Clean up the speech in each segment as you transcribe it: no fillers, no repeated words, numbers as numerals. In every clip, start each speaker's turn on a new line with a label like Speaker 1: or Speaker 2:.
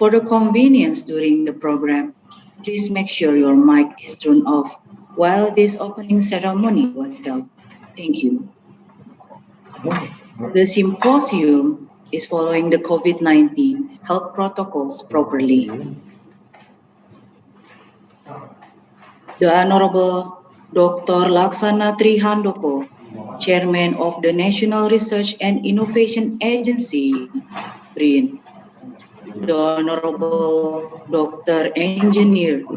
Speaker 1: For the convenience during the program, please make sure your mic is turned off while this opening ceremony was held. Thank you. The symposium is following the COVID-19 health protocols properly. The Honorable Dr. Laksana Trihandoko, Chairman of the National Research and Innovation Agency, BRIN. The Honorable Dr. Engineer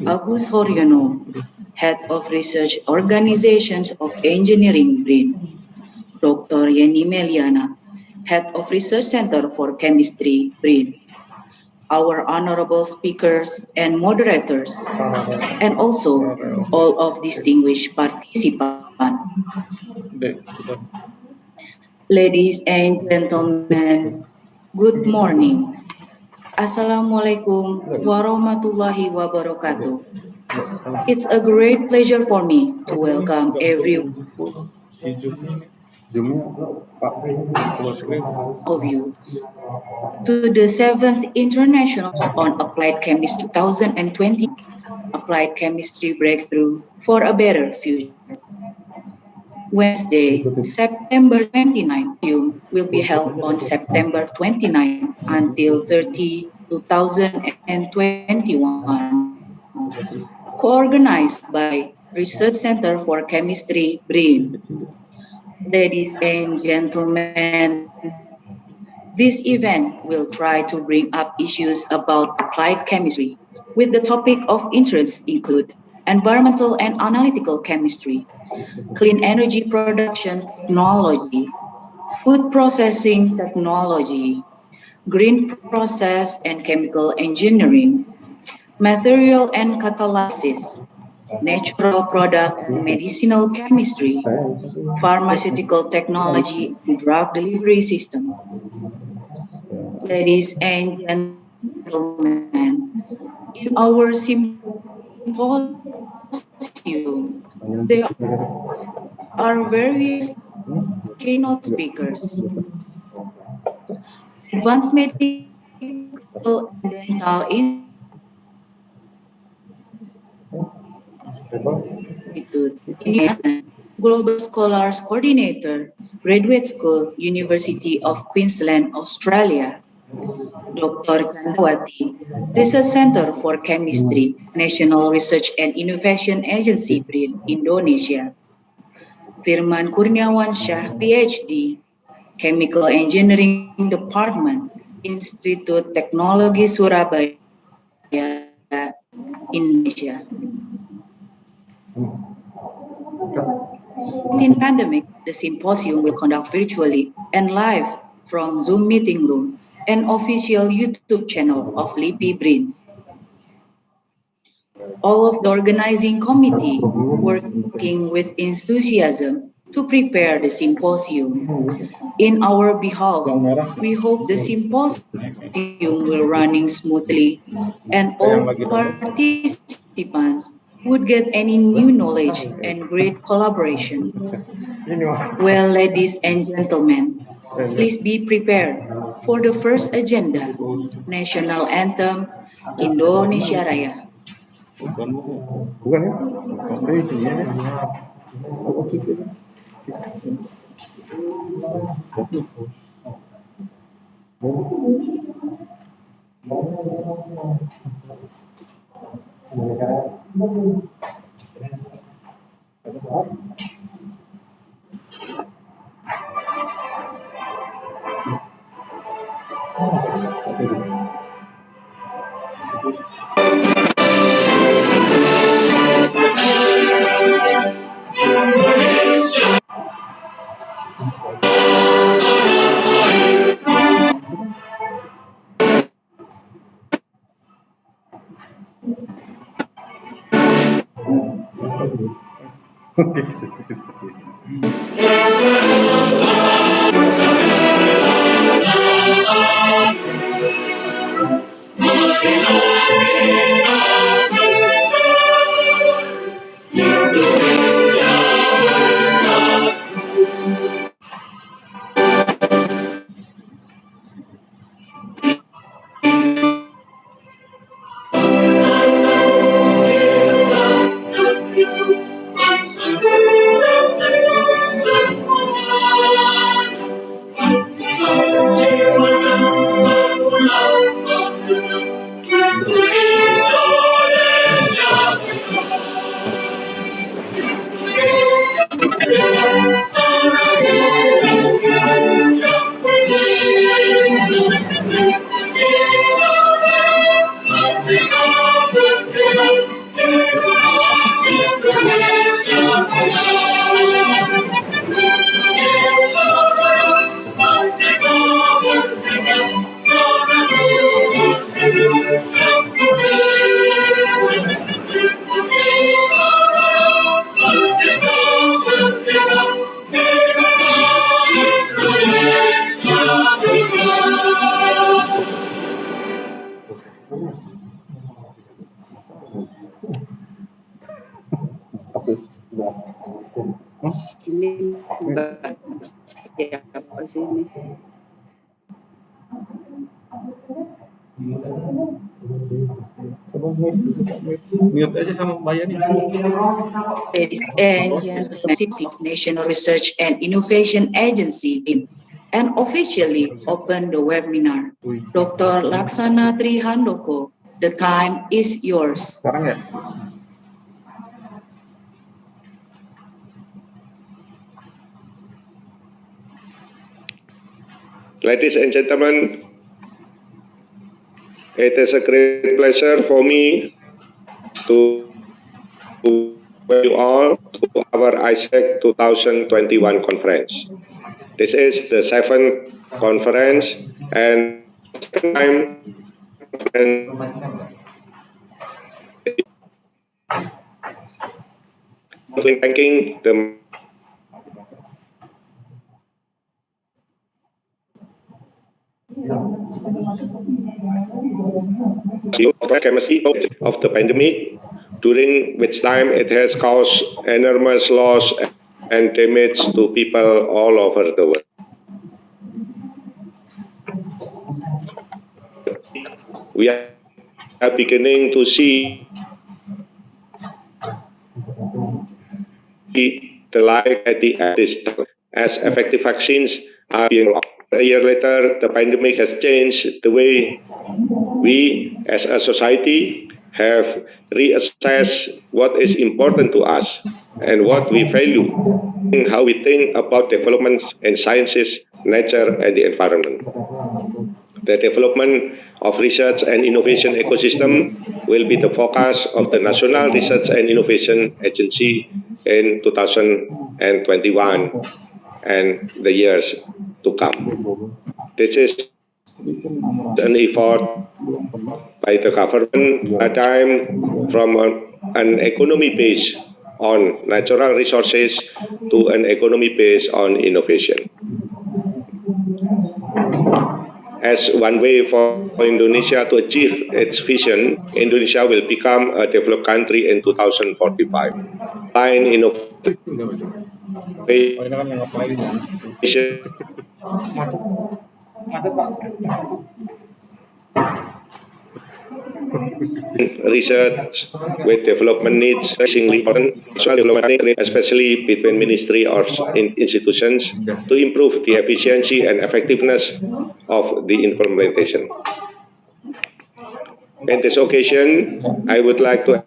Speaker 1: Agus Horyono, Head of Research Organizations of Engineering, BRIN. Dr. Yeni Meliana, Head of Research Center for Chemistry, BRIN. Our honorable speakers and moderators, and also all of distinguished participants. Ladies and gentlemen, good morning. Assalamualaikum warahmatullahi wabarakatuh. It's a great pleasure for me to welcome every of you to the 7th International on Applied Chemistry 2020 Applied Chemistry Breakthrough for a Better Future. Wednesday, September 29 will be held on September 29 until 30, 2021. Co-organized by Research Center for Chemistry, BRIN. Ladies and gentlemen, this event will try to bring up issues about applied chemistry, with the topic of interest include environmental and analytical chemistry, clean energy production technology, food processing technology, green process and chemical engineering, material and catalysis, natural product and medicinal chemistry, pharmaceutical technology, and drug delivery system. Ladies and gentlemen, in our symposium, there are various keynote speakers. Advanced medical and dental Institute, Global Scholars Coordinator, Graduate School, University of Queensland, Australia. Dr. Chandrawati, Research Center for Chemistry, National Research and Innovation Agency, BRIN, Indonesia. Firman Kurniawan Shah, PhD, Chemical Engineering Department, Institut Teknologi Surabaya, Indonesia. In pandemic, the symposium will conduct virtually and live from Zoom meeting room and official YouTube channel of LIPI BRIN. All of the organizing committee working with enthusiasm to prepare the symposium. In our behalf, we hope the symposium will running smoothly and all participants would get any new knowledge and great collaboration. Well, ladies and gentlemen, please be prepared for the first agenda, National Anthem, Indonesia Raya.
Speaker 2: Ini siapa sih ini?
Speaker 3: Mute aja sama bayarnya.
Speaker 1: Ladies and gentlemen, National Research and Innovation Agency and officially open the webinar. Dr. Laksana Trihandoko, the time is yours.
Speaker 3: Sekarang ya?
Speaker 4: Ladies and gentlemen, it is a great pleasure for me to welcome you all to our ISEC 2021 conference. This is the 7th conference and time thanking the chemistry of the pandemic, during which time it has caused enormous loss and damage to people all over the world. We are beginning to see the light at the end as effective vaccines are being launched. A year later, the pandemic has changed the way we as a society have reassessed what is important to us and what we value, how we think about developments in sciences, nature, and the environment. The development of research and innovation ecosystem will be the focus of the National Research and Innovation Agency in 2021 and the years to come. This is an effort by the government paradigm from an economy based on natural resources to an economy based on innovation. As one way for Indonesia to achieve its vision, Indonesia will become a developed country in 2045. Line innovation research with development needs increasingly important, especially between ministry or institutions, to improve the efficiency and effectiveness of the implementation. In this occasion, I would like to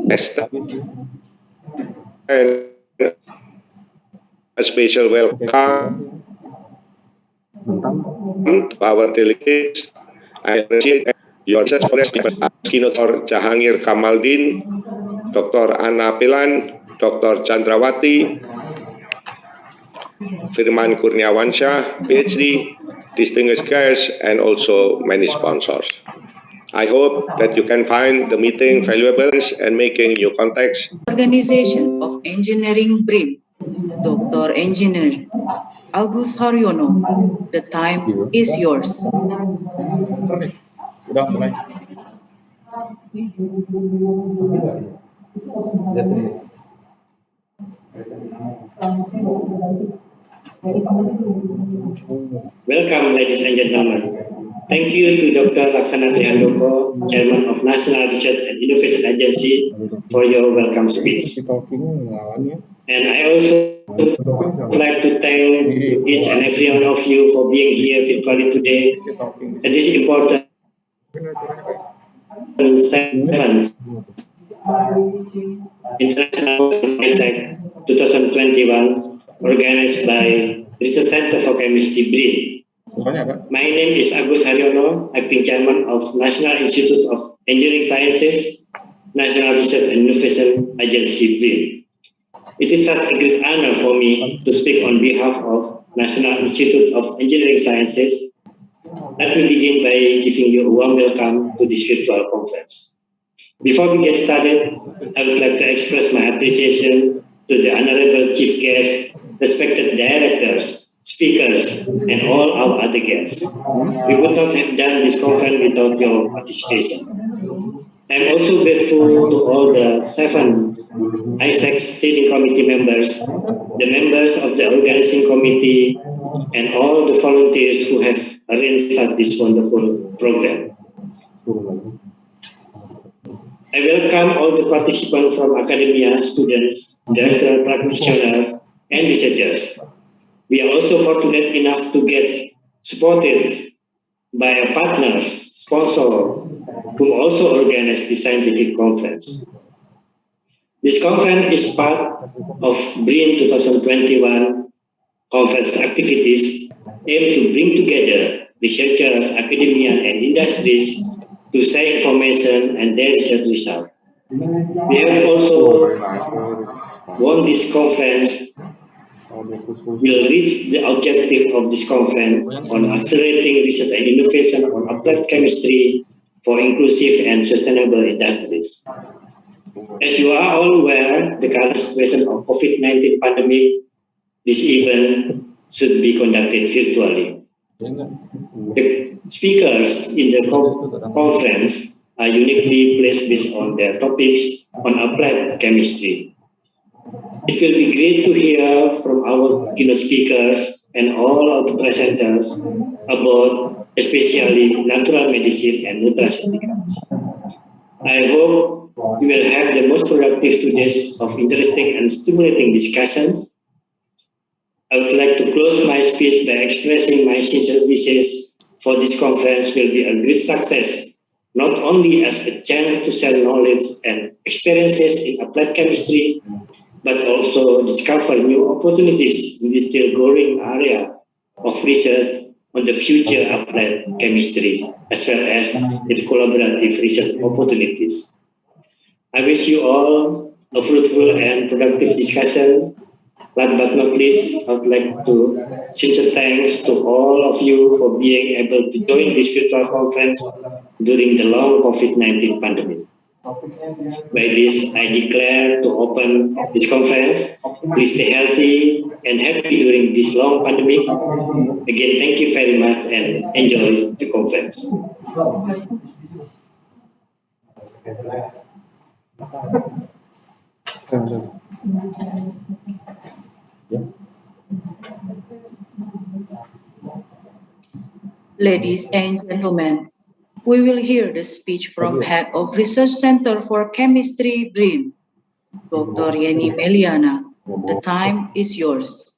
Speaker 4: extend a special welcome to our delegates. I appreciate your support, Dr. Jahangir Kamaldin, Dr. Anna Pilan, Dr. Chandrawati, Firman Kurniawansyah, PhD, distinguished guests, and also many sponsors. I hope that you can find the meeting valuable and making new contacts.
Speaker 1: Organization of Engineering BRIM, Dr. Engineer Agus Haryono, the time is yours.
Speaker 3: Udah mulai.
Speaker 5: Welcome, ladies and gentlemen. Thank you to Dr. Laksana Trihandoko, Chairman of National Research and Innovation Agency, for your welcome speech. And I also would like to thank each and every one of you for being here virtually today at this important 7th International ISEC 2021 organized by Research Center for Chemistry BRIN. My name is Agus Haryono, Acting Chairman of National Institute of Engineering Sciences, National Research and Innovation Agency BRIN. It is such a great honor for me to speak on behalf of National Institute of Engineering Sciences. Let me begin by giving you a warm welcome to this virtual conference. Before we get started, I would like to express my appreciation to the Honorable Chief Guest, respected directors, speakers, and all our other guests. We would not have done this conference without your participation. I'm also grateful to all the 7 ISEC steering committee members, the members of the organizing committee, and all the volunteers who have arranged such this wonderful program. I welcome all the participants from academia, students, industrial practitioners, and researchers. We are also fortunate enough to get supported by our partners, sponsors, who also organized the scientific conference. This conference is part of BRIN 2021 conference activities aimed to bring together researchers, academia, and industries to share information and their research results. We have also won this conference will reach the objective of this conference on accelerating research and innovation on applied chemistry for inclusive and sustainable industries. As you are all aware, the current situation of COVID-19 pandemic, this event should be conducted virtually. The speakers in the conference are uniquely placed based on their topics on applied chemistry. It will be great to hear from our keynote speakers and all of the presenters about especially natural medicine and nutraceuticals. I hope you will have the most productive 2 days of interesting and stimulating discussions. I would like to close my speech by expressing my sincere wishes for this conference will be a great success, not only as a chance to share knowledge and experiences in applied chemistry, but also discover new opportunities in this still growing area of research on the future applied chemistry, as well as with collaborative research opportunities. I wish you all a fruitful and productive discussion. Last but not least, I would like to sincere thanks to all of you for being able to join this virtual conference during the long COVID-19 pandemic. By this, I declare to open this conference. Please stay healthy and happy during this long pandemic. Again, thank you very much and enjoy the conference.
Speaker 1: Ladies and gentlemen, we will hear the speech from Head of Research Center for Chemistry, BRIN, Dr. Yeni Meliana. The time is yours.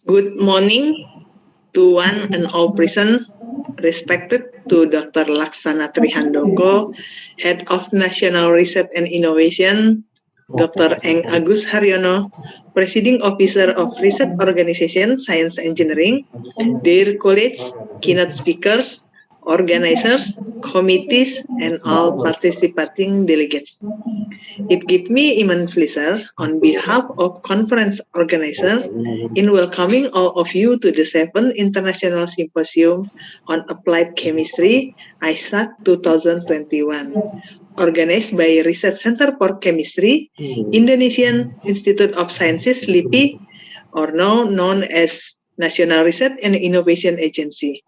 Speaker 2: Good morning to one and all present, respected to Dr. Laksana Trihandoko, Head of National Research and Innovation, Dr. Eng Agus Haryono, Presiding Officer of Research Organization Science Engineering, dear colleagues, keynote speakers, organizers, committees, and all participating delegates. It gives me immense pleasure on behalf of conference organizer in welcoming all of you to the 7th International Symposium on Applied Chemistry, ISAC 2021, organized by Research Center for Chemistry, Indonesian Institute of Sciences, LIPI, or now known as National Research and Innovation Agency.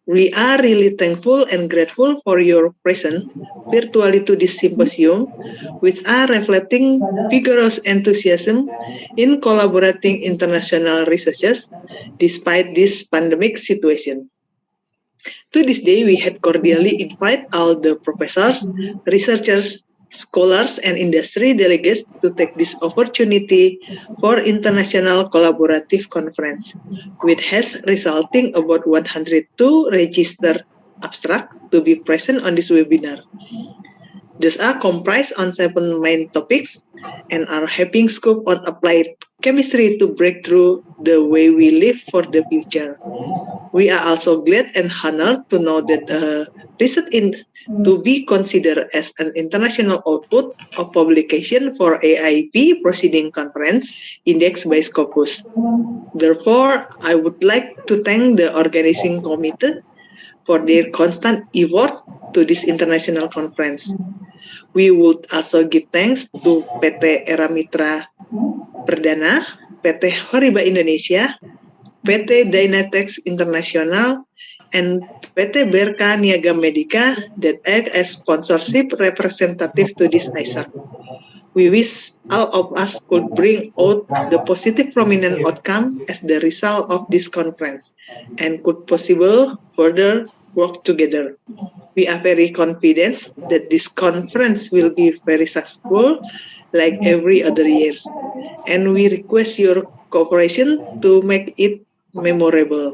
Speaker 2: We are really thankful and grateful for your presence virtually to this symposium, which are reflecting vigorous enthusiasm in collaborating international researchers despite this pandemic situation. To this day, we had cordially invite all the professors, researchers, scholars, and industry delegates to take this opportunity for international collaborative conference, which has resulting about 102 registered abstract to be present on this webinar. These are comprised on 7 main topics and are having scope on applied chemistry to break through the way we live for the future. We are also glad and honored to know that research to be considered as an international output of publication for AIP Proceeding Conference indexed by Scopus. Therefore, I would like to thank the organizing committee for their constant effort to this international conference. We would also give thanks to PT Era Mitra Perdana, PT Horiba Indonesia, PT Dynatex International, and PT Berka Niaga Medica that act as sponsorship representative to this ISAC. We wish all of us could bring out the positive prominent outcome as the result of this conference and could possible further work together. We are very confident that this conference will be very successful like every other years, and we request your cooperation to make it memorable.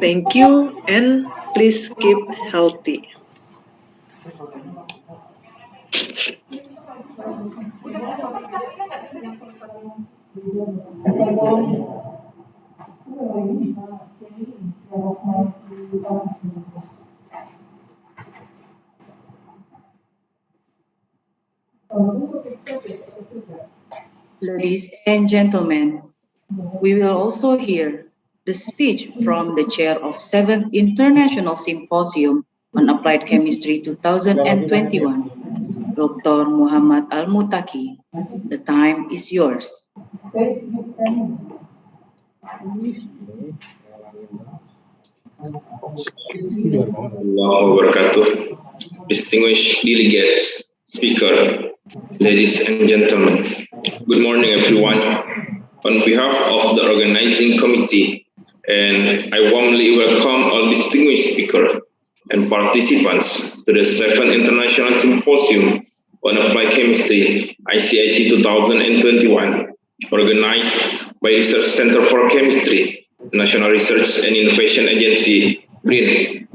Speaker 2: Thank you, and please keep healthy.
Speaker 1: Ladies and gentlemen, we will also hear the speech from the chair of 7th International Symposium on Applied Chemistry 2021, Dr. Muhammad Al-Mutaki. The time is yours.
Speaker 6: Warahmatullahi wabarakatuh. Distinguished delegates, speaker, ladies and gentlemen, good morning everyone. On behalf of the organizing committee, and I warmly welcome all distinguished speakers and participants to the 7th International Symposium on Applied Chemistry, ICIC 2021, organized by Research Center for Chemistry, National Research and Innovation Agency, BRIN.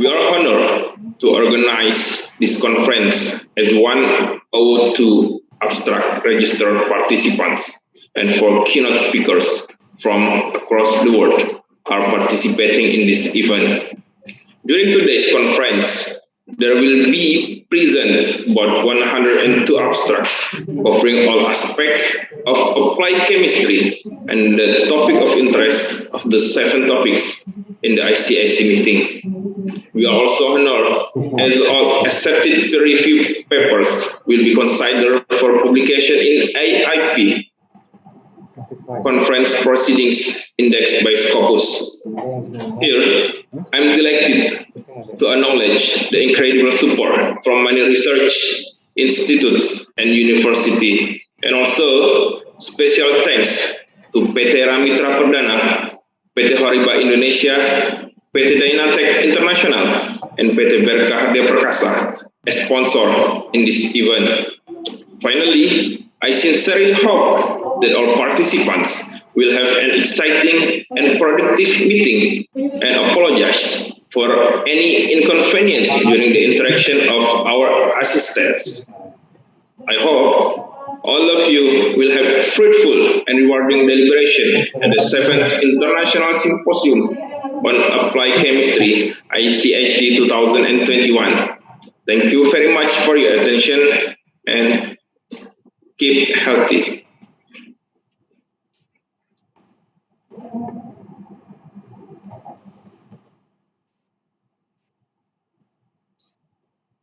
Speaker 6: We are honored to organize this conference as one ode to abstract registered participants and for keynote speakers from across the world are participating in this event. During today's conference, there will be present about 102 abstracts covering all aspects of applied chemistry and the topic of interest of the 7 topics in the ICIC meeting. We are also honored as all accepted peer-reviewed papers will be considered for publication in AIP Conference Proceedings Indexed by Scopus. Here, I'm delighted to acknowledge the incredible support from many research institutes and universities, and also special thanks to PT Ramitra Perdana, PT Horiba Indonesia, PT Dynatex International, and PT Berka Perkasa as sponsor in this event. Finally, I sincerely hope that all participants will have an exciting and productive meeting and apologize for any inconvenience during the interaction of our assistants. I hope all of you will have fruitful and rewarding deliberation at the 7th International Symposium on Applied Chemistry, ICIC 2021. Thank you very much for your attention and keep healthy.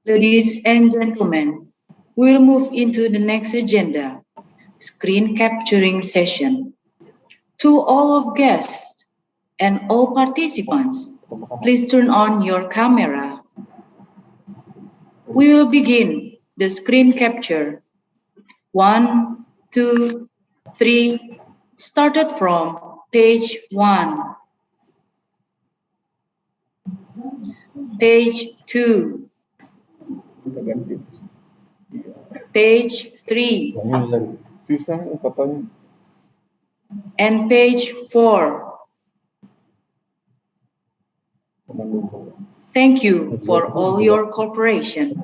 Speaker 1: Ladies and gentlemen, we'll move into the next agenda, screen capturing session. To all of guests and all participants, please turn on your camera. We will begin the screen capture. 1, 2, 3, started from page 1. Page 2. Page 3. And page 4. Thank you for all your cooperation.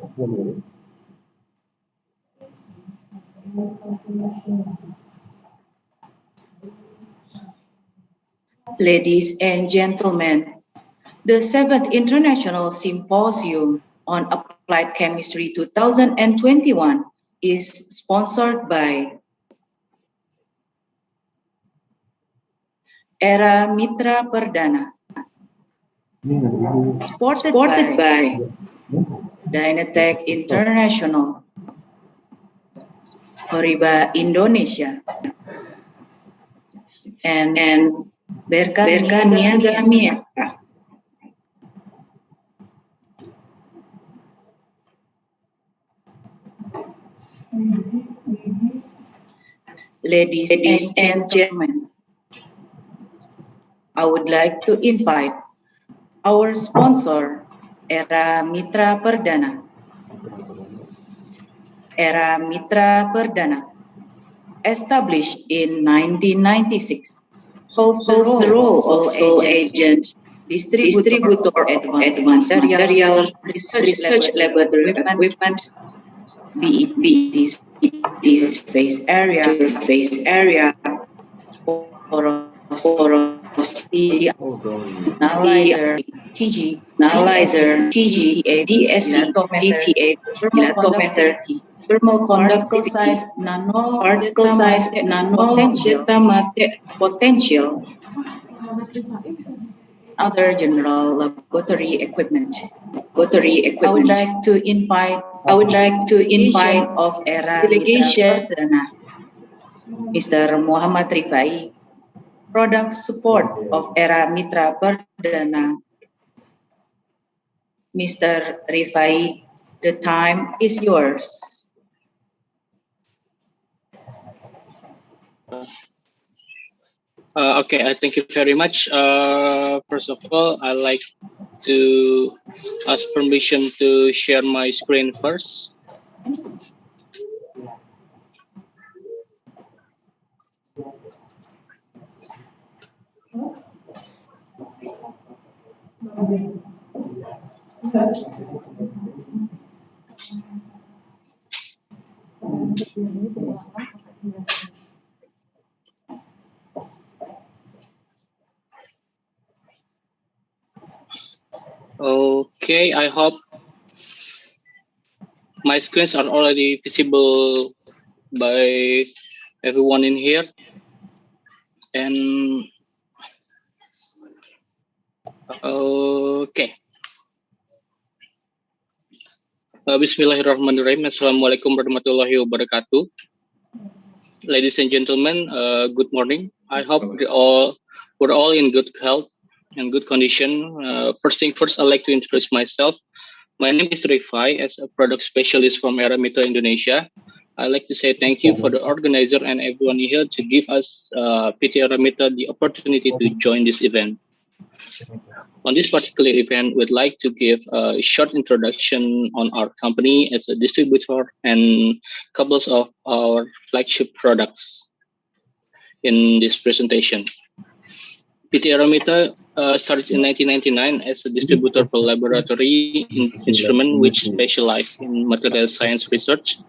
Speaker 1: Ladies and gentlemen, the 7th International Symposium on Applied Chemistry 2021 is sponsored by Era Mitra Perdana, supported by Dynatech International, Horiba Indonesia, and Berkaniaga Mitra. Ladies and gentlemen, I would like to invite our sponsor, Era Mitra Perdana. Era Mitra Perdana, established in 1996, holds the role of sole agent, distributor advanced material research laboratory equipment, be it this phase area, porosity analyzer, analyzer, DTA, thermal conductivity, particle size, potential, other general laboratory equipment. I would like to invite of Era delegation, Mr. Muhammad Rifai, product support of Era Mitra Perdana. Mr. Rifai, the time is yours.
Speaker 7: Okay, thank you very much. First of all, I'd like to ask permission to share my screen first. Okay, I hope my screens are already visible by everyone in here. And okay. Bismillahirrahmanirrahim. Assalamualaikum warahmatullahi wabarakatuh. Ladies and gentlemen, good morning. I hope we're all in good health and good condition. First thing first, I'd like to introduce myself. My name is Rifai, as a product specialist from Era Mitra Indonesia. I'd like to say thank you for the organizer and everyone here to give us PT Era Mitra the opportunity to join this event. On this particular event, we'd like to give a short introduction on our company as a distributor and couples of our flagship products in this presentation. PT Era Mitra started in 1999 as a distributor for laboratory instrument which specialized in material science research.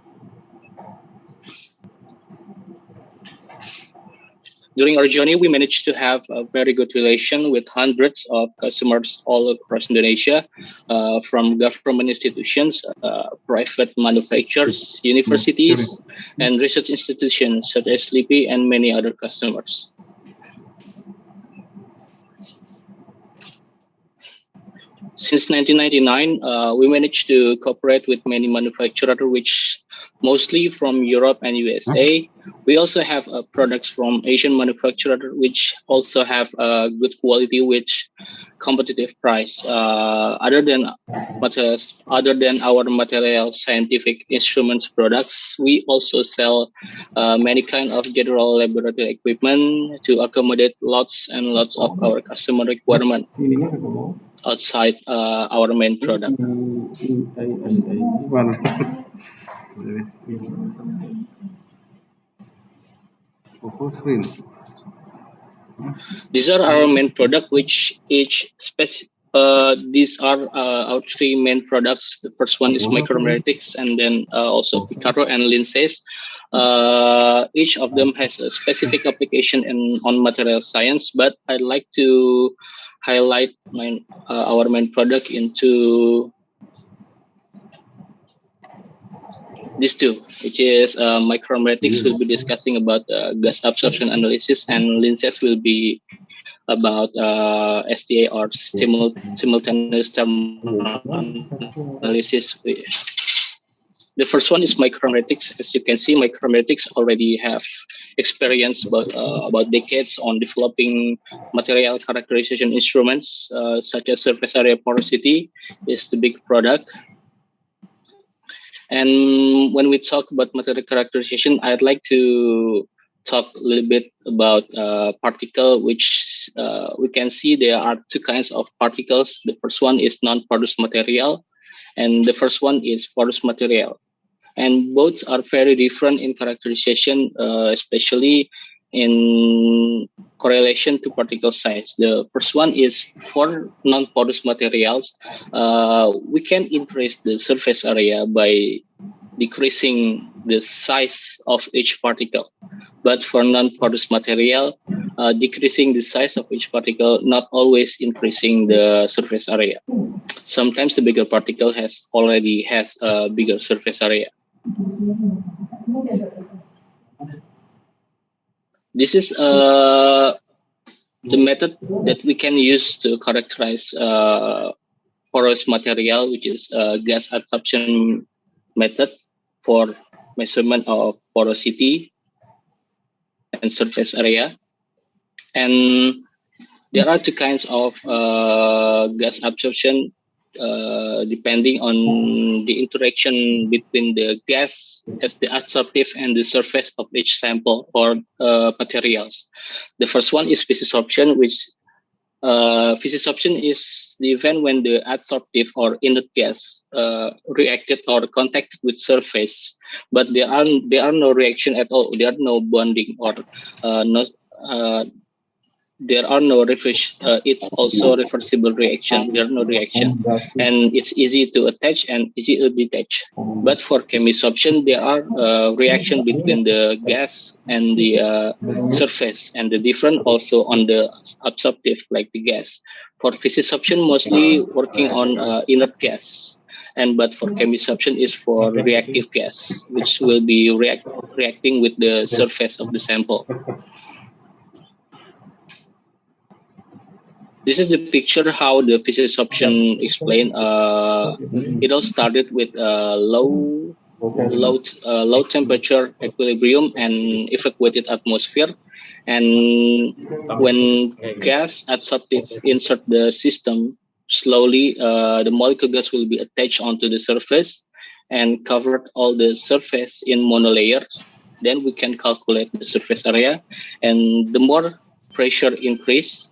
Speaker 7: During our journey, we managed to have a very good relation with hundreds of customers all across Indonesia, from government institutions, private manufacturers, universities, and research institutions such as LIPI and many other customers. Since 1999, we managed to cooperate with many manufacturers, which mostly from Europe and USA. We also have products from Asian manufacturers, which also have good quality, which competitive price. Other than our material scientific instruments products, we also sell many kind of general laboratory equipment to accommodate lots and lots of our customer requirement outside our main product. These are our main product, which these are our three main products. The first one is micromeritics, and then also Picaro and Lindsay's. Each of them has a specific application on material science, but I'd like to highlight our main product into these two, which is micromeritics will be discussing about gas absorption analysis, and Lindsay's will be about STA or simultaneous thermal analysis. The first one is micromeritics. As you can see, micromeritics already have experience about decades on developing material characterization instruments, such as surface area porosity is the big product. And when we talk about material characterization, I'd like to talk a little bit about particle, which we can see there are two kinds of particles. The first one is non-porous material, and the first one is porous material. And both are very different in characterization, especially in correlation to particle size. The first one is for non-porous materials. We can increase the surface area by decreasing the size of each particle. But for non-porous material, decreasing the size of each particle, not always increasing the surface area. Sometimes the bigger particle already has a bigger surface area. This is the method that we can use to characterize porous material, which is gas adsorption method for measurement of porosity and surface area. And there are two kinds of gas absorption depending on the interaction between the gas as the adsorptive and the surface of each sample or materials. The first one is physisorption, which physisorption is the event when the adsorptive or inert gas reacted or contacted with surface, but there are no reaction at all. There are no bonding or there are no it's also reversible reaction. There are no reaction, and it's easy to attach and easy to detach. But for chemisorption, there are reaction between the gas and the surface, and the different also on the absorptive, like the gas. For physisorption, mostly working on inert gas, but for chemisorption is for reactive gas, which will be reacting with the surface of the sample. This is the picture how the physisorption explained. It all started with low temperature equilibrium and evacuated atmosphere. And when gas adsorptive insert the system, slowly the molecule gas will be attached onto the surface and covered all the surface in monolayer. Then we can calculate the surface area, and the more pressure increase,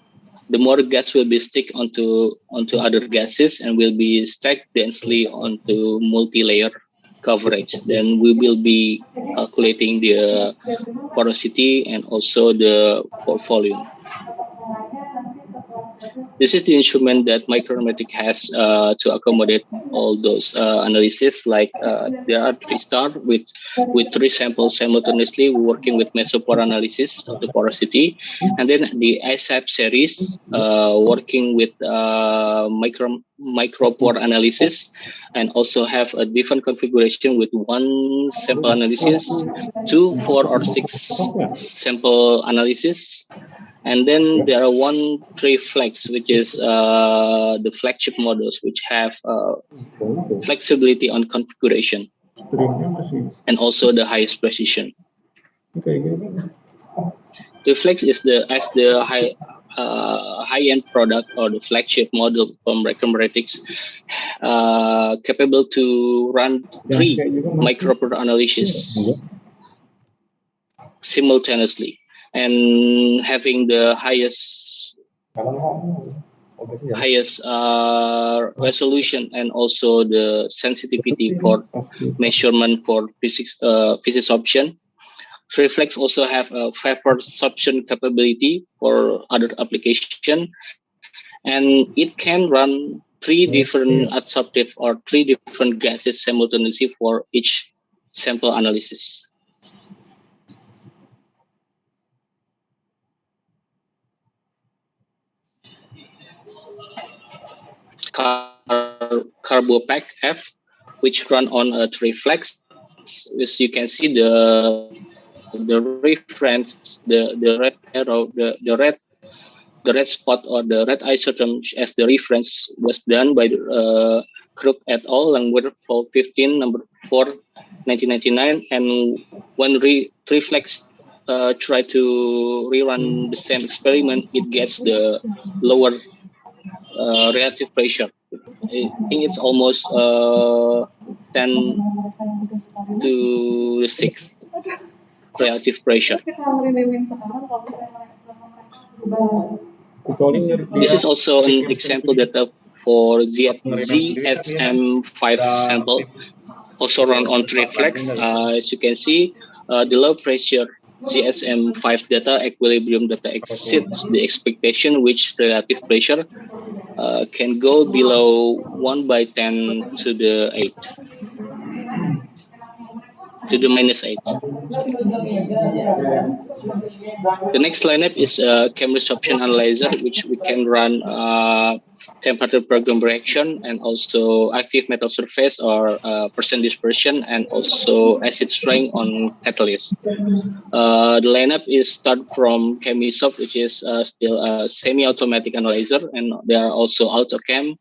Speaker 7: the more gas will be stick onto other gases and will be stacked densely onto multi-layer coverage. Then we will be calculating the porosity and also the pore volume. This is the instrument that micromerimic has to accommodate all those analysis. Like there are 3 stars with 3 samples simultaneously working with mesopore analysis of the porosity, and then the ISAP series working with micropore analysis, and also have a different configuration with 1 sample analysis, 2, 4, or 6 sample analysis. And then there are 1-3 flex, which is the flagship models, which have flexibility on configuration and also the highest precision. The flex is the high-end product or the flagship model from micromeritics, capable to run 3 micropore analysis simultaneously, and having the highest resolution and also the sensitivity for measurement for physisorption. Reflex also have a vapor sorption capability for other application, and it can run 3 different adsorptive or 3 different gases simultaneously for each sample analysis. Carbopac F, which run on a 3 flex. As you can see, the reference, the red arrow, the red the red spot or the red isotherm as the reference was done by Crook et al. Langmuir, Fall 15, number 4, 1999. And when Reflex try to rerun the same experiment, it gets the lower relative pressure. I think it's almost 10 to 6 relative pressure. This is also an example data for ZSM5 sample, also run on Reflex. As you can see, the low pressure ZSM5 data, equilibrium data, exceeds the expectation, which relative pressure can go below 1/10 to the 8. To the -8. The next lineup is chem resorption analyzer, which we can run temperature program reaction and also active metal surface or percent dispersion and also acid strength on Catalysis. The lineup is start from Chemisop, which is still a semi-automatic analyzer, and there are also AutoChem,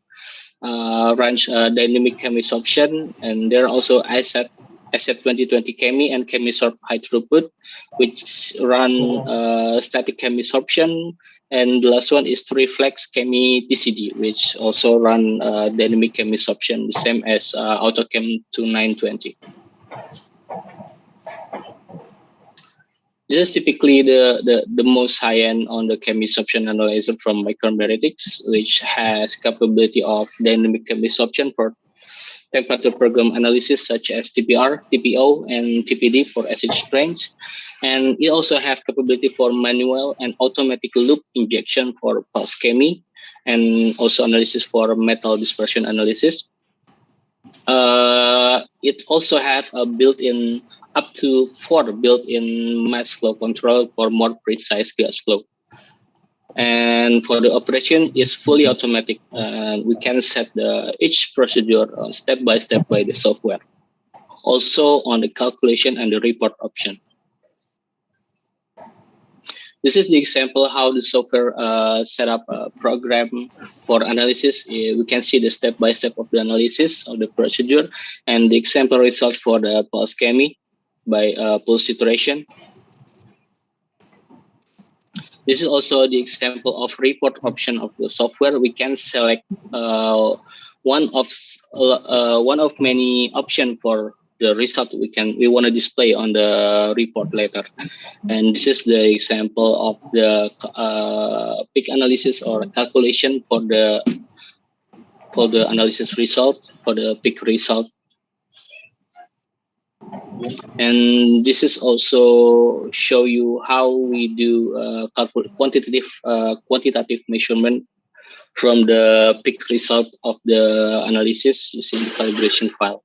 Speaker 7: range dynamic chemisorption, and there are also ASET 2020 Chemi and Chemisorp high throughput, which run static chemisorption, and the last one is Reflex Chemi TCD, which also run dynamic chemisorption, the same as AutoChem 2920. This is typically the most high-end on the chemisorption analyzer from Micromeritics, which has capability of dynamic chemisorption for temperature program analysis such as TPR, TPO, and TPD for acid strength. And it also have capability for manual and automatic loop injection for pulse chemi, and also analysis for metal dispersion analysis. It also have a built-in up to 4 built-in mass flow control for more precise gas flow. And for the operation, it's fully automatic. We can set each procedure step by step by the software. Also on the calculation and the report option. This is the example how the software set up a program for analysis. We can see the step by step of the analysis of the procedure and the example result for the pulse chemi by pulse iteration. This is also the example of report option of the software. We can select one of many options for the result we want to display on the report later. And this is the example of the peak analysis or calculation for the analysis result, for the peak result. And this is also show you how we do quantitative measurement from the peak result of the analysis using the calibration file.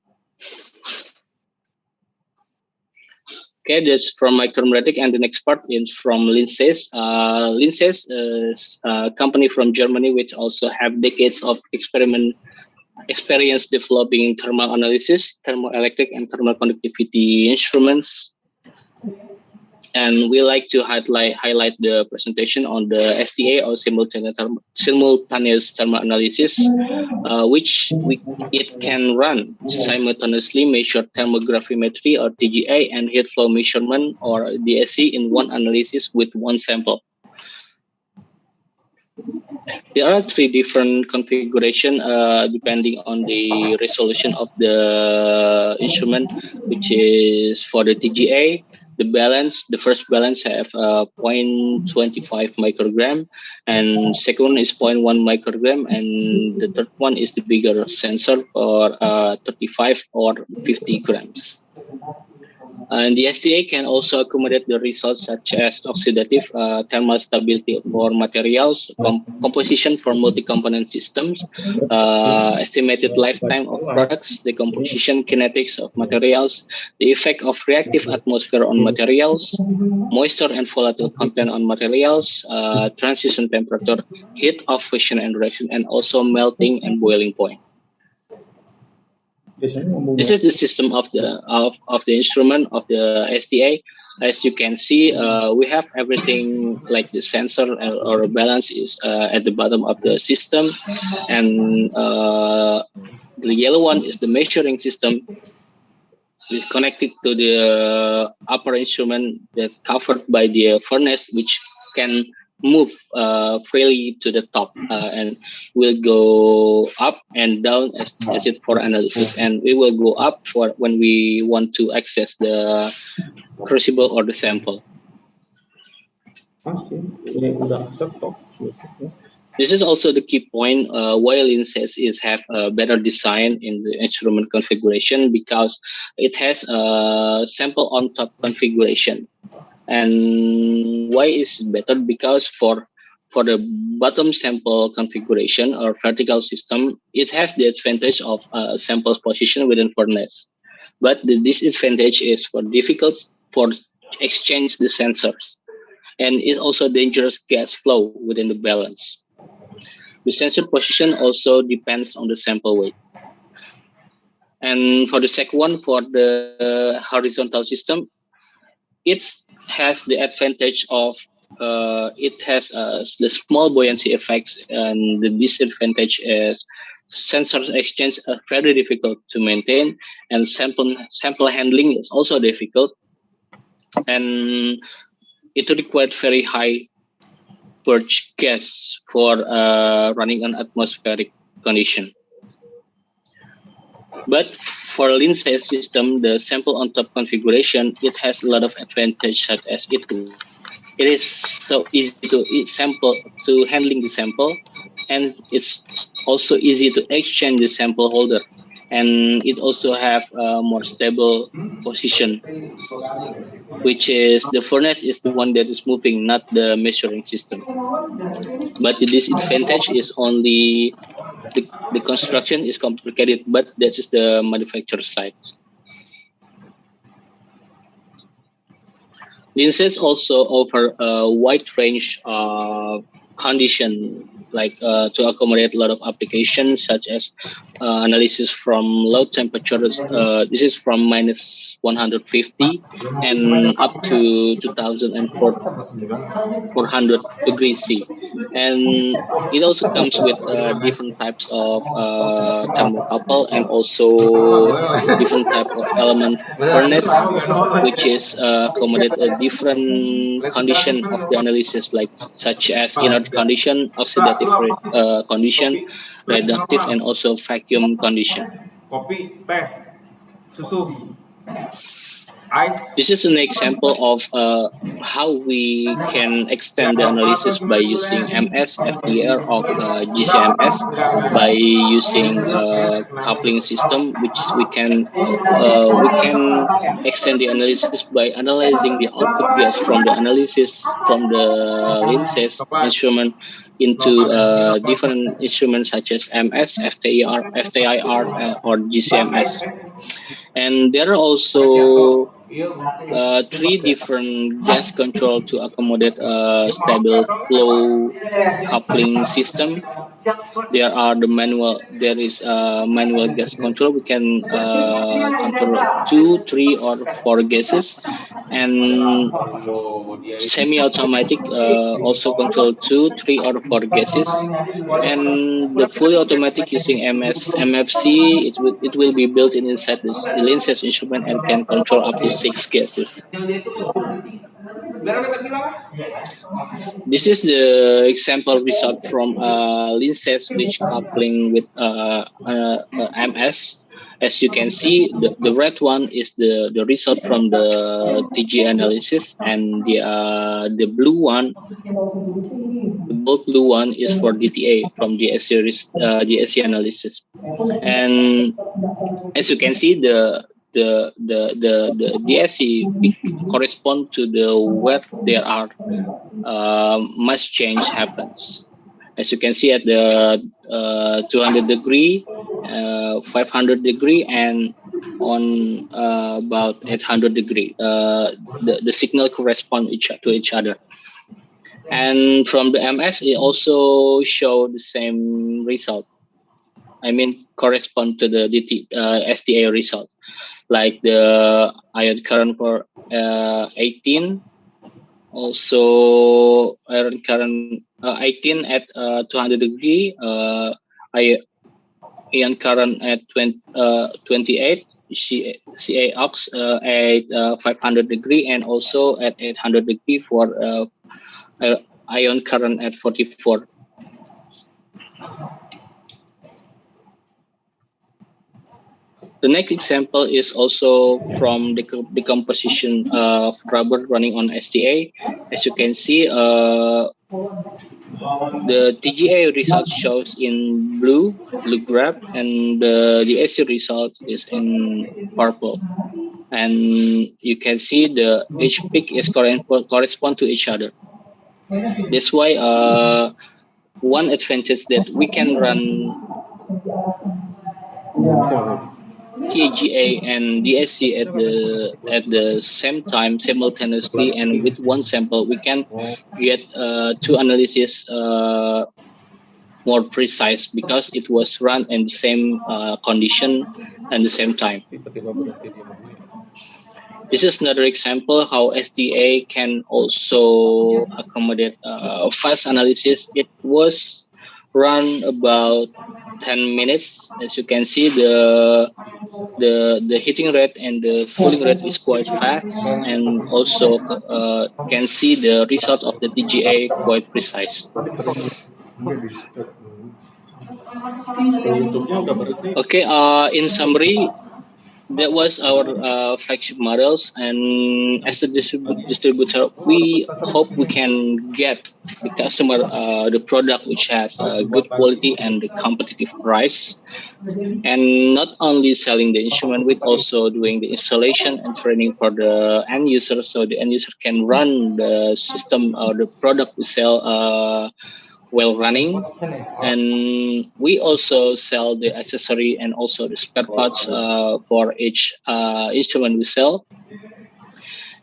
Speaker 7: Okay, that's from Micromeritics, and the next part is from Lindsys. Lindsys is a company from Germany which also have decades of experience developing thermal analysis, thermoelectric, and thermal conductivity instruments. And we like to highlight the presentation on the STA or simultaneous thermal analysis, which it can run simultaneously measure thermogrammetry or TGA and heat flow measurement or DSC in one analysis with one sample. There are 3 different configurations depending on the resolution of the instrument, which is for the TGA. The first balance have 0.25 microgram, and second one is 0.1 microgram, and the third one is the bigger sensor for 35 or 50 grams. And the STA can also accommodate the results such as oxidative thermal stability for materials, composition for multi-component systems, estimated lifetime of products, the composition kinetics of materials, the effect of reactive atmosphere on materials, moisture and volatile content on materials, transition temperature, heat of fusion and reaction, and also melting and boiling point. This is the system of the instrument of the STA. As you can see, we have everything like the sensor or balance is at the bottom of the system, and the yellow one is the measuring system, is connected to the upper instrument that's covered by the furnace, which can move freely to the top and will go up and down as it for analysis, and we will go up for when we want to access the crucible or the sample. This is also the key point why Lindsys is have a better design in the instrument configuration, because it has a sample on top configuration. And why is it better? Because for the bottom sample configuration or vertical system, it has the advantage of sample position within furnace, but the disadvantage is for difficult for exchange the sensors, and it also dangerous gas flow within the balance. The sensor position also depends on the sample weight. And for the second one, for the horizontal system, it has the advantage of it has the small buoyancy effects, and the disadvantage is sensor exchange are very difficult to maintain, and sample handling is also difficult, and it required very high purge gas for running an atmospheric condition. But for Lindsys system, the sample on top configuration, it has a lot of advantage, such as it is so easy to handling the sample, and it's also easy to exchange the sample holder, and it also have a more stable position, which is the furnace is the one that is moving, not the measuring system. But the disadvantage is only the construction is complicated, but that is the manufacturer side. Lindsys also offer a wide range of condition, like to accommodate a lot of applications, such as analysis from low temperatures. This is from -150 and up to 2,400 degrees C, and it also comes with different types of thermocouple, and also different type of element furnace, which is accommodate a different condition of the analysis, like such as inert condition, oxidative condition, reductive, and also vacuum condition.
Speaker 3: Kopi, teh, susu, ice.
Speaker 7: This is an example of how we can extend the analysis by using MS, FTR, or GCMS, by using coupling system, which we can extend the analysis by analyzing the output gas from the analysis from the Lindsys instrument into different instruments such as MS, FTIR, or GCMS. And there are also 3 different gas control to accommodate a stable flow coupling system. There is a manual gas control. We can control 2, 3, or 4 gases, and semi-automatic also control 2, 3, or 4 gases, and the fully automatic using MFC, it will be built inside the Lindsys instrument and can control up to 6 gases. This is the example result from Lindsys which coupling with MS. As you can see, the red one is the result from the TG analysis, and the blue one, the bold blue one, is for DTA from the SC analysis. And as you can see, the DSC correspond to the where there are mass change happens. As you can see at the 200 degree, 500 degree, and on about 800 degree, the signal correspond to each other. And from the MS, it also show the same result. I mean, correspond to the STA result, like the ion current for 18. Also, ion current 18 at 200 degree. Ion current at 28. CaOx at 500 degree, and also at 800 degree for ion current at 44. The next example is also from the decomposition of rubber running on STA. As you can see, the TGA result shows in blue graph, and the AC result is in purple. And you can see each peak is correspond to each other. That's why one advantage that we can run TGA and DSC at the same time simultaneously, and with one sample we can get two analysis more precise because it was run in the same condition and the same time. This is another example how SDA can also accommodate fast analysis. It was run about 10 minutes. As you can see, the heating rate and the cooling rate is quite fast, and also can see the result of the TGA quite precise. Okay, in summary, that was our flagship models, and as a distributor, we hope we can get the customer the product which has good quality and the competitive price, and not only selling the instrument, with also doing the installation and training for the end user, so the end user can run the system or the product we sell well running. And we also sell the accessory and also the spare parts for each instrument we sell.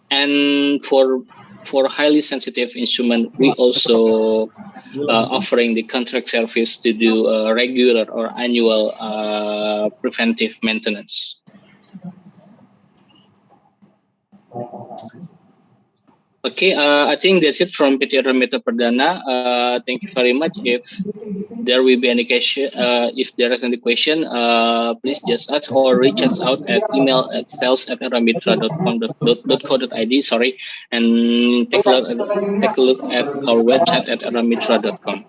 Speaker 7: And for highly sensitive instrument, we also offering the contract service to do regular or annual preventive maintenance. Okay, I think that's it from PT Remeta Perdana. Thank you very much. If there will be any question, if there is any question, please just ask or reach us out at email at sales@aramitra.co.id. Sorry, and take a look at our website at aramitra.com.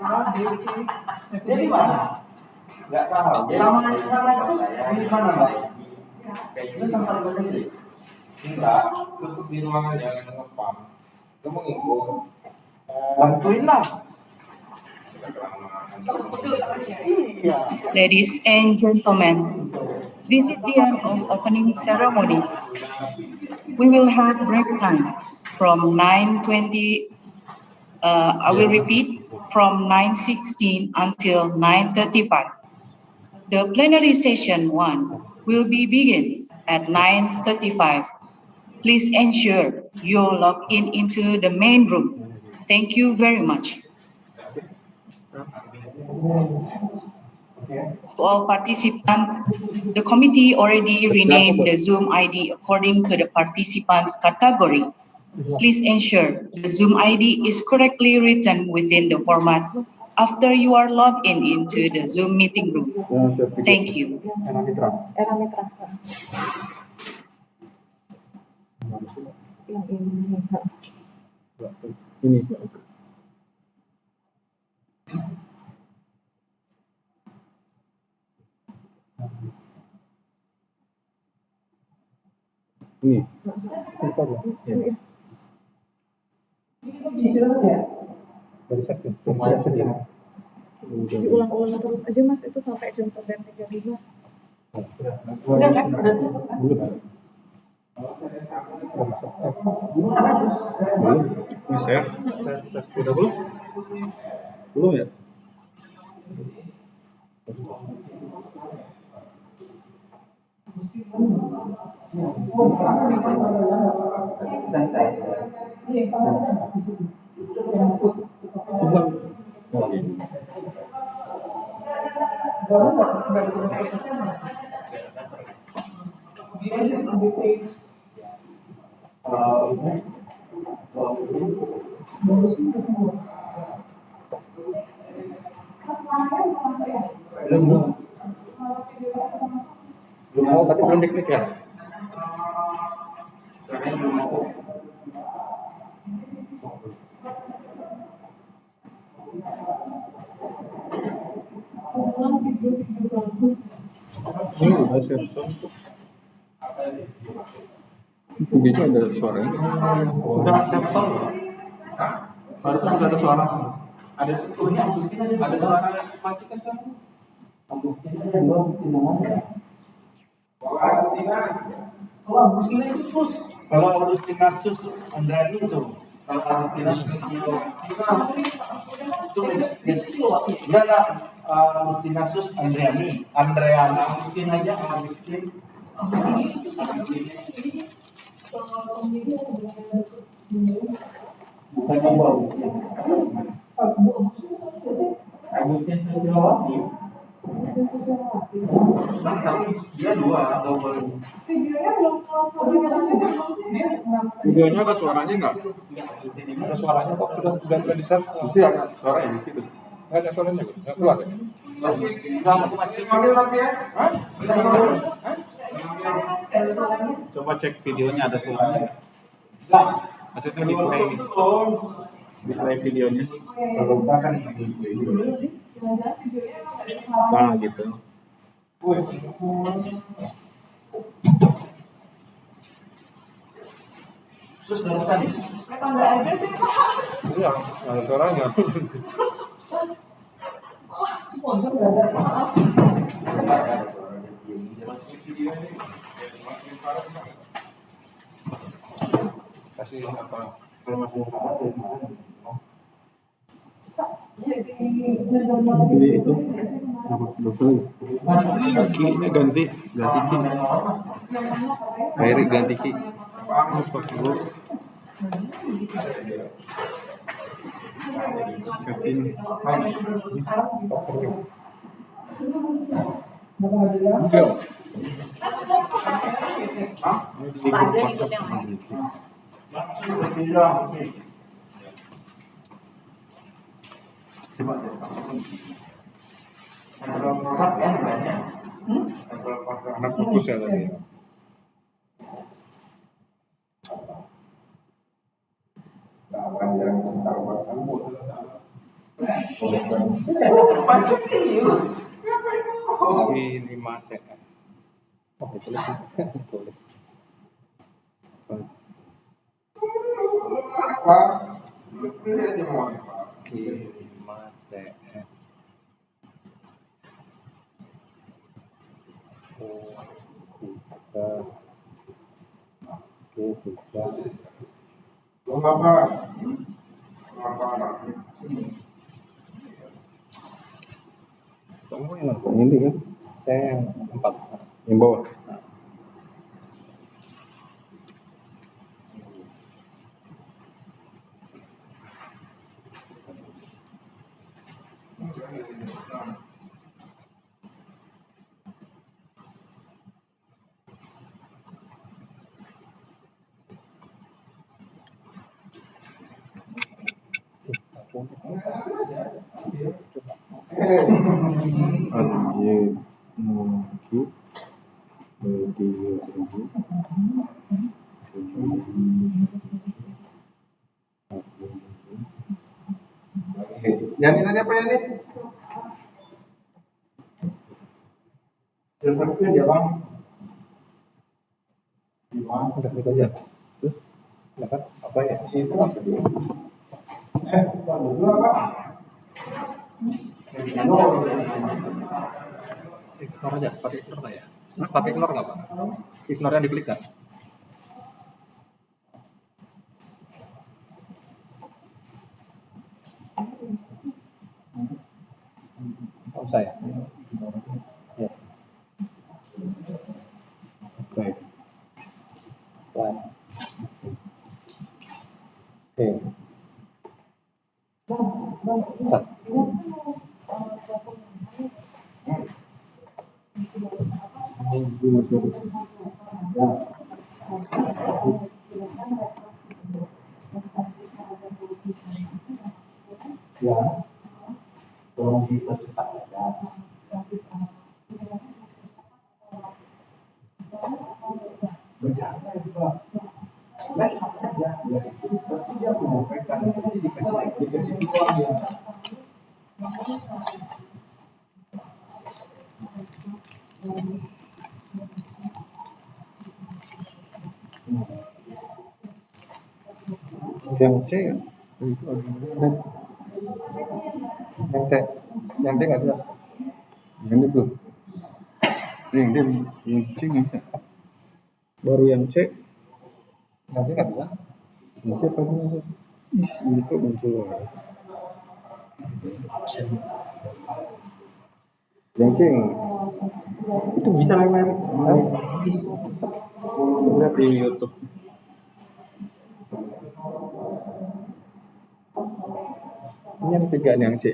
Speaker 1: Ladies and gentlemen, this is the end of opening ceremony. We will have break time from 9:20. I will repeat, from 9:16 until 9:35. The plenary session 1 will be begin at 9:35. Please ensure you log in into the main room. Thank you very much. To all participants, the committee already renamed the Zoom ID according to the participants' category. Please ensure the Zoom ID is correctly written within the format after you are logged in into the Zoom meeting room. Thank you.
Speaker 8: Diulang-ulang terus aja Mas, itu sampai jam 9.35. Udah kan? Belum.
Speaker 3: Bisa ya? Udah belum? Belum ya? Belum mau, tapi belum diklik ya. Ini udah share. Videonya ada suaranya. Udah share. Harusnya ada suara. Ada suara. Ada suara matikan suara. Kalau Agustina itu sus. Kalau Agustina sus Andreani itu. Kalau Agustina itu enggak Agustina sus Andreani. Agustin aja Agustin. Bukan yang bau. Agustin Sosialawati. Tapi dia double. Videonya ada suaranya nggak? Ada suaranya kok, sudah di set. Itu ada suaranya di situ. Nggak ada suaranya, nggak keluar ya? Coba cek videonya ada suaranya. Maksudnya di play videonya. Kalau enggak kan nah gitu. Terus barusan iya, ada suaranya. Sponsor berada. Kasih apa? Kalau masih jadi itu apa betul? Ki-nya ganti ki. Erik ganti ki. Setting. Enggak. Anak putus ya tadi. Ini 5 cm. Oh, tulis. Apa? Kamu yang ini kan? Saya yang 4. Yang bawah. Yani tadi apa Yani? Sepertinya dia bang. Udah kita aja. Terus, dapat apa ya? Itu apa dia? Dulu apa? Ignore aja, pakai ignore nggak ya? Pakai ignore nggak pak? Ignore yang diklik kan? Oh saya. Yes. Baik. One. Okay. Start.
Speaker 9: Ya, tolong dipercepat ya. Bercanda juga. Lihat aja, ya itu pasti dia menyampaikan, nanti dikasih uang ya. Yang C yang D nggak bisa, yang D belum, yang D yang C nggak bisa, baru yang C nggak bisa, yang C apa sih? Ini kok muncul yang C itu bisa memang lihat di YouTube. Ini yang tiga nih, yang C.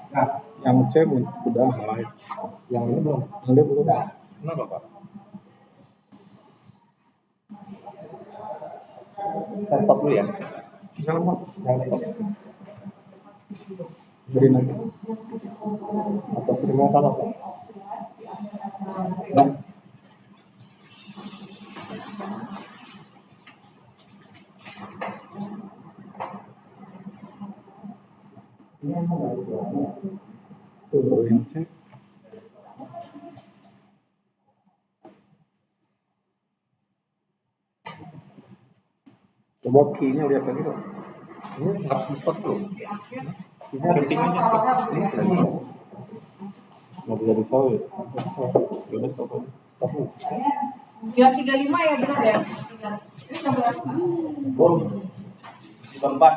Speaker 9: Nah, yang C udah live. Yang ini belum. Yang D belum. Kenapa, Pak? Saya stop dulu ya. Jangan, Pak. Jangan stop. Beri nanti. Atau terima salah, Pak. Nah. Tuh yang C. Coba key-nya lihat tadi kok. Ini harus di stop dulu. Settingannya stop. Nggak bisa di-solve ya? Udah stop aja. Stop dulu.
Speaker 8: 935 ya, benar ya? Ini sampai
Speaker 9: Keempat.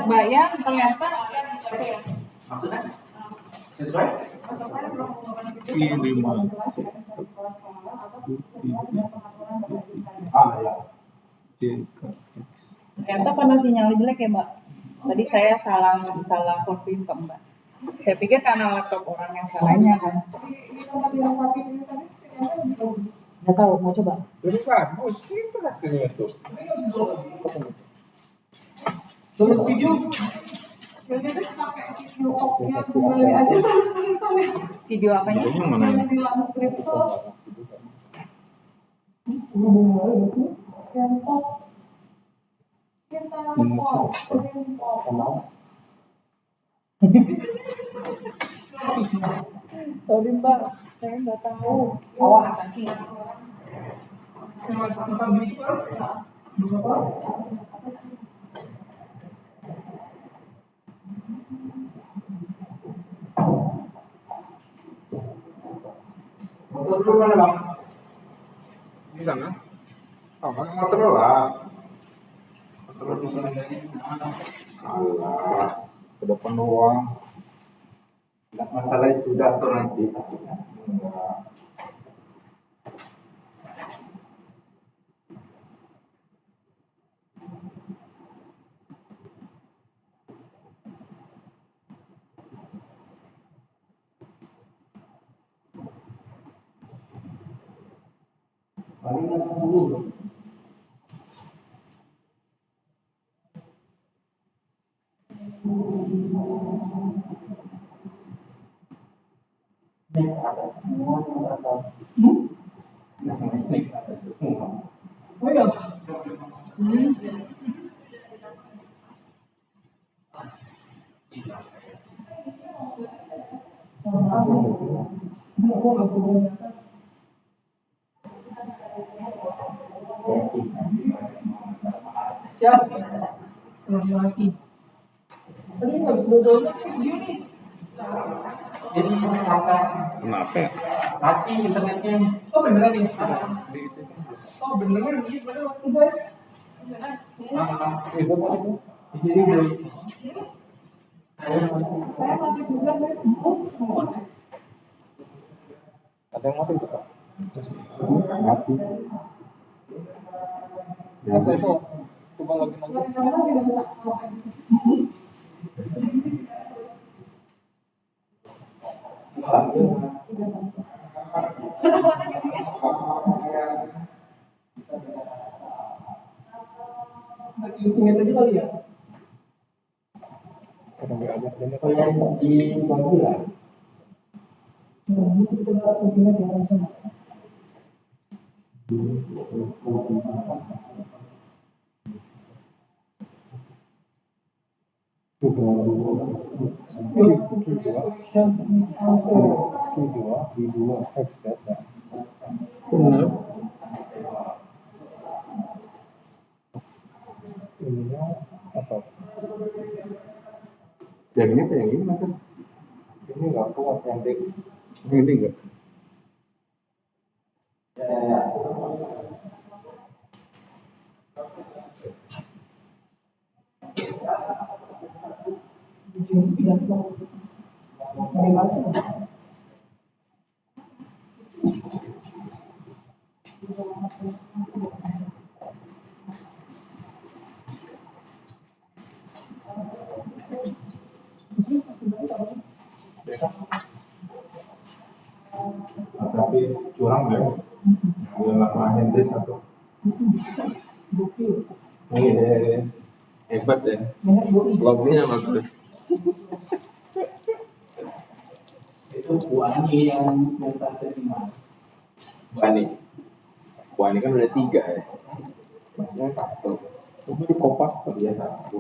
Speaker 8: Mbak Yan ternyata
Speaker 9: Maksudnya? Sesuai?
Speaker 3: I5.
Speaker 9: Ya.
Speaker 8: ternyata karena sinyalnya jelek ya Mbak. Tadi saya salah confirm ke Mbak. Saya pikir karena laptop orang yang salahnya kan. Nggak tahu, mau coba?
Speaker 3: Jadi bagus, itu hasilnya tuh.
Speaker 8: Sulit video. Jadi pakai video kopnya kembali aja. Video apanya?
Speaker 3: Yang mana?
Speaker 8: Sorry Mbak, saya nggak tahu. Awas sih.
Speaker 3: Motor dulu mana Bang? Di sana? Oh, pakai motor dulu lah. Motor dulu sana dari mana? Alah, ke depan doang.
Speaker 9: Nggak masalah itu jatuh nanti. Enggak. Paling dulu.
Speaker 8: Oh iya. Siap. Laki-laki. Tadi nggak dua-duanya video nih. Jadi
Speaker 3: Kenapa ya?
Speaker 9: Mati internetnya.
Speaker 8: Oh beneran nih?
Speaker 9: Oh beneran nih, beneran waktu guys. Itu apa itu? Jadi dari
Speaker 8: Saya masih juga guys.
Speaker 3: Ada yang mati itu Pak? Mati. Biasa itu. Coba lagi nanti.
Speaker 9: Ingat aja kali ya. Di bangku lah. Ininya apa? Jadinya kayak gini macam ini nggak kuat yang ini enggak. Tapi curang deh. Yang namanya des satu. Ini deh. Hebat ya. Lobbynya bagus. Itu Bu Ani yang minta terima. Bu Ani kan udah 3 ya. Maksudnya 1. Itu di Kompas dia 1.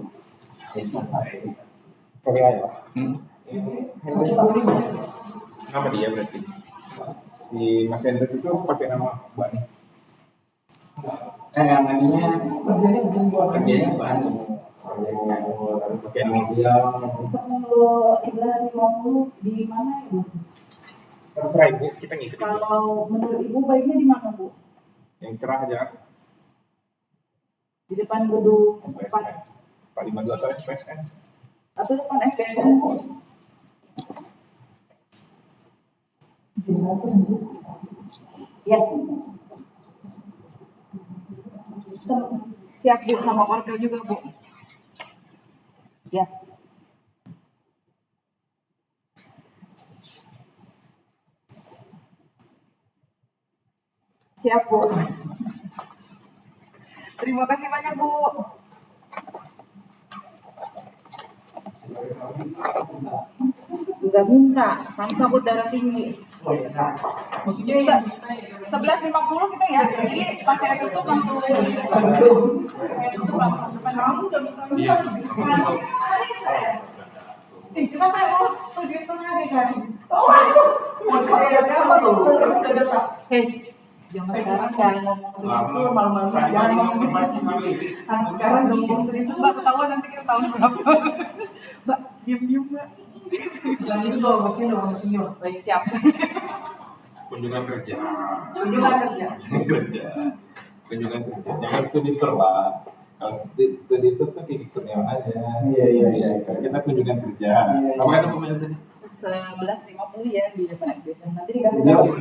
Speaker 9: Korea ya. Nama dia berarti. Di Mas Hendrik itu pakai nama Bani. Namanya kerjanya Bani. Pakai nama dia.
Speaker 8: 11.50 di mana ya, Mas?
Speaker 9: Terserah Ibu, kita ngikutin.
Speaker 8: Kalau menurut Ibu baiknya di mana, Bu?
Speaker 9: Yang cerah aja.
Speaker 8: Di depan gedung
Speaker 9: 452 atau SPSN.
Speaker 8: Atau depan SPSN? Ya. Siap Bu, sama warga juga Bu. Ya. Siap Bu. Terima kasih banyak Bu. Enggak minta, kami kabut darah tinggi. Maksudnya 11.50 kita ya, jadi pas saya tutup langsung. Kamu udah minta. Kita kayak mau tujuh tenaga kan? Oh, aduh. Apa tuh? Udah datang. Jangan sekarang kan ngomong itu malu-malu, jangan ngomong gitu. Anak sekarang ngomong itu Mbak ketahuan nanti kita tahun berapa. Mbak, diem Mbak. Jangan itu dong, masih senior. Baik, siap.
Speaker 9: Kunjungan kerja.
Speaker 8: Kunjungan kerja.
Speaker 9: Jangan studi tour lah. Kalau studi tour tuh kayak gitu aja. Iya. Kita kunjungan kerja. Apa kata pemain tadi?
Speaker 8: 11.50 ya di depan SBSN. Nanti dikasih tahu.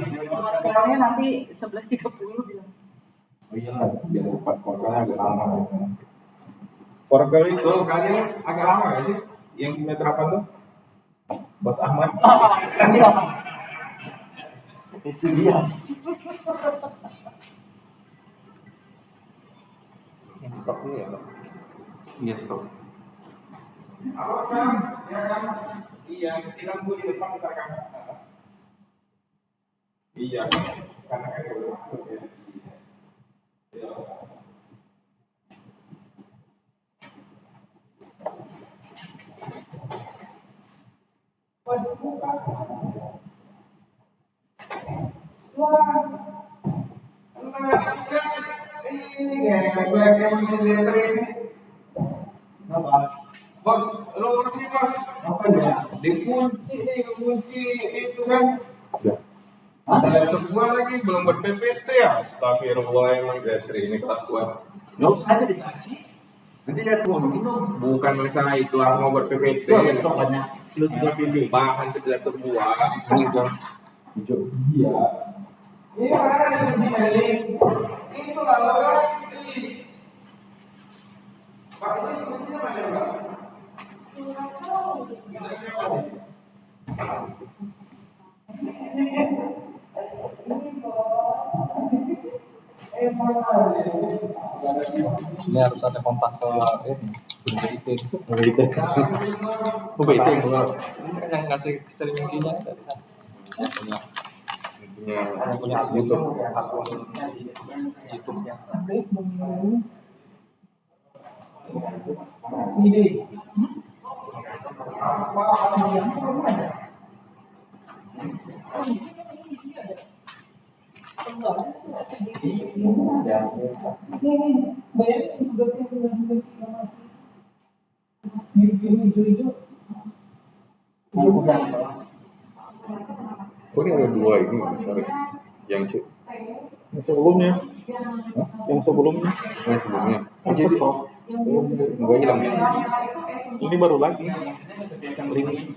Speaker 8: Soalnya nanti 11.30 bilang.
Speaker 9: Oh iyalah, biar cepat korgalnya agak lama. Korgal itu kalian agak lama nggak sih? Yang kilometer apa tuh? Bos Ahmad.
Speaker 3: Itu dia.
Speaker 9: Yang stop ini ya, Pak? Iya, stop.
Speaker 3: Halo Kang, ya kan? Iya, kita tunggu di depan kita rekam.
Speaker 9: Iya, karena kan udah masuk ya. Iya.
Speaker 3: Waduh, buka. Wah. Ini yang ini. Apa? Bos, lu urus nih bos. Apa ya? Dikunci itu kan.
Speaker 9: Ya.
Speaker 3: Ada laptop gua lagi belum buat PPT ya. Astagfirullah emang battery ini kelakuan.
Speaker 10: Nggak usah aja dikasih. Nanti lihat uang minum.
Speaker 3: Bukan masalah itu aku mau buat PPT.
Speaker 10: Itu laptop banyak. Lu tinggal pilih.
Speaker 3: Bahan ke laptop gua.
Speaker 9: Ini kan hijau. Iya.
Speaker 3: Ini mana yang kuncinya ini? Itu lah lo kan. Pak ini kuncinya mana ya Pak?
Speaker 9: Ini harus ada kontak ke ini, BIT yang ngasih streaming key-nya dari sana. Yang punya YouTube. Oh, ini ada dua ini, sorry. Yang sebelumnya. Yang sebelumnya. Jadi, enggak hilang ya. Ini baru lagi. Ini.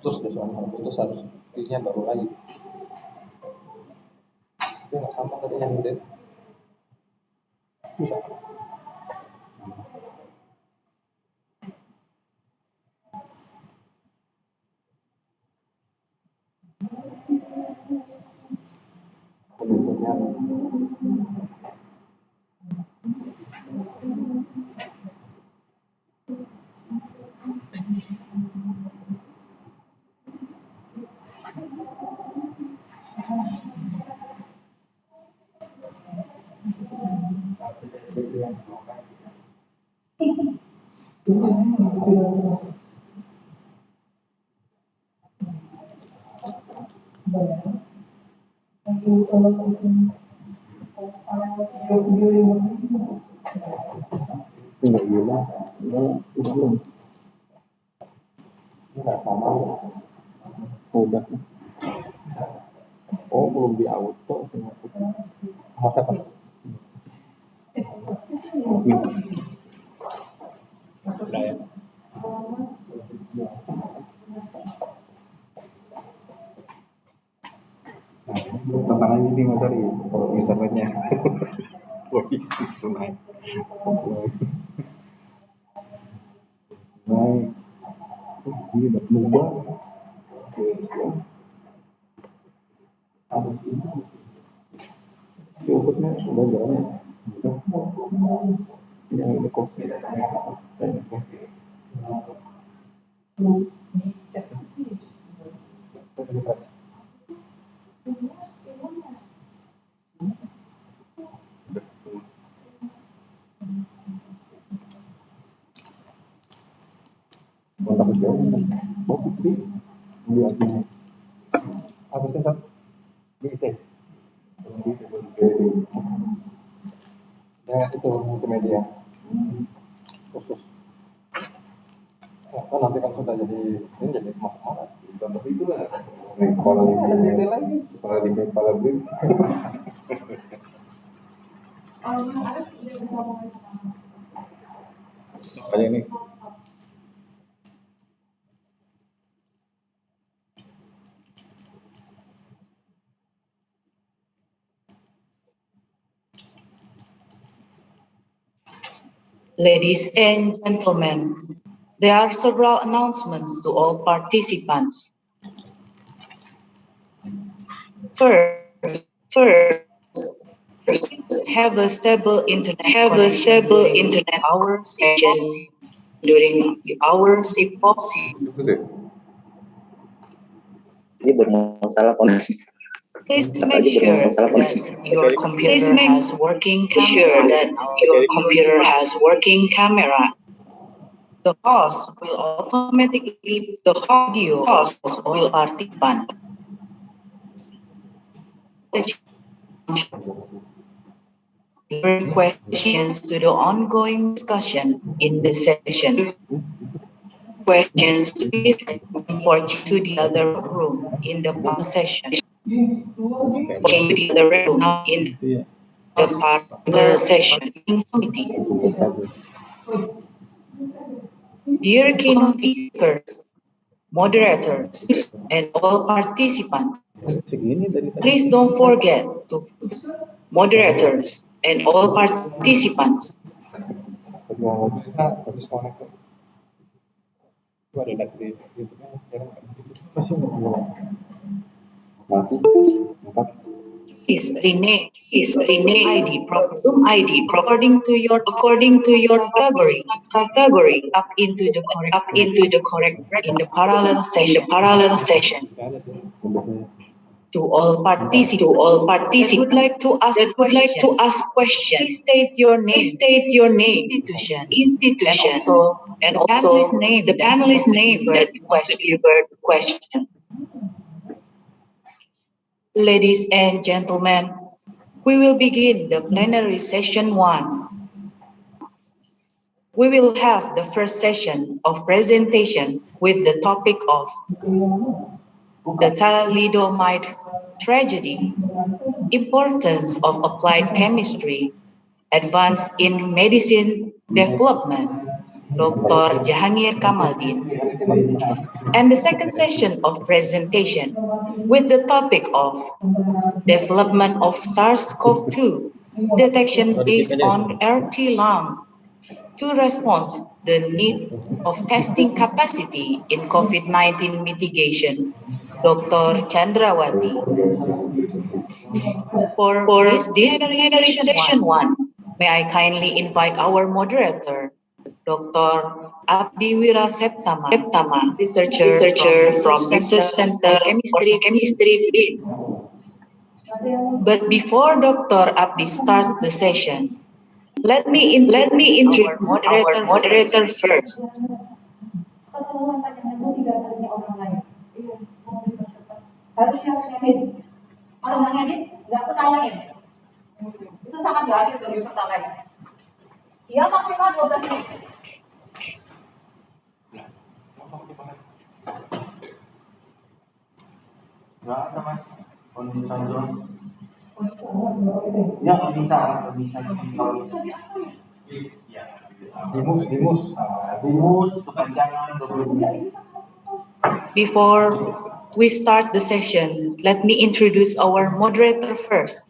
Speaker 9: Putus harus pilihnya baru lagi. Tapi nggak sama tadi yang gede. Bisa. Nggak sama. Udah. Oh, belum di auto sama siapa? Tantangan ini materi kalau internetnya. Wah, itu naik. Naik. Ini udah berubah. Obatnya sudah jalan. Yang ini kopi. Kontak jauh. Mau putri. Apa sih Sam? BIT. Ya itu multimedia. Khusus. Oh, nanti kan sudah jadi ini jadi masuk mana? Contoh itu lah. Kepala lima lagi. Kepala bring. Kayak ini.
Speaker 1: Ladies and gentlemen, there are several announcements to all participants. First, have a stable internet hour sessions during our shift possible.
Speaker 11: Ini bermasalah koneksi.
Speaker 1: Please make sure that your computer has working camera. The host will automatically participant. Questions to the ongoing discussion in the session. Questions to be forwarded to the other room in the session. Change to the other room not in the particular session in committee. Dear keynote speakers, moderators, and all participants, please don't forget to moderators and all participants.
Speaker 9: mau bisa habis connect tuh. Itu ada live di YouTube-nya, jarang kan? Masih nggak mau. Satu, 4.
Speaker 1: Is rename Zoom ID according to your category up into the correct in the parallel session. To all participants who would like to ask questions, please state your name, institution, and also the panelist name that you want to deliver the question. Ladies and gentlemen, we will begin the plenary session 1. We will have the first session of presentation with the topic of the thalidomide tragedy, importance of applied chemistry, advance in medicine development, Dr. Jahangir Kamaldin. And the second session of presentation with the topic of development of SARS-CoV-2, detection based on RT-LAMP to respond the need of testing capacity in COVID-19 mitigation, Dr. Chandrawati. For this plenary session 1, may I kindly invite our moderator, Dr. Abdi Wira Septama, researcher from Research Center for Chemistry, BRIN. But before Dr. Abdi starts the session, let me introduce our moderator first.
Speaker 8: Harus siapin. Kalau nggak ngedit, nggak ketanyain. Itu sangat nggak adil bagi peserta lain. Ya maksimal 12 menit.
Speaker 10: Nggak ada mas, kondisi John. Ya nggak bisa. Dimus, kepanjangan,
Speaker 1: Before we start the session, let me introduce our moderator first.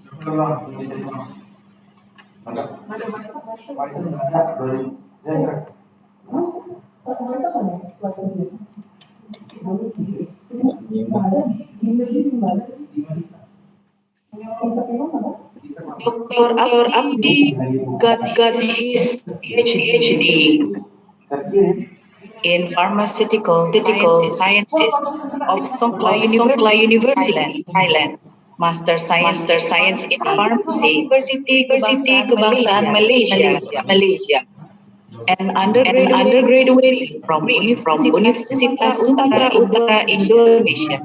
Speaker 1: Dr. Abdi got his PhD in pharmaceutical sciences of Songkla University, Thailand. Master Science in Pharmacy, University Kebangsaan Malaysia. And undergraduate from Universitas Sumatera Utara, Indonesia.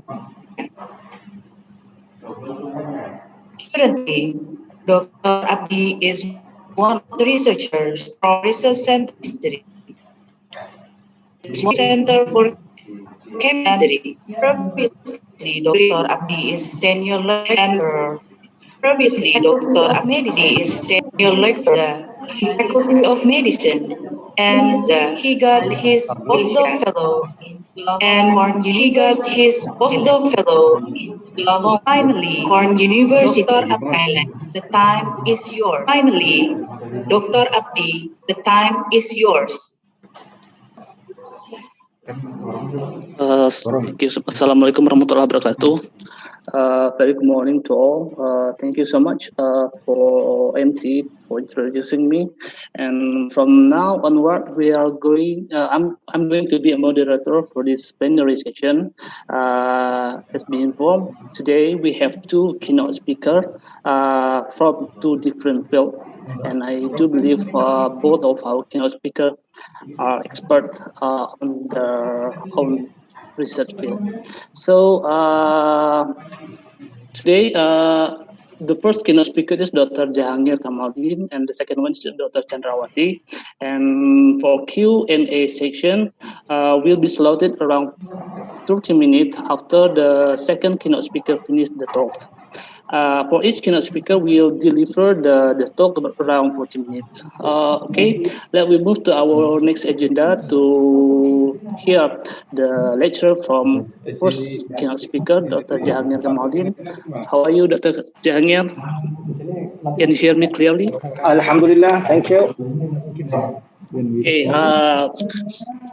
Speaker 1: Currently, Dr. Abdi is one of the researchers from Research Center for Chemistry. Previously, Dr. Abdi is senior lecturer. In Faculty of Medicine, and he got his postdoc fellow. Finally, for University of Thailand, the time is yours. Finally, Dr. Abdi, the time is yours.
Speaker 7: Thank you. Assalamualaikum warahmatullahi wabarakatuh. Very good morning to all. Thank you so much for MC for introducing me. And from now onward, we are going. I'm going to be a moderator for this plenary session. As been informed, today we have two keynote speakers from two different fields, and I do believe both of our keynote speakers are experts on their own research field. So today, the first keynote speaker is Dr. Jahangir Kamaldin, and the second one is Dr. Chandrawati. And for Q&A section, will be slotted around 30 minutes after the second keynote speaker finishes the talk. For each keynote speaker, we'll deliver the talk around 40 minutes. Okay, let me move to our next agenda to hear the lecture from first keynote speaker, Dr. Jahangir Kamaldin. How are you, Dr. Jahangir? Can you hear me clearly?
Speaker 12: Alhamdulillah, thank you. Okay,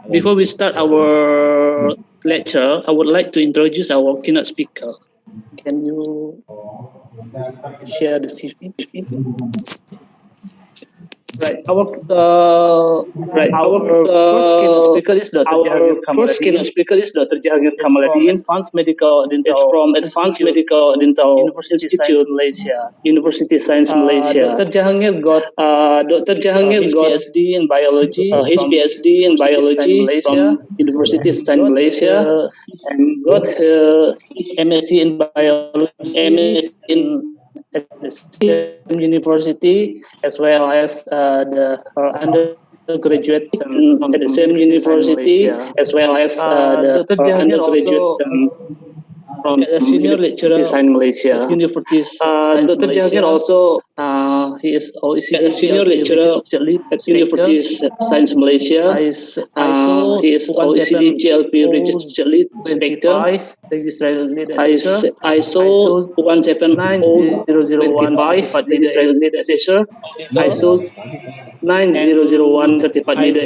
Speaker 12: before we start our lecture, I would like to introduce our keynote speaker. Can you share the CV? Right. Our first keynote speaker is Dr. Jahangir Kamaluddin. Advanced Medical Dental Institute, Malaysia. University Science Malaysia. Dr. Jahangir got his PhD in biology. From University Science Malaysia, and got her MSc in biology at the same university, as well as her undergraduate at the same university, as well as the undergraduate from a senior lecturer in Malaysia. University Science Dr. Jahangir also he is OECD a senior lecturer at University Science Malaysia. He is OECD GLP registered lead inspector. ISO 1700125 registered lead assessor. ISO 9001 certified leader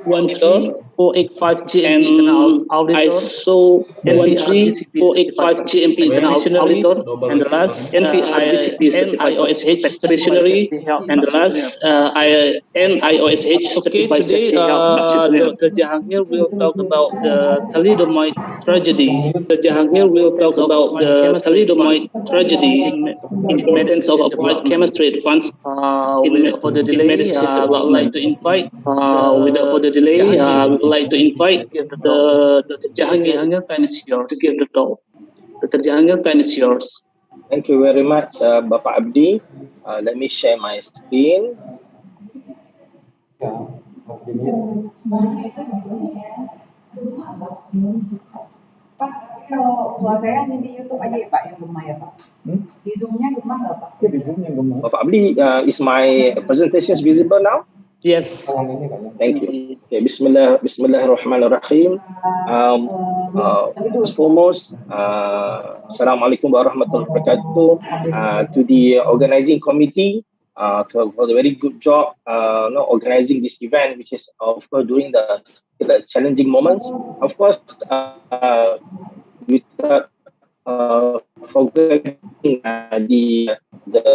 Speaker 12: auditor. 485 GMP internal auditor. ISO 13485 GMP internal auditor. And the last NPRGCP certified OSH stationary. And the last NIOSH certified safety health. Dr. Jahangir will talk about the thalidomide tragedy. Dr. Jahangir will talk about the thalidomide tragedy, importance of applied chemistry advance without further delay. I would like to invite without further delay, we would like to invite Dr. Jahangir. Time is yours to give the talk. Dr. Jahangir, time is yours.
Speaker 13: Thank you very much, Bapak Abdi. Let me share my screen.
Speaker 8: Pak, kalau suara saya hanya di YouTube aja ya Pak yang gemar ya Pak? Di Zoom-nya gemar nggak Pak?
Speaker 9: Di Zoom-nya gemar.
Speaker 13: Bapak Abdi, is my presentation visible now?
Speaker 12: Yes.
Speaker 13: Thank you. Okay, Bismillahirrahmanirrahim. Foremost, Assalamualaikum warahmatullahi wabarakatuh. To the organizing committee for the very good job organizing this event, which is of course during the challenging moments. Of course, without forgetting the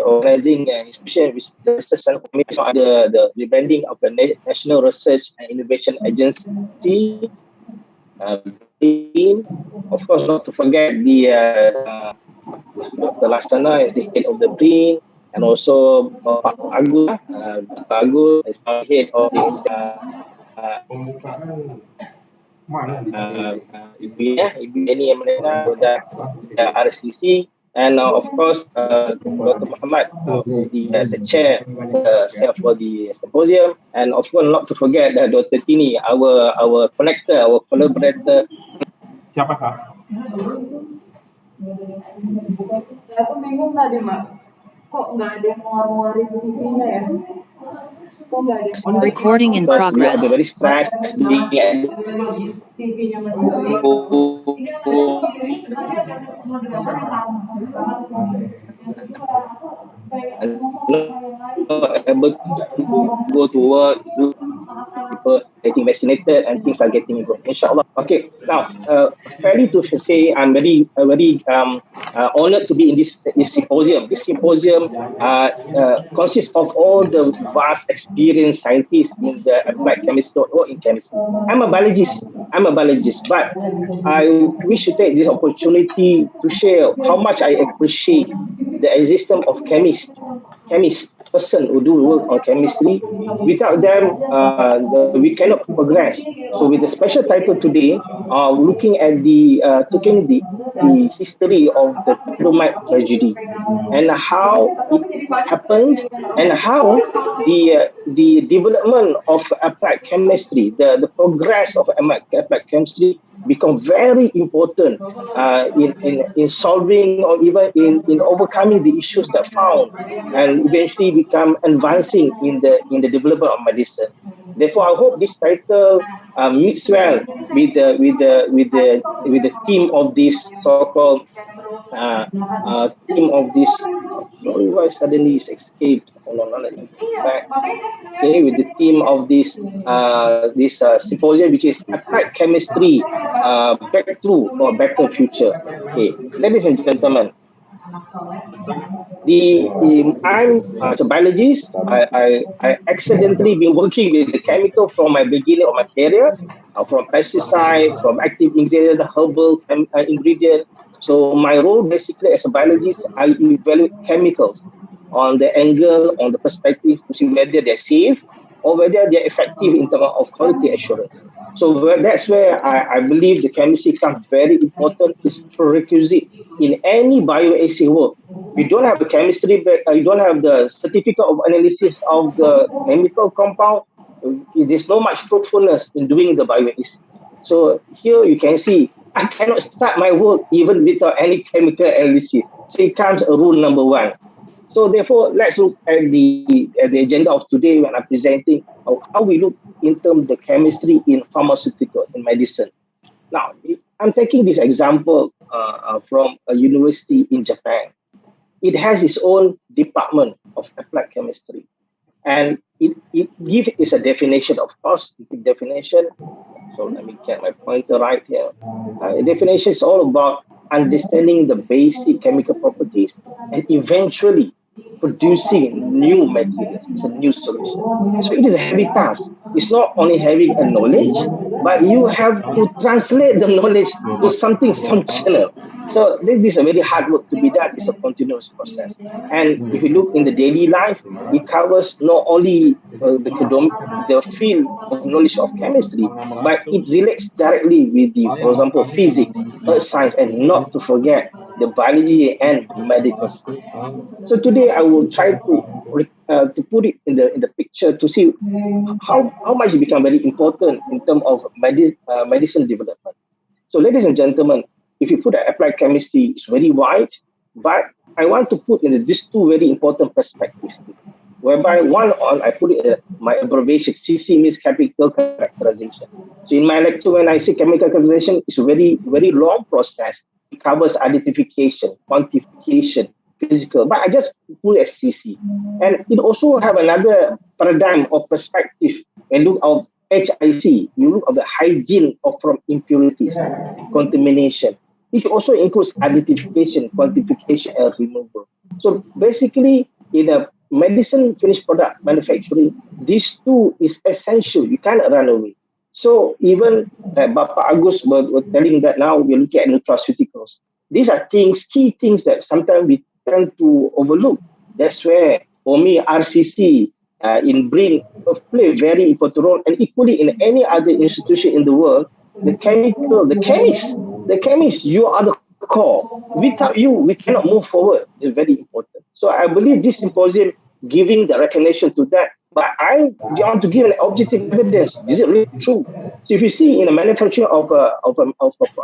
Speaker 13: organizing institution, which is the rebranding of the National Research and Innovation Agency. Of course, not to forget the Dr. Laksana as the head of the BRIN, and also Pak Agus. Pak Agus is the head of Ibu the RCC, and of course Dr. Muhammad, the chair for the symposium, and of course not to forget Dr. Tini, our connector, our collaborator.
Speaker 3: Siapa Kak?
Speaker 8: Saya tuh bingung tadi Mak, kok nggak ada yang ngeluarin CV-nya ya? Kok nggak ada yang
Speaker 14: recording in progress.
Speaker 8: CV-nya masih
Speaker 13: able to go to work, people getting vaccinated, and things are getting improved. Inshallah. Okay. Now, fairly to say, I'm very honored to be in this symposium. This symposium consists of all the vast experienced scientists in the applied chemistry or in chemistry. I'm a biologist, but I wish to take this opportunity to share how much I appreciate the existence of chemists, person who do work on chemistry. Without them, we cannot progress. So with the special title today, looking at taking the history of the thalidomide tragedy and how it happened, and how the development of applied chemistry, the progress of applied chemistry become very important in solving or even in overcoming the issues that found, and eventually become advancing in the development of medicine. Therefore, I hope this title meets well with the theme of this so-called theme of this. Sorry, why suddenly it's escaped? Hold on, let me go back. Okay, with the theme of this symposium, which is applied chemistry breakthrough for a better future. Okay, ladies and gentlemen, I'm as a biologist. I accidentally been working with the chemical from my beginning of my career, from pesticide, from active ingredient, herbal ingredient. So my role basically as a biologist, I evaluate chemicals on the angle, on the perspective to see whether they're safe or whether they're effective in terms of quality assurance. So that's where I believe the chemistry becomes very important. It's prerequisite in any bioassay work. You don't have the chemistry, but you don't have the certificate of analysis of the chemical compound. There's no much fruitfulness in doing the bioassay. So here you can see I cannot start my work even without any chemical analysis. So it comes a rule number one. So therefore, let's look at the agenda of today when I'm presenting how we look in terms of the chemistry in pharmaceutical and medicine. Now, I'm taking this example from a university in Japan. It has its own department of applied chemistry, and it gives it a definition, of course, definition. So let me get my pointer right here. Definition is all about understanding the basic chemical properties and eventually producing new materials. It's a new solution. So it is a heavy task. It's not only having a knowledge, but you have to translate the knowledge to something functional. So this is a very hard work to be done. It's a continuous process. And if you look in the daily life, it covers not only the field of knowledge of chemistry, but it relates directly with the, for example, physics, earth science, and not to forget the biology and medical science. So today I will try to put it in the picture to see how much it becomes very important in terms of medicine development. So ladies and gentlemen, if you put applied chemistry, it's very wide, but I want to put in these two very important perspectives, whereby one on, I put it my abbreviation, CC means chemical characterization. So in my lecture, when I say chemical characterization, it's a very, very long process. It covers identification, quantification, physical, but I just put it as CC. And it also have another paradigm or perspective when look of HIC, you look at the hygiene of from impurities, contamination. It also includes identification, quantification, and removal. So basically, in a medicine finished product manufacturing, these two is essential. You cannot run away. So even Bapak Agus were telling that now we're looking at nutraceuticals. These are things, key things that sometimes we tend to overlook. That's where, for me, RCC in brain play a very important role, and equally in any other institution in the world, the chemist, you are the core. Without you, we cannot move forward. It's very important. So I believe this symposium giving the recognition to that. But I want to give an objective evidence. Is it really true? So if you see in the manufacturing of a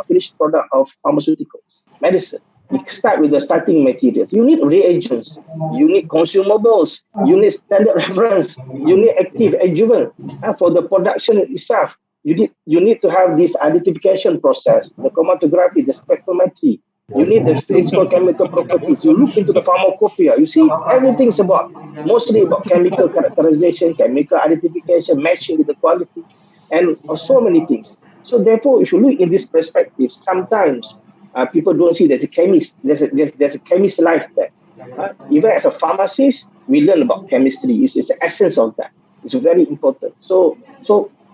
Speaker 13: finished product of pharmaceuticals, medicine, you start with the starting materials. You need reagents, you need consumables, you need standard reference, you need active adjuvant. And for the production itself, you need to have this identification process, the chromatography, the spectrometry. You need the physical chemical properties. You look into the pharmacopoeia. You see, everything's mostly about chemical characterization, chemical identification, matching with the quality, and so many things. So therefore, if you look in this perspective, sometimes people don't see there's a chemist, there's a chemist life there. Even as a pharmacist, we learn about chemistry. It's the essence of that. It's very important. So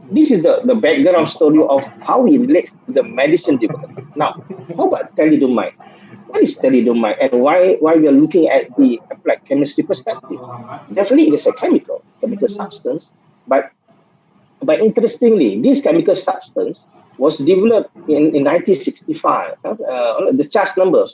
Speaker 13: this is the background story of how it relates to the medicine development. Now, how about thalidomide? What is thalidomide and why we are looking at the applied chemistry perspective? Definitely, it is a chemical substance, but interestingly, this chemical substance was developed in 1965. The charge number,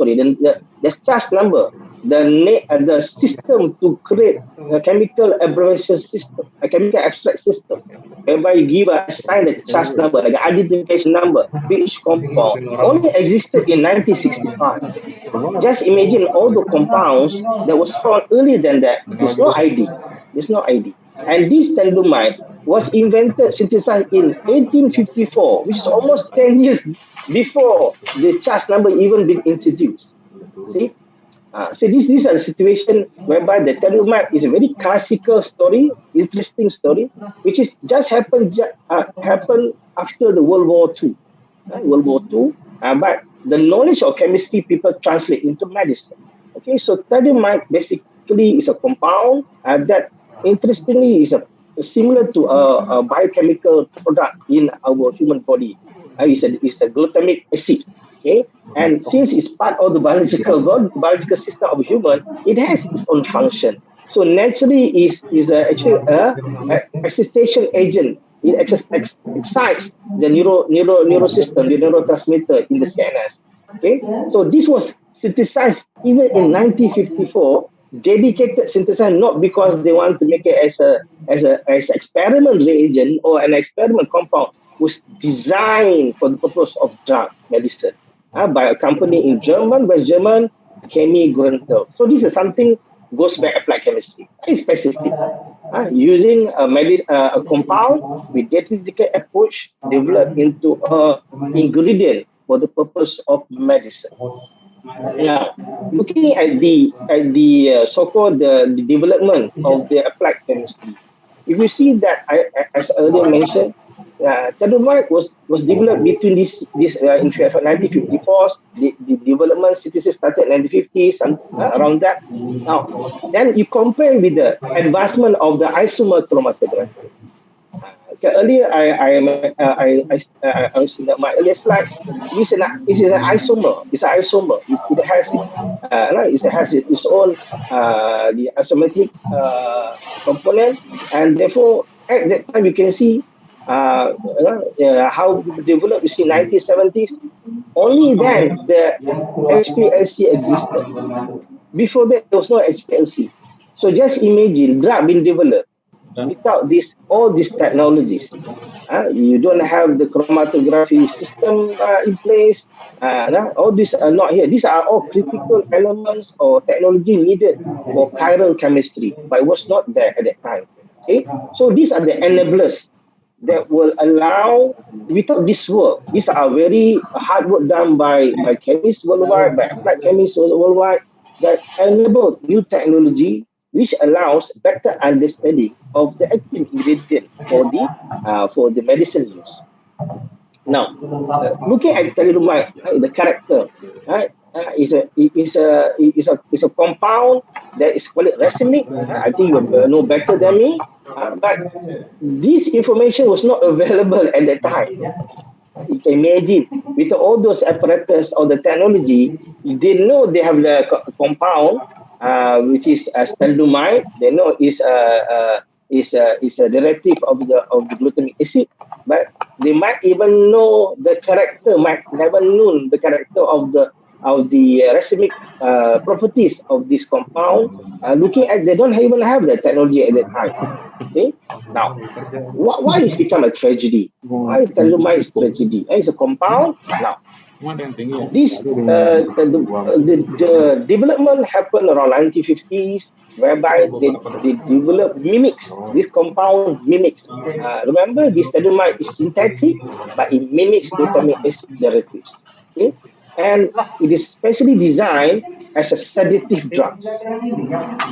Speaker 13: the system to create a chemical abbreviation system, a chemical abstract system, whereby you assign a charge number, like an identification number, which compound only existed in 1965. Just imagine all the compounds that was found earlier than that. There's no ID. And this thalidomide was synthesized in 1854, which is almost 10 years before the charge number even been introduced. See? So this is a situation whereby the thalidomide is a very classical story, interesting story, which is just happened after the World War II. World War II, but the knowledge of chemistry people translate into medicine. Okay, so thalidomide basically is a compound that interestingly is similar to a biochemical product in our human body. It's a glutamic acid. Okay, and since it's part of the biological system of human, it has its own function. So naturally, is actually a excitation agent. It excites the neurosystem, the neurotransmitter in the CNS. Okay, so this was synthesized even in 1954. Dedicated synthesized not because they want to make it as an experiment reagent or an experiment compound, was designed for the purpose of drug medicine by a company in West German, Chemie Grunthal. So this is something goes back applied chemistry. Very specific. Using a compound with dedicated approach developed into an ingredient for the purpose of medicine. Now, looking at the so-called the development of the applied chemistry, if you see that, as earlier mentioned, thalidomide was developed between in 1954. The development synthesis started in 1950s, around that. Now, then you compare with the advancement of the isomer chromatography. Earlier, I was in my earlier slides. This is an isomer. It's an isomer. It has its own the isometric component, and therefore at that time you can see how it developed. You see, 1970s. Only then the HPLC existed. Before that, there was no HPLC. So just imagine drug being developed without all these technologies. You don't have the chromatography system in place. All these are not here. These are all critical elements or technology needed for chiral chemistry, but it was not there at that time. Okay, so these are the enablers that will allow, without this work, these are very hard work done by chemists worldwide, by applied chemists worldwide, that enable new technology which allows better understanding of the active ingredient for the medicine use. Now, looking at thalidomide, the character, right, is a compound that is called racemic. I think you know better than me, but this information was not available at that time. You can imagine, with all those apparatus or the technology, they know they have the compound, which is thalidomide. They know is a derivative of the glutamic acid, but they might even know the character, might never known the character of the racemic properties of this compound. Looking at, they don't even have the technology at that time. Okay, now why it's become a tragedy? Why thalidomide is tragedy? It's a compound. Now, this the development happened around 1950s, whereby they developed mimics. This compound mimics. Remember, this thalidomide is synthetic, but it mimics glutamic acid derivatives. Okay, and it is specially designed as a sedative drug.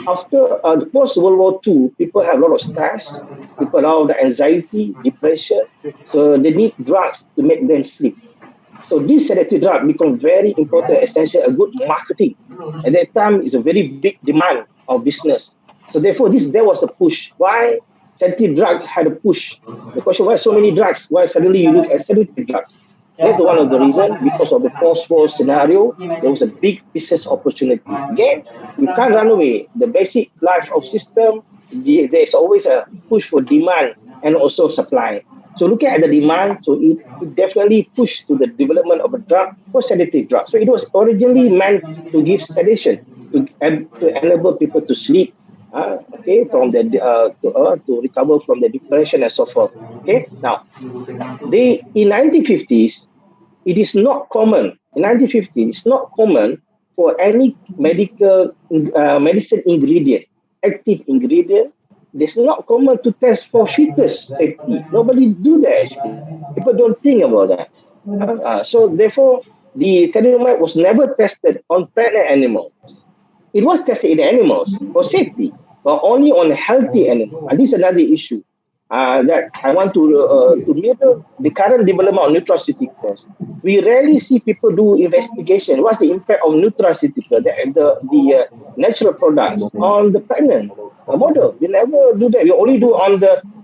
Speaker 13: After the post-World War II, people have a lot of stress, people have the anxiety, depression, so they need drugs to make them sleep. So this sedative drug become very important, essentially a good marketing. At that time, it's a very big demand of business. So therefore, there was a push. Why sedative drug had a push? The question, why so many drugs? Why suddenly you look at sedative drugs? That's one of the reasons. Because of the post-war scenario, there was a big business opportunity. Again, you can't run away. The basic life of system, there's always a push for demand and also supply. So looking at the demand, so it definitely pushed to the development of a drug for sedative drug. So it was originally meant to give sedation, to enable people to sleep, okay, from the to recover from the depression and so forth. Okay, now in 1950s, it is not common. In 1950s, it's not common for any medicine ingredient, active ingredient, it's not common to test for fetus safety. Nobody do that actually. People don't think about that. So therefore, the thalidomide was never tested on pregnant animals. It was tested in animals for safety, but only on healthy animals. And this is another issue that I want to mirror the current development of nutraceuticals. We rarely see people do investigation. What's the impact of nutraceutical, the natural products on the pregnant model? We never do that. We only do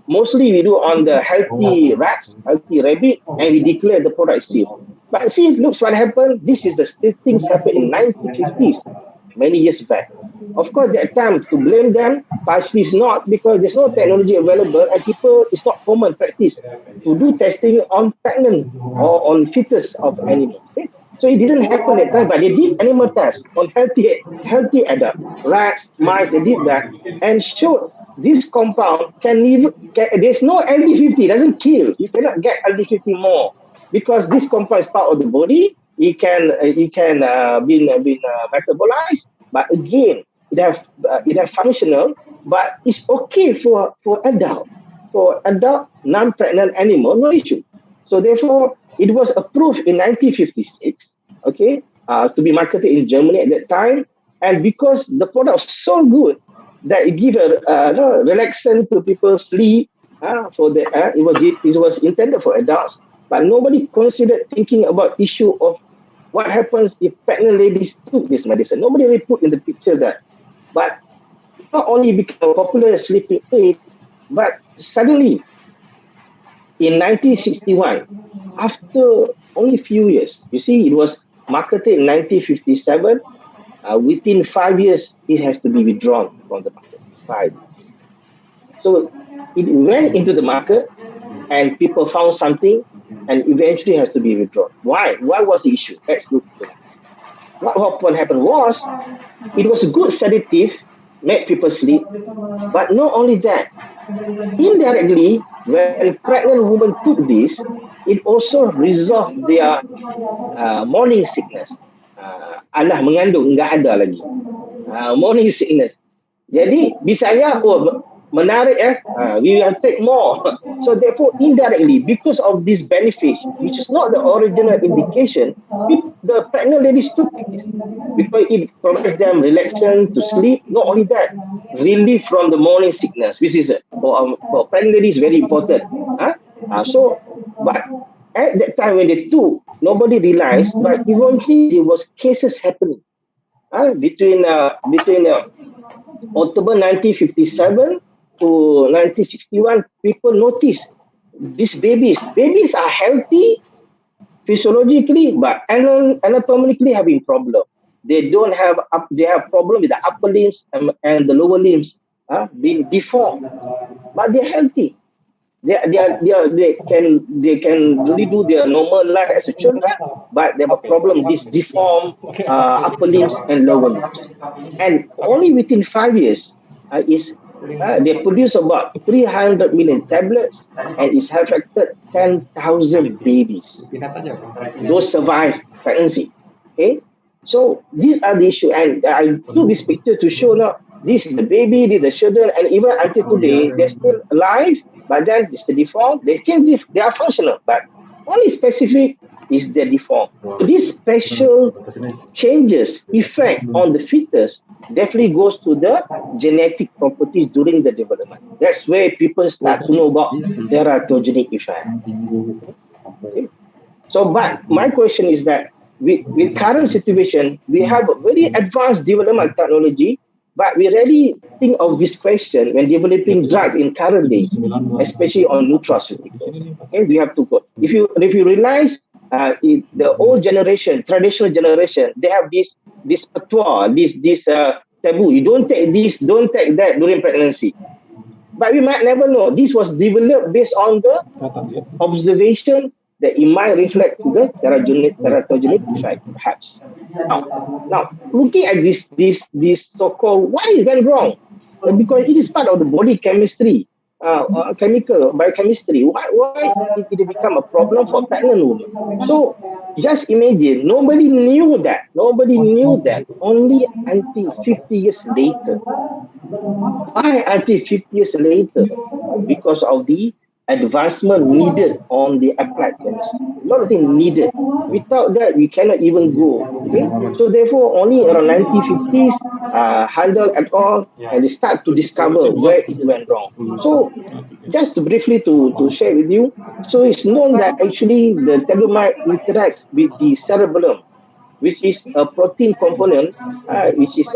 Speaker 13: mostly we do on the healthy rats, healthy rabbit, and we declare the product safe. But see, looks what happened. This is the things happened in 1950s, many years back. Of course, that time to blame them, partially is not because there's no technology available and it's not common practice to do testing on pregnant or on fetus of animals. Okay? So it didn't happen that time, but they did animal tests on healthy adult, rats, mice, they did that and showed this compound there's no LD50, it doesn't kill. You cannot get LD50 more because this compound is part of the body. It can be metabolized, but again, it have functional, but it's okay for adult non-pregnant animal, no issue. So therefore, it was approved in 1956, okay, to be marketed in Germany at that time, and because the product was so good that it gave a relaxant to people's sleep. It was intended for adults, but nobody considered thinking about issue of what happens if pregnant ladies took this medicine. Nobody really put in the picture that. But not only became a popular sleeping aid, but suddenly in 1961, after only a few years, you see, it was marketed in 1957. Within 5 years, it has to be withdrawn from the market. 5 years. So it went into the market and people found something and eventually has to be withdrawn. Why? What was the issue? Let's look at that. What happened was, it was a good sedative, made people sleep, but not only that, indirectly, when pregnant women took this, it also resolved their morning sickness. Anak mengandung, enggak ada lagi. Morning sickness. Jadi, bisanya, menarik we will take more. So therefore, indirectly, because of this benefit, which is not the original indication, the pregnant ladies took this because it provides them relaxation to sleep. Not only that, relief from the morning sickness, which is for pregnant ladies very important. But at that time when they took, nobody realized, but eventually there was cases happening between October 1957 to 1961, people noticed these babies are healthy physiologically, but anatomically having problem. They have problem with the upper limbs and the lower limbs being deformed, but they're healthy. They can really do their normal life as a children, but they have a problem with this deformed upper limbs and lower limbs. And only within 5 years, they produce about 300 million tablets and it's affected 10,000 babies. Those survive pregnancy. Okay, so these are the issue, and I took this picture to show now. This is the baby, this is the children, and even until today, they're still alive, but then it's the deformed. They are functional, but only specific is the deformed. So these special changes, effect on the fetus, definitely goes to the genetic properties during the development. That's where people start to know about teratogenic effect. Okay. So, but my question is that with current situation, we have a very advanced development technology, but we rarely think of this question when developing drugs in current days, especially on nutraceuticals. Okay, we have to go. If you realize the old generation, traditional generation, they have this fatwa, this taboo. You don't take this, don't take that during pregnancy. But we might never know. This was developed based on the observation that it might reflect to the teratogenic effect, perhaps. Now, looking at this so-called, why is that wrong? Because it is part of the body chemistry. chemical, biochemistry. Why it become a problem for pregnant women? So just imagine, nobody knew that. Nobody knew that only until 50 years later. Why until 50 years later? Because of the advancement needed on the applied chemistry. A lot of things needed. Without that, we cannot even go. Okay? So therefore, only around 1950s, Handel et al. And they start to discover where it went wrong. So just to briefly to share with you, so it's known that actually the tetramer interacts with the cerebellum, which is a protein component, which is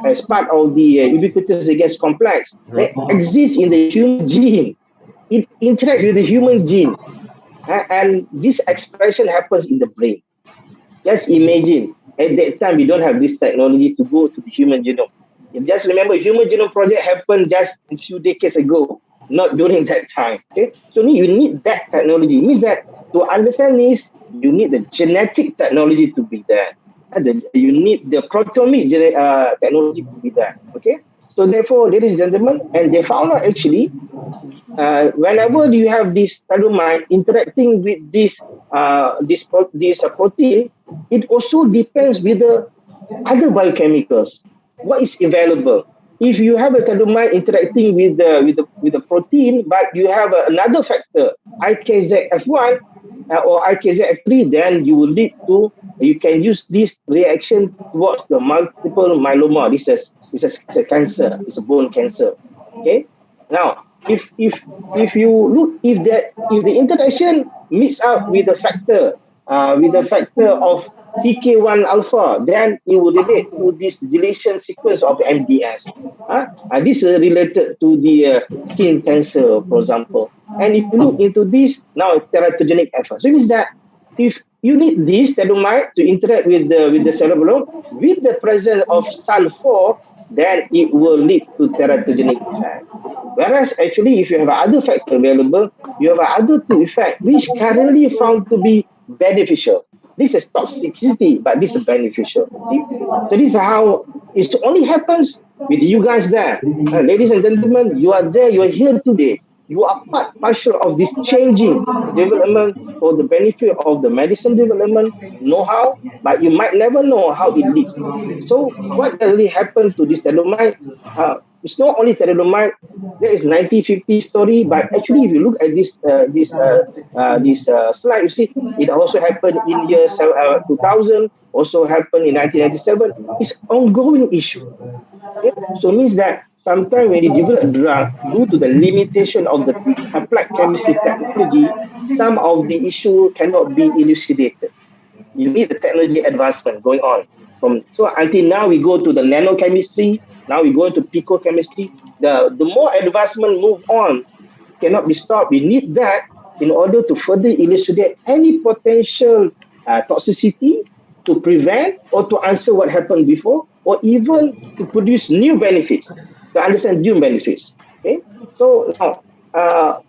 Speaker 13: as part of the ubiquitous gas complex that exists in the human gene. It interacts with the human gene, and this expression happens in the brain. Just imagine, at that time, we don't have this technology to go to the human genome. You just remember, Human Genome Project happened just a few decades ago, not during that time. Okay, so you need that technology. It means that to understand this, you need the genetic technology to be there. You need the proteomic technology to be there. Okay, so therefore, ladies and gentlemen, and they found out actually, whenever you have this thalidomide interacting with this protein, it also depends with the other biochemicals. What is available? If you have a thalidomide interacting with the protein, but you have another factor, IKZF1 or IKZF3, then you will lead to, you can use this reaction towards the multiple myeloma. This is a cancer. It's a bone cancer. Okay. Now, if you look, if the interaction meets up with the factor of CK1 alpha, then it will relate to this deletion sequence of MDS. This is related to the skin cancer, for example. And if you look into this, now teratogenic alpha. So it means that if you need this thalidomide to interact with the cerebellum, with the presence of SAL4, then it will lead to teratogenic effect. Whereas actually, if you have other factor available, you have other two effects, which currently found to be beneficial. This is toxicity, but this is beneficial. See? So this is how it only happens with you guys there. Ladies and gentlemen, you are there, you are here today. You are partial of this changing development for the benefit of the medicine development, know-how, but you might never know how it leads. So what really happened to this thalidomide? It's not only thalidomide. There is 1950 story, but actually, if you look at this slide, you see it also happened in year 2000, also happened in 1997. It's ongoing issue. Okay? So it means that sometimes when you develop a drug, due to the limitation of the applied chemistry technology, some of the issue cannot be elucidated. You need the technology advancement going on. So until now, we go to the nanochemistry. Now we go to picochemistry. The more advancement move on, cannot be stopped. We need that in order to further elucidate any potential toxicity, to prevent or to answer what happened before, or even to produce new benefits, to understand new benefits. Okay. So now,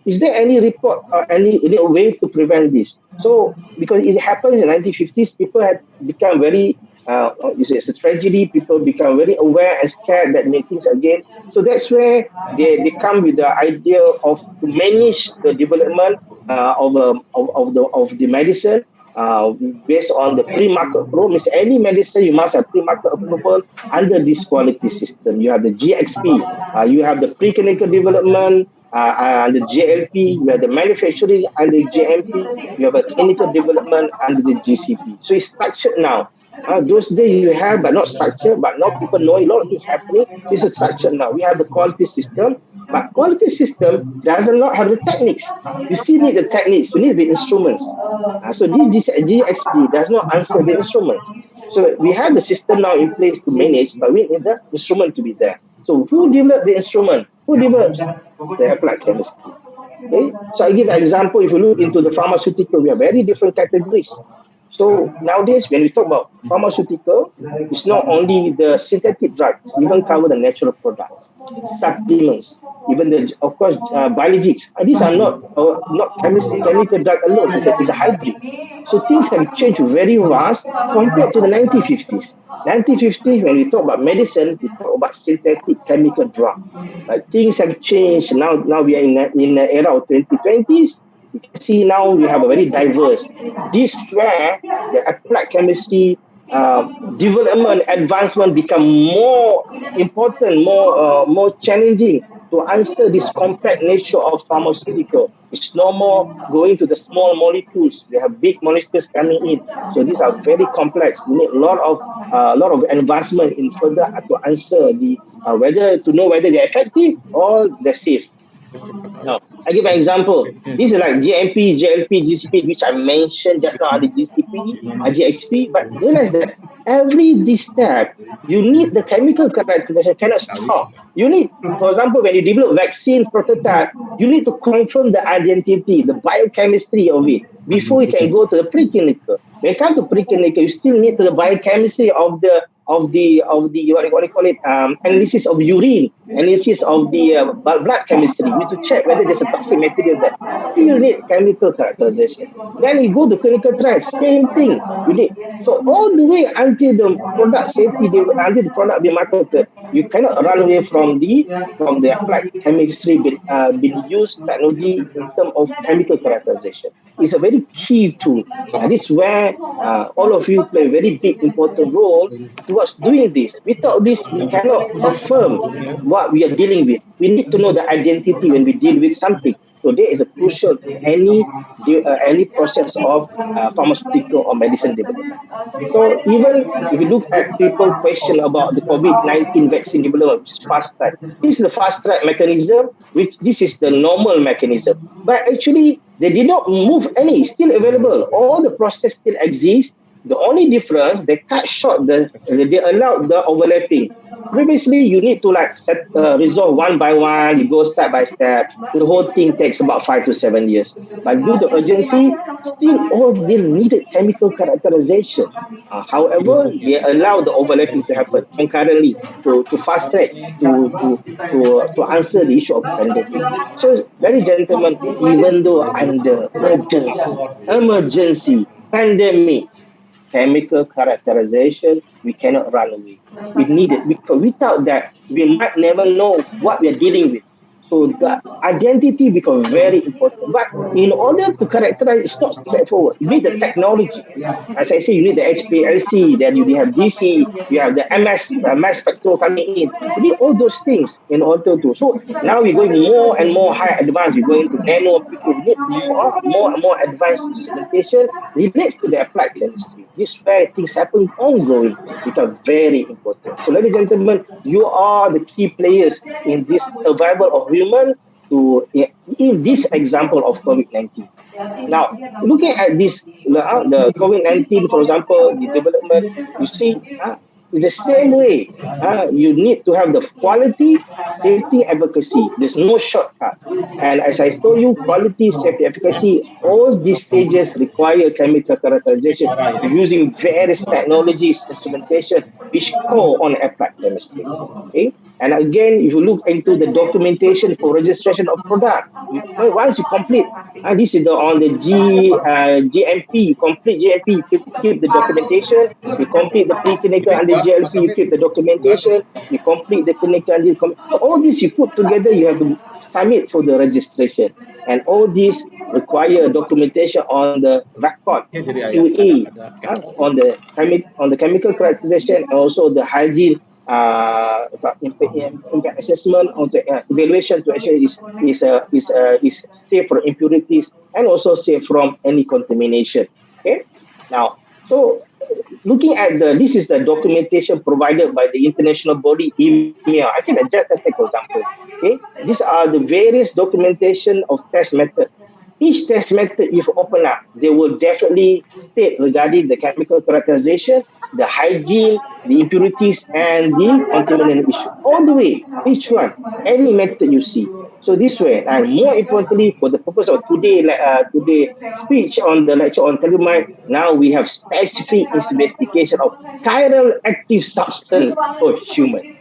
Speaker 13: is there any report or any way to prevent this? So because it happened in the 1950s, people had become very it's a tragedy. People become very aware and scared that make things again. So that's where they come with the idea of to manage the development of the medicine based on the pre-market approval. Means any medicine you must have pre-market approval under this quality system. You have the GXP, you have the preclinical development. Under GLP, you have the manufacturing under GMP, you have a clinical development under the GCP. So it's structured now. Those days you have, but not structured, but now people know a lot of things happening. This is structured now. We have the quality system, but quality system does not have the techniques. You still need the techniques, you need the instruments. So this GXP does not answer the instruments. So we have the system now in place to manage, but we need the instrument to be there. So who developed the instrument? Who develops the applied chemistry? Okay? So I give an example. If you look into the pharmaceutical, we have very different categories. So nowadays, when we talk about pharmaceutical, it's not only the synthetic drugs, even cover the natural products, supplements, even of course, biologics. These are not chemical drug alone. It's a hybrid. So things have changed very fast compared to the 1950s. 1950s, when we talk about medicine, we talk about synthetic chemical drug. But things have changed. Now we are in the era of 2020s. You can see now we have a very diverse. This where the applied chemistry development, advancement become more important, more challenging to answer this complex nature of pharmaceutical. It's no more going to the small molecules. We have big molecules coming in. So these are very complex. We need a lot of advancement in further to answer the whether they're effective or they're safe. Now, I give an example. This is like GMP, GLP, GCP, which I mentioned just now, the GCP, GXP, but realize that this step, you need the chemical characterization, cannot stop. You need, for example, when you develop vaccine prototype, you need to confirm the identity, the biochemistry of it, before you can go to the preclinical. When it comes to preclinical, you still need the biochemistry of the what do you call it, analysis of urine, analysis of the blood chemistry. You need to check whether there's a toxic material there. You need chemical characterization. Then you go to clinical trials, same thing. You need. So all the way until the product safety, until the product be marketed, you cannot run away from the applied chemistry being used technology in terms of chemical characterization. It's a very key tool. And this is where all of you play a very big important role towards doing this. Without this, we cannot affirm what we are dealing with. We need to know the identity when we deal with something. So there is a crucial to any process of pharmaceutical or medicine development. So even if you look at people question about the COVID-19 vaccine development, which is fast track. This is the fast track mechanism, which this is the normal mechanism. But actually, they did not move any, still available. All the process still exists. The only difference, they cut short, they allowed the overlapping. Previously, you need to resolve one by one, you go step by step. The whole thing takes about 5 to 7 years. But due to urgency, still all still needed chemical characterization. However, they allow the overlapping to happen concurrently to fast track, to answer the issue of pandemic. So, ladies and gentlemen, even though under emergency, pandemic, chemical characterization, we cannot run away. We need it because without that, we might never know what we are dealing with. So the identity becomes very important. But in order to characterize, it's not straightforward. You need the technology. As I say, you need the HPLC, then you have DC, you have the mass spectral coming in. You need all those things in order to. So now we're going more and more high advanced. We're going to nano, we need more and more advanced instrumentation relates to the applied chemistry. This is where things happen ongoing, become very important. So ladies and gentlemen, you are the key players in this survival of human to in this example of COVID-19. Now, looking at this, the COVID-19, for example, the development, you see, it's the same way. You need to have the quality, safety, efficacy. There's no shortcuts. And as I told you, quality, safety, efficacy, all these stages require chemical characterization using various technologies, instrumentation, which call on applied chemistry. Okay? And again, if you look into the documentation for registration of product, once you complete, this is on the GMP, you complete GMP, you keep the documentation, you complete the preclinical and the GLP, you keep the documentation, you complete the clinical and so all this you put together, you have to submit for the registration. And all these require documentation on the record, QA, on the chemical characterization, and also the hygiene impact assessment on the evaluation to actually is safe for impurities and also safe from any contamination. Okay, now so looking at this is the documentation provided by the international body EMEA. I can just take for example. Okay, these are the various documentation of test method. each test method, if open up, they will definitely state regarding the chemical characterization, the hygiene, the impurities, and the contaminant issue. All the way, each one, any method you see. So this way, and more importantly, for the purpose of today speech on the lecture on thalidomide, now we have specific investigation of chiral active substance for human.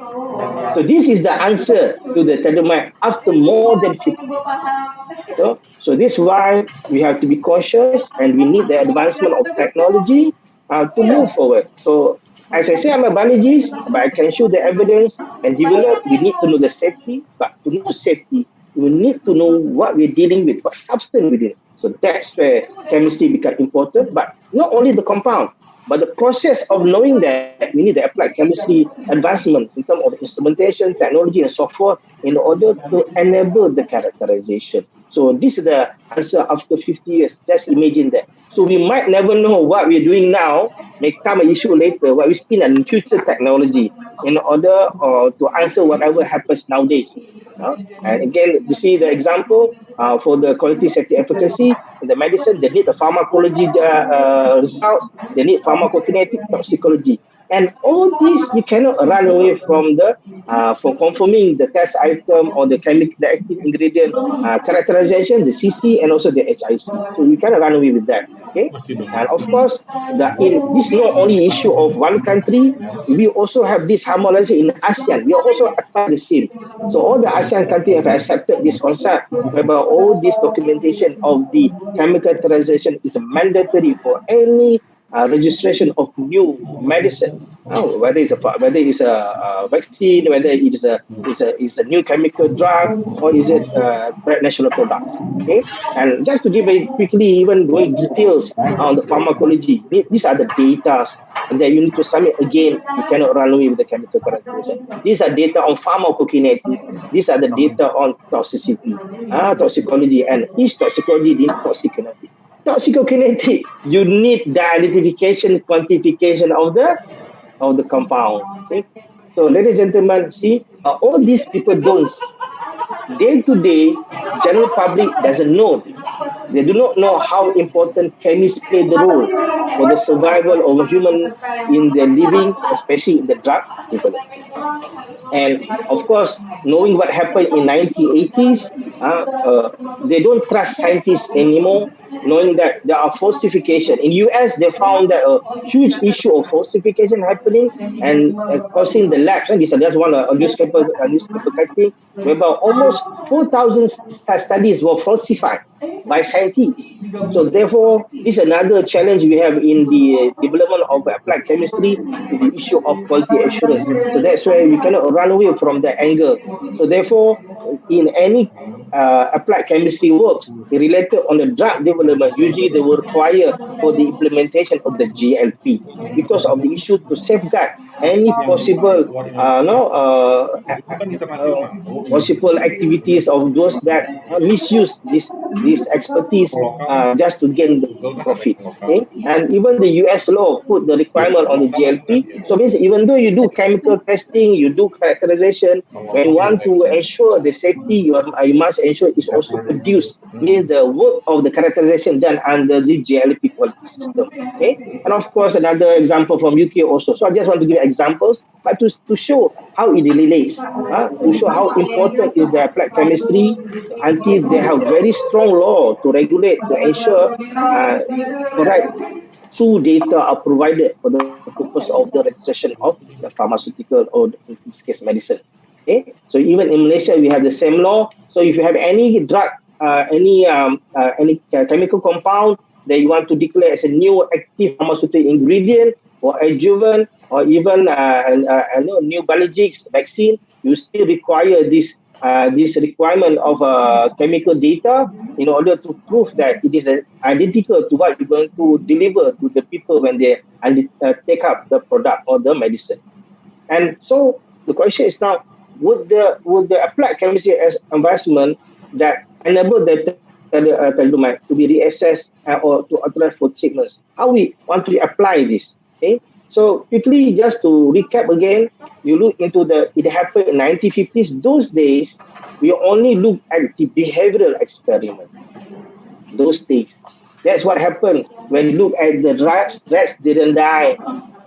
Speaker 13: So this is the answer to the thalidomide after more than 50 years. So this is why we have to be cautious, and we need the advancement of technology to move forward. So as I say, I'm a biologist, but I can show the evidence and develop. We need to know the safety, but to know safety, we need to know what we're dealing with, what substance within. So that's where chemistry becomes important, but not only the compound, but the process of knowing that we need to apply chemistry advancement in terms of instrumentation, technology, and so forth in order to enable the characterization. So this is the answer after 50 years. Just imagine that. So we might never know what we're doing now may come an issue later, what we still in future technology in order to answer whatever happens nowadays. And again, you see the example for the quality, safety, efficacy in the medicine, they need the pharmacology results, they need pharmacokinetic toxicology. And all this, you cannot run away from the for confirming the test item or the chemical, the active ingredient characterization, the CC, and also the HIC. So you cannot run away with that. Okay, and of course, this is not only issue of one country. We also have this harmonization in ASEAN. We also apply the same. So all the ASEAN countries have accepted this concept, whereby all this documentation of the chemical characterization is mandatory for any registration of new medicine. Whether it's a vaccine, whether it is a new chemical drug, or is it national products. Okay, and just to give a quickly, even going details on the pharmacology, these are the data, and then you need to submit again. You cannot run away with the chemical characterization. These are data on pharmacokinetics. These are the data on toxicity, toxicology, and each toxicology needs toxicokinetic. Toxicokinetic, you need the identification, quantification of the compound. Okay? So, ladies and gentlemen, see, all these people don't. Day to day, general public doesn't know this. They do not know how important chemists play the role for the survival of a human in their living, especially in the drug development. And of course, knowing what happened in 1980s, they don't trust scientists anymore, knowing that there are falsification. In US, they found that a huge issue of falsification happening and causing the labs. And this is just one newspaper cutting, whereby almost 4,000 studies were falsified by scientists. So therefore, this is another challenge we have in the development of applied chemistry, the issue of quality assurance. So that's why we cannot run away from that angle. So therefore, in any applied chemistry works related on the drug development, usually they will require for the implementation of the GLP because of the issue to safeguard any possible possible activities of those that misuse this expertise just to gain the profit. Okay? And even the US law put the requirement on the GLP. So basically, even though you do chemical testing, you do characterization, when you want to ensure the safety, you must ensure it's also produced. Means the work of the characterization done under the GLP quality system. Okay? And of course, another example from UK also. So I just want to give examples, but to show how it relates, to show how important is the applied chemistry until they have very strong law to regulate, to ensure correct true data are provided for the purpose of the registration of the pharmaceutical or in this case medicine. Okay, so even in Malaysia we have the same law. So if you have any drug, any chemical compound that you want to declare as a new active pharmaceutical ingredient or adjuvant or even new biologics vaccine, you still require this requirement of chemical data in order to prove that it is identical to what you're going to deliver to the people when they take up the product or the medicine. And so the question is now, would the applied chemistry as investment that enable the thalidomide to be reassessed or to authorize for treatments? How we want to apply this? Okay. So quickly, just to recap again, you look into it happened in 1950s. Those days, we only look at the behavioral experiments. those things. That's what happened when you look at the rats. Rats didn't die,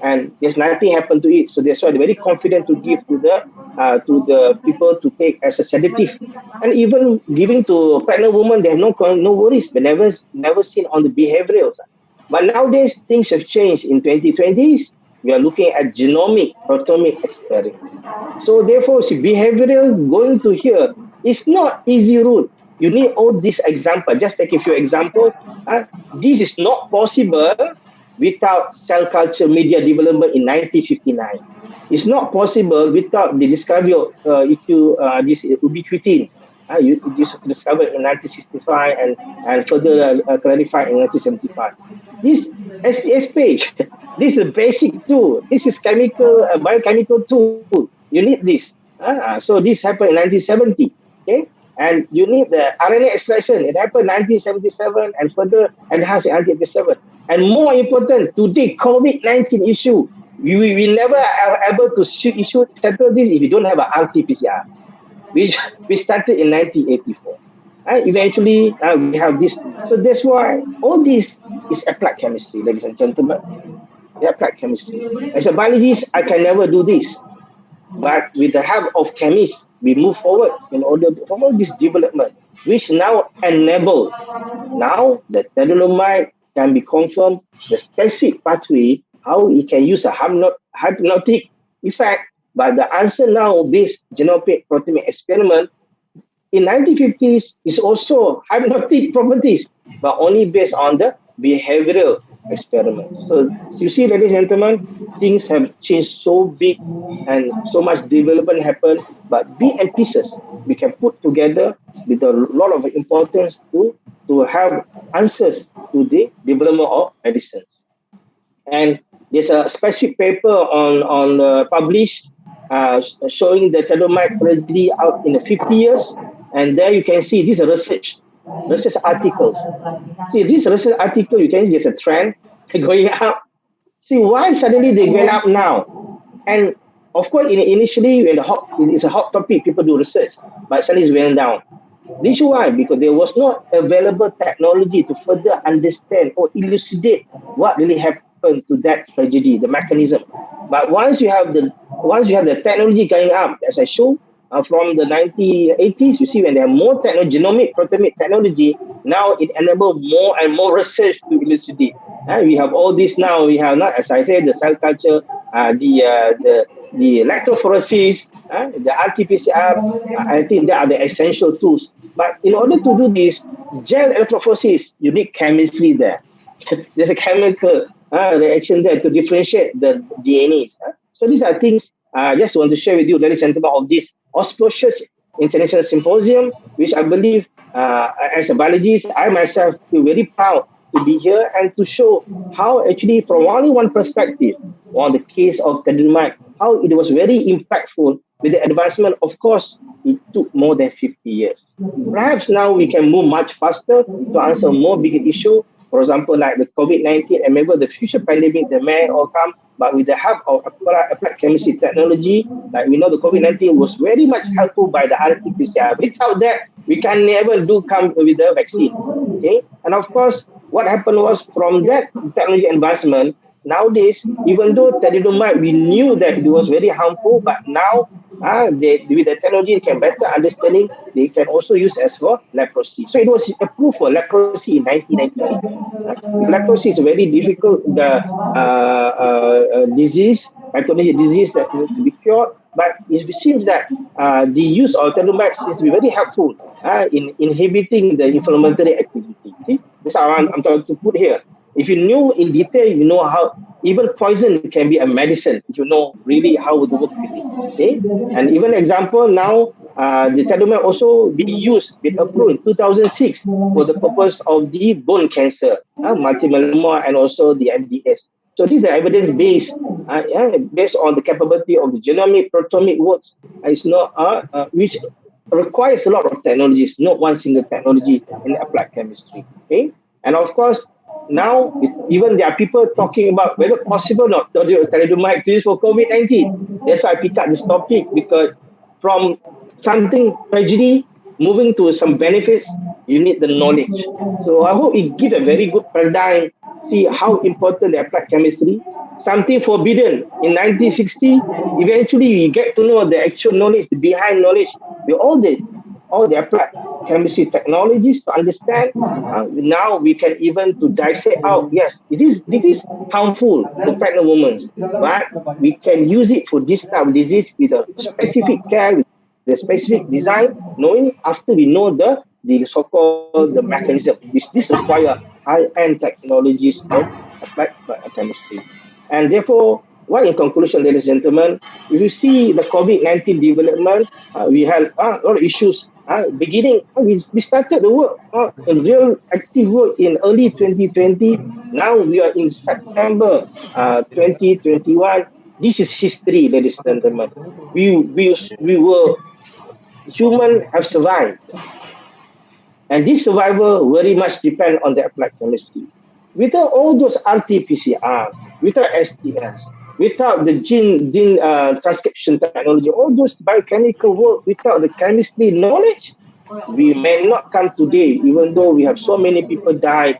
Speaker 13: and there's nothing happened to it. So that's why they're very confident to give to the people to take as a sedative, and even giving to pregnant women, they have no worries. They never seen on the behaviorals. But nowadays things have changed. In 2020s, we are looking at genomic proteomic experiments. So therefore, see, behavioral going to here is not easy route. You need all these examples. Just take a few examples. This is not possible without cell culture media development in 1959. It's not possible without the discovery of this ubiquitin. This discovered in 1965 and further clarified in 1975. This STS page, this is a basic tool. This is chemical, biochemical tool. You need this. So this happened in 1970. Okay, and you need the RNA extraction. It happened in 1977 and further enhanced in 1987. And more important, today COVID-19 issue. We never are able to settle this if you don't have an RT-PCR, which we started in 1984. Eventually, we have this. So that's why all this is applied chemistry, ladies and gentlemen. The applied chemistry. As a biologist, I can never do this. But with the help of chemists, we move forward in order to all this development, which now enable. Now the thalidomide can be confirmed the specific pathway, how it can use a hypnotic effect. But the answer now, this genomic proteomic experiment in 1950s is also hypnotic properties, but only based on the behavioral experiment. So you see, ladies and gentlemen, things have changed so big and so much development happened, but bits and pieces we can put together with a lot of importance to have answers to the development of medicines. And there's a specific paper on published showing the thalidomide tragedy out in the 50 years, and there you can see these are research articles. See, this research article, you can see there's a trend going up. See, why suddenly they went up now? And of course, initially, when it's a hot topic, people do research, but suddenly it went down. This is why, because there was not available technology to further understand or elucidate what really happened to that tragedy, the mechanism. But once you have the technology going up, as I showed, from the 1980s, you see when there are more genomic proteomic technology, now it enables more and more research to elucidate. We have all this now. We have, as I said, the cell culture, the electrophoresis, the RT-PCR. I think they are the essential tools. But in order to do this, gel electrophoresis, you need chemistry there. There's a chemical reaction there to differentiate the DNAs. So these are things I just want to share with you, ladies and gentlemen, of this auspicious international symposium, which I believe, as a biologist, I myself feel very proud to be here and to show how actually from only one perspective on the case of thalidomide, how it was very impactful with the advancement. Of course, it took more than 50 years. Perhaps now we can move much faster to answer more bigger issue. For example, like the COVID-19 and maybe the future pandemic that may all come. But with the help of applied chemistry technology, like we know the COVID-19 was very much helpful by the RT-PCR. Without that, we can never come with the vaccine. Okay, and of course, what happened was from that technology advancement, nowadays, even though thalidomide, we knew that it was very harmful, but now with the technology, they can better understanding, they can also use as for leprosy. So it was approved for leprosy in 1998. Leprosy is a very difficult disease, pathologic disease that needs to be cured. But it seems that the use of thalidomide seems to be very helpful in inhibiting the inflammatory activity. See, that's how I'm trying to put here. If you knew in detail, you know how even poison can be a medicine. If you know really how to work with it. Okay? And even example now, the thalidomide also be used, been approved in 2006 for the purpose of the bone cancer, multiple myeloma, and also the MDS. So these are evidence-based, based on the capability of the genomic proteomic works. It's not which requires a lot of technologies, not one single technology in applied chemistry. Okay, and of course now even there are people talking about whether possible or not thalidomide to use for COVID-19. That's why I pick up this topic, because from something tragedy moving to some benefits, you need the knowledge. So I hope it gives a very good paradigm, see how important the applied chemistry, something forbidden in 1960, eventually we get to know the actual knowledge, behind knowledge, with all the applied chemistry technologies to understand. Now we can even to dissect out, yes, this is harmful to pregnant women, but we can use it for this type of disease with a specific care, with the specific design, knowing after we know the so-called the mechanism. This require high-end technologies of applied chemistry. And therefore, what in conclusion, ladies and gentlemen, if you see the COVID-19 development, we had a lot of issues. Beginning, we started the work, a real active work in early 2020. Now we are in September 2021. This is history, ladies and gentlemen. We were human have survived, and this survival very much depend on the applied chemistry. Without all those RT-PCR, without STS, without the gene transcription technology, all those biochemical work, without the chemistry knowledge, we may not come today, even though we have so many people died,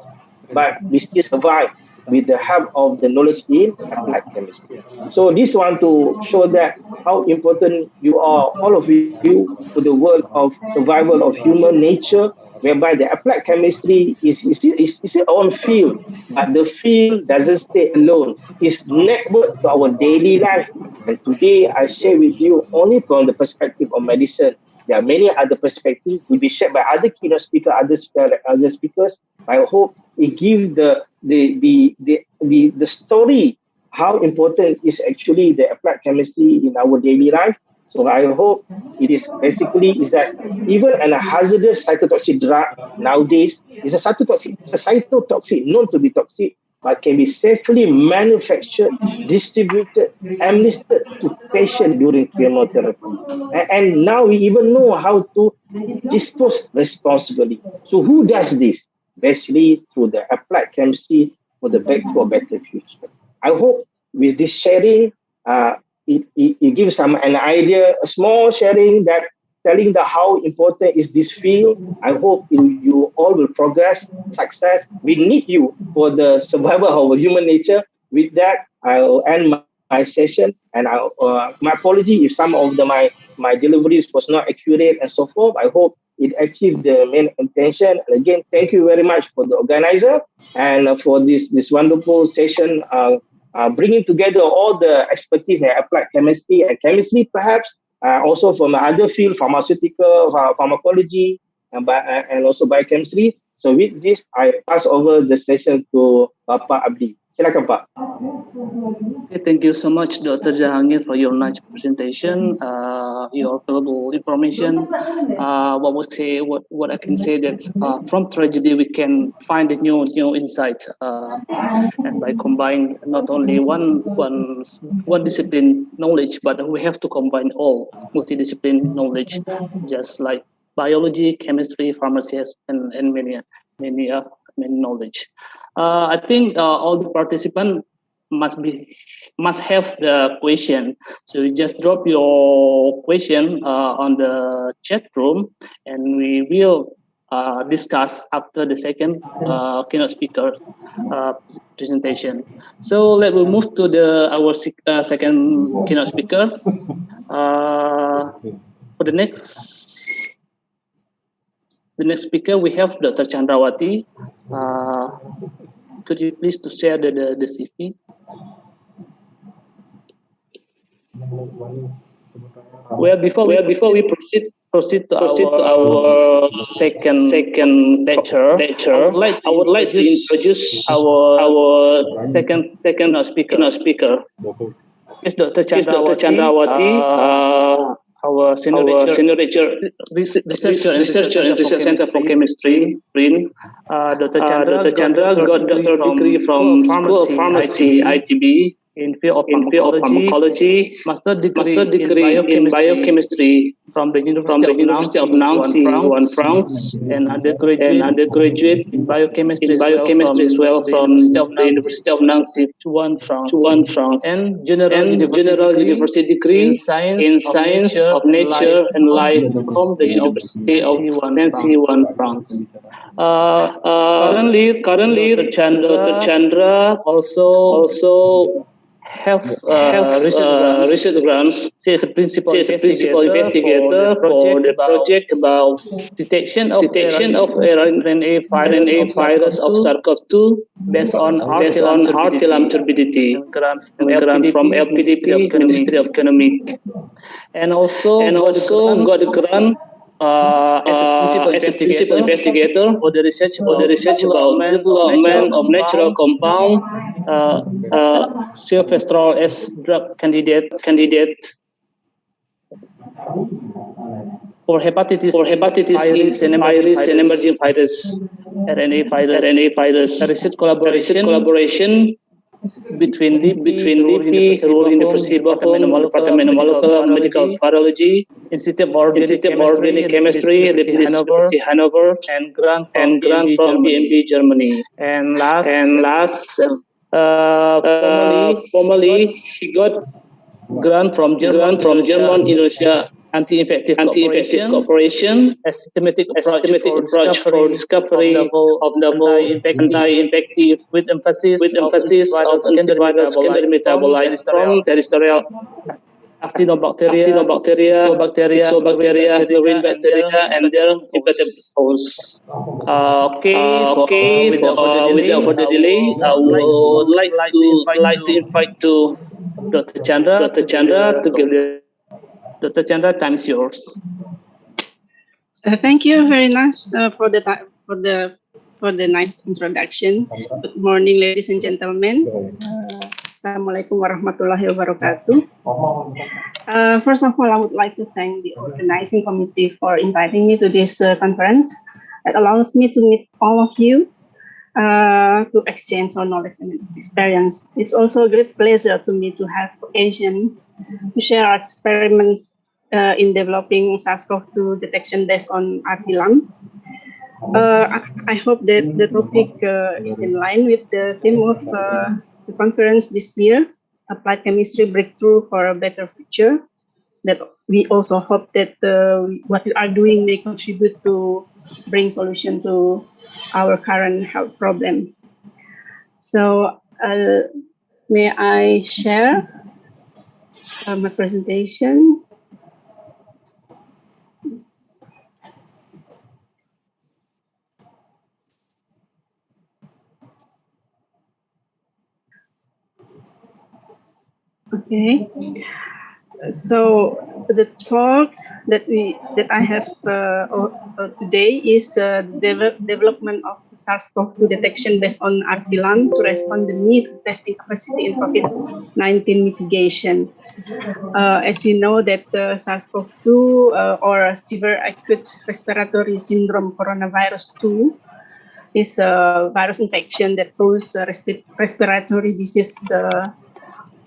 Speaker 13: but we still survive with the help of the knowledge in applied chemistry. So this one to show that how important you are, all of you, for the world of survival of human nature, whereby the applied chemistry is its own field, but the field doesn't stay alone. It's networked to our daily life. And today I share with you only from the perspective of medicine. There are many other perspectives will be shared by other keynote speakers, other speakers. I hope it gives the story how important is actually the applied chemistry in our daily life. So I hope it is basically is that even a hazardous cytotoxic drug nowadays is a cytotoxic. It's a cytotoxic, known to be toxic, but can be safely manufactured, distributed, administered to patients during chemotherapy. And now we even know how to dispose responsibly. So who does this? Basically through the applied chemistry for a better future. I hope with this sharing, it gives some an idea, a small sharing that telling the how important is this field. I hope you all will progress, success. We need you for the survival of human nature. With that, I'll end my session, and my apology if some of my deliveries was not accurate and so forth. I hope it achieved the main intention. And again, thank you very much for the organizer and for this wonderful session. Bringing together all the expertise in applied chemistry and chemistry, perhaps also from other field, pharmaceutical, pharmacology, and also biochemistry. So with this, I pass over the session to Pak Abdi. Silakan, Pak.
Speaker 12: Okay, thank you so much, Dr. Jahangir, for your nice presentation, your valuable information. What I can say that from tragedy we can find a new insight, and by combining not only one discipline knowledge, but we have to combine all multidiscipline knowledge, just like biology, chemistry, pharmacy, and many knowledge. I think all the participants must have the question. So you just drop your question on the chat room, and we will discuss after the second keynote speaker presentation. So let me move to our second keynote speaker. For the next speaker, we have Dr. Chandrawati. Could you please to share the CV? Well, before we proceed to our second lecture, I would like to introduce our second speaker. It's Dr. Chandrawati. Our senior researcher and research center for chemistry, BRIN. Dr. Chandra got doctoral degree from School of Pharmacy, ITB, in field of pharmacology, master degree in biochemistry from the University of Nancy, France, and undergraduate in biochemistry as well from the University of Nancy, France, and general university degree in science of nature and life from the University of Nancy, France. Currently, Dr. Chandra also have research grants. She is a principal investigator for the project about detection of RNA virus of SARS-CoV-2 based on heart-lung turbidity, grant from LPDP, Ministry of Economic, and also got a grant as a principal investigator for the research about development of natural compound silvestrol as drug candidate for hepatitis virus and emerging virus, RNA virus. A research collaboration between LIPI, Rural University Bochum, Department of Molecular Medical Virology, Institute of Organic Chemistry, University Hanover, and grant from BMB Germany. And last, formally, he got grant from German Indonesia Anti-Infective Cooperation, a systematic approach for discovery of novel anti-infective with emphasis of antivirus secondary metabolite from terrestrial actinobacteria, exobacteria, marine bacteria, and their infective hosts. Without further delay, I would like to invite to Dr. Chandra to give the Dr. Chandra, time is yours.
Speaker 14: Thank you very much for the nice introduction. Good morning, ladies and gentlemen. Assalamualaikum warahmatullahi wabarakatuh. First of all, I would like to thank the organizing committee for inviting me to this conference. It allows me to meet all of you to exchange our knowledge and experience. It's also a great pleasure to me to have occasion to share our experiments in developing SARS-CoV-2 detection based on RT-LAM. I hope that the topic is in line with the theme of the conference this year, Applied Chemistry Breakthrough for a Better Future. That we also hope that what we are doing may contribute to bring solution to our current health problem. So may I share my presentation? Okay. So the talk that I have today is development of SARS-CoV-2 detection based on RT-LAM to respond to the need of testing capacity in COVID-19 mitigation. As we know that SARS-CoV-2 or severe acute respiratory syndrome coronavirus 2 is a virus infection that causes respiratory disease.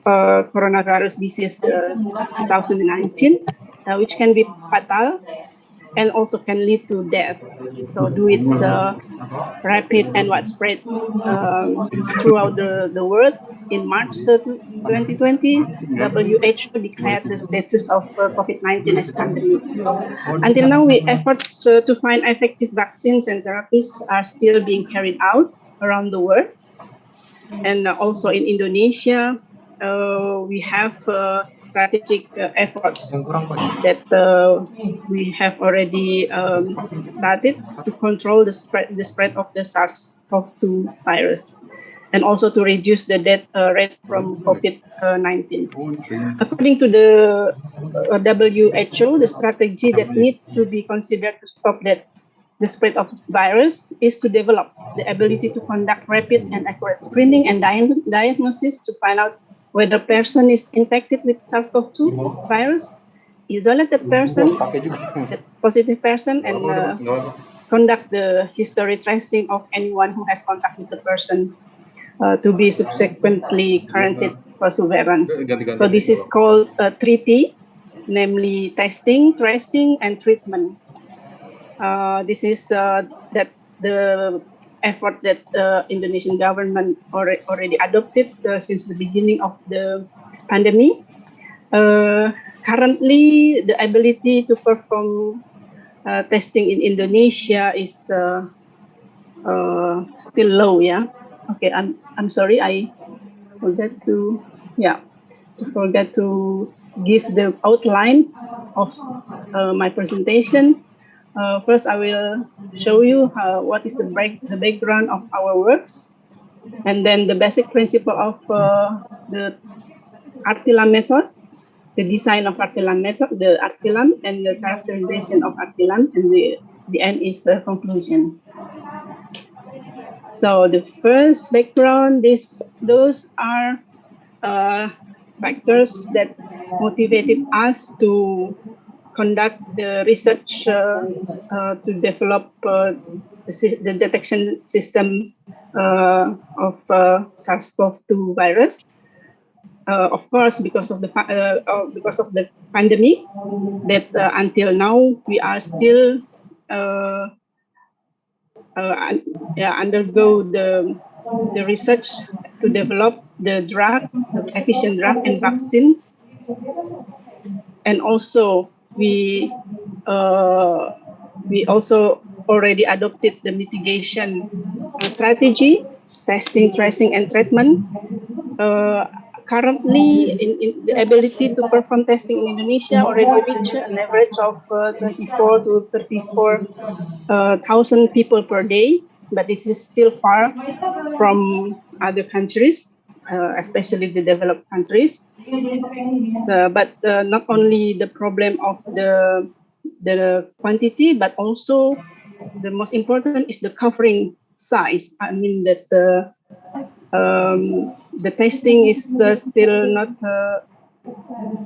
Speaker 14: Coronavirus disease 2019, which can be fatal and also can lead to death. So due its rapid and widespread throughout the world, in March 2020, WHO declared the status of COVID-19 as pandemic. Until now, efforts to find effective vaccines and therapies are still being carried out around the world. And also in Indonesia, we have strategic efforts that we have already started to control the spread of the SARS-CoV-2 virus, and also to reduce the death rate from COVID-19. According to the WHO, the strategy that needs to be considered to stop the spread of virus is to develop the ability to conduct rapid and accurate screening and diagnosis to find out whether person is infected with SARS-CoV-2 virus, isolate that person, that positive person, and conduct the history tracing of anyone who has contact with the person. to be subsequently granted perseverance. So this is called a treaty, namely testing, tracing, and treatment. This is that the effort that Indonesian government already adopted since the beginning of the pandemic. Currently, the ability to perform testing in Indonesia is still low. Yeah. Okay. I'm sorry. I forgot to give the outline of my presentation. First, I will show you what is the background of our works, and then the basic principle of the Artilam method, the design of Artilam method, the Artilam, and the characterization of Artilam, and the end is the conclusion. So the first background, those are factors that motivated us to conduct the research to develop the detection system of SARS-CoV-2 virus. Of course, because of the pandemic, that until now we are still undergo the research to develop the efficient drug and vaccines, and also we also already adopted the mitigation strategy, testing, tracing, and treatment. Currently, in the ability to perform testing in Indonesia already reached an average of 24 to 34,000 people per day, but it is still far from other countries, especially the developed countries. So, but not only the problem of the quantity, but also the most important is the covering size. I mean that the testing is still not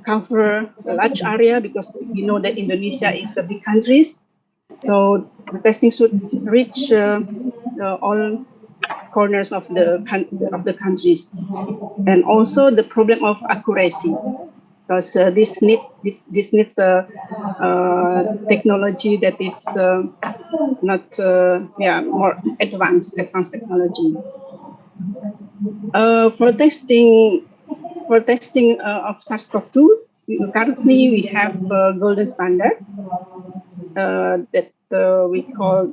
Speaker 14: cover a large area, because we know that Indonesia is a big country. So the testing should reach all corners of the countries, and also the problem of accuracy, because this needs a technology that is not more advanced technology. For testing of SARS-CoV-2, currently we have a golden standard that we call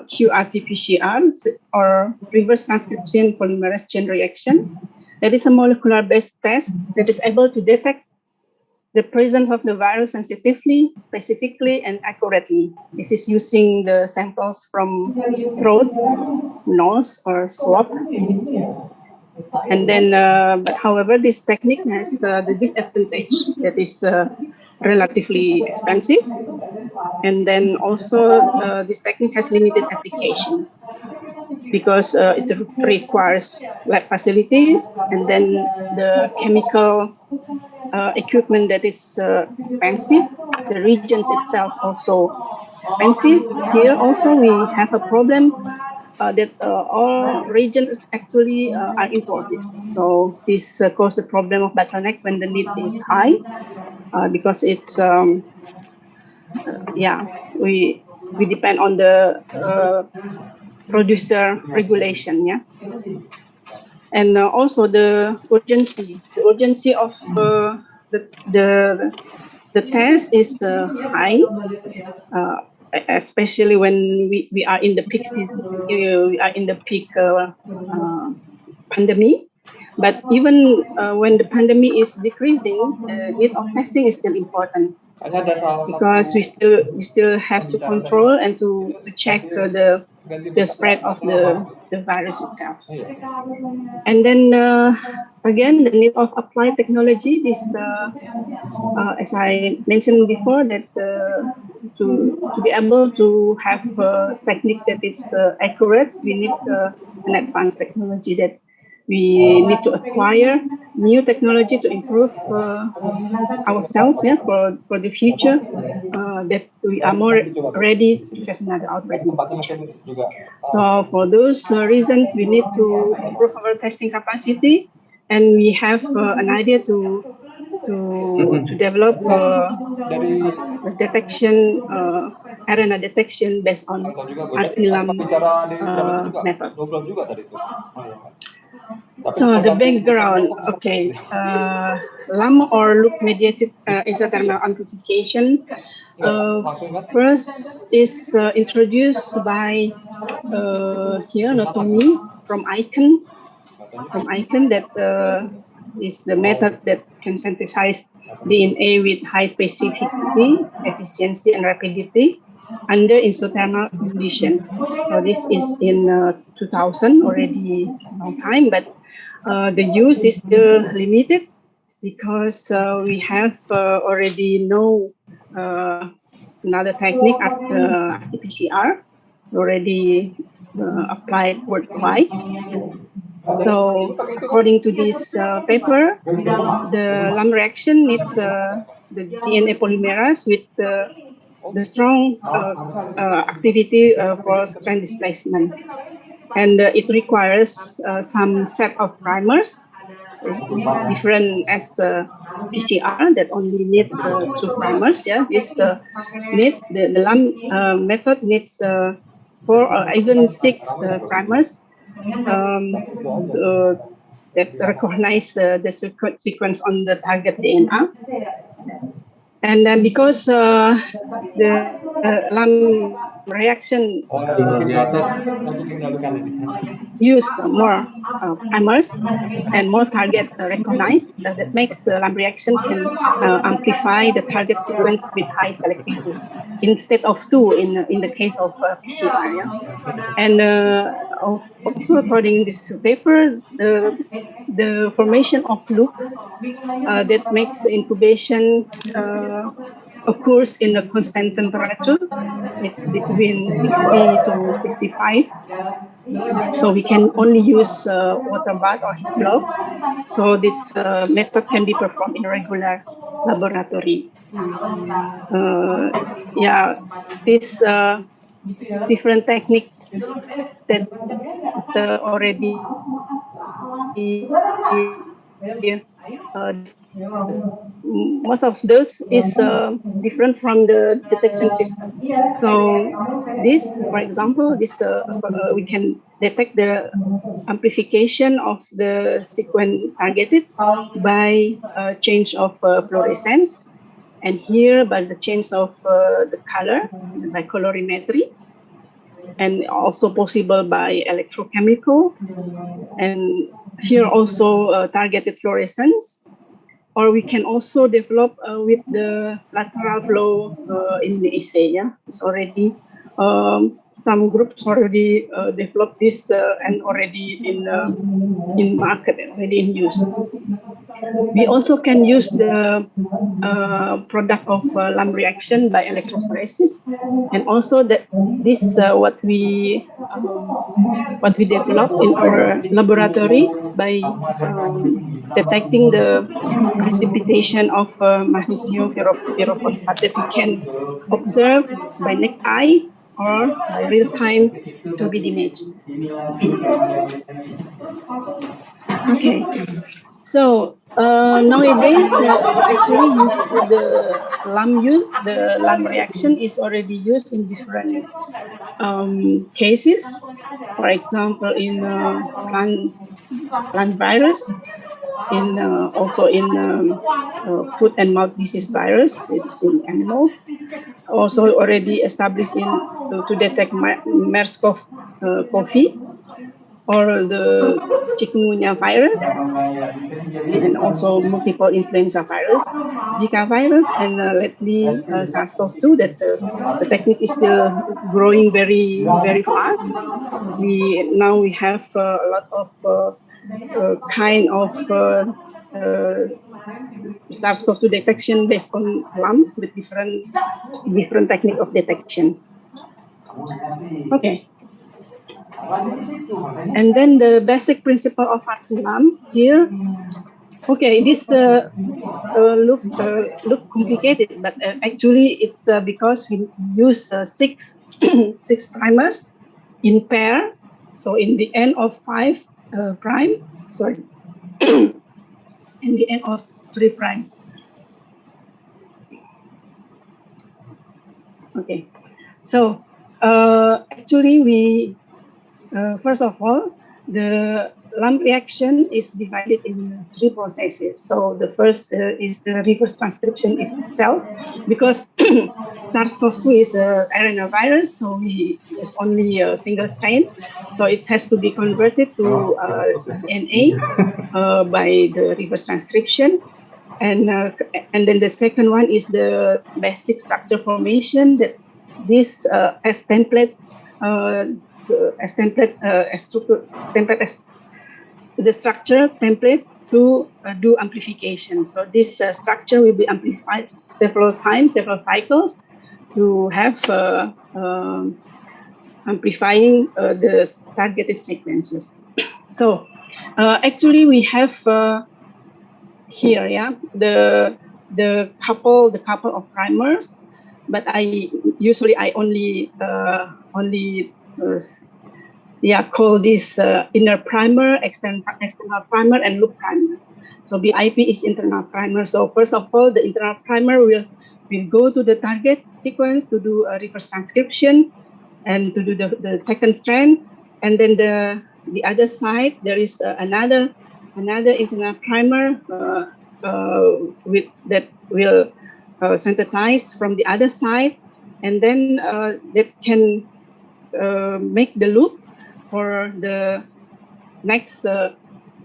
Speaker 14: qRT-PCR, or reverse transcription polymerase chain reaction. That is a molecular-based test that is able to detect the presence of the virus sensitively, specifically, and accurately. This is using the samples from throat, nose, or swab. And then, but however, this technique has the disadvantage that is relatively expensive. And then also this technique has limited application, because it requires lab facilities, and then the chemical equipment that is expensive. The regions itself also expensive. Here also we have a problem that all regions actually are imported. So this causes the problem of bottleneck when the need is high, because it's we depend on the producer regulation, and also the urgency of the test is high, especially when we are in the peak pandemic. But even when the pandemic is decreasing, the need of testing is still important, because we still have to control and to check the spread of the virus itself. And then again, the need of applied technology is, as I mentioned before, that to be able to have a technique that is accurate, we need an advanced technology that we need to acquire new technology to improve ourselves, yeah, for the future, that we are more ready to face another outbreak. So for those reasons, we need to improve our testing capacity, and we have an idea to develop detection, RNA detection based on RT-LAM method. So the background, okay, LAM or loop mediated isothermal amplification first is introduced by here Notomi from ICON that is the method that can synthesize DNA with high specificity, efficiency, and rapidity under isothermal condition. So this is in 2000, already a long time, but the use is still limited because we have already know another technique at RT-PCR already applied worldwide. So according to this paper, the LAM reaction needs the DNA polymerase with the strong activity for strand displacement. And it requires some set of primers, different as PCR that only need 2 primers. Yeah, this need the LAM method needs 4 or even 6 primers that recognize the sequence on the target DNA. And then because the LAM reaction use more primers and more target recognized, that makes the LAM reaction can amplify the target sequence with high selectivity instead of 2 in the case of PCR. Yeah? And also according to this paper, the formation of loop that makes incubation occurs in a constant temperature. It's between 60 to 65. So we can only use water bath or heat glove. So this method can be performed in regular laboratory. Yeah, this different technique that already most of those is different from the detection system. So this, for example, this we can detect the amplification of the sequence targeted by change of fluorescence, and here by the change of the color by colorimetry, and also possible by electrochemical, and here also targeted fluorescence. Or we can also develop with the lateral flow in the assay. Yeah, it's already some groups already developed this and already in market, already in use. We also can use the product of LAM reaction by electrophoresis, and also that this what we develop in our laboratory by detecting the precipitation of magnesium pyrophosphate that we can observe by naked eye or by real-time 2D image. Okay, so nowadays actually use the LAM reaction is already used in different cases. For example, in plant virus, in also in foot and mouth disease virus, it is in animals. Also already established in to detect MERS-CoV or the chikungunya virus, and also multiple influenza virus, Zika virus, and lately SARS-CoV-2. That the technique is still growing very fast. Now we have a lot of kind of SARS-CoV-2 detection based on LAM with different technique of detection. Okay. And then the basic principle of Artilam here. Okay, this look complicated, but actually it's because we use six primers in pair. So in the end of 5 prime, sorry, in the end of 3 prime. Okay, so actually we first of all, the lump reaction is divided in 3 processes. So the first is the reverse transcription itself, because SARS-CoV-2 is an RNA virus, so we use only a single strain. So it has to be converted to DNA by the reverse transcription. And then the second one is the basic structure formation, that this as template the structure template to do amplification. So this structure will be amplified several times, several cycles, to have amplifying the targeted sequences. So actually we have here, yeah, the couple of primers, but I only call this inner primer, external primer, and loop primer. So BIP is internal primer. So first of all, the internal primer will go to the target sequence to do a reverse transcription and to do the second strand, and then the other side there is another internal primer with that will synthesize from the other side, and then that can make the loop for the next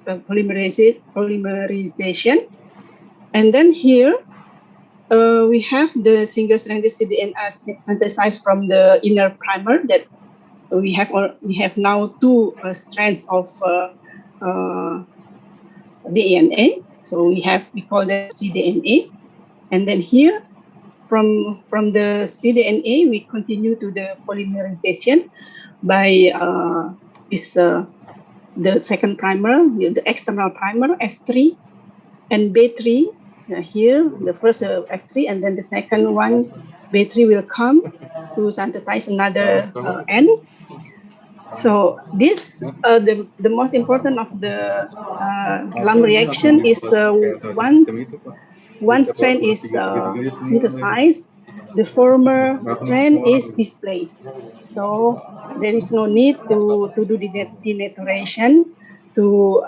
Speaker 14: polymerization. And then here we have the single-stranded cDNA synthesized from the inner primer, that we have now 2 strands of DNA. So we call that cDNA. And then here from the cDNA we continue to the polymerization by the second primer, the external primer F3 and B3. Here the first F3, and then the second one B3 will come to synthesize another N. So this the most important of the lump reaction is once one strand is synthesized, the former strand is displaced. So there is no need to do denaturation to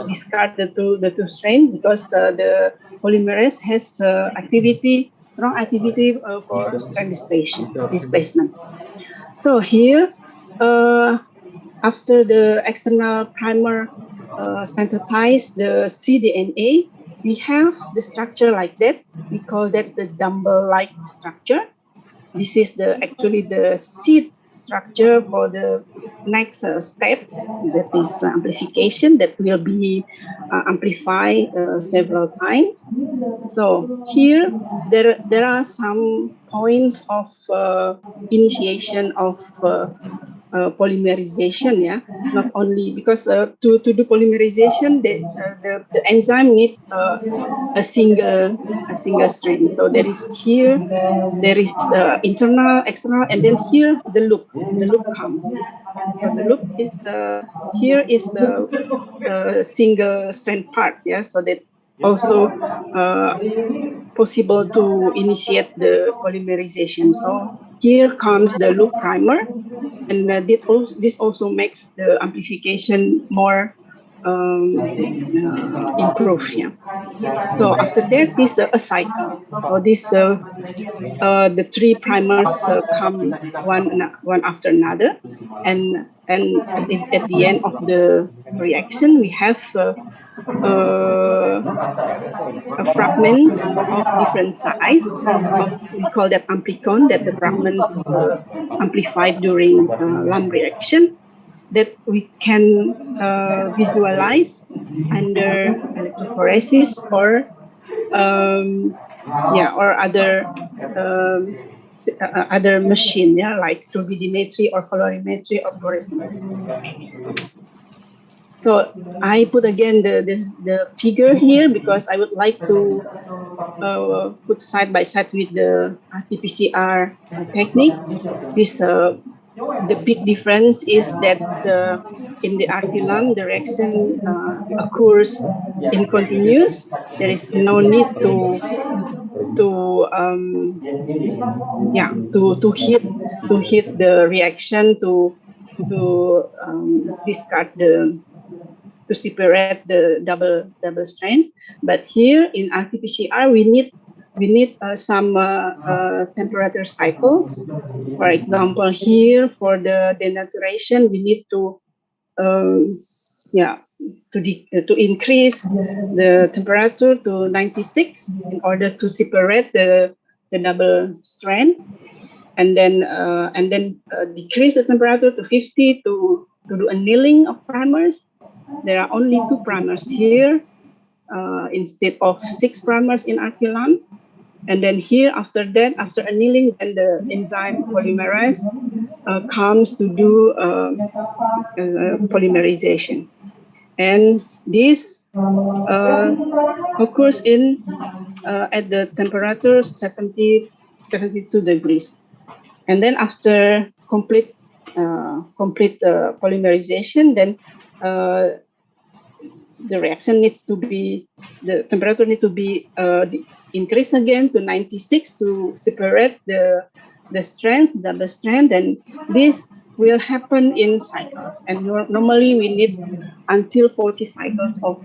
Speaker 14: discard the two strands, because the polymerase has strong activity for strand displacement. So here, after the external primer synthesize the cDNA, we have the structure like that. We call that the dumbbell-like structure. This is actually the seed structure for the next step, that is amplification, that will be amplified several times. So here there are some points of initiation of polymerization, yeah, not only because to do polymerization, the enzyme need a single strain. So there is internal, external, and then here the loop comes. So the loop is here is a single strand part, yeah. So that also possible to initiate the polymerization. So here comes the loop primer, and this also makes the amplification more improved. Yeah. So after that, this a cycle. So this the 3 primers come one after another, and at the end of the reaction, we have fragments of different size. We call that amplicon, that the fragments amplified during lump reaction, that we can visualize under electrophoresis or other other machine, like turbidimetry or colorimetry or fluorescence. So I put again the figure here because I would like to put side by side with the RT-PCR technique. The big difference is that in the RT-LAM, the reaction occurs in continuous. There is no need to hit the reaction to discard to separate the double strand. But here in RT-PCR, we need some temperature cycles. For example, here for the denaturation, we need to increase the temperature to 96 in order to separate the double strand, and then decrease the temperature to 50 to do annealing of primers. There are only 2 primers here instead of 6 primers in RT-LAM. And then here, after that, after annealing, then the enzyme polymerase comes to do polymerization. And this occurs at the temperature 72 degrees. And then after complete polymerization, then the reaction needs to be, the temperature needs to be increased again to 96 to separate the strands, double strand, and this will happen in cycles. And normally we need until 40 cycles of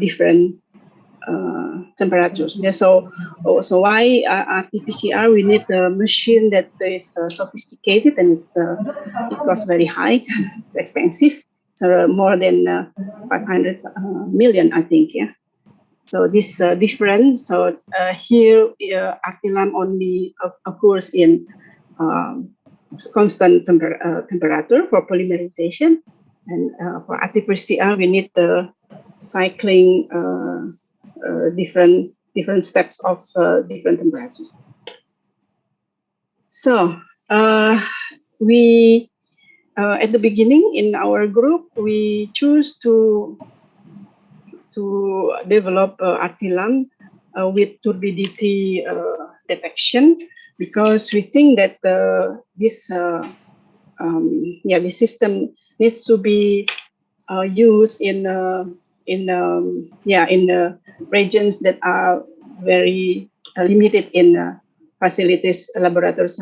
Speaker 14: different temperatures. Yeah, so why RT-PCR? We need a machine that is sophisticated, and it costs very high. It's expensive. So more than 500 million, I think. Yeah. So this different. So here RT-LAM only occurs in constant temperature for polymerization, and for RT-PCR we need the cycling different steps of different temperatures. So we at the beginning in our group we choose to develop RT-LAM with turbidity detection, because we think that this system needs to be used in regions that are very limited in facilities, laboratories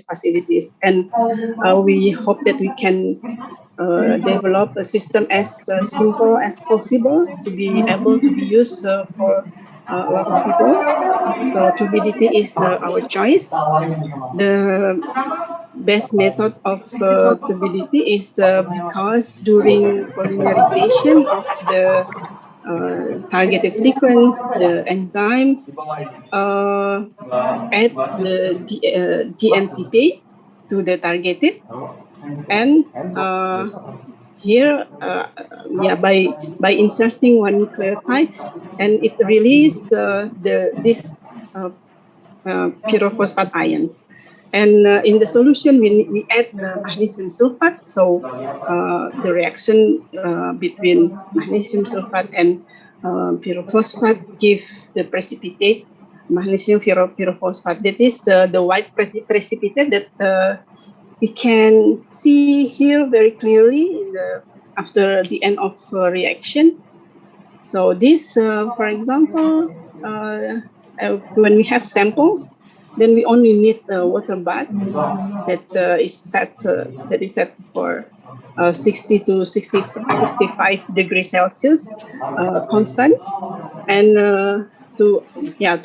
Speaker 14: facilities, and we hope that we can develop a system as simple as possible to be able to be used for a lot of people. So turbidity is our choice. The best method of turbidity is because during polymerization of the targeted sequence, the enzyme add the DNTP to the targeted, and here by inserting one nucleotide, and it releases this pyrophosphate ions. And in the solution, we add magnesium sulfate. So the reaction between magnesium sulfate and pyrophosphate give the precipitate magnesium pyrophosphate. That is the white precipitate that we can see here very clearly after the end of reaction. So this, for example, when we have samples, then we only need a water bath that is set for 60 to 65 degrees Celsius constant, and to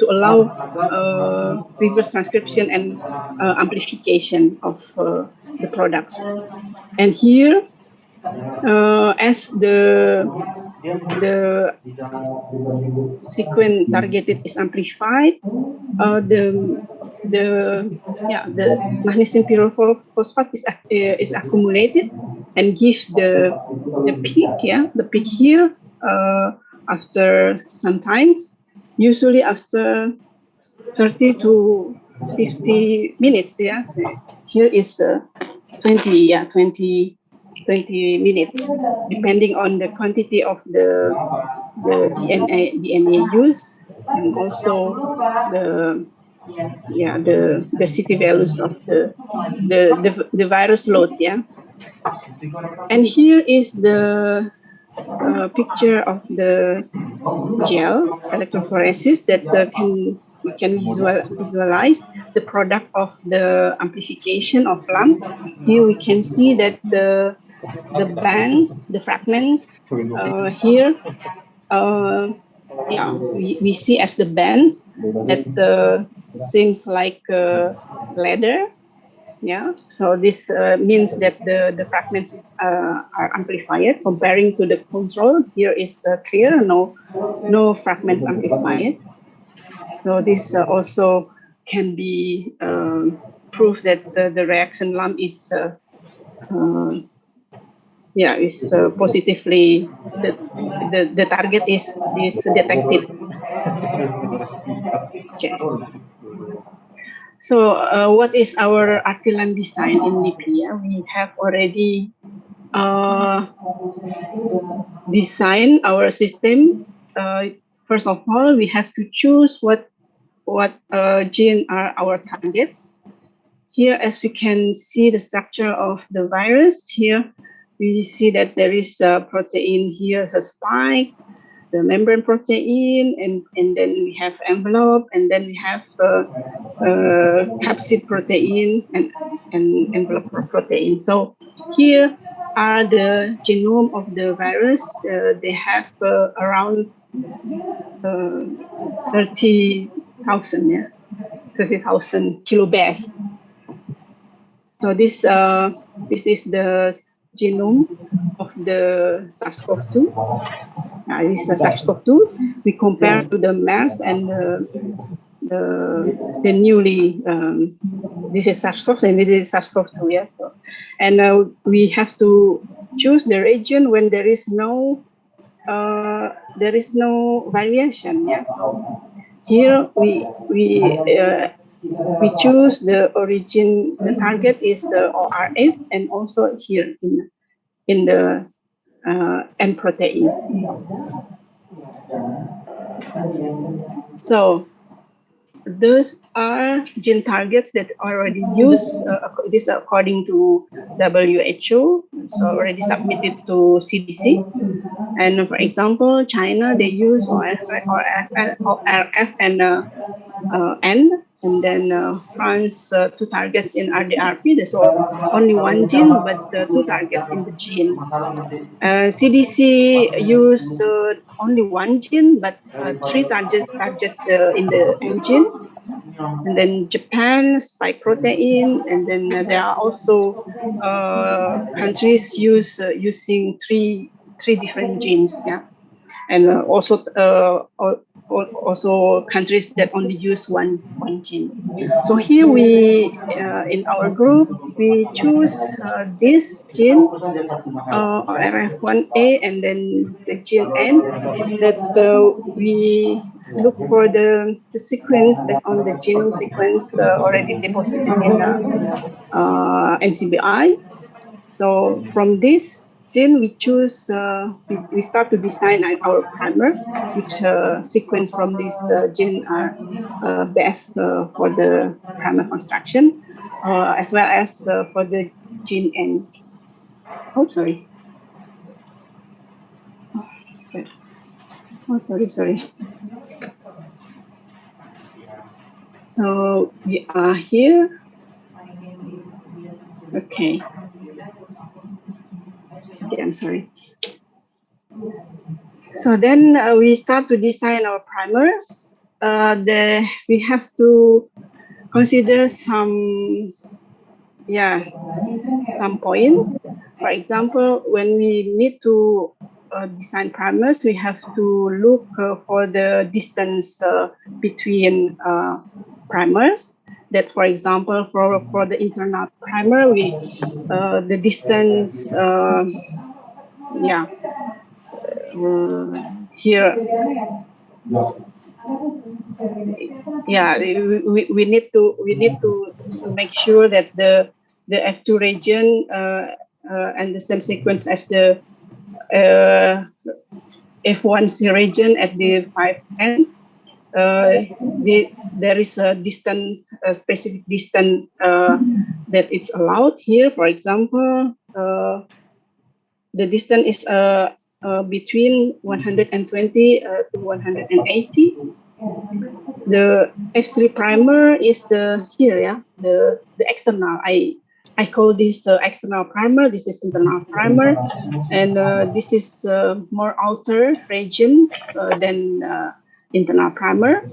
Speaker 14: allow reverse transcription and amplification of the products. And here, as the sequence targeted is amplified, the magnesium pyrophosphate is accumulated and give the peak. The peak here after some times, usually after 30 to 50 minutes. Yeah, here is 20 minutes, depending on the quantity of the DNA used, and also the city values of the virus load. Yeah, and here is the picture of the gel electrophoresis that we can visualize the product of the amplification of lump. Here we can see that the bands, the fragments here, we see as the bands that seems like leather. Yeah, so this means that the fragments are amplified comparing to the control. Here is clear, no fragments amplified. So this also can be proof that the reaction lump is positively, the target is detected. Okay. So what is our artilan design in LIPI? We have already designed our system. First of all, we have to choose what gene are our targets. Here, as we can see the structure of the virus, here we see that there is a protein here, a spike, the membrane protein, and then we have envelope, and then we have capsid protein and envelope protein. So here are the genome of the virus. They have around 30,000 kilobase. So this is the genome of the SARS-CoV-2. This is SARS-CoV-2. We compare to the MERS and the newly this is SARS-CoV and this is SARS-CoV-2. Yes, so, and we have to choose the region when there is no variation. Yes, so here we choose the origin. The target is ORF, and also here in the N protein. So those are gene targets that are already used. This according to WHO, so already submitted to CDC. And for example, China, they use ORF and N. And then France, 2 targets in RDRP. There's only 1 gene, but 2 targets in the gene. CDC use only 1 gene, but 3 targets in the N gene. And then Japan, spike protein. And then there are also countries using three different genes. Yeah, and also countries that only use one gene. So here we, in our group, we choose this gene, RF1A, and then the gene N, that we look for the sequence based on the genome sequence already deposited in NCBI. So from this gene, we choose, we start to design our primer, which sequence from this gene are best for the primer construction, as well as for the gene N. Oh, sorry. Oh, sorry. So we are here. Okay. I'm sorry. So then we start to design our primers. We have to consider some points. For example, when we need to design primers, we have to look for the distance between primers. That, for example, for the internal primer, the distance, here yeah, we need to make sure that the F2 region and the same sequence as the F1C region at the 5N. There is a distance, a specific distance that it's allowed here. For example, the distance is between 120 to 180. The F3 primer is the external. I call this external primer. This is internal primer, and this is more outer region than internal primer.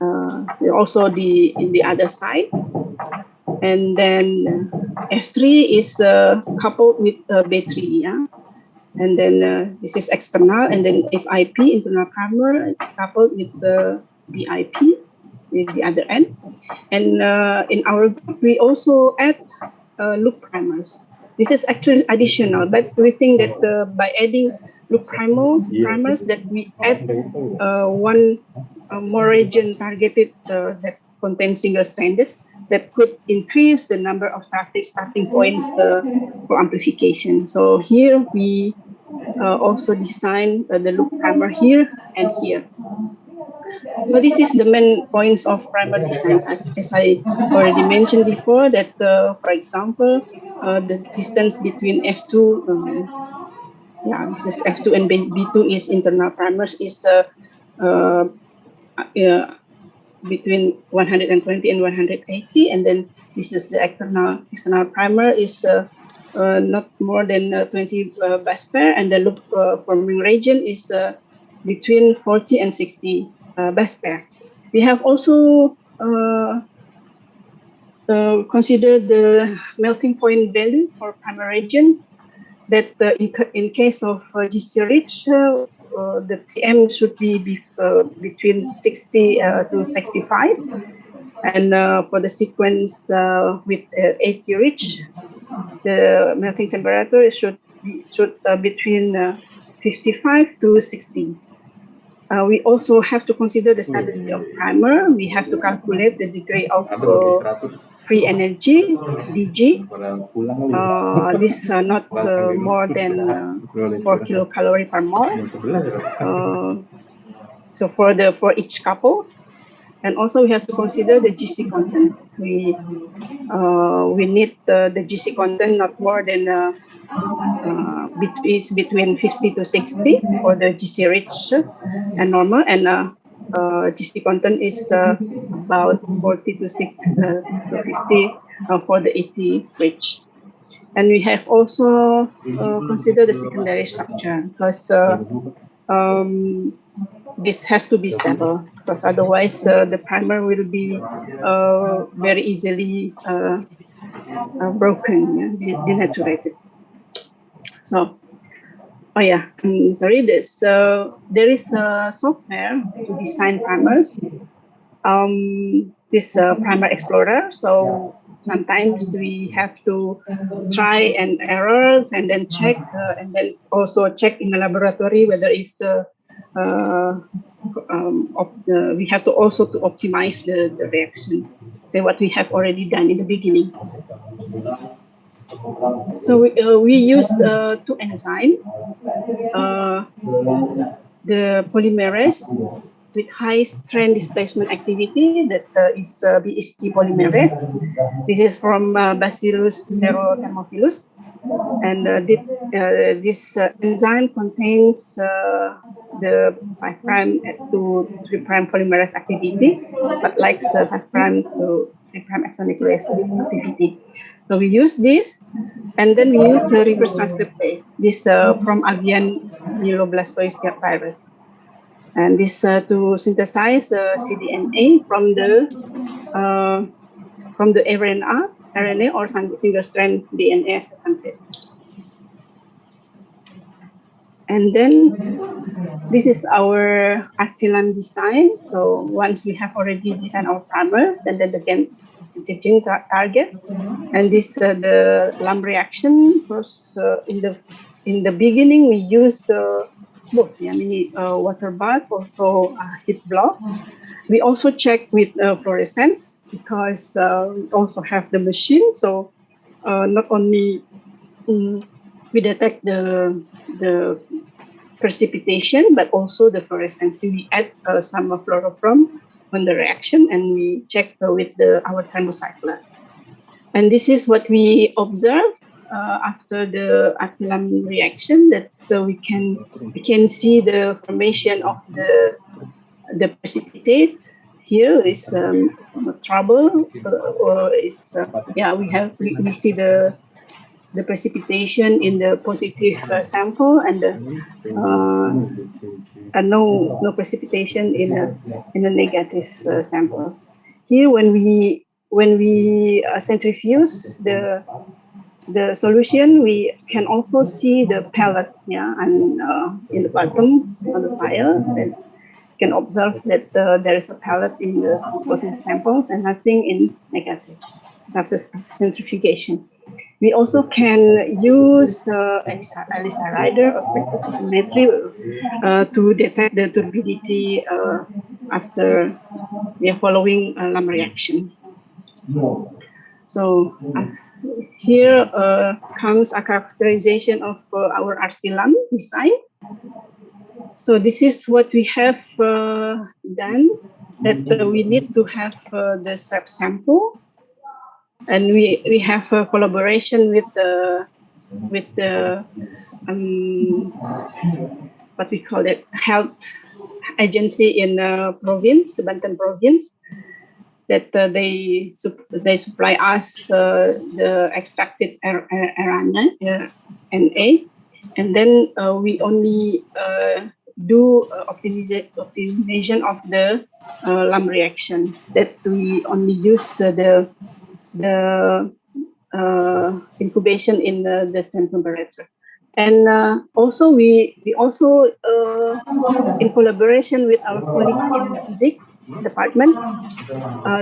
Speaker 14: Also in the other side, and then F3 is coupled with battery, yeah. And then this is external, and then FIP, internal primer, is coupled with the BIP, see the other end. And in our group, we also add loop primers. This is actually additional, but we think that by adding loop primers that we add one more region targeted that contains single-stranded, that could increase the number of traffic starting points for amplification. So here we also design the loop primer here and here. So this is the main points of primer designs, as I already mentioned before, that for example, the distance between F2, this is F2 and B2 is internal primers is between 120 and 180, and then this is the external primer is not more than 20 bus pair, and the loop forming region is between 40 and 60 bus pair. We have also considered the melting point value for primer regions, that in case of GC rich, the TM should be between 60 to 65, and for the sequence with 80 rich, the melting temperature should be between 55 to 60. We also have to consider the stability of primer. We have to calculate the degree of free energy, DG. This not more than 4 kilocalorie per mole. So for each couple, and also we have to consider the GC contents. We need the GC content not more than between 50 to 60 for the GC rich and normal, and GC content is about 40 to 50 for the 80 rich. And we have also considered the secondary structure, because this has to be stable, because otherwise the primer will be very easily broken, denaturated. So, I'm sorry. There is a software to design primers. This primer explorer. So sometimes we have to try and errors, and then check, and then also check in the laboratory whether it's we have to also to optimize the reaction. So what we have already done in the beginning. So we use two enzymes, the polymerase with high strand displacement activity, that is BST polymerase. This is from Bacillus thermophilus, and this enzyme contains the 5' to 3' polymerase activity, but lacks 5' to 3' exonuclease activity. So we use this, and then we use reverse transcriptase, this from avian myeloblastoid virus, and this to synthesize cDNA from the RNA or single-strand DNA as a template. And then this is our Actilan design. So once we have already designed our primers, and then again changing target, and this the LAM reaction. First, in the beginning we use both, water bath, also heat block, We also check with fluorescence because we also have the machine. So not only we detect the precipitation, but also the fluorescence. We add some fluorochrom on the reaction, and we check with our thermocycler. And this is what we observe after the alkylam reaction, that we can see the formation of the precipitate. Here is trouble, or is we see the precipitation in the positive sample, and no precipitation in a negative sample. Here, when we centrifuge the solution, we can also see the pellet, and in the bottom of the pile, and can observe that there is a pellet in the positive samples and nothing in negative after centrifugation. We also can use ELISA rider or spectrophotometry to detect the turbidity after following LAM reaction. So here comes a characterization of our RT-LAM design. So this is what we have done, that we need to have the swab sample, and we have a collaboration with the what we call it, health agency in province, Banten province, that they supply us the extracted RNA, and then we only do optimization of the LAM reaction, that we only use the incubation in the same temperature. And also we also in collaboration with our colleagues in the physics department,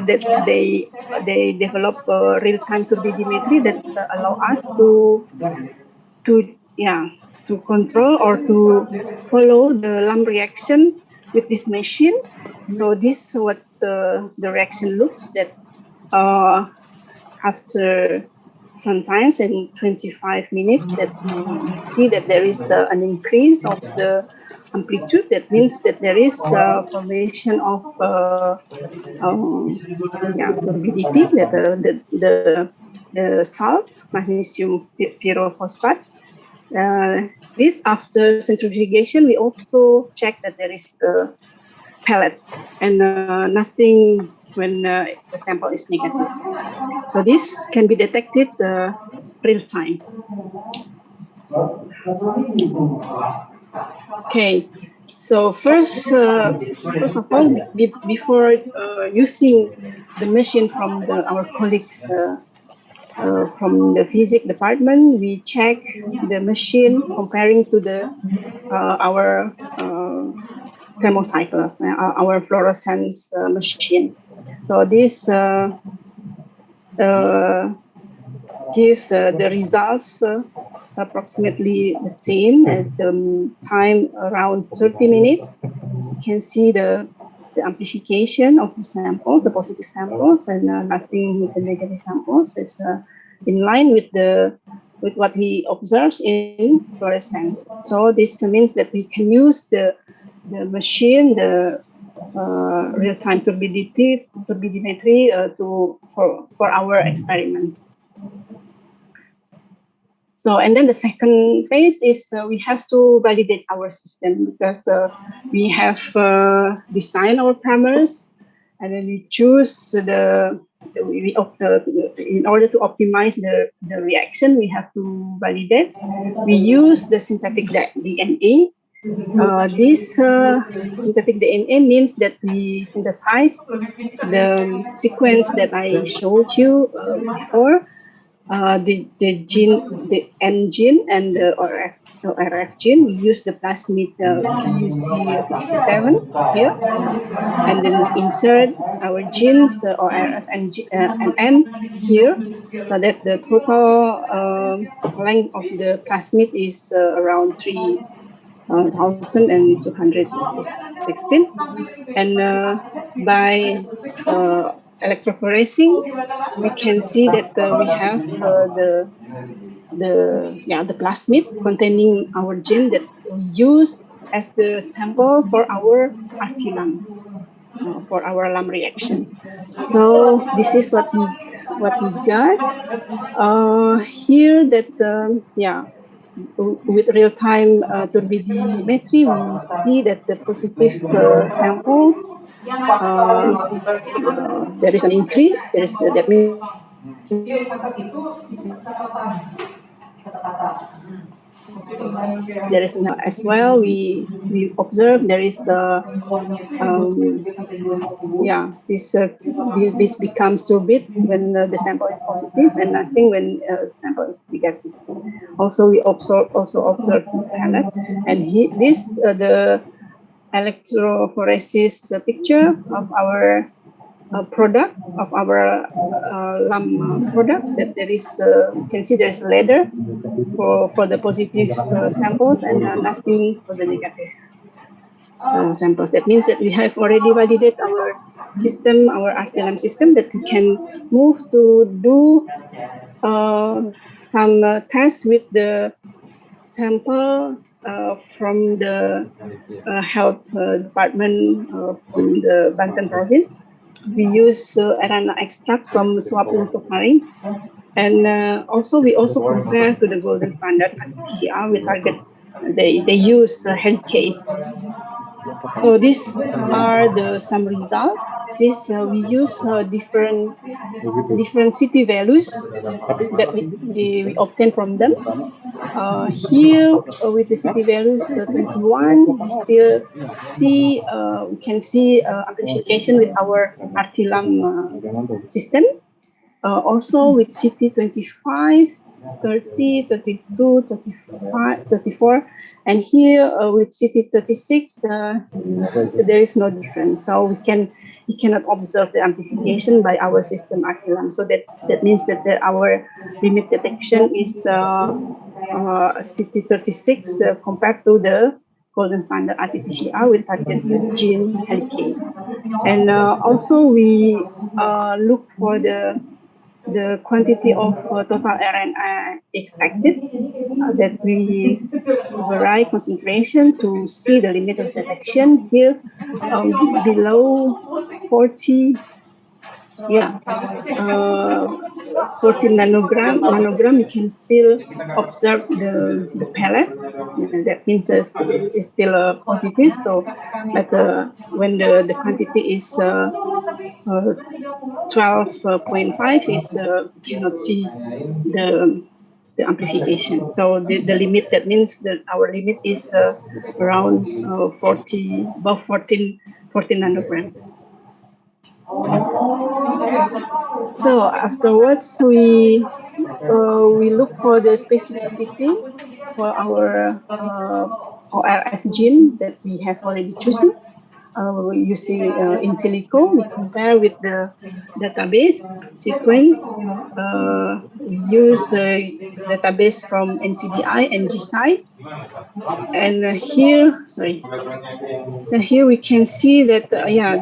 Speaker 14: that they develop real-time turbidimetry that allow us to control or to follow the LAM reaction with this machine. So this is what the reaction looks, that after sometimes in 25 minutes, that we see that there is an increase of the amplitude. That means that there is formation of turbidity, that the salt, magnesium pyrophosphate. This after centrifugation, we also check that there is pellet and nothing when the sample is negative. So this can be detected real time. Okay, so first of all, before using the machine from our colleagues from the physics department, we check the machine comparing to the our thermocyclers, our fluorescence machine. So this gives the results approximately the same at the time around 30 minutes. You can see the amplification of the samples, the positive samples, and nothing with the negative samples. It's in line with what we observe in fluorescence. So this means that we can use the machine, the real-time turbidimetry for our experiments. So, and then the second phase is we have to validate our system, because we have designed our primers, and then we choose in order to optimize the reaction, we have to validate. We use the synthetic DNA. This synthetic DNA means that we synthesize the sequence that I showed you before. The gene, the N gene and the RF gene. We use the plasmid PUC57 here, and then insert our genes, ORF and N here, so that the total length of the plasmid is around 3 1216, and by electrophoresing, we can see that we have the plasmid containing our gene that we use as the sample for our RT-LAM, for our LAM reaction. So this is what we got here. That with real-time turbidimetry, we see that the positive samples, there is an increase. That means there is as well. We observe there is this becomes turbid when the sample is positive, and nothing when the sample is negative. Also, we observe the pellet, and the electrophoresis picture of our product, of our LAM product, that there is you can see there is a ladder for the positive samples and nothing for the negative samples. That means that we have already validated our system, our RT-LAM system, that we can move to do some tests with the sample from the health department from the Banten province. We use arana extract from swab nasofaring, and we also compare to the golden standard PCR. We target they use helicase. So these are some results. We use different city values that we obtain from them. Here with the city values 21, we still see we can see amplification with our RT-LAM system. Also with city 25, 30, 32, 35, 34, and here with city 36, there is no difference. So we cannot observe the amplification by our system RT-LAM. So that means that our limit detection is city 36 compared to the golden standard RT-PCR with target gene helicase. And also we look for the quantity of total RNA extracted, that we vary concentration to see the limit of detection. Here below 40, 40 nanogram, you can still observe the pellet. That means it's still positive. So, but when the quantity is 12.5, is you cannot see the amplification. So the limit, that means that our limit is around 40, above 14 nanogram. So afterwards, we look for the specificity for our ORF gene that we have already chosen. Using in silico, we compare with the database sequence. We use database from NCBI and GSI. And here we can see that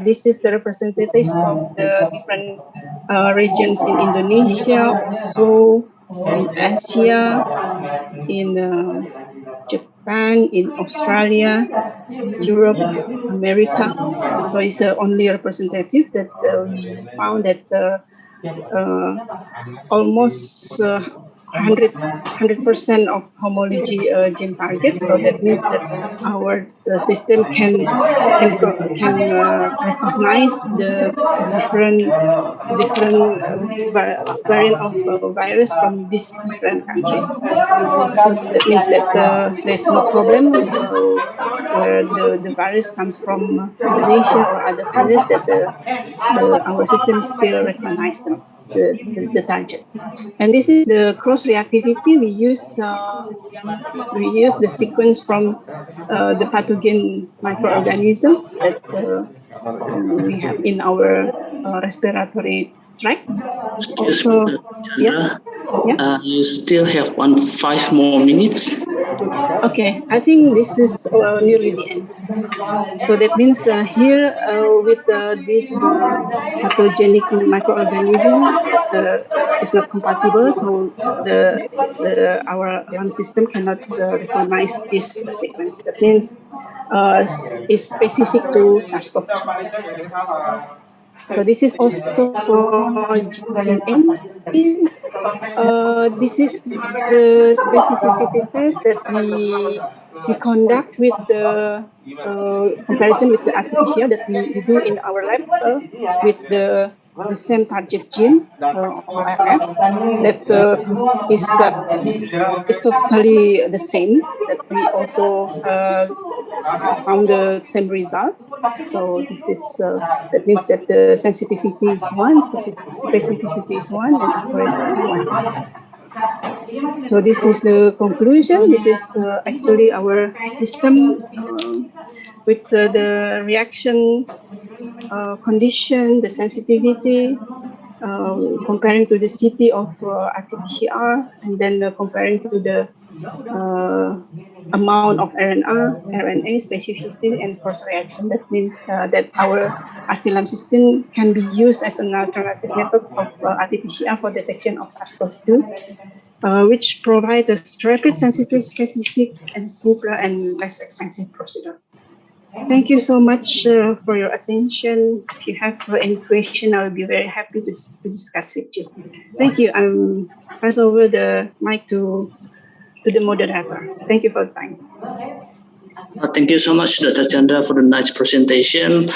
Speaker 14: this is the representative of the different regions in Indonesia, also in Asia, in Japan, in Australia, Europe, America. So it's only representative that we found that almost 100% of homology gene targets. So that means that our system can recognize the different variant of virus from these different countries. So that means that there's no problem where the virus comes from Indonesia or other countries, that our system still recognize them. The target. And this is the cross reactivity. We use the sequence from the pathogen microorganism that we have in our respiratory tract. Also,
Speaker 12: you still have 5 more minutes.
Speaker 14: Okay, I think this is nearly the end. So that means here with this pathogenic microorganism is not compatible. So our alarm system cannot recognize this sequence. That means it's specific to SARS-CoV-2. So this is also for gene system. This is the specificity test that we conduct with the comparison with the RT-PCR that we do in our lab with the same target gene ORF that is totally the same, that we also found the same results. So this is that means that the sensitivity is 1, specificity is 1, and accuracy is 1. So this is the conclusion. This is actually our system with the reaction condition, the sensitivity, comparing to the CT of RT-PCR, and then comparing to the amount of RNA, specificity, and cross reaction. That means that our RT-LAMP system can be used as an alternative method of RT-PCR for detection of SARS-CoV-2, which provides a rapid, sensitive, specific, and simpler and less expensive procedure. Thank you so much for your attention. If you have any question, I will be very happy to discuss with you. Thank you. I'm pass over the mic to the moderator. Thank you for the time.
Speaker 12: Thank you so much, Dr. Chandra, for the nice presentation.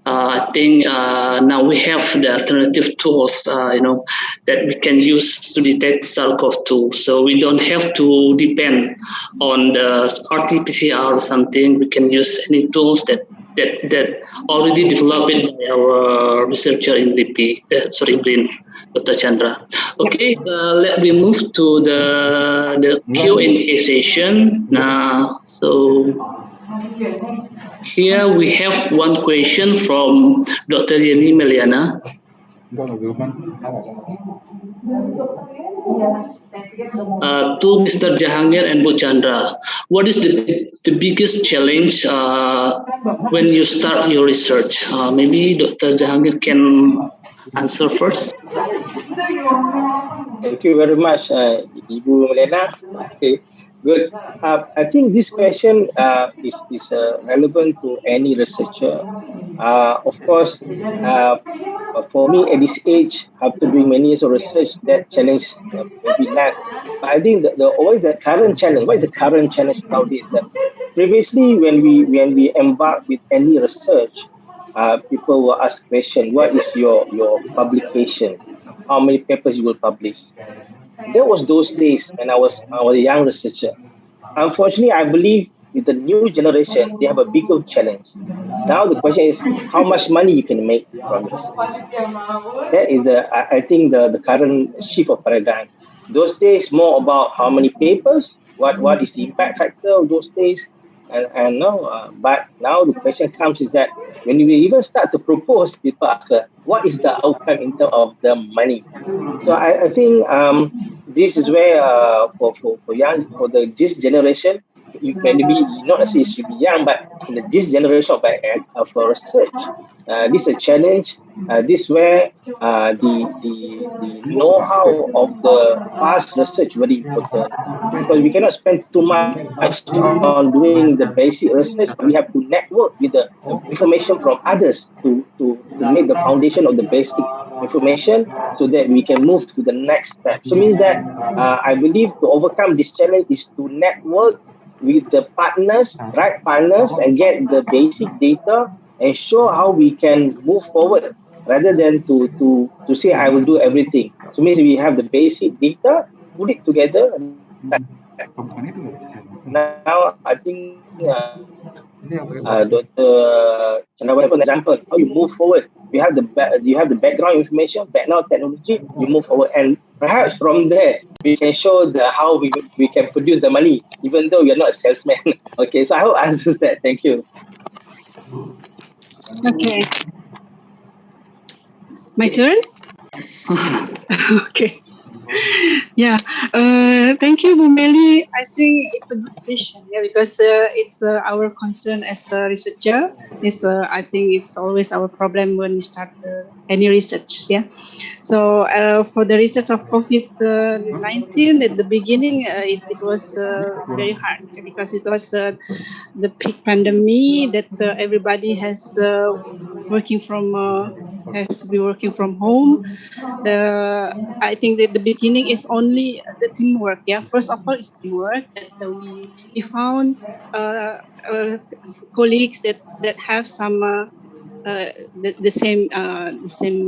Speaker 12: I think now we have the alternative tools, that we can use to detect SARS-CoV-2. So we don't have to depend on the RT-PCR or something. We can use any tools that already developed by our researcher in LIPI, BRIN, Dr. Chandra. Okay, let me move to the Q&A session. So here we have one question from Dr. Yeni Meliana. To Mr. Jahangir and Bu Chandra, what is the biggest challenge when you start your research? Maybe Dr. Jahangir can answer first.
Speaker 13: Thank you very much, Ibu Melena. Okay, good. I think this question is relevant to any researcher. Of course, for me at this age, after doing many years of research, that challenge maybe less. But I think always the current challenge. What is the current challenge nowadays? That previously, when we embark with any research, people will ask question: what is your publication? How many papers you will publish? There was those days when I was a young researcher. Unfortunately, I believe with the new generation, they have a bigger challenge. Now the question is how much money you can make from research. That is, I think, the current shift of paradigm. Those days more about how many papers, what is the impact factor of those days, and now, but now the question comes is that when we even start to propose, people ask, what is the outcome in terms of the money? So I think this is where this generation, you can be not necessarily should be young, but in this generation of research, this is a challenge. This is where the know-how of the past research very important, because we cannot spend too much on doing the basic research. We have to network with the information from others to make the foundation of the basic information, so that we can move to the next step. So it means that I believe to overcome this challenge is to network with the right partners, and get the basic data and show how we can move forward, rather than to say I will do everything. So it means we have the basic data, put it together. Now I think Dr. Chandra, for example, how you move forward. You have the background information, background technology, you move forward, and perhaps from there we can show how we can produce the money, even though we are not a salesman. Okay, so I hope answers that. Thank you.
Speaker 14: Okay. My turn? Okay. Yeah, thank you, Bu Meli. I think it's a good question, yeah, because it's our concern as a researcher. I think it's always our problem when we start any research, yeah. So for the research of COVID-19 at the beginning, it was very hard because it was the peak pandemic that everybody has working from has to be working from home. I think that the beginning is only the teamwork. Yeah, first of all, it's teamwork that we found colleagues that have some the same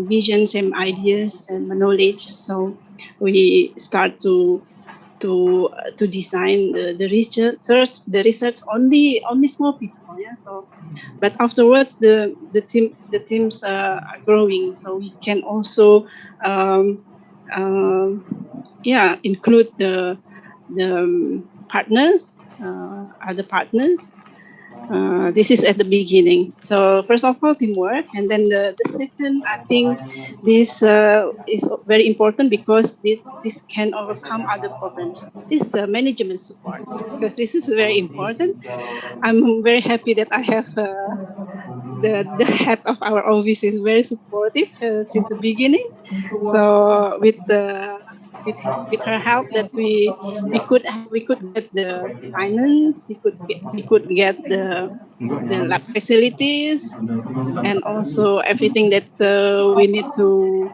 Speaker 14: vision, same ideas, and knowledge. So we start to design the research only small people. Yeah, so but afterwards the teams are growing, so we can also include the partners, other partners. This is at the beginning. So first of all, teamwork, and then the second, I think this is very important because this can overcome other problems. This management support, because this is very important. I'm very happy that I have the head of our office is very supportive since the beginning. So with her help, that we could get the finance, we could get the lab facilities, and also everything that we need to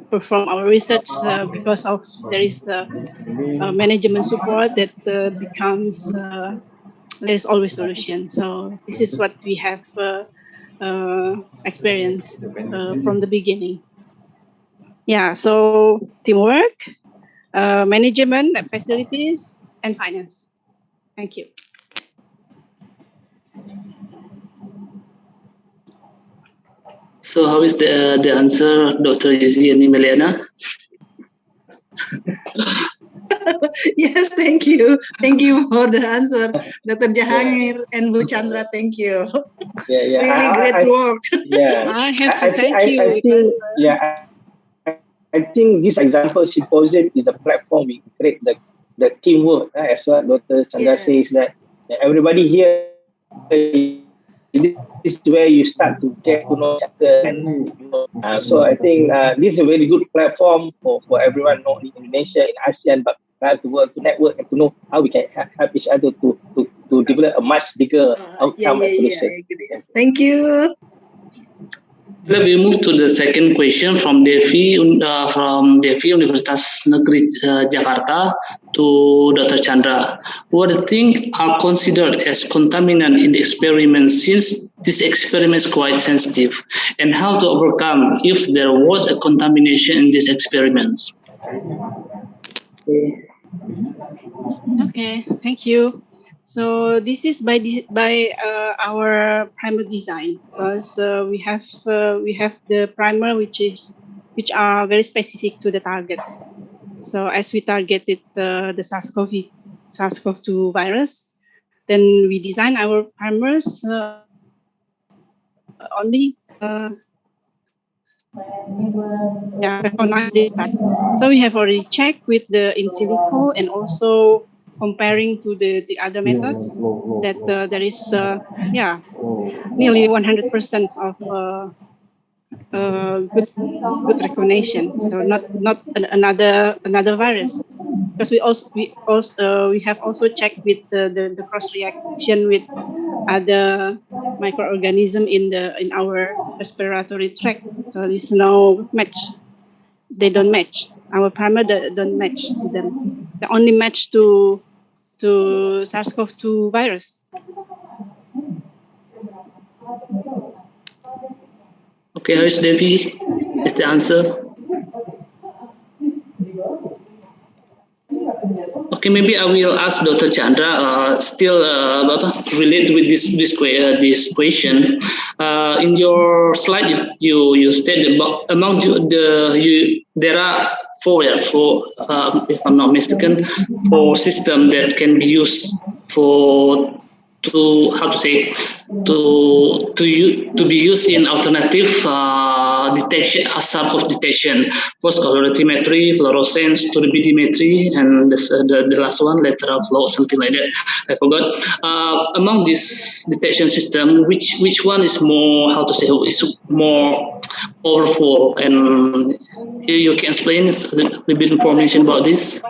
Speaker 14: perform our research, because of there is management support that becomes there's always solution. So this is what we have experienced from the beginning. Yeah, so teamwork, management, facilities, and finance. Thank you.
Speaker 12: So how is the answer, Dr. Yeni Meliana?
Speaker 2: Yes, thank you. Thank you for the answer, Dr. Jahangir and Bu Chandra. Thank you.
Speaker 13: Yeah.
Speaker 2: Really great work.
Speaker 13: Yeah.
Speaker 14: I have to thank you.
Speaker 13: I think this example symposium is a platform we create the teamwork, as what Dr. Chandra says, that everybody here, this is where you start to get to know each other. So I think this is a very good platform for everyone, not only in Indonesia, in ASEAN, but around the world, to network and to know how we can help each other to develop a much bigger outcome and solution.
Speaker 2: Thank you.
Speaker 12: We move to the second question from Devi Universitas Negeri Jakarta to Dr. Chandra. What do you think are considered as contaminant in the experiment, since this experiment is quite sensitive, and how to overcome if there was a contamination in these experiments?
Speaker 14: Okay, thank you. So this is by our primer design, because we have the primer which are very specific to the target. So as we targeted the SARS-CoV-2 virus, then we design our primers only recognize this target. So we have already checked with the in silico, and also comparing to the other methods, that there is nearly 100% of good recognition. So not another virus, because we have also checked with the cross reaction with other microorganism in our respiratory tract. So there's no match. They don't match. Our primer don't match to them. They only match to SARS-CoV-2 virus.
Speaker 12: Okay, how is Devi? Is the answer? Okay, maybe I will ask Dr. Chandra, still related with this question. In your slide, you stated about among there are four, if I'm not mistaken, 4 systems that can be used to to how to say to be used in alternative detection, Sarkov detection. First, colorimetry, fluorescence, turbidimetry, and the last one, lateral flow, something like that. I forgot. Among this detection system, which one is more, how to say, is more powerful? And you can explain a little bit information about this.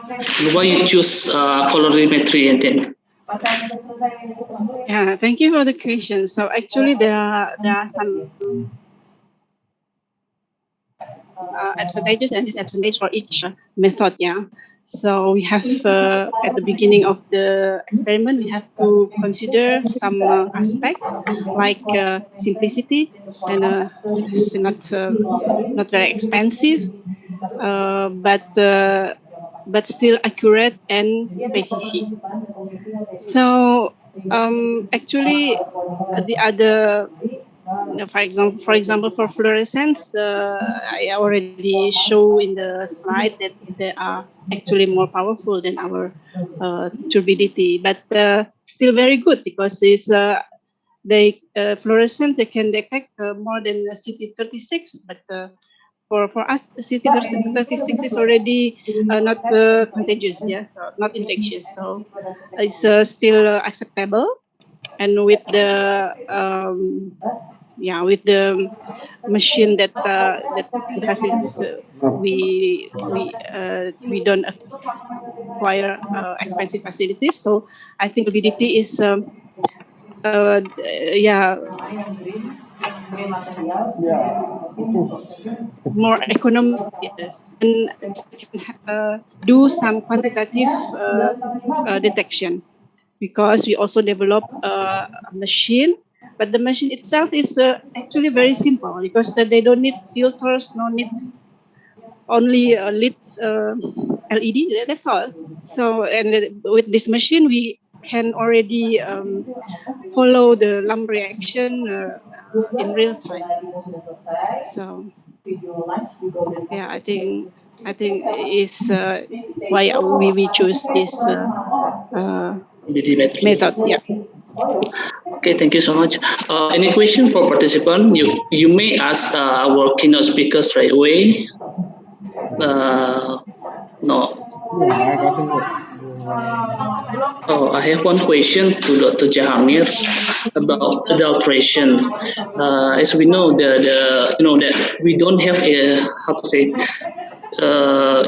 Speaker 12: Why you choose colorimetry and then?
Speaker 14: Yeah, thank you for the question. So actually, there are some advantages and disadvantages for each method. Yeah. So we have at the beginning of the experiment, we have to consider some aspects like simplicity, and it's not very expensive, but still accurate and specific. So actually, the other, for example, for fluorescence, I already show in the slide that they are actually more powerful than our turbidity, but still very good because it's fluorescent. They can detect more than CT36, but for us, CT36 is already not contagious, yeah, so not infectious, so it's still acceptable. And with the with the machine that the facilities we don't acquire expensive facilities, so I think turbidity is more economic, yes, and can do some quantitative detection, because we also develop a machine, but the machine itself is actually very simple because they don't need filters, no need, only a lit LED, that's all. So, and with this machine, we can already follow the lump reaction in real time. So, yeah, I think it's why we choose this method. Yeah.
Speaker 12: Okay, thank you so much. Any question for participant? You may ask our keynote speaker straight away. No. Oh, I have one question to Dr. Jahamir about adulteration. As we know, that we don't have a, how to say,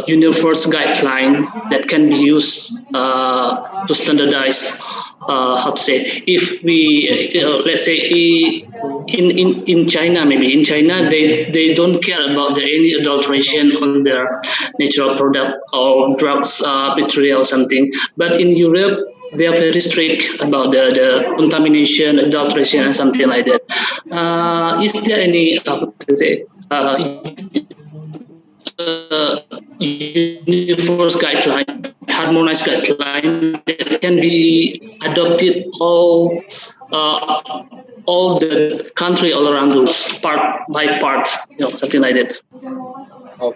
Speaker 12: universal guideline that can be used to standardize, how to say, if we let's say in China, maybe in China they don't care about any adulteration on their natural product or drugs, material or something, but in Europe they are very strict about the contamination, adulteration, and something like that. Is there any, how to say, universal guideline, harmonized guideline that can be adopted all the country all around the world, part by part, something like that?
Speaker 13: Oh,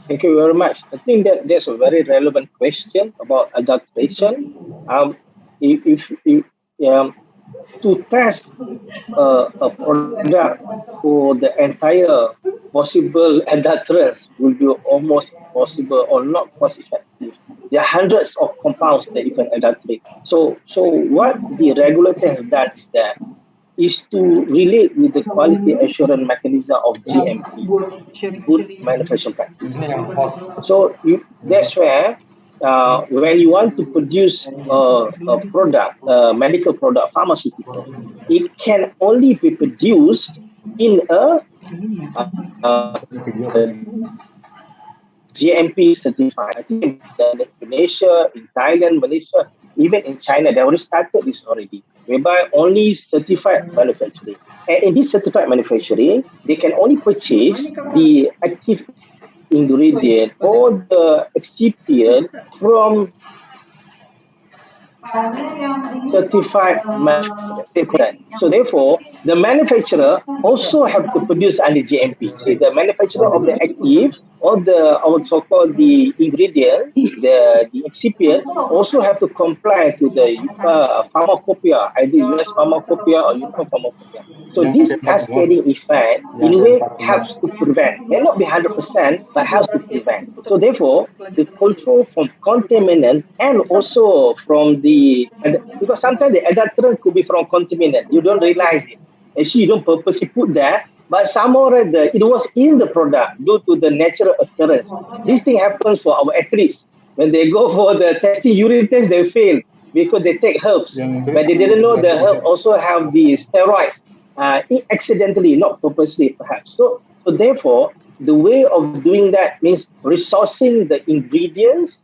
Speaker 13: thank you very much. I think that there's a very relevant question about adaptation. If to test a product for the entire possible adulterants will be almost impossible or not cost effective. There are hundreds of compounds that you can adulterate. So what the regulator has done is to relate with the quality assurance mechanism of GMP, good manufacturing practice. So that's where when you want to produce a product, a medical product, pharmaceutical, it can only be produced in a GMP certified. I think in Indonesia, in Thailand, Malaysia, even in China, they already started this already, whereby only certified manufacturing. And in this certified manufacturing, they can only purchase the active ingredient or the excipient from certified manufacturer. So therefore, the manufacturer also have to produce under GMP. So the manufacturer of the active all our so-called the ingredient, the excipient, also have to comply to the pharmacopoeia, either US pharmacopoeia or European pharmacopoeia. So this cascading effect, in a way, helps to prevent. May not be 100%, but helps to prevent. So therefore, the control from contaminant and also from because sometimes the adulterant could be from contaminant. You don't realize it. Actually, you don't purposely put that, but somehow it was in the product due to the natural occurrence. This thing happens for our athletes. When they go for the testing, urine test, they fail because they take herbs. But they didn't know the herb also have the steroids, accidentally, not purposely perhaps. So therefore, the way of doing that means resourcing the ingredients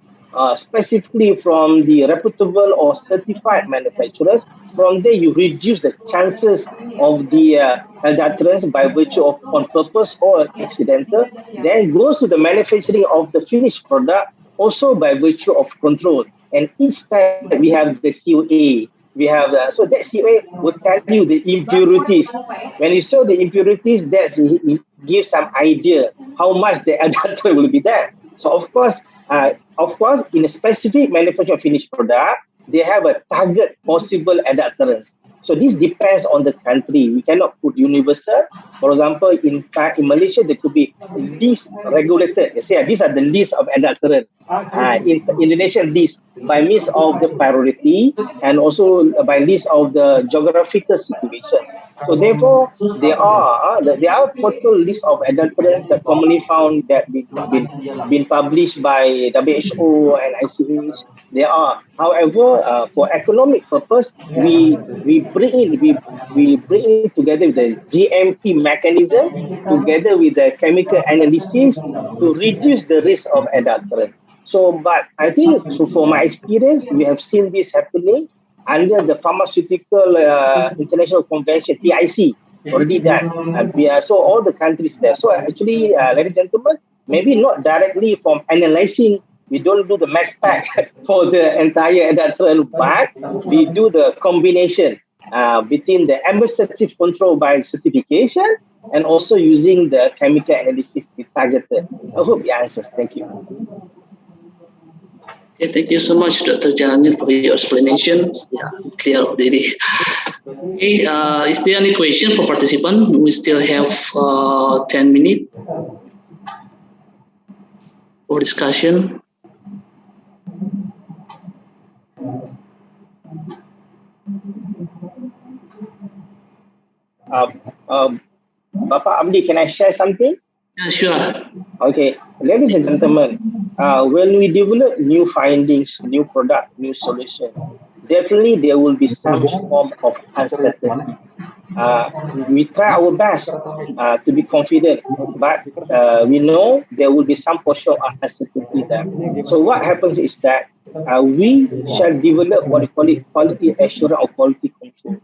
Speaker 13: specifically from the reputable or certified manufacturers. From there, you reduce the chances of the adulterants by virtue of on purpose or accidental. Then goes to the manufacturing of the finished product, also by virtue of control. And each time we have the COA, we have so that COA will tell you the impurities. When you saw the impurities, it gives some idea how much the adulterant will be there. So of course, in a specific manufacturing finished product, they have a target possible adulterants. So this depends on the country. We cannot put universal. For example, in Malaysia, there could be list regulated. You see, these are the list of adulterants. In Indonesia, list by means of the priority and also by list of the geographical situation. So therefore, there are total list of adulterants that commonly found that been published by WHO and ICH. There are, however, for economic purpose, we bring in together with the GMP mechanism, together with the chemical analysis to reduce the risk of adulterant. So, but I think, so for my experience, we have seen this happening under the Pharmaceutical International Convention, PIC, already done. So all the countries there. So actually, ladies and gentlemen, maybe not directly from analyzing, we don't do the mass spec for the entire adulterant, but we do the combination between the administrative control by certification and also using the chemical analysis to targeted. I hope it answers. Thank you.
Speaker 12: Okay, thank you so much, Dr. Jahangir, for your explanations. Yeah, clear already. Okay, is there any question for participant? We still have 10 minutes for discussion.
Speaker 13: Bapak Abdi, can I share something?
Speaker 12: Yeah, sure.
Speaker 13: Okay, ladies and gentlemen, when we develop new findings, new product, new solution, definitely there will be some form of uncertainty. We try our best to be confident, but we know there will be some portion of uncertainty there. So what happens is that we shall develop what we call it quality assurance or quality control.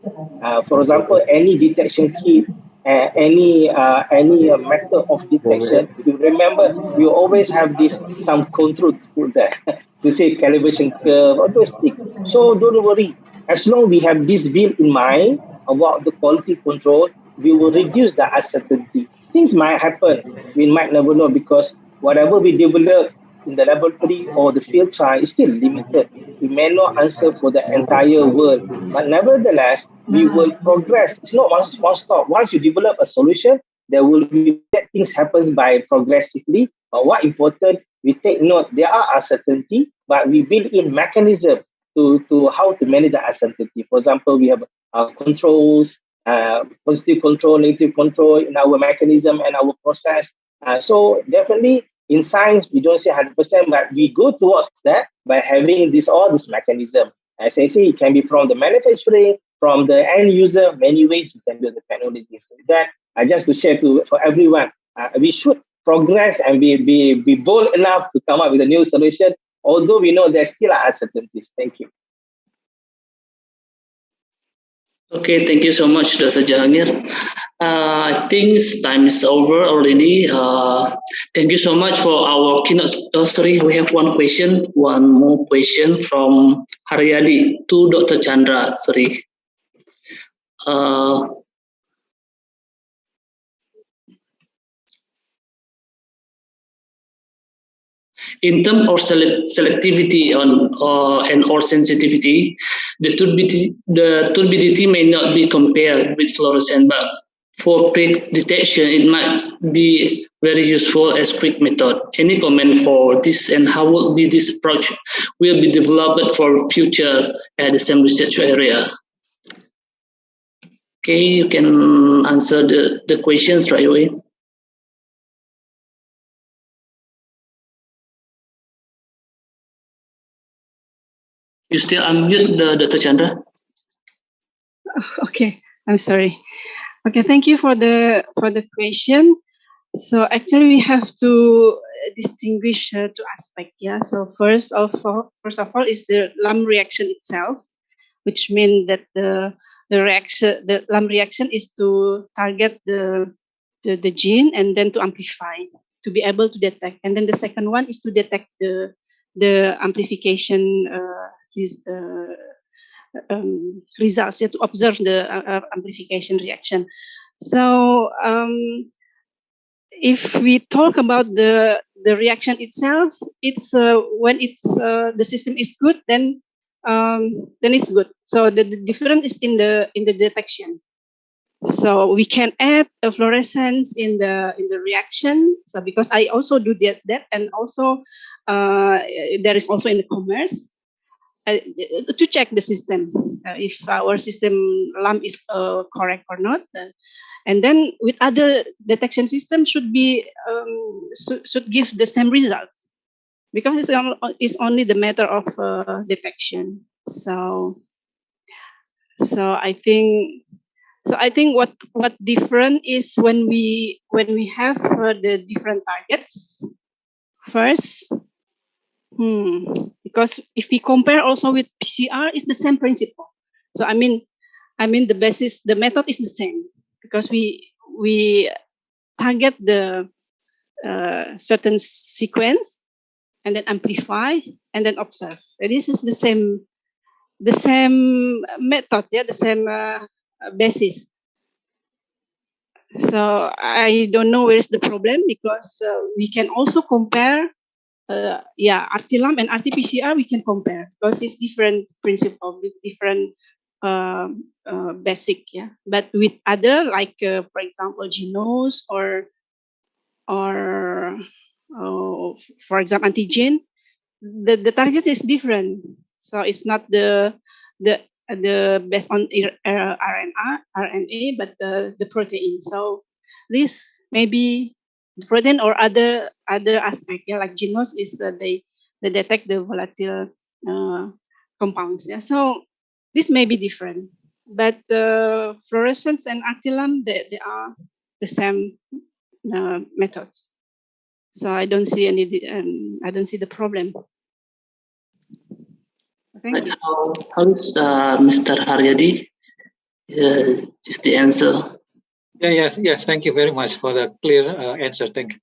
Speaker 13: For example, any detection kit, any method of detection, you remember we always have some control to put there to say calibration curve or those things. So don't worry, as long as we have this bill in mind about the quality control, we will reduce the uncertainty. Things might happen, we might never know, because whatever we develop in the laboratory or the field trial is still limited. We may not answer for the entire world, but nevertheless, we will progress. It's not one stop. Once you develop a solution, there will be things happen by progressively. But what important, we take note, there are uncertainty, but we build in mechanism to how to manage the uncertainty. For example, we have controls, positive control, negative control in our mechanism and our process. So definitely in science, we don't say 100%, but we go towards that by having all this mechanism. As I say, it can be from the manufacturing, from the end user, many ways you can do the technology. So that just to share for everyone, we should progress and be bold enough to come up with a new solution, although we know there still are uncertainties. Thank you.
Speaker 12: Okay, thank you so much, Dr. Jahangir. I think time is over already. Thank you so much for our keynote. Sorry, we have one more question from Haryadi to Dr. Chandra. Sorry. In terms of selectivity and or sensitivity, the turbidity may not be compared with fluorescent bulb. For quick detection, it might be very useful as quick method. Any comment for this, and how will be this approach will be developed for future at the same research area? Okay, you can answer the questions right away. You still unmute Dr. Chandra?
Speaker 14: Okay, I'm sorry. Okay, thank you for the question. So actually, we have to distinguish two aspects. Yeah. So first of all, is the LAM reaction itself, which means that the LAM reaction is to target the gene and then to amplify, to be able to detect. And then the second one is to detect the amplification results, to observe the amplification reaction. So if we talk about the reaction itself, it's when it's the system is good, then it's good. So the difference is in the detection. So we can add a fluorescence in the reaction. So because I also do that, and also there is also in the commerce to check the system if our system LAM is correct or not. And then with other detection systems should be should give the same results, because it's only the matter of detection. So I think what different is when we have the different targets first. Because if we compare also with PCR, it's the same principle. So I mean the method is the same, because we target the certain sequence and then amplify and then observe. And this is the same method, the same basis. So I don't know where is the problem, because we can also compare RT-LAM and RT-PCR we can compare, because it's different principle with different basic, But with other, like for example, genos or for example antigen, the target is different. So it's not the based on RNA, but the protein. So this may be the protein or other aspect, like genos is they detect the volatile compounds. So this may be different, but fluorescence and RT-LAM they are the same methods. So I don't see I don't see the problem. Thank you.
Speaker 12: How is Mr. Haryadi? Is the answer?
Speaker 15: Yes. Thank you very much for the clear answer. Thank you.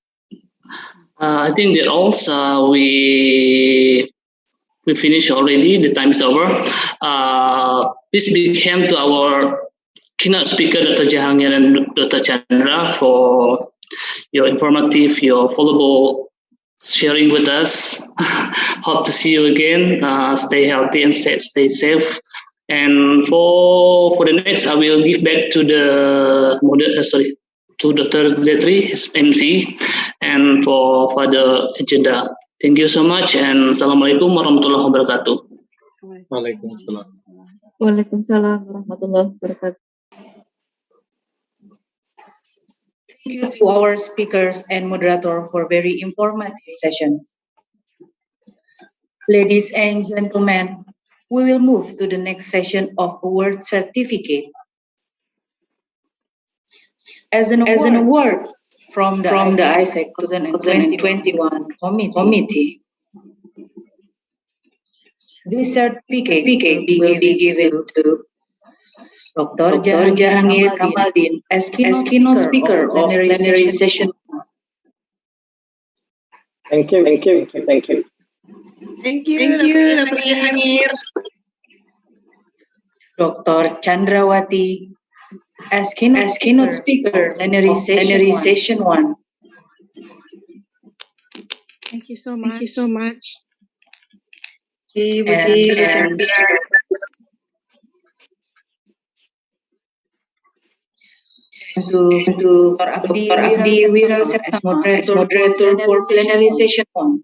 Speaker 12: I think that also we finished already. The time is over. Please big hand to our keynote speaker, Dr. Jahangir and Dr. Chandra, for your informative, your followable sharing with us. Hope to see you again. Stay healthy and stay safe. And for the next, I will give back to to Dr. Zetri, MC, and for the agenda. Thank you so much, and Assalamualaikum warahmatullahi wabarakatuh.
Speaker 15: Waalaikumsalam.
Speaker 16: Waalaikumsalam warahmatullahi wabarakatuh.
Speaker 1: Thank you to our speakers and moderator for very informative sessions. Ladies and gentlemen, we will move to the next session of award certificate. As an award from the ISEC 2021 committee, this certificate will be given to Dr. Jahangir Kamaldin as keynote speaker of plenary session.
Speaker 13: Thank you.
Speaker 2: Thank you, Dr. Jahangir.
Speaker 1: Dr. Chandrawati as keynote speaker plenary session 1.
Speaker 14: Thank you so much. Thank you so much.
Speaker 1: To Dr. Abdi Wira as moderator for plenary session 1.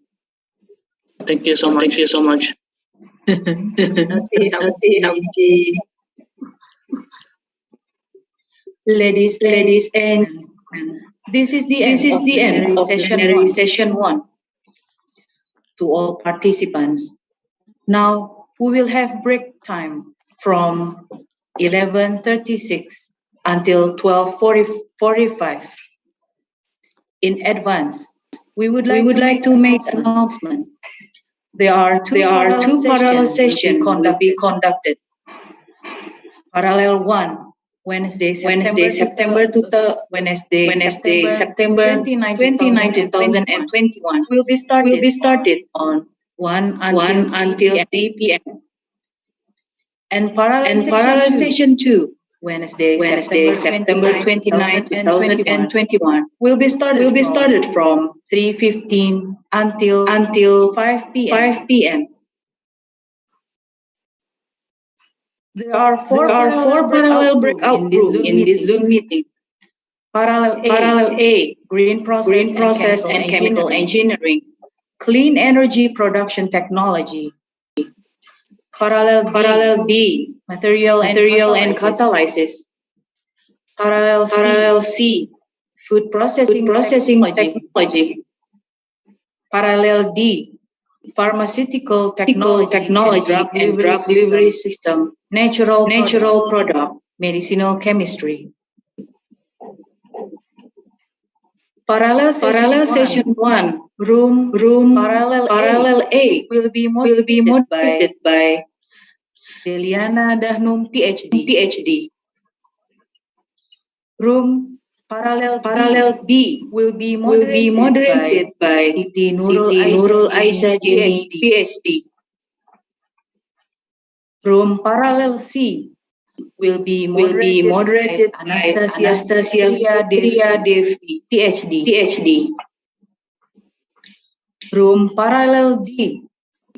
Speaker 12: Thank you so much. Thank you so much.
Speaker 1: Ladies and this is the end of plenary session 1. To all participants, now we will have break time from 11:36 until 12:45. In advance, we would like to make an announcement. There are two parallel sessions will be conducted. Parallel 1, Wednesday, September 29, 2021 will be started on 1 until 3 p.m. And parallel session 2, Wednesday, September 29, 2021 will be started from 3:15 until 5 p.m. There are four parallel breakout groups in this Zoom meeting. Parallel A, green process and chemical engineering, clean energy production technology. Parallel B, material and catalysis. Parallel C, food processing technology. Parallel D, pharmaceutical technology and drug delivery system, natural product, medicinal chemistry. Parallel session 1, room parallel A will be moderated by Deliana Dahnum PhD. Room parallel B will be moderated by Siti Nurul Aisyah Jeni PhD. Room parallel C will be moderated by Anastasia Devi PhD. Room parallel D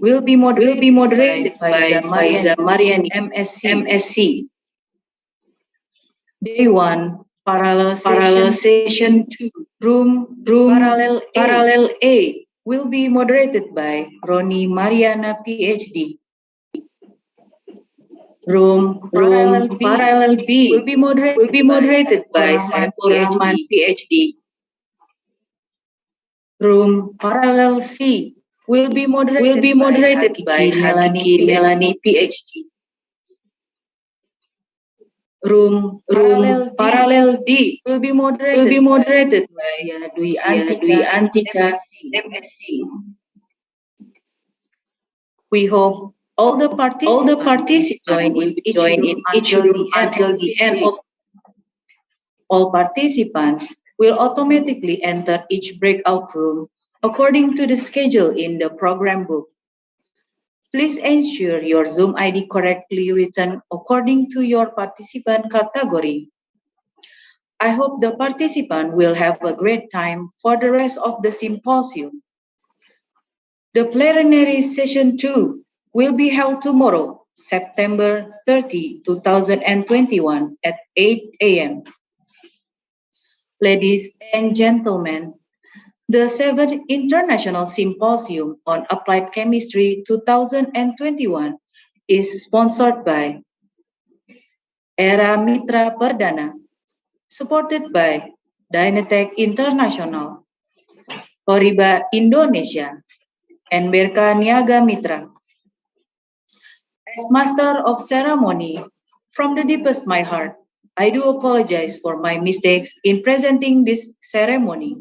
Speaker 1: will be moderated by Faiza Mariani MSc. Day 1, parallel session 2, room parallel A will be moderated by Roni Mariana PhD. Room parallel B will be moderated by Saiful Rahman PhD. Room parallel C will be moderated by Hakiki Melani PhD. Room parallel D will be moderated by Dwi Antika MSc. We hope all the participants will join in each room until the end of. All participants will automatically enter each breakout room according to the schedule in the program book. Please ensure your Zoom ID correctly written according to your participant category. I hope the participant will have a great time for the rest of the symposium. The plenary session 2 will be held tomorrow, September 30, 2021 at 8 a.m. Ladies and gentlemen, the 7th International Symposium on Applied Chemistry 2021 is sponsored by Era Mitra Perdana, supported by Dynatech International, Horiba Indonesia, and Berka Niaga Mitra. As Master of Ceremony, from the deepest of my heart, I do apologize for my mistakes in presenting this ceremony.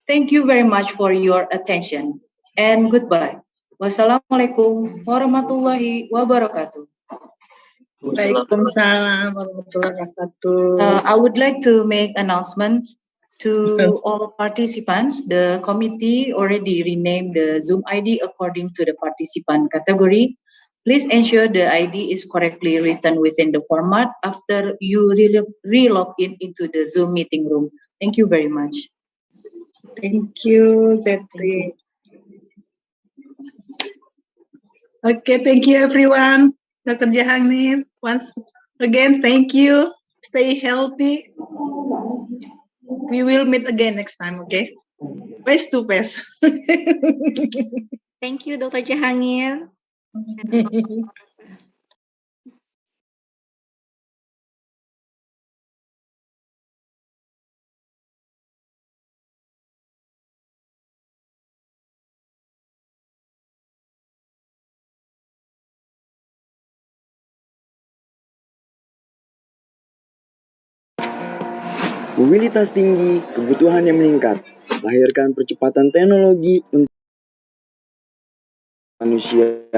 Speaker 1: Thank you very much for your attention, and goodbye. Wassalamualaikum warahmatullahi wabarakatuh.
Speaker 2: Waalaikumsalam warahmatullahi wabarakatuh.
Speaker 1: I would like to make announcements to all participants. The committee already renamed the Zoom ID according to the participant category. Please ensure the ID is correctly written within the format after you re-log in into the Zoom meeting room. Thank you very much.
Speaker 2: Thank you, Zetri. Okay, thank you everyone. Dr. Jahangir, once again, thank you. Stay healthy. We will meet again next time, okay? Face to face.
Speaker 17: Thank you, Dr. Jahangir.
Speaker 18: Mobilitas tinggi, kebutuhan yang meningkat, lahirkan percepatan teknologi untuk manusia.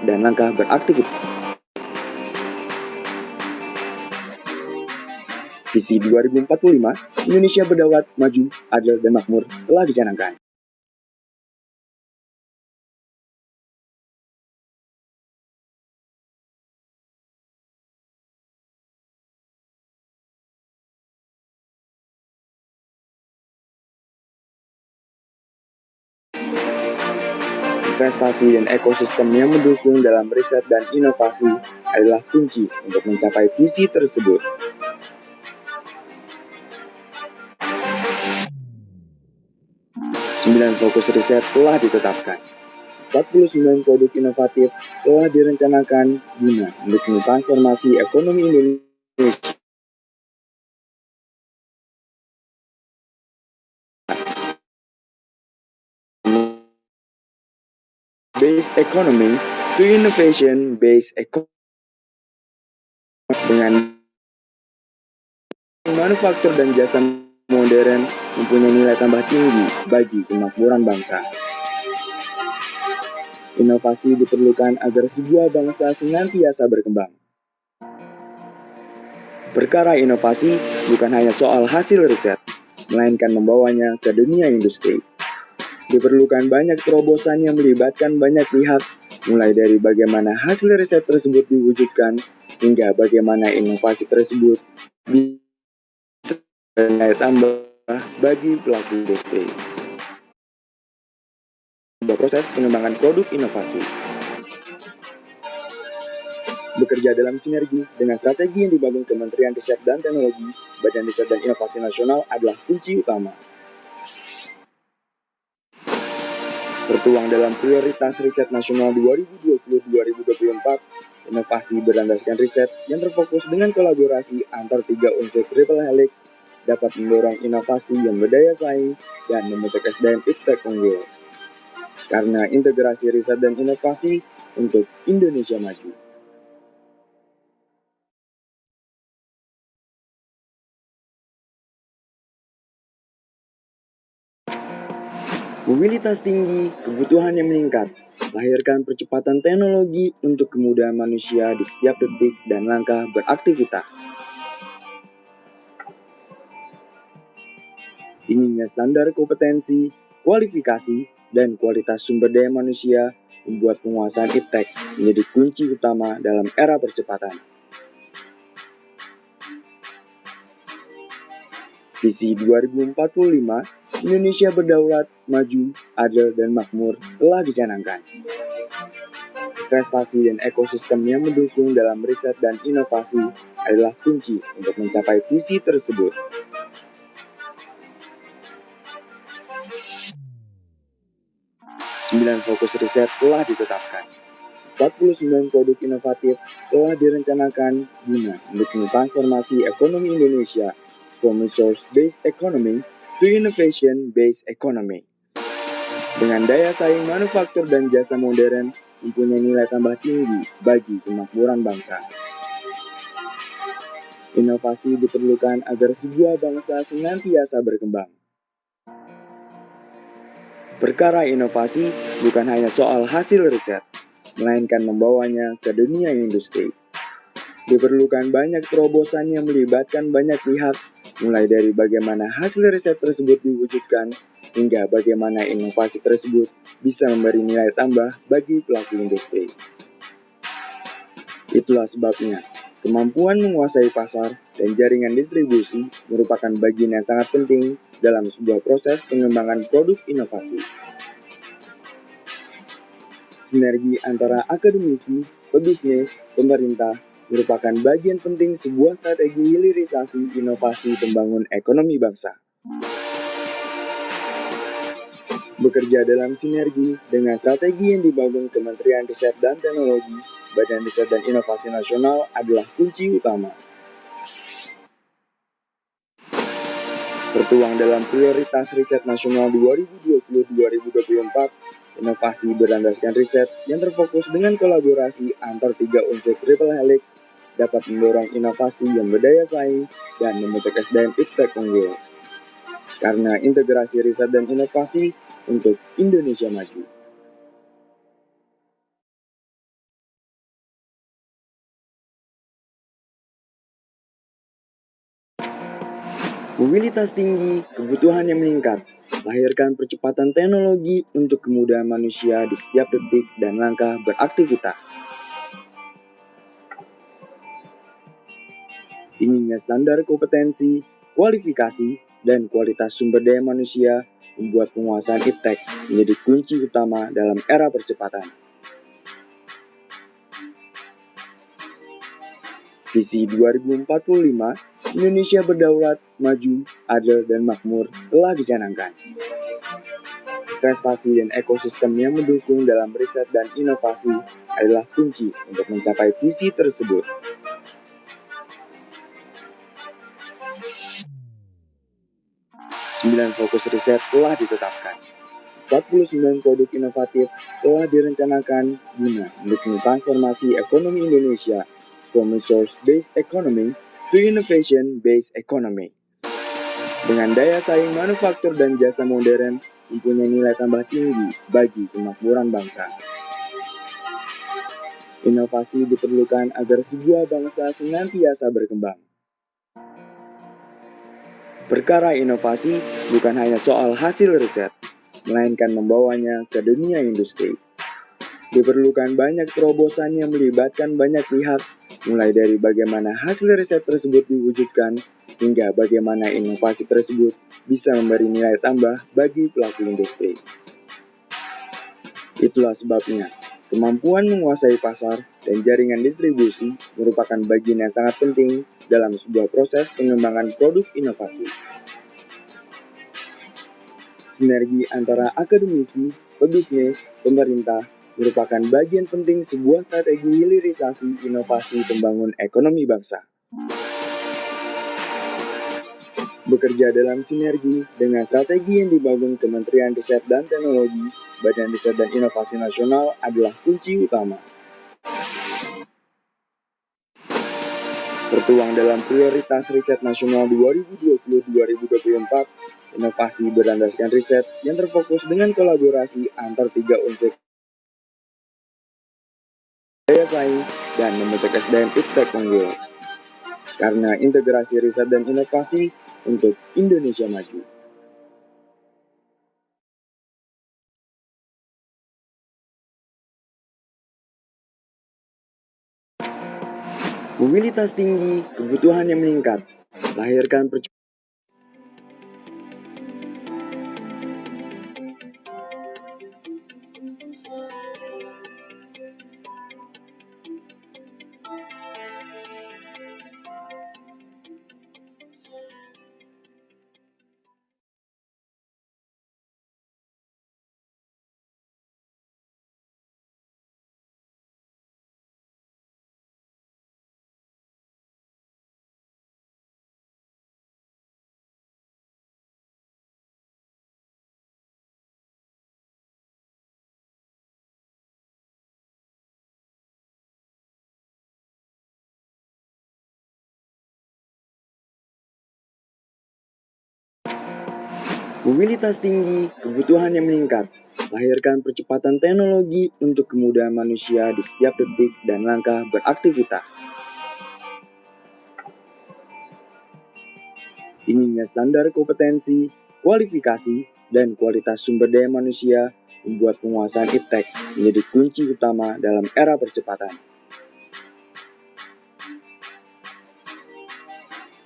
Speaker 18: Dan langkah beraktivitas. Visi 2045, Indonesia Berdaulat, Maju, Adil, dan Makmur telah dicanangkan. Investasi dan ekosistem yang mendukung dalam riset dan inovasi adalah kunci untuk mencapai visi tersebut. Sembilan fokus riset telah ditetapkan. 49 produk inovatif telah direncanakan guna mendukung transformasi ekonomi Indonesia. Based economy to innovation based economy dengan manufaktur dan jasa modern mempunyai nilai tambah tinggi bagi kemakmuran bangsa. Inovasi diperlukan agar sebuah bangsa senantiasa berkembang. Perkara inovasi bukan hanya soal hasil riset, melainkan membawanya ke dunia industri. Diperlukan banyak terobosan yang melibatkan banyak pihak, mulai dari bagaimana hasil riset tersebut diwujudkan, hingga bagaimana inovasi tersebut bisa nilai tambah bagi pelaku industri. Proses pengembangan produk inovasi bekerja dalam sinergi dengan strategi yang dibangun Kementerian Riset dan Teknologi, Badan Riset dan Inovasi Nasional adalah kunci utama. Tertuang dalam prioritas riset nasional 2020-2024, inovasi berlandaskan riset yang terfokus dengan kolaborasi antar 3 unsur triple helix dapat mendorong inovasi yang berdaya saing dan membentuk SDM iptek unggul. Karena integrasi riset dan inovasi untuk Indonesia Maju. Mobilitas tinggi, kebutuhan yang meningkat, lahirkan percepatan teknologi untuk kemudahan manusia di setiap detik dan langkah beraktivitas. Tingginya standar kompetensi, kualifikasi, dan kualitas sumber daya manusia membuat penguasaan iptek menjadi kunci utama dalam era percepatan. Visi 2045, Indonesia Berdaulat, Maju, Adil, dan Makmur telah dicanangkan. Investasi dan ekosistem yang mendukung dalam riset dan inovasi adalah kunci untuk mencapai visi tersebut. Sembilan fokus riset telah ditetapkan. 49 produk inovatif telah direncanakan guna mendukung transformasi ekonomi Indonesia from resource-based economy to innovation-based economy. Dengan daya saing manufaktur dan jasa modern mempunyai nilai tambah tinggi bagi kemakmuran bangsa. Inovasi diperlukan agar sebuah bangsa senantiasa berkembang. Perkara inovasi bukan hanya soal hasil riset, melainkan membawanya ke dunia industri. Diperlukan banyak terobosan yang melibatkan banyak pihak, mulai dari bagaimana hasil riset tersebut diwujudkan, hingga bagaimana inovasi tersebut bisa memberi nilai tambah bagi pelaku industri. Itulah sebabnya, kemampuan menguasai pasar dan jaringan distribusi merupakan bagian yang sangat penting dalam sebuah proses pengembangan produk inovasi. Sinergi antara akademisi, pebisnis, pemerintah merupakan bagian penting sebuah strategi hilirisasi inovasi pembangun ekonomi bangsa. Bekerja dalam sinergi dengan strategi yang dibangun Kementerian Riset dan Teknologi, Badan Riset dan Inovasi Nasional adalah kunci utama. Tertuang dalam prioritas riset nasional 2020-2024, inovasi berlandaskan riset yang terfokus dengan kolaborasi antar 3 unsur triple helix dapat mendorong inovasi yang berdaya saing dan membentuk SDM iptek unggul. Karena integrasi riset dan inovasi untuk Indonesia Maju. Mobilitas tinggi, kebutuhan yang meningkat, lahirkan percepatan teknologi untuk kemudahan manusia di setiap detik dan langkah beraktivitas. Tingginya standar kompetensi, kualifikasi, dan kualitas sumber daya manusia membuat penguasaan iptek menjadi kunci utama dalam era percepatan. Visi 2045, Indonesia Berdaulat, Maju, Adil, dan Makmur telah dicanangkan. Investasi dan ekosistem yang mendukung dalam riset dan inovasi adalah kunci untuk mencapai visi tersebut. Sembilan fokus riset telah ditetapkan. 49 produk inovatif telah direncanakan guna mendukung transformasi ekonomi Indonesia from resource-based economy to innovation-based economy. Dengan daya saing manufaktur dan jasa modern mempunyai nilai tambah tinggi bagi kemakmuran bangsa. Inovasi diperlukan agar sebuah bangsa senantiasa berkembang. Perkara inovasi bukan hanya soal hasil riset, melainkan membawanya ke dunia industri. Diperlukan banyak terobosan yang melibatkan banyak pihak, mulai dari bagaimana hasil riset tersebut diwujudkan, hingga bagaimana inovasi tersebut bisa memberi nilai tambah bagi pelaku industri. Itulah sebabnya, kemampuan menguasai pasar dan jaringan distribusi merupakan bagian yang sangat penting dalam sebuah proses pengembangan produk inovasi. Sinergi antara akademisi, pebisnis, pemerintah merupakan bagian penting sebuah strategi hilirisasi inovasi pembangun ekonomi bangsa. Bekerja dalam sinergi dengan strategi yang dibangun Kementerian Riset dan Teknologi, Badan Riset dan Inovasi Nasional adalah kunci utama. Tertuang dalam prioritas riset nasional 2020-2024, inovasi berlandaskan riset yang terfokus dengan kolaborasi antar 3 unsur daya saing dan membentuk SDM iptek unggul. Karena integrasi riset dan inovasi untuk Indonesia Maju. Mobilitas tinggi, kebutuhan yang meningkat, lahirkan percepatan. Mobilitas tinggi, kebutuhan yang meningkat, lahirkan percepatan teknologi untuk kemudahan manusia di setiap detik dan langkah beraktivitas. Tingginya standar kompetensi, kualifikasi, dan kualitas sumber daya manusia membuat penguasaan iptek menjadi kunci utama dalam era percepatan.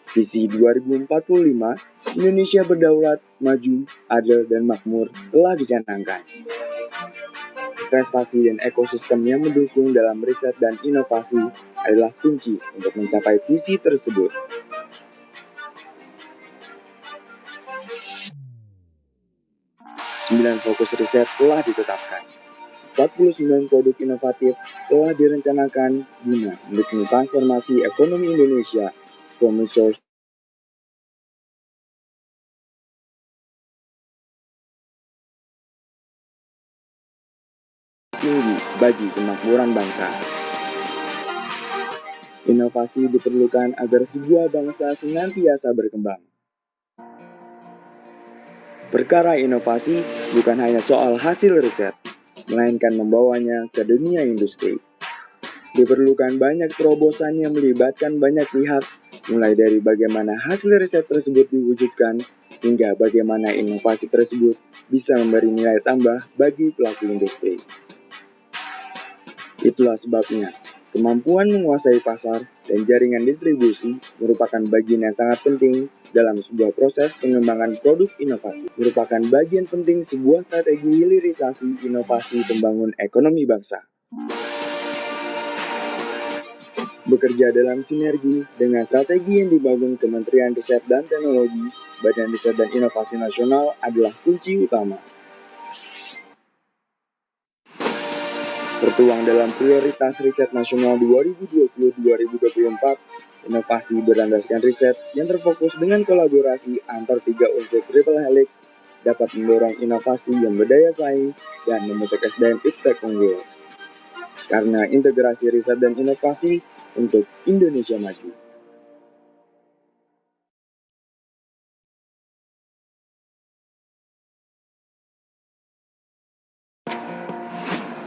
Speaker 18: Visi 2045, Indonesia Berdaulat, Maju, Adil, dan Makmur telah dicanangkan. Investasi dan ekosistem yang mendukung dalam riset dan inovasi adalah kunci untuk mencapai visi tersebut. Sembilan fokus riset telah ditetapkan. 49 produk inovatif telah direncanakan guna mendukung transformasi ekonomi Indonesia from resource tinggi bagi kemakmuran bangsa. Inovasi diperlukan agar sebuah bangsa senantiasa berkembang. Perkara inovasi bukan hanya soal hasil riset, melainkan membawanya ke dunia industri. Diperlukan banyak terobosan yang melibatkan banyak pihak, mulai dari bagaimana hasil riset tersebut diwujudkan, hingga bagaimana inovasi tersebut bisa memberi nilai tambah bagi pelaku industri. Itulah sebabnya, kemampuan menguasai pasar dan jaringan distribusi merupakan bagian yang sangat penting dalam sebuah proses pengembangan produk inovasi. Merupakan bagian penting sebuah strategi hilirisasi inovasi pembangun ekonomi bangsa. Bekerja dalam sinergi dengan strategi yang dibangun Kementerian Riset dan Teknologi, Badan Riset dan Inovasi Nasional adalah kunci utama. Tertuang dalam prioritas riset nasional 2020-2024, inovasi berlandaskan riset yang terfokus dengan kolaborasi antar tiga unsur triple helix dapat mendorong inovasi yang berdaya saing dan membentuk SDM iptek unggul. Karena integrasi riset dan inovasi untuk Indonesia Maju.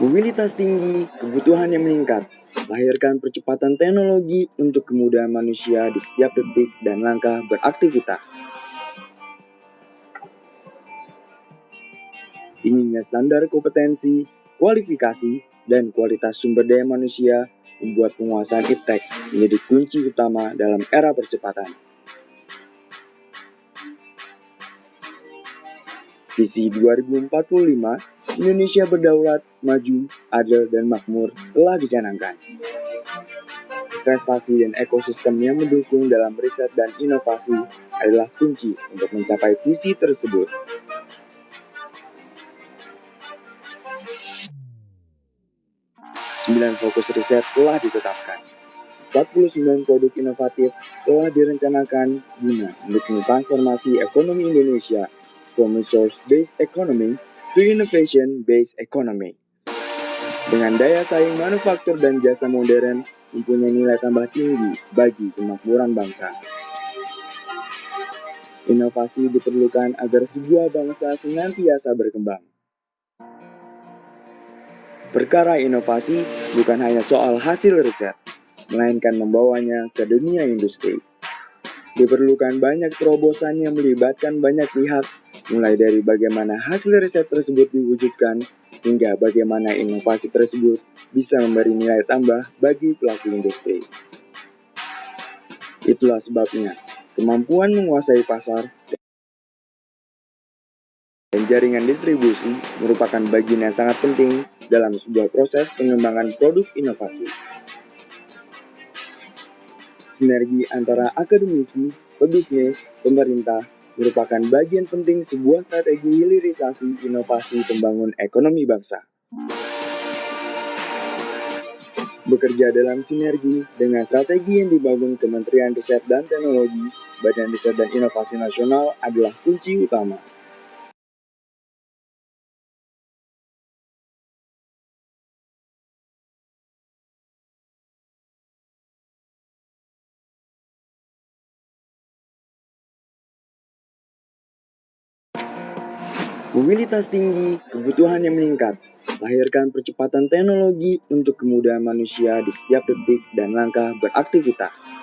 Speaker 18: Mobilitas tinggi, kebutuhan yang meningkat, lahirkan percepatan teknologi untuk kemudahan manusia di setiap detik dan langkah beraktivitas. Tingginya standar kompetensi, kualifikasi, dan kualitas sumber daya manusia membuat penguasaan iptek menjadi kunci utama dalam era percepatan. Visi 2045, Indonesia Berdaulat, Maju, Adil, dan Makmur telah dicanangkan. Investasi dan ekosistem yang mendukung dalam riset dan inovasi adalah kunci untuk mencapai visi tersebut. Sembilan fokus riset telah ditetapkan. 49 produk inovatif telah direncanakan guna mendukung transformasi ekonomi Indonesia from resource-based economy to innovation-based economy. Dengan daya saing manufaktur dan jasa modern mempunyai nilai tambah tinggi bagi kemakmuran bangsa. Inovasi diperlukan agar sebuah bangsa senantiasa berkembang. Perkara inovasi bukan hanya soal hasil riset, melainkan membawanya ke dunia industri. Diperlukan banyak terobosan yang melibatkan banyak pihak, mulai dari bagaimana hasil riset tersebut diwujudkan, hingga bagaimana inovasi tersebut bisa memberi nilai tambah bagi pelaku industri. Itulah sebabnya, kemampuan menguasai pasar dan jaringan distribusi merupakan bagian yang sangat penting dalam sebuah proses pengembangan produk inovasi. Sinergi antara akademisi, pebisnis, pemerintah merupakan bagian penting sebuah strategi hilirisasi inovasi pembangun ekonomi bangsa. Bekerja dalam sinergi dengan strategi yang dibangun Kementerian Riset dan Teknologi, Badan Riset dan Inovasi Nasional adalah kunci utama. Mobilitas tinggi, kebutuhan yang meningkat, lahirkan percepatan teknologi untuk kemudahan manusia di setiap detik dan langkah beraktivitas.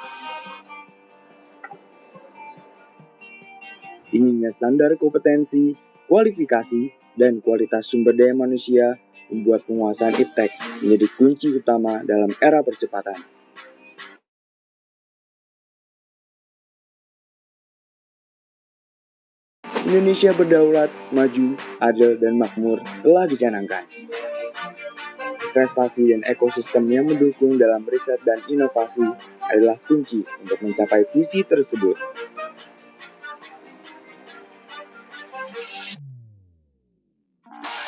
Speaker 18: Tingginya standar kompetensi, kualifikasi dan kualitas sumber daya manusia membuat penguasaan iptek menjadi kunci utama dalam era percepatan. Indonesia berdaulat, maju, adil, dan makmur telah dicanangkan. Investasi dan ekosistem yang mendukung dalam riset dan inovasi adalah kunci untuk mencapai visi tersebut.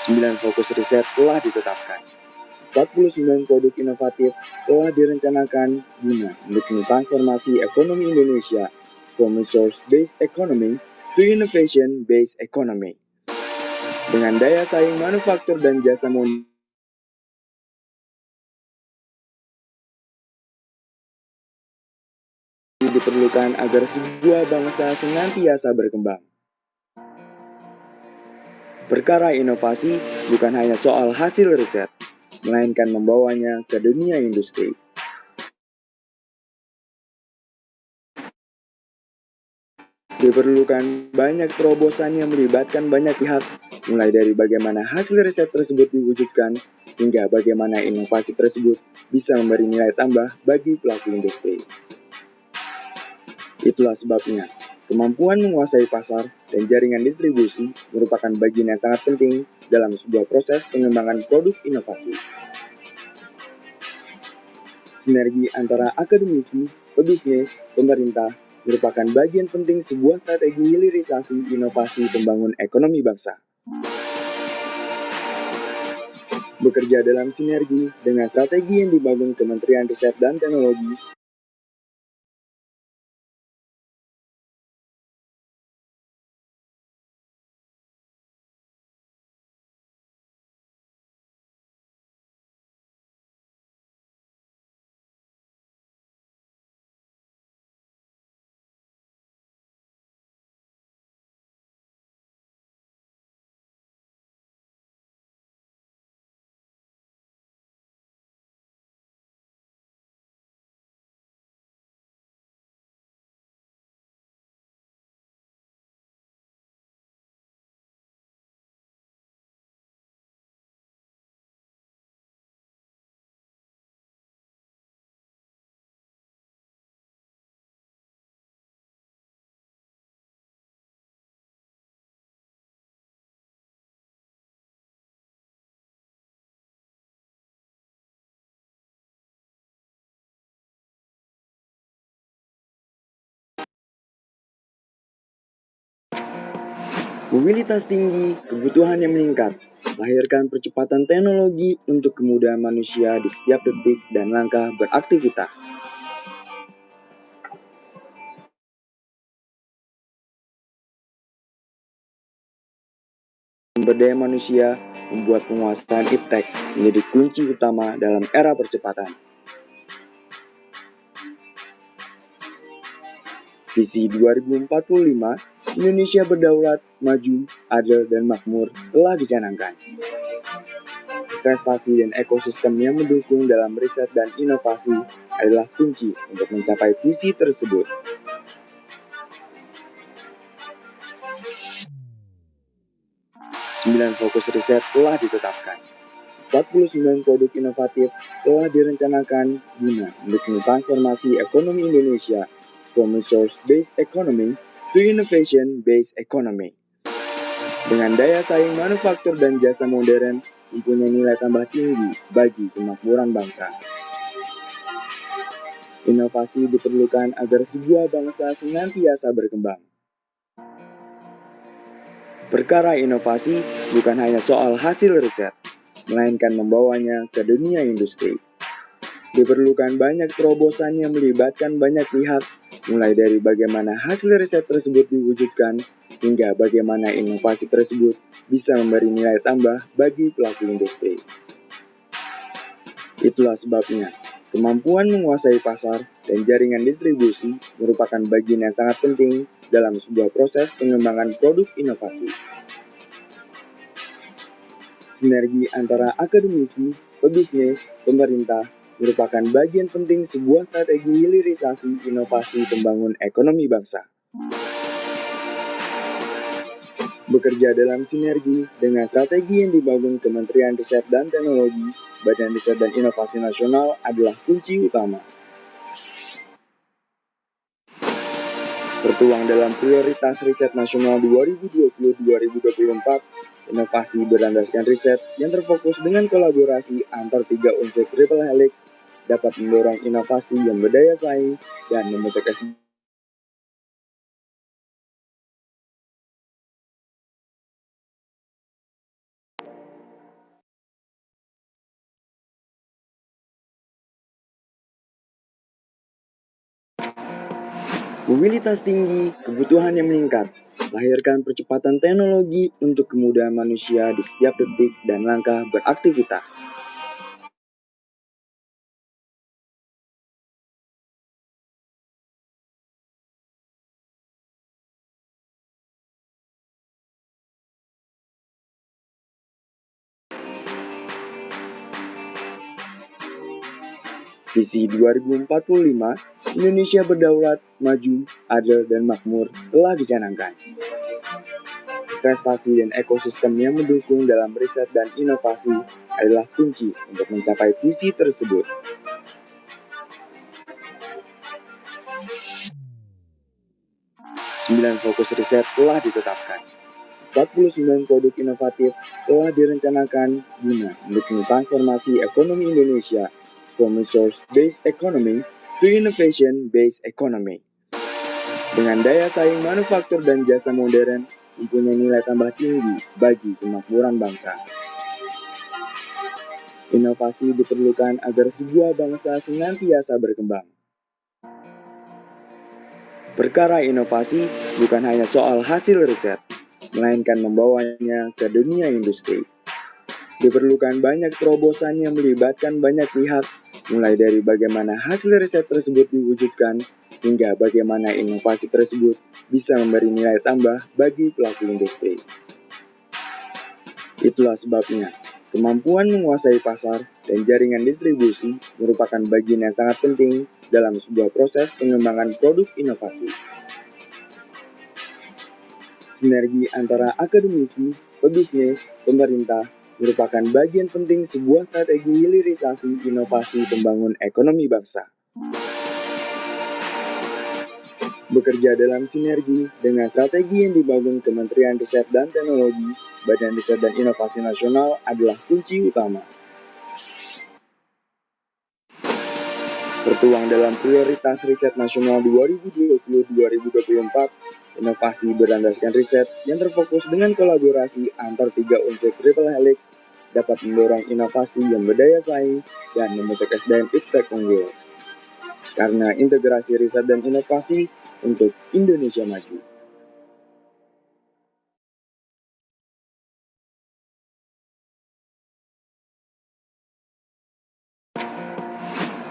Speaker 18: Sembilan fokus riset telah ditetapkan. 49 produk inovatif telah direncanakan guna mendukung transformasi ekonomi Indonesia from resource-based economy to innovation-based economy. Dengan daya saing manufaktur dan jasa modern diperlukan agar sebuah bangsa senantiasa berkembang. Perkara inovasi bukan hanya soal hasil riset, melainkan membawanya ke dunia industri. Diperlukan banyak terobosan yang melibatkan banyak pihak, mulai dari bagaimana hasil riset tersebut diwujudkan, hingga bagaimana inovasi tersebut bisa memberi nilai tambah bagi pelaku industri. Itulah sebabnya, kemampuan menguasai pasar dan jaringan distribusi merupakan bagian yang sangat penting dalam sebuah proses pengembangan produk inovasi. Sinergi antara akademisi, pebisnis, pemerintah merupakan bagian penting sebuah strategi hilirisasi inovasi pembangun ekonomi bangsa. Bekerja dalam sinergi dengan strategi yang dibangun Kementerian Riset dan Teknologi, mobilitas tinggi, kebutuhan yang meningkat, lahirkan percepatan teknologi untuk kemudahan manusia di setiap detik dan langkah beraktivitas. Sumber daya manusia membuat penguasaan iptek menjadi kunci utama dalam era percepatan. Visi 2045 Indonesia berdaulat, maju, adil, dan makmur telah dicanangkan. Investasi dan ekosistem yang mendukung dalam riset dan inovasi adalah kunci untuk mencapai visi tersebut. Sembilan fokus riset telah ditetapkan. 49 produk inovatif telah direncanakan guna mendukung transformasi ekonomi Indonesia from resource-based economy to innovation-based economy. Dengan daya saing manufaktur dan jasa modern mempunyai nilai tambah tinggi bagi kemakmuran bangsa. Inovasi diperlukan agar sebuah bangsa senantiasa berkembang. Perkara inovasi bukan hanya soal hasil riset, melainkan membawanya ke dunia industri. Diperlukan banyak terobosan yang melibatkan banyak pihak, mulai dari bagaimana hasil riset tersebut diwujudkan, hingga bagaimana inovasi tersebut bisa memberi nilai tambah bagi pelaku industri. Itulah sebabnya, kemampuan menguasai pasar dan jaringan distribusi merupakan bagian yang sangat penting dalam sebuah proses pengembangan produk inovasi. Sinergi antara akademisi, pebisnis, pemerintah merupakan bagian penting sebuah strategi hilirisasi inovasi pembangun ekonomi bangsa. Bekerja dalam sinergi dengan strategi yang dibangun Kementerian Riset dan Teknologi, Badan Riset dan Inovasi Nasional adalah kunci utama. Tertuang dalam prioritas riset nasional 2020-2024, inovasi berlandaskan riset yang terfokus dengan kolaborasi antar 3 unsur triple helix dapat mendorong inovasi yang berdaya saing dan membentuk mobilitas tinggi, kebutuhan yang meningkat, lahirkan percepatan teknologi untuk kemudahan manusia di setiap detik dan langkah beraktivitas. Visi 2045, Indonesia Berdaulat, Maju, Adil, dan Makmur telah dicanangkan. Investasi dan ekosistem yang mendukung dalam riset dan inovasi adalah kunci untuk mencapai visi tersebut. Sembilan fokus riset telah ditetapkan. 49 produk inovatif telah direncanakan guna mendukung transformasi ekonomi Indonesia from resource-based economy to innovation-based economy. Dengan daya saing manufaktur dan jasa modern mempunyai nilai tambah tinggi bagi kemakmuran bangsa. Inovasi diperlukan agar sebuah bangsa senantiasa berkembang. Perkara inovasi bukan hanya soal hasil riset, melainkan membawanya ke dunia industri. Diperlukan banyak terobosan yang melibatkan banyak pihak, mulai dari bagaimana hasil riset tersebut diwujudkan, hingga bagaimana inovasi tersebut bisa memberi nilai tambah bagi pelaku industri. Itulah sebabnya, kemampuan menguasai pasar dan jaringan distribusi merupakan bagian yang sangat penting dalam sebuah proses pengembangan produk inovasi. Sinergi antara akademisi, pebisnis, pemerintah merupakan bagian penting sebuah strategi hilirisasi inovasi pembangun ekonomi bangsa. Bekerja dalam sinergi dengan strategi yang dibangun Kementerian Riset dan Teknologi, Badan Riset dan Inovasi Nasional adalah kunci utama. Tertuang dalam prioritas riset nasional 2020-2024, inovasi berlandaskan riset yang terfokus dengan kolaborasi antar 3 unsur triple helix dapat mendorong inovasi yang berdaya saing dan membentuk SDM iptek unggul. Karena integrasi riset dan inovasi untuk Indonesia Maju.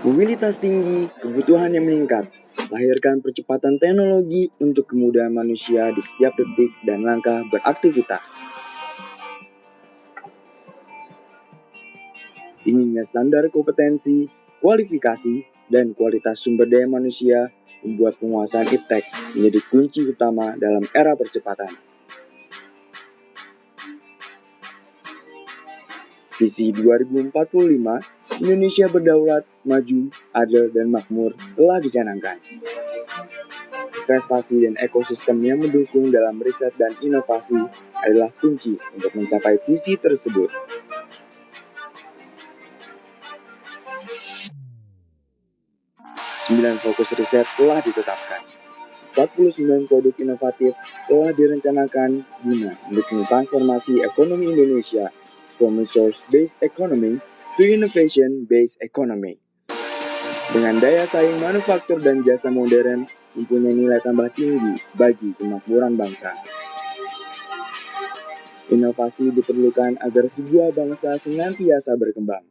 Speaker 18: Mobilitas tinggi, kebutuhan yang meningkat, lahirkan percepatan teknologi untuk kemudahan manusia di setiap detik dan langkah beraktivitas. Tingginya standar kompetensi, kualifikasi, dan kualitas sumber daya manusia membuat penguasaan iptek menjadi kunci utama dalam era percepatan. Visi 2045, Indonesia Berdaulat, Maju, Adil, dan Makmur telah dicanangkan. Investasi dan ekosistem yang mendukung dalam riset dan inovasi adalah kunci untuk mencapai visi tersebut. Sembilan fokus riset telah ditetapkan. 49 produk inovatif telah direncanakan guna mendukung transformasi ekonomi Indonesia from resource-based economy to innovation-based economy. Dengan daya saing manufaktur dan jasa modern mempunyai nilai tambah tinggi bagi kemakmuran bangsa. Inovasi diperlukan agar sebuah bangsa senantiasa berkembang.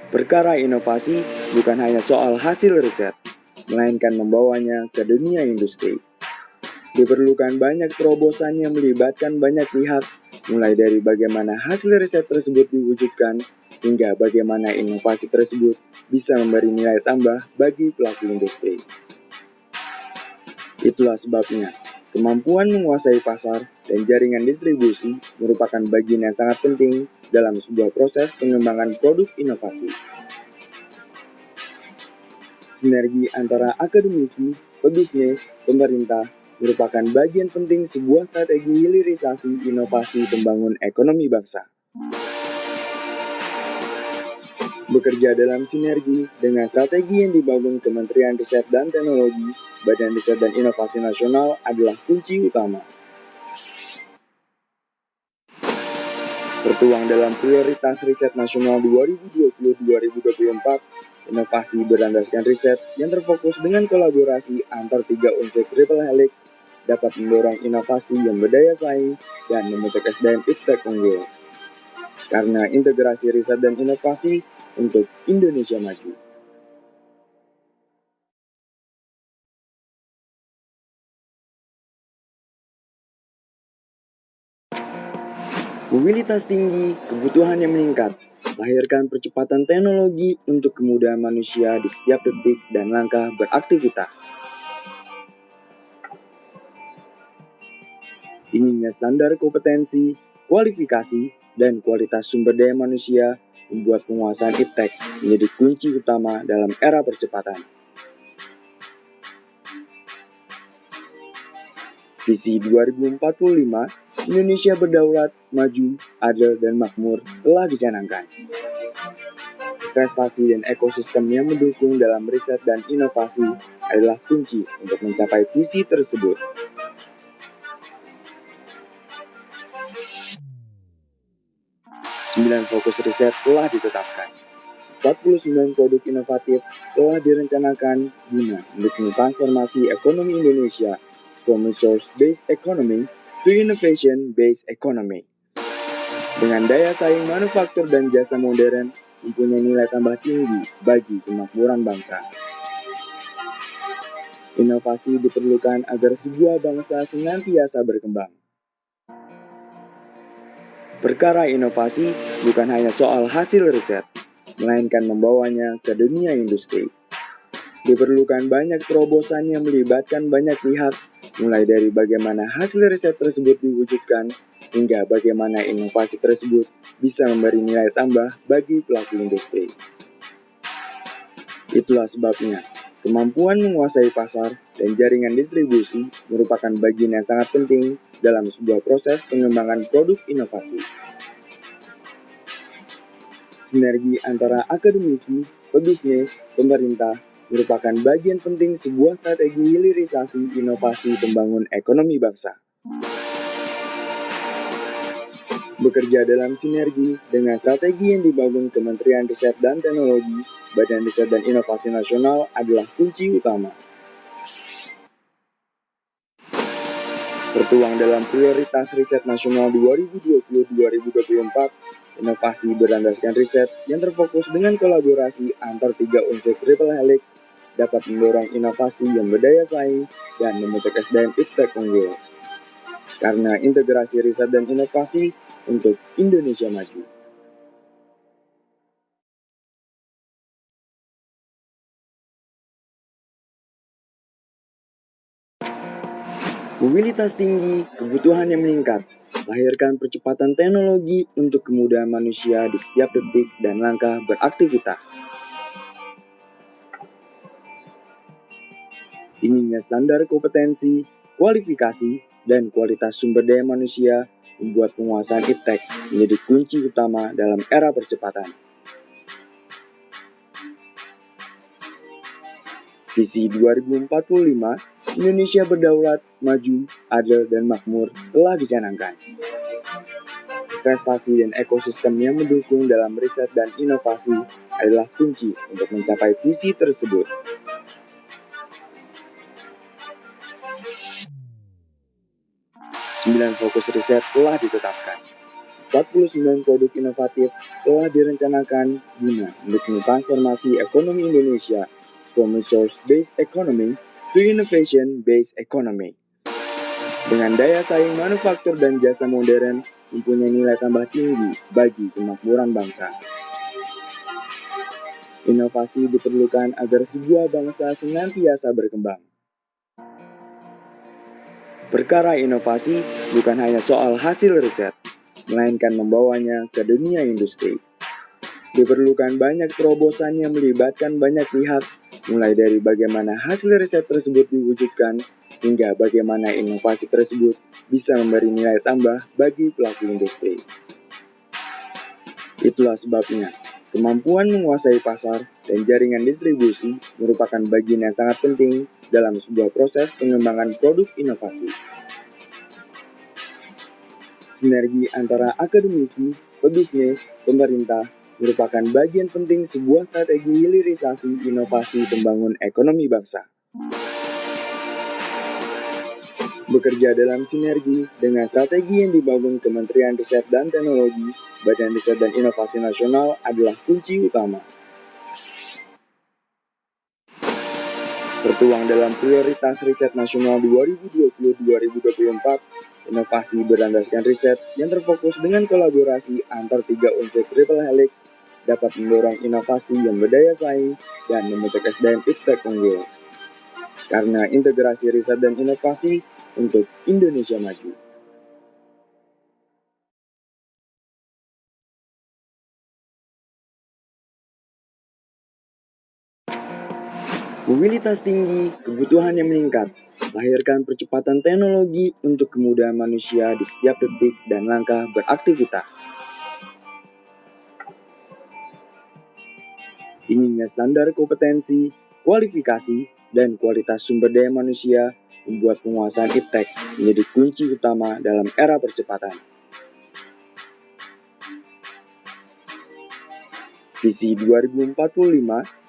Speaker 18: Perkara inovasi bukan hanya soal hasil riset, melainkan membawanya ke dunia industri. Diperlukan banyak terobosan yang melibatkan banyak pihak, mulai dari bagaimana hasil riset tersebut diwujudkan, hingga bagaimana inovasi tersebut bisa memberi nilai tambah bagi pelaku industri. Itulah sebabnya, kemampuan menguasai pasar dan jaringan distribusi merupakan bagian yang sangat penting dalam sebuah proses pengembangan produk inovasi. Sinergi antara akademisi, pebisnis, pemerintah merupakan bagian penting sebuah strategi hilirisasi inovasi pembangun ekonomi bangsa. Bekerja dalam sinergi dengan strategi yang dibangun Kementerian Riset dan Teknologi, Badan Riset dan Inovasi Nasional adalah kunci utama. Tertuang dalam prioritas riset nasional 2020-2024, inovasi berlandaskan riset yang terfokus dengan kolaborasi antar 3 unsur triple helix dapat mendorong inovasi yang berdaya saing dan membentuk SDM iptek unggul. Karena integrasi riset dan inovasi untuk Indonesia Maju. Mobilitas tinggi, kebutuhan yang meningkat, lahirkan percepatan teknologi untuk kemudahan manusia di setiap detik dan langkah beraktivitas. Tingginya standar kompetensi, kualifikasi, dan kualitas sumber daya manusia membuat penguasaan iptek menjadi kunci utama dalam era percepatan. Visi 2045, Indonesia Berdaulat, Maju, Adil, dan Makmur telah dicanangkan. Investasi dan ekosistem yang mendukung dalam riset dan inovasi adalah kunci untuk mencapai visi tersebut. Sembilan fokus riset telah ditetapkan. 49 produk inovatif telah direncanakan guna mendukung transformasi ekonomi Indonesia from resource-based economy to innovation-based economy. Dengan daya saing manufaktur dan jasa modern mempunyai nilai tambah tinggi bagi kemakmuran bangsa. Inovasi diperlukan agar sebuah bangsa senantiasa berkembang. Perkara inovasi bukan hanya soal hasil riset, melainkan membawanya ke dunia industri. Diperlukan banyak terobosan yang melibatkan banyak pihak, mulai dari bagaimana hasil riset tersebut diwujudkan, hingga bagaimana inovasi tersebut bisa memberi nilai tambah bagi pelaku industri. Itulah sebabnya, kemampuan menguasai pasar dan jaringan distribusi merupakan bagian yang sangat penting dalam sebuah proses pengembangan produk inovasi. Sinergi antara akademisi, pebisnis, pemerintah merupakan bagian penting sebuah strategi hilirisasi inovasi pembangun ekonomi bangsa. Bekerja dalam sinergi dengan strategi yang dibangun Kementerian Riset dan Teknologi, Badan Riset dan Inovasi Nasional adalah kunci utama. Tertuang dalam prioritas riset nasional 2020-2024, inovasi berlandaskan riset yang terfokus dengan kolaborasi antar 3 unsur triple helix dapat mendorong inovasi yang berdaya saing dan membentuk SDM iptek unggul. Karena integrasi riset dan inovasi untuk Indonesia Maju. Mobilitas tinggi, kebutuhan yang meningkat, lahirkan percepatan teknologi untuk kemudahan manusia di setiap detik dan langkah beraktivitas. Tingginya standar kompetensi, kualifikasi, dan kualitas sumber daya manusia membuat penguasaan iptek menjadi kunci utama dalam era percepatan. Visi 2045, Indonesia Berdaulat, Maju, Adil, dan Makmur telah dicanangkan. Investasi dan ekosistem yang mendukung dalam riset dan inovasi adalah kunci untuk mencapai visi tersebut. Sembilan fokus riset telah ditetapkan. 49 produk inovatif telah direncanakan guna mendukung transformasi ekonomi Indonesia from resource-based economy to innovation-based economy. Dengan daya saing manufaktur dan jasa modern mempunyai nilai tambah tinggi bagi kemakmuran bangsa. Inovasi diperlukan agar sebuah bangsa senantiasa berkembang. Perkara inovasi bukan hanya soal hasil riset, melainkan membawanya ke dunia industri. Diperlukan banyak terobosan yang melibatkan banyak pihak, mulai dari bagaimana hasil riset tersebut diwujudkan, hingga bagaimana inovasi tersebut bisa memberi nilai tambah bagi pelaku industri. Itulah sebabnya, kemampuan menguasai pasar dan jaringan distribusi merupakan bagian yang sangat penting dalam sebuah proses pengembangan produk inovasi. Sinergi antara akademisi, pebisnis, pemerintah merupakan bagian penting sebuah strategi hilirisasi inovasi pembangun ekonomi bangsa. Bekerja dalam sinergi dengan strategi yang dibangun Kementerian Riset dan Teknologi, Badan Riset dan Inovasi Nasional adalah kunci utama. Tertuang dalam prioritas riset nasional 2020-2024, inovasi berlandaskan riset yang terfokus dengan kolaborasi antar 3 unsur triple helix dapat mendorong inovasi yang berdaya saing dan membentuk SDM iptek unggul. Karena integrasi riset dan inovasi untuk Indonesia Maju. Mobilitas tinggi, kebutuhan yang meningkat, lahirkan percepatan teknologi untuk kemudahan manusia di setiap detik dan langkah beraktivitas. Tingginya standar kompetensi, kualifikasi, dan kualitas sumber daya manusia membuat penguasaan iptek menjadi kunci utama dalam era percepatan. Visi 2045,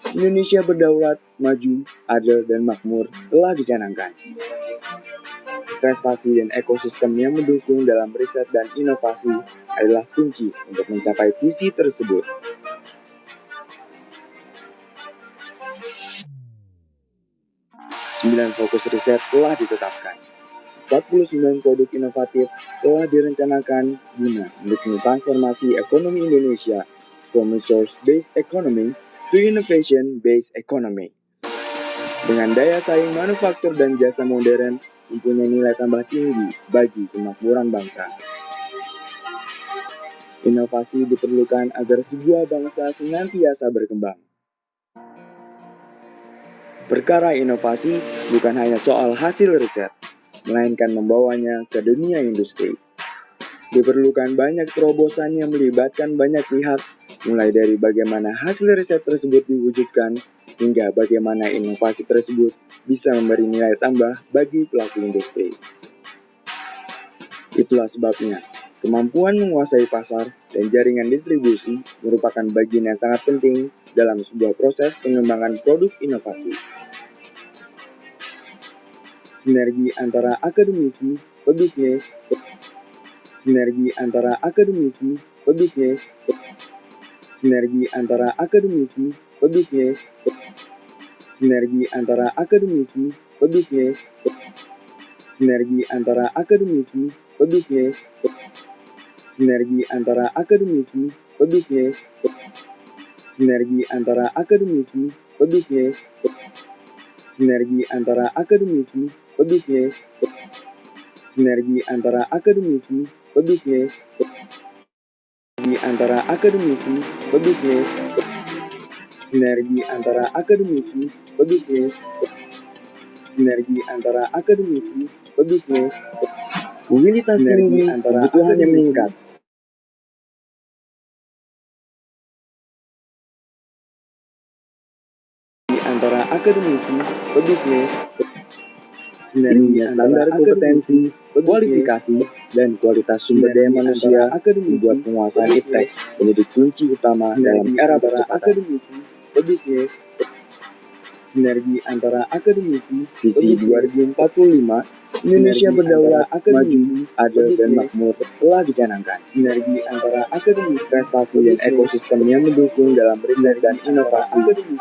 Speaker 18: Indonesia Berdaulat, Maju, Adil, dan Makmur telah dicanangkan. Investasi dan ekosistem yang mendukung dalam riset dan inovasi adalah kunci untuk mencapai visi tersebut. Sembilan fokus riset telah ditetapkan. 49 produk inovatif telah direncanakan guna mendukung transformasi ekonomi Indonesia from resource-based economy to innovation-based economy. Dengan daya saing manufaktur dan jasa modern mempunyai nilai tambah tinggi bagi kemakmuran bangsa. Inovasi diperlukan agar sebuah bangsa senantiasa berkembang. Perkara inovasi bukan hanya soal hasil riset, melainkan membawanya ke dunia industri. Diperlukan banyak terobosan yang melibatkan banyak pihak, mulai dari bagaimana hasil riset tersebut diwujudkan, hingga bagaimana inovasi tersebut bisa memberi nilai tambah bagi pelaku industri. Itulah sebabnya, kemampuan menguasai pasar dan jaringan distribusi merupakan bagian yang sangat penting dalam sebuah proses pengembangan produk inovasi. Sinergi antara akademisi, pebisnis, sinergi antara akademisi, pebisnis, sinergi antara akademisi, pebisnis, sinergi antara akademisi, pebisnis, sinergi antara akademisi, pebisnis, sinergi antara akademisi, pebisnis, sinergi antara akademisi, pebisnis, sinergi antara akademisi, pebisnis, sinergi antara akademisi, pebisnis, sinergi antara akademisi, pebisnis, sinergi antara akademisi, pebisnis, sinergi antara akademisi, pebisnis, mobilitas tinggi, kebutuhan yang meningkat. Antara akademisi, pebisnis, sinergi standar kompetensi, kualifikasi, dan kualitas sumber daya manusia membuat penguasaan iptek menjadi kunci utama dalam era percepatan. Akademisi, pebisnis, sinergi antara akademisi, visi 2045, Indonesia Berdaulat, Maju, Adil, dan Makmur telah dicanangkan. Sinergi antara akademisi, investasi, dan ekosistem yang mendukung dalam riset dan inovasi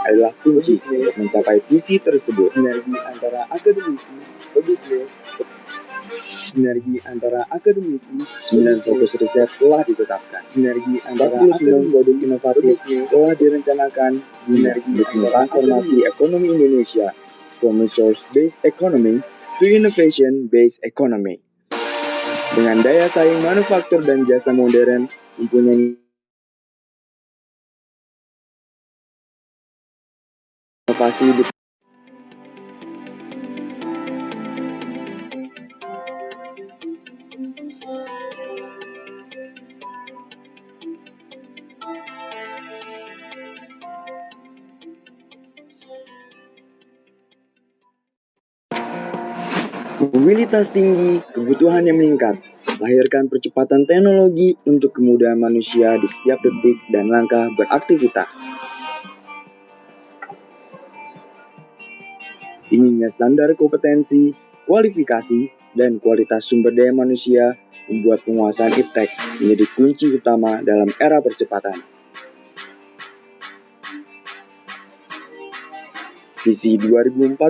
Speaker 18: adalah kunci untuk mencapai visi tersebut. Sinergi antara akademisi, pebisnis, sinergi antara akademisi, 9 fokus riset telah ditetapkan. Sinergi antara 49 produk inovatif telah direncanakan guna mendukung transformasi ekonomi Indonesia from resource-based economy to innovation-based economy. Dengan daya saing manufaktur dan jasa modern, mempunyai inovasi di mobilitas tinggi, kebutuhan yang meningkat, lahirkan percepatan teknologi untuk kemudahan manusia di setiap detik dan langkah beraktivitas. Tingginya standar kompetensi, kualifikasi, dan kualitas sumber daya manusia membuat penguasaan iptek menjadi kunci utama dalam era percepatan. Visi 2045,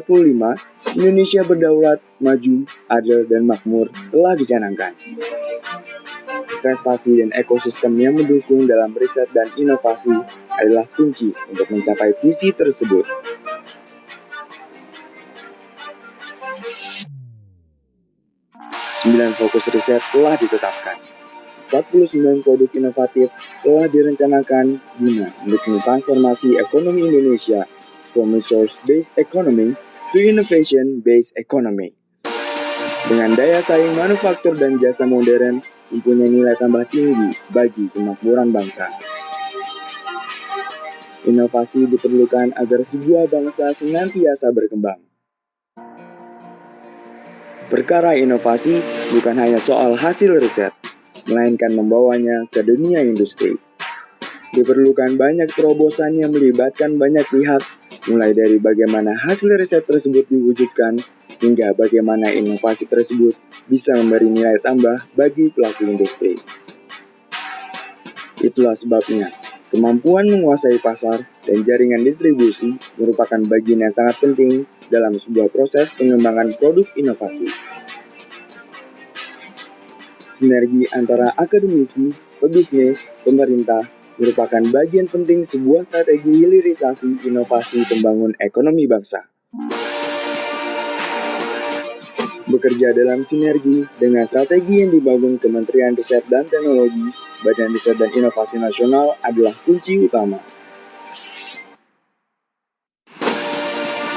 Speaker 18: Indonesia Berdaulat, Maju, Adil, dan Makmur telah dicanangkan. Investasi dan ekosistem yang mendukung dalam riset dan inovasi adalah kunci untuk mencapai visi tersebut. Sembilan fokus riset telah ditetapkan. 49 produk inovatif telah direncanakan guna mendukung transformasi ekonomi Indonesia from resource-based economy to innovation-based economy. Dengan daya saing manufaktur dan jasa modern mempunyai nilai tambah tinggi bagi kemakmuran bangsa. Inovasi diperlukan agar sebuah bangsa senantiasa berkembang. Perkara inovasi bukan hanya soal hasil riset, melainkan membawanya ke dunia industri. Diperlukan banyak terobosan yang melibatkan banyak pihak, mulai dari bagaimana hasil riset tersebut diwujudkan, hingga bagaimana inovasi tersebut bisa memberi nilai tambah bagi pelaku industri. Itulah sebabnya, kemampuan menguasai pasar dan jaringan distribusi merupakan bagian yang sangat penting dalam sebuah proses pengembangan produk inovasi. Sinergi antara akademisi, pebisnis, pemerintah merupakan bagian penting sebuah strategi hilirisasi inovasi pembangun ekonomi bangsa. Bekerja dalam sinergi dengan strategi yang dibangun Kementerian Riset dan Teknologi, Badan Riset dan Inovasi Nasional adalah kunci utama.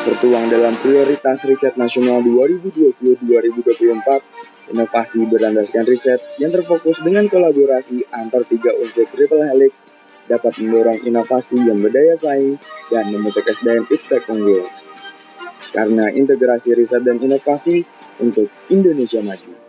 Speaker 18: Tertuang dalam prioritas riset nasional 2020-2024, inovasi berlandaskan riset yang terfokus dengan kolaborasi antar 3 unsur triple helix dapat mendorong inovasi yang berdaya saing dan membentuk SDM iptek unggul. Karena integrasi riset dan inovasi untuk Indonesia Maju.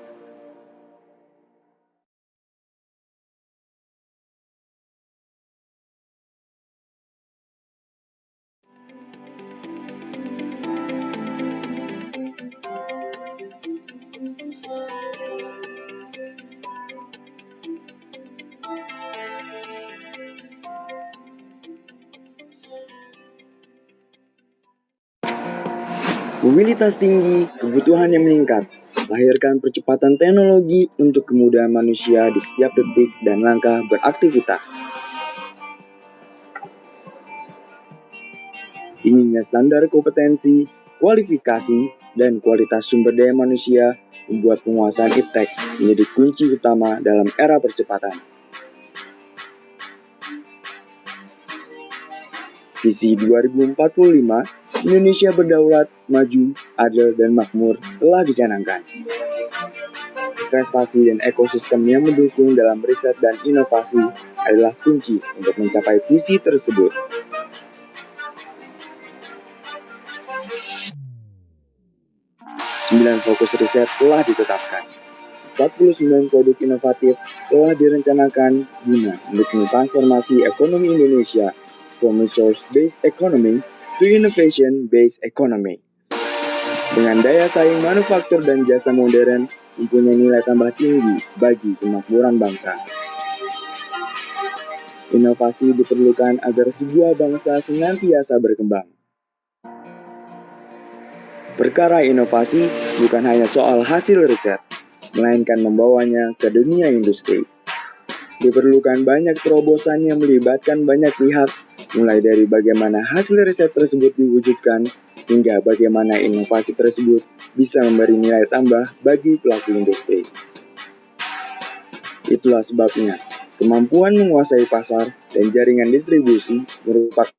Speaker 18: Mobilitas tinggi, kebutuhan yang meningkat, lahirkan percepatan teknologi untuk kemudahan manusia di setiap detik dan langkah beraktivitas. Tingginya standar kompetensi, kualifikasi, dan kualitas sumber daya manusia membuat penguasaan iptek menjadi kunci utama dalam era percepatan. Visi 2045, Indonesia Berdaulat, Maju, Adil, dan Makmur telah dicanangkan. Investasi dan ekosistem yang mendukung dalam riset dan inovasi adalah kunci untuk mencapai visi tersebut. Sembilan fokus riset telah ditetapkan. 49 produk inovatif telah direncanakan guna mendukung transformasi ekonomi Indonesia from resource-based economy to innovation-based economy. Dengan daya saing manufaktur dan jasa modern mempunyai nilai tambah tinggi bagi kemakmuran bangsa. Inovasi diperlukan agar sebuah bangsa senantiasa berkembang. Perkara inovasi bukan hanya soal hasil riset, melainkan membawanya ke dunia industri. Diperlukan banyak terobosan yang melibatkan banyak pihak, mulai dari bagaimana hasil riset tersebut diwujudkan, hingga bagaimana inovasi tersebut bisa memberi nilai tambah bagi pelaku industri. Itulah sebabnya, kemampuan menguasai pasar dan jaringan distribusi merupakan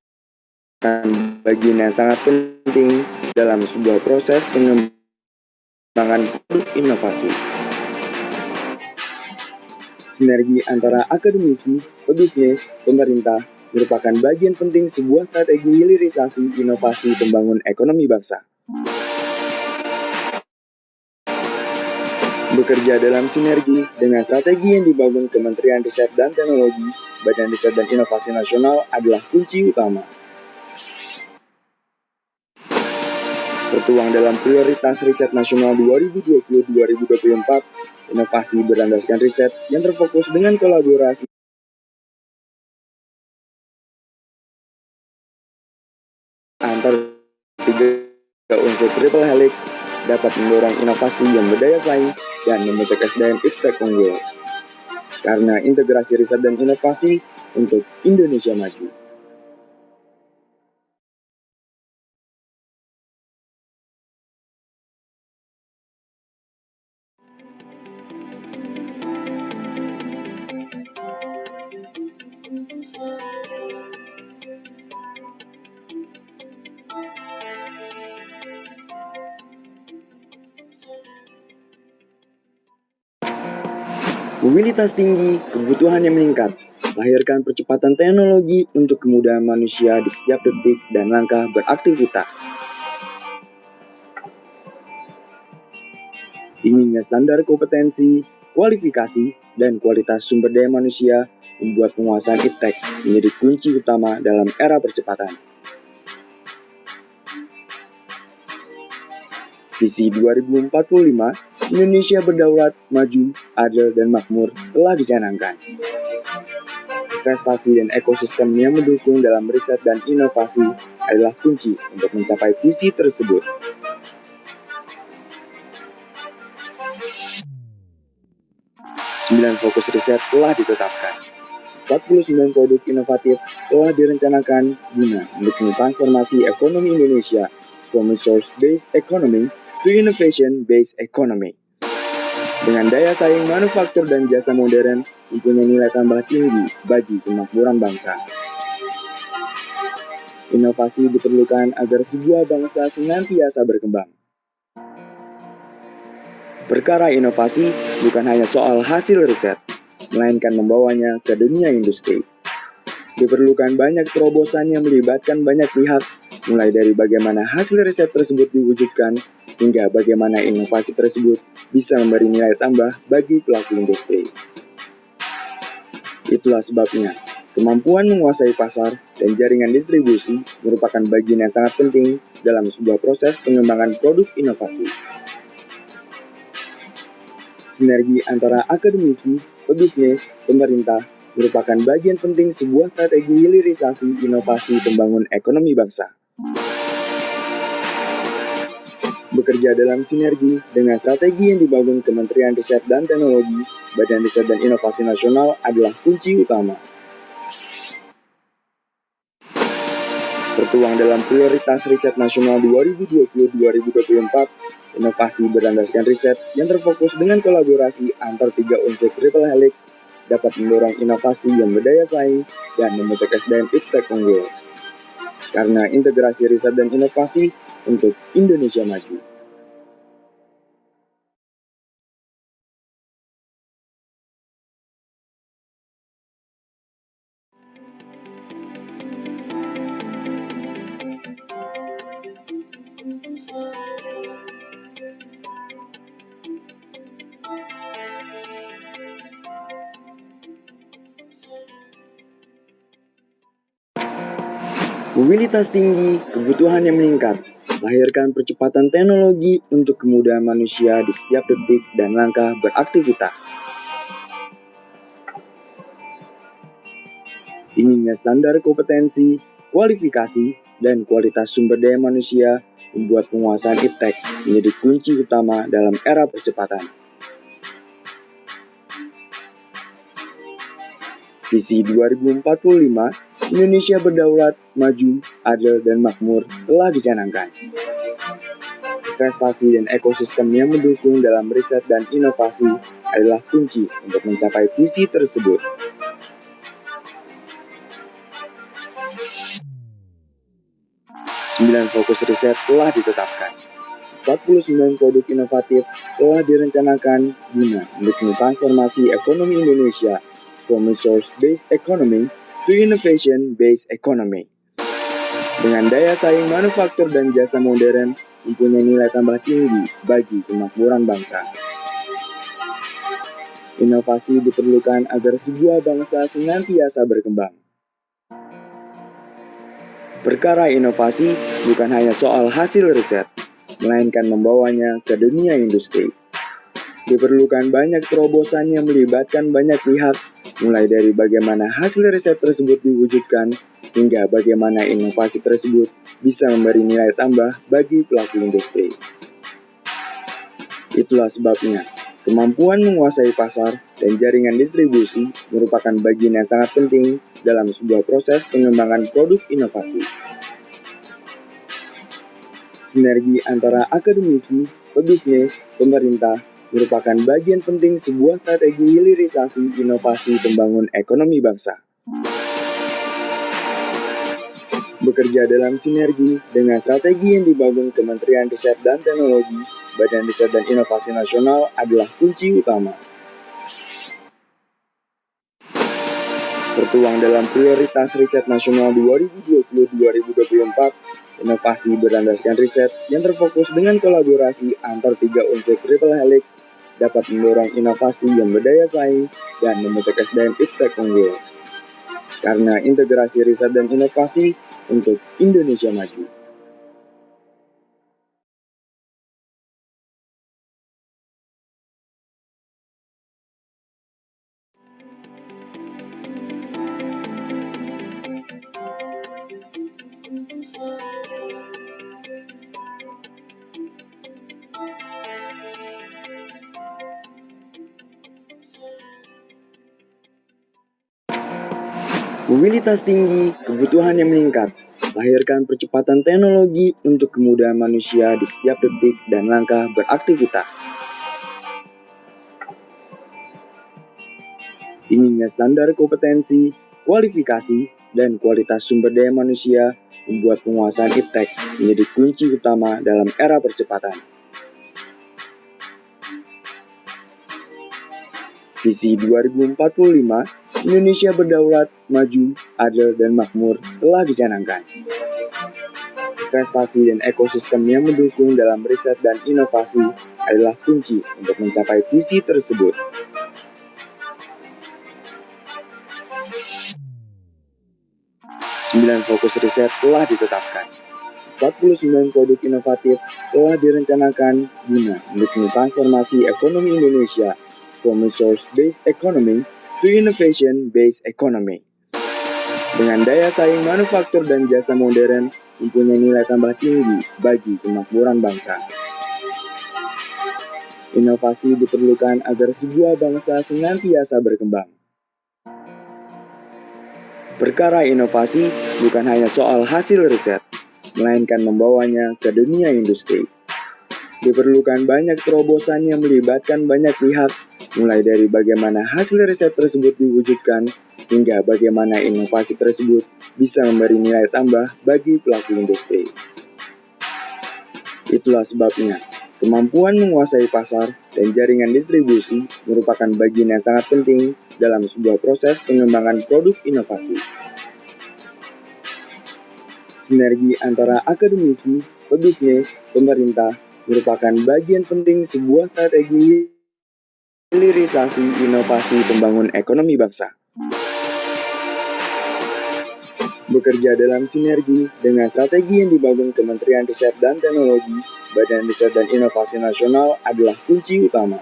Speaker 18: bagian yang sangat penting dalam sebuah proses pengembangan produk inovasi. Sinergi antara akademisi, pebisnis, pemerintah merupakan bagian penting sebuah strategi hilirisasi inovasi pembangun ekonomi bangsa. Bekerja dalam sinergi dengan strategi yang dibangun Kementerian Riset dan Teknologi, Badan Riset dan Inovasi Nasional adalah kunci utama. Tertuang dalam prioritas riset nasional 2020-2024, inovasi berlandaskan riset yang terfokus dengan kolaborasi antar tiga unsur triple helix dapat mendorong inovasi yang berdaya saing dan membentuk SDM iptek unggul. Karena integrasi riset dan inovasi untuk Indonesia Maju. Mobilitas tinggi, kebutuhan yang meningkat, lahirkan percepatan teknologi untuk kemudahan manusia di setiap detik dan langkah beraktivitas. Tingginya standar kompetensi, kualifikasi, dan kualitas sumber daya manusia membuat penguasaan iptek menjadi kunci utama dalam era percepatan. Visi 2045, Indonesia Berdaulat, Maju, Adil, dan Makmur telah dicanangkan. Investasi dan ekosistem yang mendukung dalam riset dan inovasi adalah kunci untuk mencapai visi tersebut. Sembilan fokus riset telah ditetapkan. 49 produk inovatif telah direncanakan guna mendukung transformasi ekonomi Indonesia from resource-based economy to innovation-based economy. Dengan daya saing manufaktur dan jasa modern mempunyai nilai tambah tinggi bagi kemakmuran bangsa. Inovasi diperlukan agar sebuah bangsa senantiasa berkembang. Perkara inovasi bukan hanya soal hasil riset, melainkan membawanya ke dunia industri. Diperlukan banyak terobosan yang melibatkan banyak pihak, mulai dari bagaimana hasil riset tersebut diwujudkan, hingga bagaimana inovasi tersebut bisa memberi nilai tambah bagi pelaku industri. Itulah sebabnya, kemampuan menguasai pasar dan jaringan distribusi merupakan bagian yang sangat penting dalam sebuah proses pengembangan produk inovasi. Sinergi antara akademisi, pebisnis, pemerintah merupakan bagian penting sebuah strategi hilirisasi inovasi pembangun ekonomi bangsa. Bekerja dalam sinergi dengan strategi yang dibangun Kementerian Riset dan Teknologi, Badan Riset dan Inovasi Nasional adalah kunci utama. Tertuang dalam prioritas riset nasional 2020-2024, inovasi berlandaskan riset yang terfokus dengan kolaborasi antar tiga unsur triple helix dapat mendorong inovasi yang berdaya saing dan membentuk SDM iptek unggul. Karena integrasi riset dan inovasi untuk Indonesia Maju. Mobilitas tinggi, kebutuhan yang meningkat, lahirkan percepatan teknologi untuk kemudahan manusia di setiap detik dan langkah beraktivitas. Tingginya standar kompetensi, kualifikasi, dan kualitas sumber daya manusia membuat penguasaan iptek menjadi kunci utama dalam era percepatan. Visi 2045, Indonesia Berdaulat, Maju, Adil, dan Makmur telah dicanangkan. Investasi dan ekosistem yang mendukung dalam riset dan inovasi adalah kunci untuk mencapai visi tersebut. Sembilan fokus riset telah ditetapkan. 49 produk inovatif telah direncanakan guna mendukung transformasi ekonomi Indonesia from resource-based economy to innovation-based economy. Dengan daya saing manufaktur dan jasa modern mempunyai nilai tambah tinggi bagi kemakmuran bangsa. Inovasi diperlukan agar sebuah bangsa senantiasa berkembang. Perkara inovasi bukan hanya soal hasil riset, melainkan membawanya ke dunia industri. Diperlukan banyak terobosan yang melibatkan banyak pihak, mulai dari bagaimana hasil riset tersebut diwujudkan, hingga bagaimana inovasi tersebut bisa memberi nilai tambah bagi pelaku industri. Itulah sebabnya, kemampuan menguasai pasar dan jaringan distribusi merupakan bagian yang sangat penting dalam sebuah proses pengembangan produk inovasi. Sinergi antara akademisi, pebisnis, pemerintah merupakan bagian penting sebuah strategi hilirisasi inovasi pembangun ekonomi bangsa. Bekerja dalam sinergi dengan strategi yang dibangun Kementerian Riset dan Teknologi, Badan Riset dan Inovasi Nasional adalah kunci utama. Tertuang dalam prioritas riset nasional 2020-2024, inovasi berlandaskan riset yang terfokus dengan kolaborasi antar tiga unsur triple helix dapat mendorong inovasi yang berdaya saing dan membentuk SDM iptek unggul. Karena integrasi riset dan inovasi untuk Indonesia Maju. Mobilitas tinggi, kebutuhan yang meningkat, lahirkan percepatan teknologi untuk kemudahan manusia di setiap detik dan langkah beraktivitas. Tingginya standar kompetensi, kualifikasi, dan kualitas sumber daya manusia membuat penguasaan iptek menjadi kunci utama dalam era percepatan. Visi 2045 Indonesia Berdaulat, Maju, Adil, dan Makmur telah dicanangkan. Investasi dan ekosistem yang mendukung dalam riset dan inovasi adalah kunci untuk mencapai visi tersebut. Sembilan fokus riset telah ditetapkan. 49 produk inovatif telah direncanakan guna mendukung transformasi ekonomi Indonesia from resource-based economy to innovation-based economy. Dengan daya saing manufaktur dan jasa modern mempunyai nilai tambah tinggi bagi kemakmuran bangsa. Inovasi diperlukan agar sebuah bangsa senantiasa berkembang. Perkara inovasi bukan hanya soal hasil riset, melainkan membawanya ke dunia industri. Diperlukan banyak terobosan yang melibatkan banyak pihak, mulai dari bagaimana hasil riset tersebut diwujudkan, hingga bagaimana inovasi tersebut bisa memberi nilai tambah bagi pelaku industri. Itulah sebabnya, kemampuan menguasai pasar dan jaringan distribusi merupakan bagian yang sangat penting dalam sebuah proses pengembangan produk inovasi. Sinergi antara akademisi, pebisnis, pemerintah merupakan bagian penting sebuah strategi hilirisasi inovasi pembangun ekonomi bangsa. Bekerja dalam sinergi dengan strategi yang dibangun Kementerian Riset dan Teknologi, Badan Riset dan Inovasi Nasional adalah kunci utama.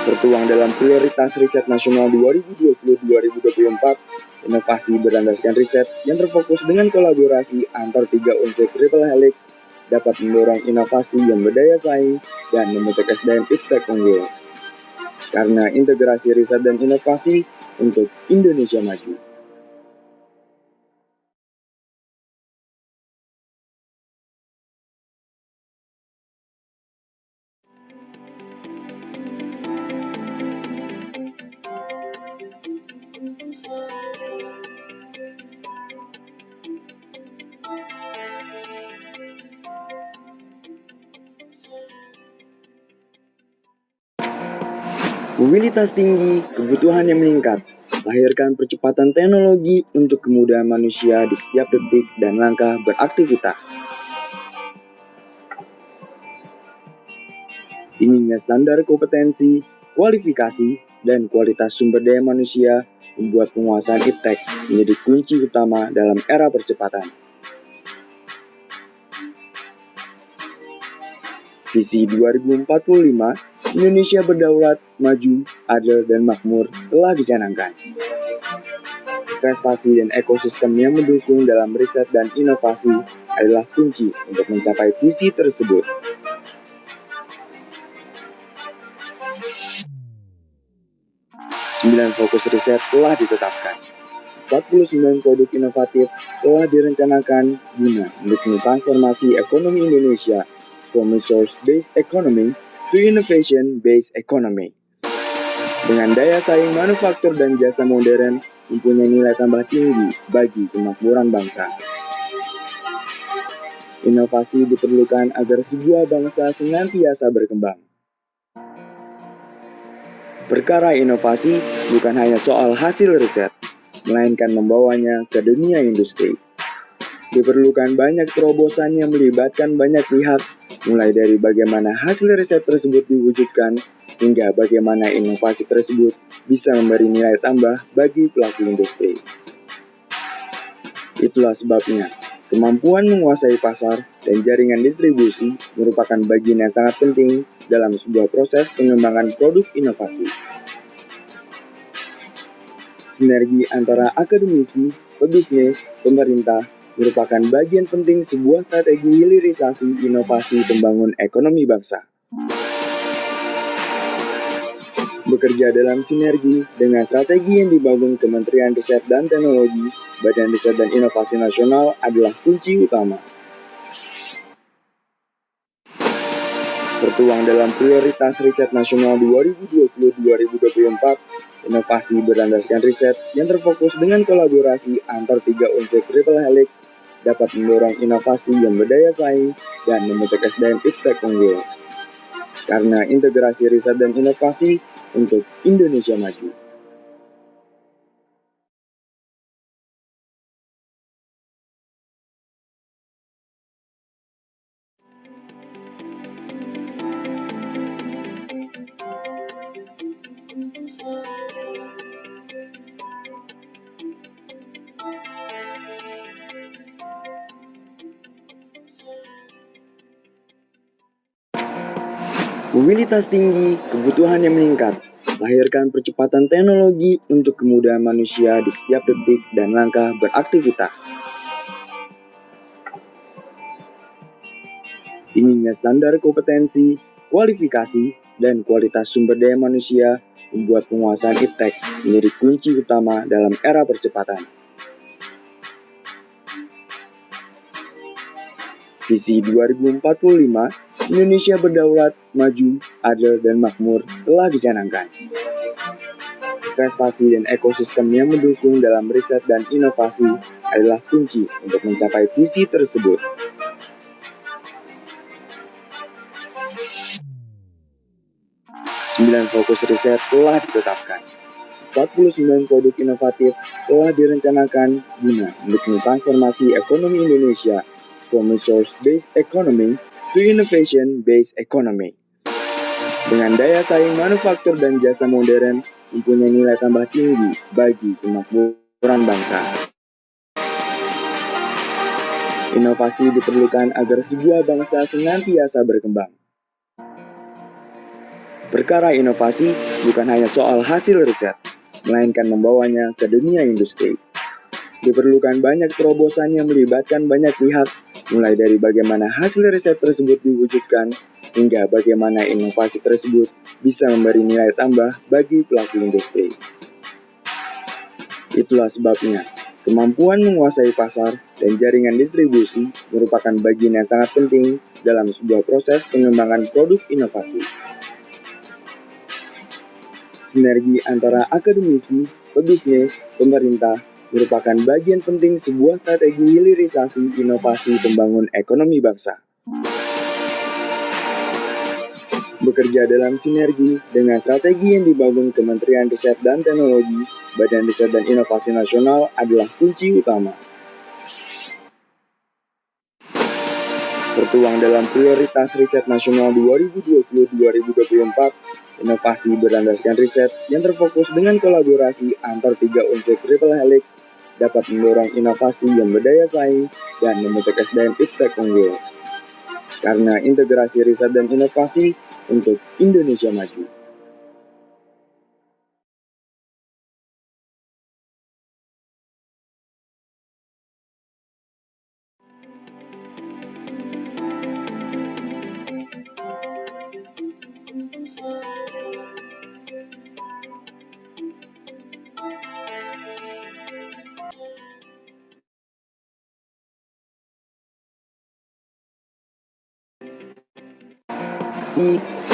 Speaker 18: Tertuang dalam prioritas riset nasional 2020-2024, inovasi berlandaskan riset yang terfokus dengan kolaborasi antar tiga unsur triple helix dapat mendorong inovasi yang berdaya saing dan membentuk SDM iptek unggul. Karena integrasi riset dan inovasi untuk Indonesia Maju. Mobilitas tinggi, kebutuhan yang meningkat, lahirkan percepatan teknologi untuk kemudahan manusia di setiap detik dan langkah beraktivitas. Tingginya standar kompetensi, kualifikasi, dan kualitas sumber daya manusia membuat penguasaan iptek menjadi kunci utama dalam era percepatan. Visi 2045 Indonesia Berdaulat, Maju, Adil, dan Makmur telah dicanangkan. Investasi dan ekosistem yang mendukung dalam riset dan inovasi adalah kunci untuk mencapai visi tersebut. Sembilan fokus riset telah ditetapkan. 49 produk inovatif telah direncanakan guna mendukung transformasi ekonomi Indonesia from resource-based economy to innovation-based economy. Dengan daya saing manufaktur dan jasa modern mempunyai nilai tambah tinggi bagi kemakmuran bangsa. Inovasi diperlukan agar sebuah bangsa senantiasa berkembang. Perkara inovasi bukan hanya soal hasil riset, melainkan membawanya ke dunia industri. Diperlukan banyak terobosan yang melibatkan banyak pihak, mulai dari bagaimana hasil riset tersebut diwujudkan, hingga bagaimana inovasi tersebut bisa memberi nilai tambah bagi pelaku industri. Itulah sebabnya, kemampuan menguasai pasar dan jaringan distribusi merupakan bagian yang sangat penting dalam sebuah proses pengembangan produk inovasi. Sinergi antara akademisi, pebisnis, pemerintah merupakan bagian penting sebuah strategi hilirisasi inovasi pembangun ekonomi bangsa. Bekerja dalam sinergi dengan strategi yang dibangun Kementerian Riset dan Teknologi, Badan Riset dan Inovasi Nasional adalah kunci utama. Tertuang dalam prioritas riset nasional 2020-2024, inovasi berlandaskan riset yang terfokus dengan kolaborasi antar tiga unsur triple helix dapat mendorong inovasi yang berdaya saing dan membentuk SDM iptek unggul. Karena integrasi riset dan inovasi untuk Indonesia Maju. Mobilitas tinggi, kebutuhan yang meningkat, lahirkan percepatan teknologi untuk kemudahan manusia di setiap detik dan langkah beraktivitas. Tingginya standar kompetensi, kualifikasi, dan kualitas sumber daya manusia membuat penguasaan iptek menjadi kunci utama dalam era percepatan. Visi 2045 Indonesia Berdaulat, Maju, Adil, dan Makmur telah dicanangkan. Investasi dan ekosistem yang mendukung dalam riset dan inovasi adalah kunci untuk mencapai visi tersebut. Sembilan fokus riset telah ditetapkan. 49 produk inovatif telah direncanakan guna mendukung transformasi ekonomi Indonesia from resource-based economy to innovation-based economy. Dengan daya saing manufaktur dan jasa modern mempunyai nilai tambah tinggi bagi kemakmuran bangsa. Inovasi diperlukan agar sebuah bangsa senantiasa berkembang. Perkara inovasi bukan hanya soal hasil riset, melainkan membawanya ke dunia industri. Diperlukan banyak terobosan yang melibatkan banyak pihak, mulai dari bagaimana hasil riset tersebut diwujudkan, hingga bagaimana inovasi tersebut bisa memberi nilai tambah bagi pelaku industri. Itulah sebabnya, kemampuan menguasai pasar dan jaringan distribusi merupakan bagian yang sangat penting dalam sebuah proses pengembangan produk inovasi. Sinergi antara akademisi, pebisnis, pemerintah merupakan bagian penting sebuah strategi hilirisasi inovasi pembangun ekonomi bangsa. Bekerja dalam sinergi dengan strategi yang dibangun Kementerian Riset dan Teknologi, Badan Riset dan Inovasi Nasional adalah kunci utama. Tertuang dalam prioritas riset nasional 2020-2024, inovasi berlandaskan riset yang terfokus dengan kolaborasi antar 3 unsur triple helix dapat mendorong inovasi yang berdaya saing dan membentuk SDM iptek unggul. Karena integrasi riset dan inovasi untuk Indonesia Maju.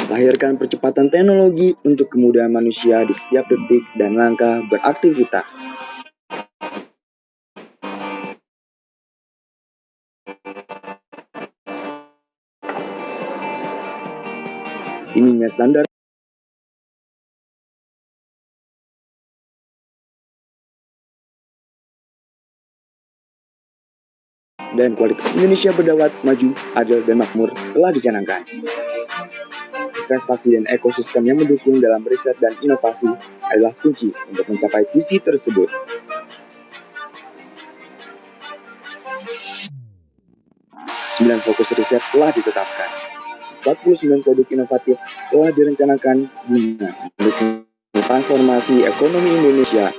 Speaker 18: Lahirkan percepatan teknologi untuk kemudahan manusia di setiap detik dan langkah beraktivitas. Tingginya standar dan kualitas Indonesia Berdaulat, Maju, Adil, dan Makmur telah dicanangkan. Investasi dan ekosistem yang mendukung dalam riset dan inovasi adalah kunci untuk mencapai visi tersebut. Sembilan fokus riset telah ditetapkan. 49 produk inovatif telah direncanakan guna mendukung transformasi ekonomi Indonesia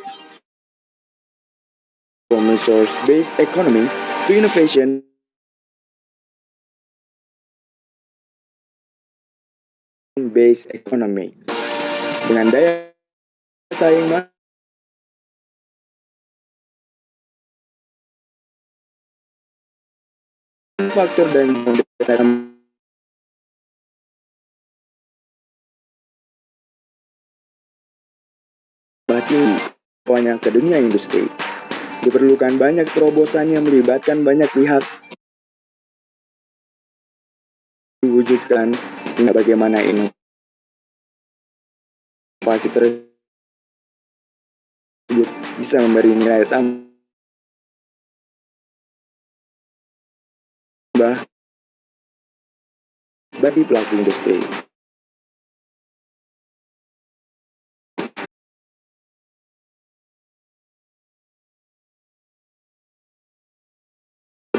Speaker 18: from resource-based economy to innovation based economy dengan daya saing faktor dan tinggi poinnya ke dunia industri. Diperlukan banyak terobosan yang melibatkan banyak pihak diwujudkan hingga bagaimana inovasi tersebut bisa memberi nilai tambah bagi pelaku industri.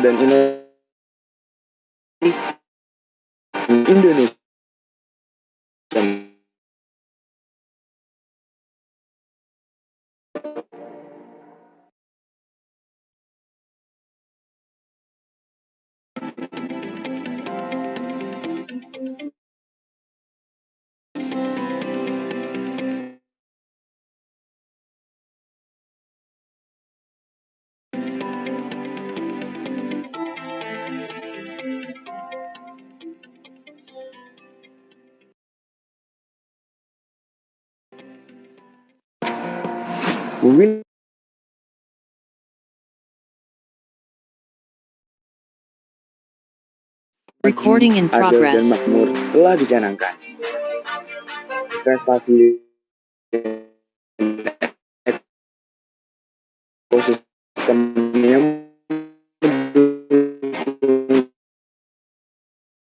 Speaker 18: Dan Indonesia
Speaker 19: Recording in progress.
Speaker 18: Dan makmur telah dicanangkan. Investasi ekosistem yang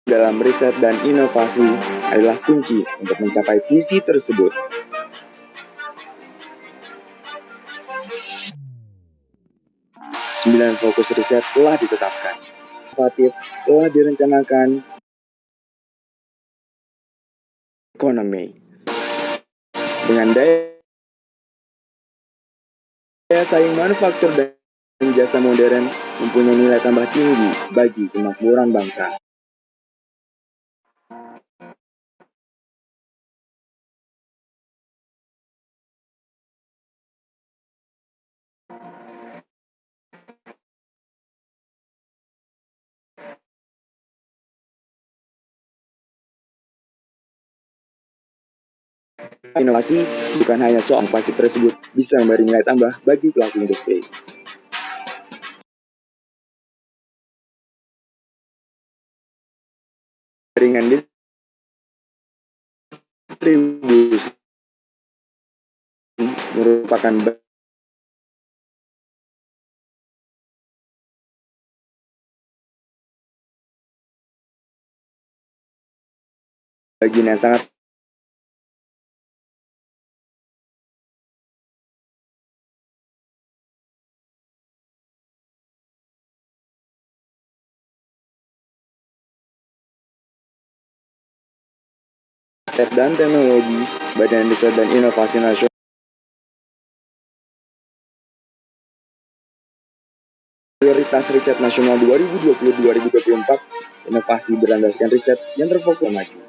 Speaker 18: dalam riset dan inovasi adalah kunci untuk mencapai visi tersebut. Sembilan fokus riset telah ditetapkan. Inovatif telah direncanakan ekonomi dengan daya saing manufaktur dan jasa modern mempunyai nilai tambah tinggi bagi kemakmuran bangsa. Inovasi bukan hanya soal inovasi tersebut bisa memberi nilai tambah bagi pelaku industri. Jaringan distribusi merupakan bagian yang sangat riset dan teknologi, Badan Riset dan Inovasi Nasional. Prioritas Riset Nasional 2020-2024, inovasi berlandaskan riset yang terfokus maju.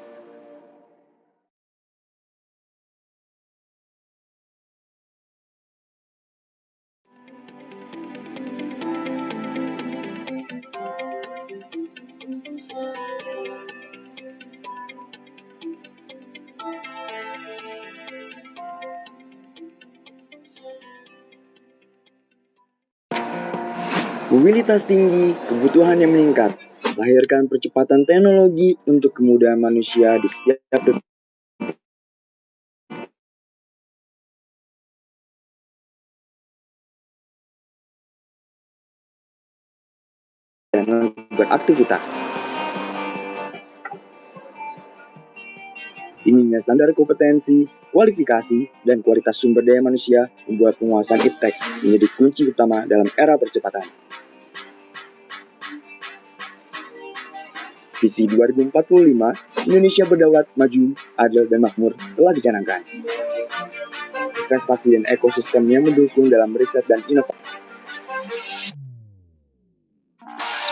Speaker 18: Mobilitas tinggi, kebutuhan yang meningkat, lahirkan percepatan teknologi untuk kemudahan manusia di setiap detik. Dan beraktivitas. Tingginya standar kompetensi, kualifikasi, dan kualitas sumber daya manusia membuat penguasaan iptek menjadi kunci utama dalam era percepatan. Visi 2045, Indonesia Berdaulat, Maju, Adil, dan Makmur telah dicanangkan. Investasi dan ekosistem yang mendukung dalam riset dan inovasi.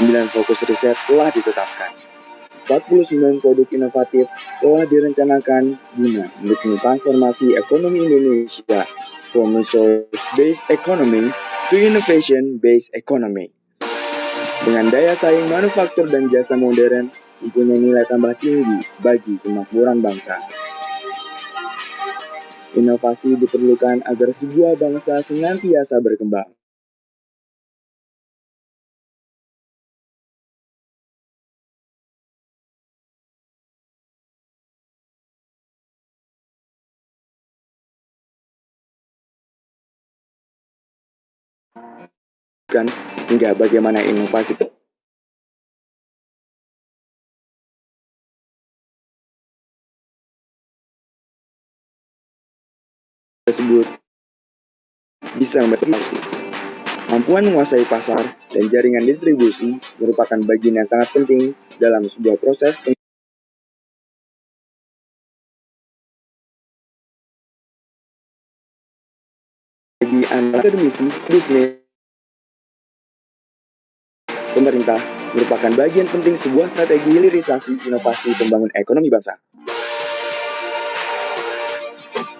Speaker 18: 9 fokus riset telah ditetapkan. 49 produk inovatif telah direncanakan guna mendukung transformasi ekonomi Indonesia from resource-based economy to innovation-based economy. Dengan daya saing manufaktur dan jasa modern mempunyai nilai tambah tinggi bagi kemakmuran bangsa. Inovasi diperlukan agar sebuah bangsa senantiasa berkembang. Hingga bagaimana inovasi tersebut bisa membantu. Mampuan menguasai pasar dan jaringan distribusi merupakan bagian yang sangat penting dalam sebuah proses bagi akademisi bisnis. Pemerintah merupakan bagian penting sebuah strategi hilirisasi inovasi pembangunan ekonomi bangsa.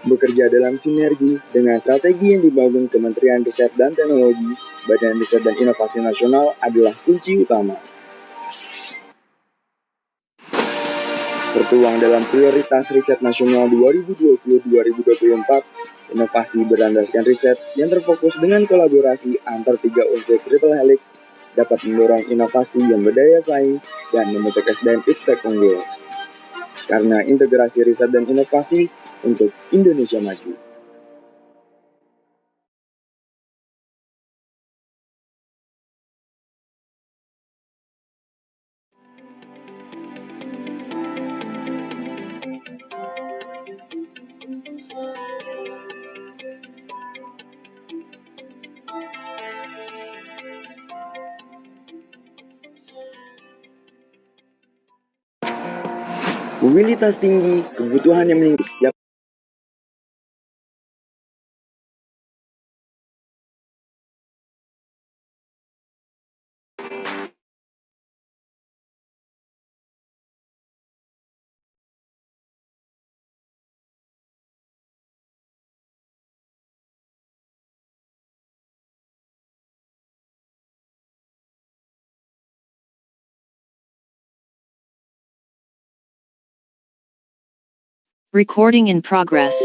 Speaker 18: Bekerja dalam sinergi dengan strategi yang dibangun Kementerian Riset dan Teknologi, Badan Riset dan Inovasi Nasional adalah kunci utama. Tertuang dalam prioritas riset nasional 2020-2024, inovasi berlandaskan riset yang terfokus dengan kolaborasi antar 3 unsur triple helix dapat mendorong inovasi yang berdaya saing dan membentuk SDM iptek unggul. Karena integrasi riset dan inovasi untuk Indonesia Maju. Mobilitas tinggi, kebutuhan yang meningkat setiap
Speaker 19: Recording in progress.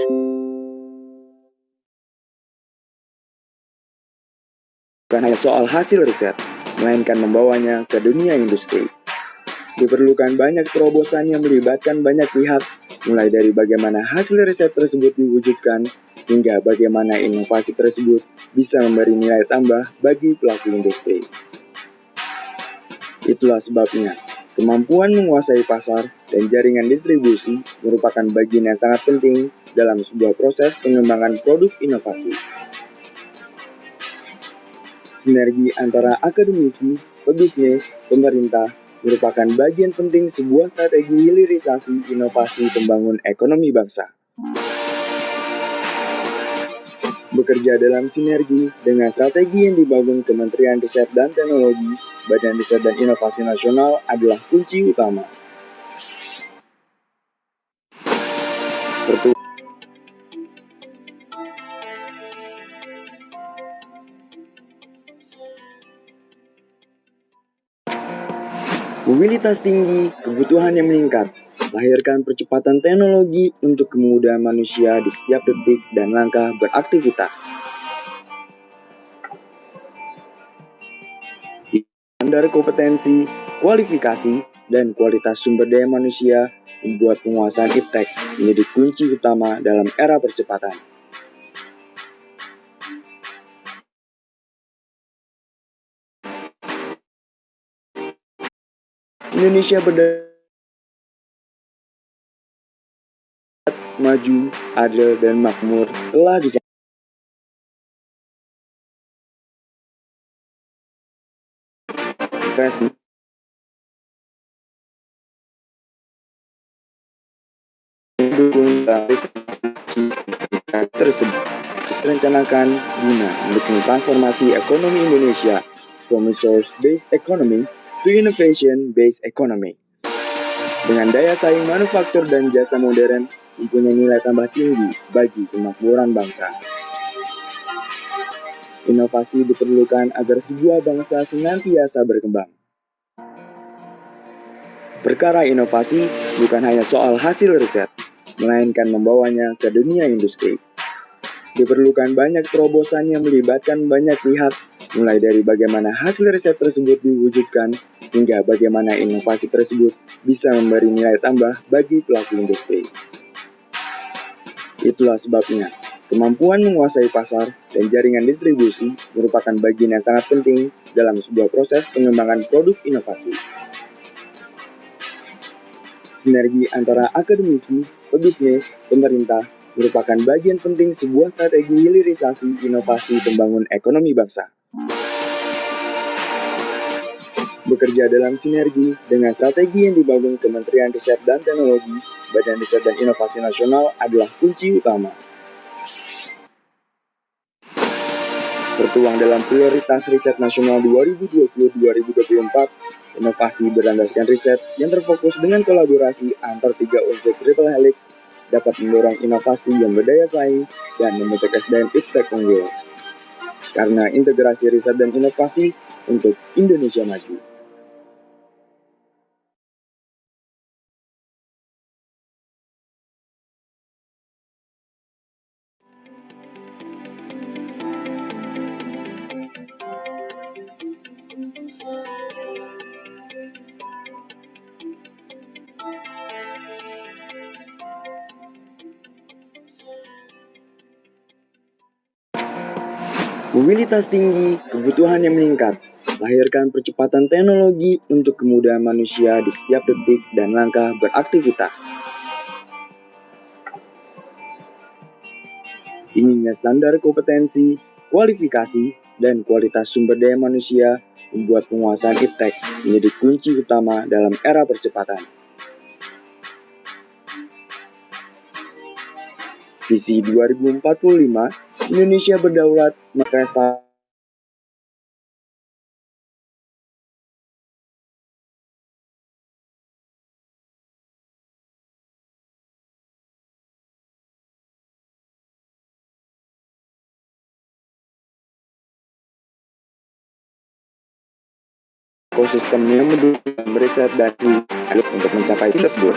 Speaker 18: Bukan hanya soal hasil riset, melainkan membawanya ke dunia industri. Diperlukan banyak terobosan yang melibatkan banyak pihak, mulai dari bagaimana hasil riset tersebut diwujudkan, hingga bagaimana inovasi tersebut bisa memberi nilai tambah bagi pelaku industri. Itulah sebabnya, kemampuan menguasai pasar dan jaringan distribusi merupakan bagian yang sangat penting dalam sebuah proses pengembangan produk inovasi. Sinergi antara akademisi, pebisnis, pemerintah merupakan bagian penting sebuah strategi hilirisasi inovasi pembangun ekonomi bangsa. Bekerja dalam sinergi dengan strategi yang dibangun Kementerian Riset dan Teknologi, Badan Riset dan Inovasi Nasional adalah kunci utama. Mobilitas tinggi, kebutuhan yang meningkat, lahirkan percepatan teknologi untuk kemudahan manusia di setiap detik dan langkah beraktivitas. Standar kompetensi, kualifikasi, dan kualitas sumber daya manusia membuat penguasaan iptek menjadi kunci utama dalam era percepatan. Indonesia maju, adil, dan makmur telah dicapai. Investment tersebut direncanakan guna mendukung transformasi ekonomi Indonesia from resource-based economy to innovation-based economy. Dengan daya saing manufaktur dan jasa modern mempunyai nilai tambah tinggi bagi kemakmuran bangsa. Inovasi diperlukan agar sebuah bangsa senantiasa berkembang. Perkara inovasi bukan hanya soal hasil riset, melainkan membawanya ke dunia industri. Diperlukan banyak terobosan yang melibatkan banyak pihak, mulai dari bagaimana hasil riset tersebut diwujudkan, hingga bagaimana inovasi tersebut bisa memberi nilai tambah bagi pelaku industri. Itulah sebabnya, kemampuan menguasai pasar dan jaringan distribusi merupakan bagian yang sangat penting dalam sebuah proses pengembangan produk inovasi. Sinergi antara akademisi, pebisnis, pemerintah merupakan bagian penting sebuah strategi hilirisasi inovasi pembangun ekonomi bangsa. Bekerja dalam sinergi dengan strategi yang dibangun Kementerian Riset dan Teknologi, Badan Riset dan Inovasi Nasional adalah kunci utama. Tertuang dalam prioritas riset nasional 2020-2024, inovasi berlandaskan riset yang terfokus dengan kolaborasi antar 3 unsur triple helix dapat mendorong inovasi yang berdaya saing dan membentuk SDM iptek unggul. Karena integrasi riset dan inovasi untuk Indonesia Maju. Mobilitas tinggi, kebutuhan yang meningkat, lahirkan percepatan teknologi untuk kemudahan manusia di setiap detik dan langkah beraktivitas. Tingginya standar kompetensi, kualifikasi, dan kualitas sumber daya manusia membuat penguasaan iptek menjadi kunci utama dalam era percepatan. Visi 2045, Indonesia Berdaulat, manifestasi ekosistem yang mendukung riset dan untuk mencapai tersebut.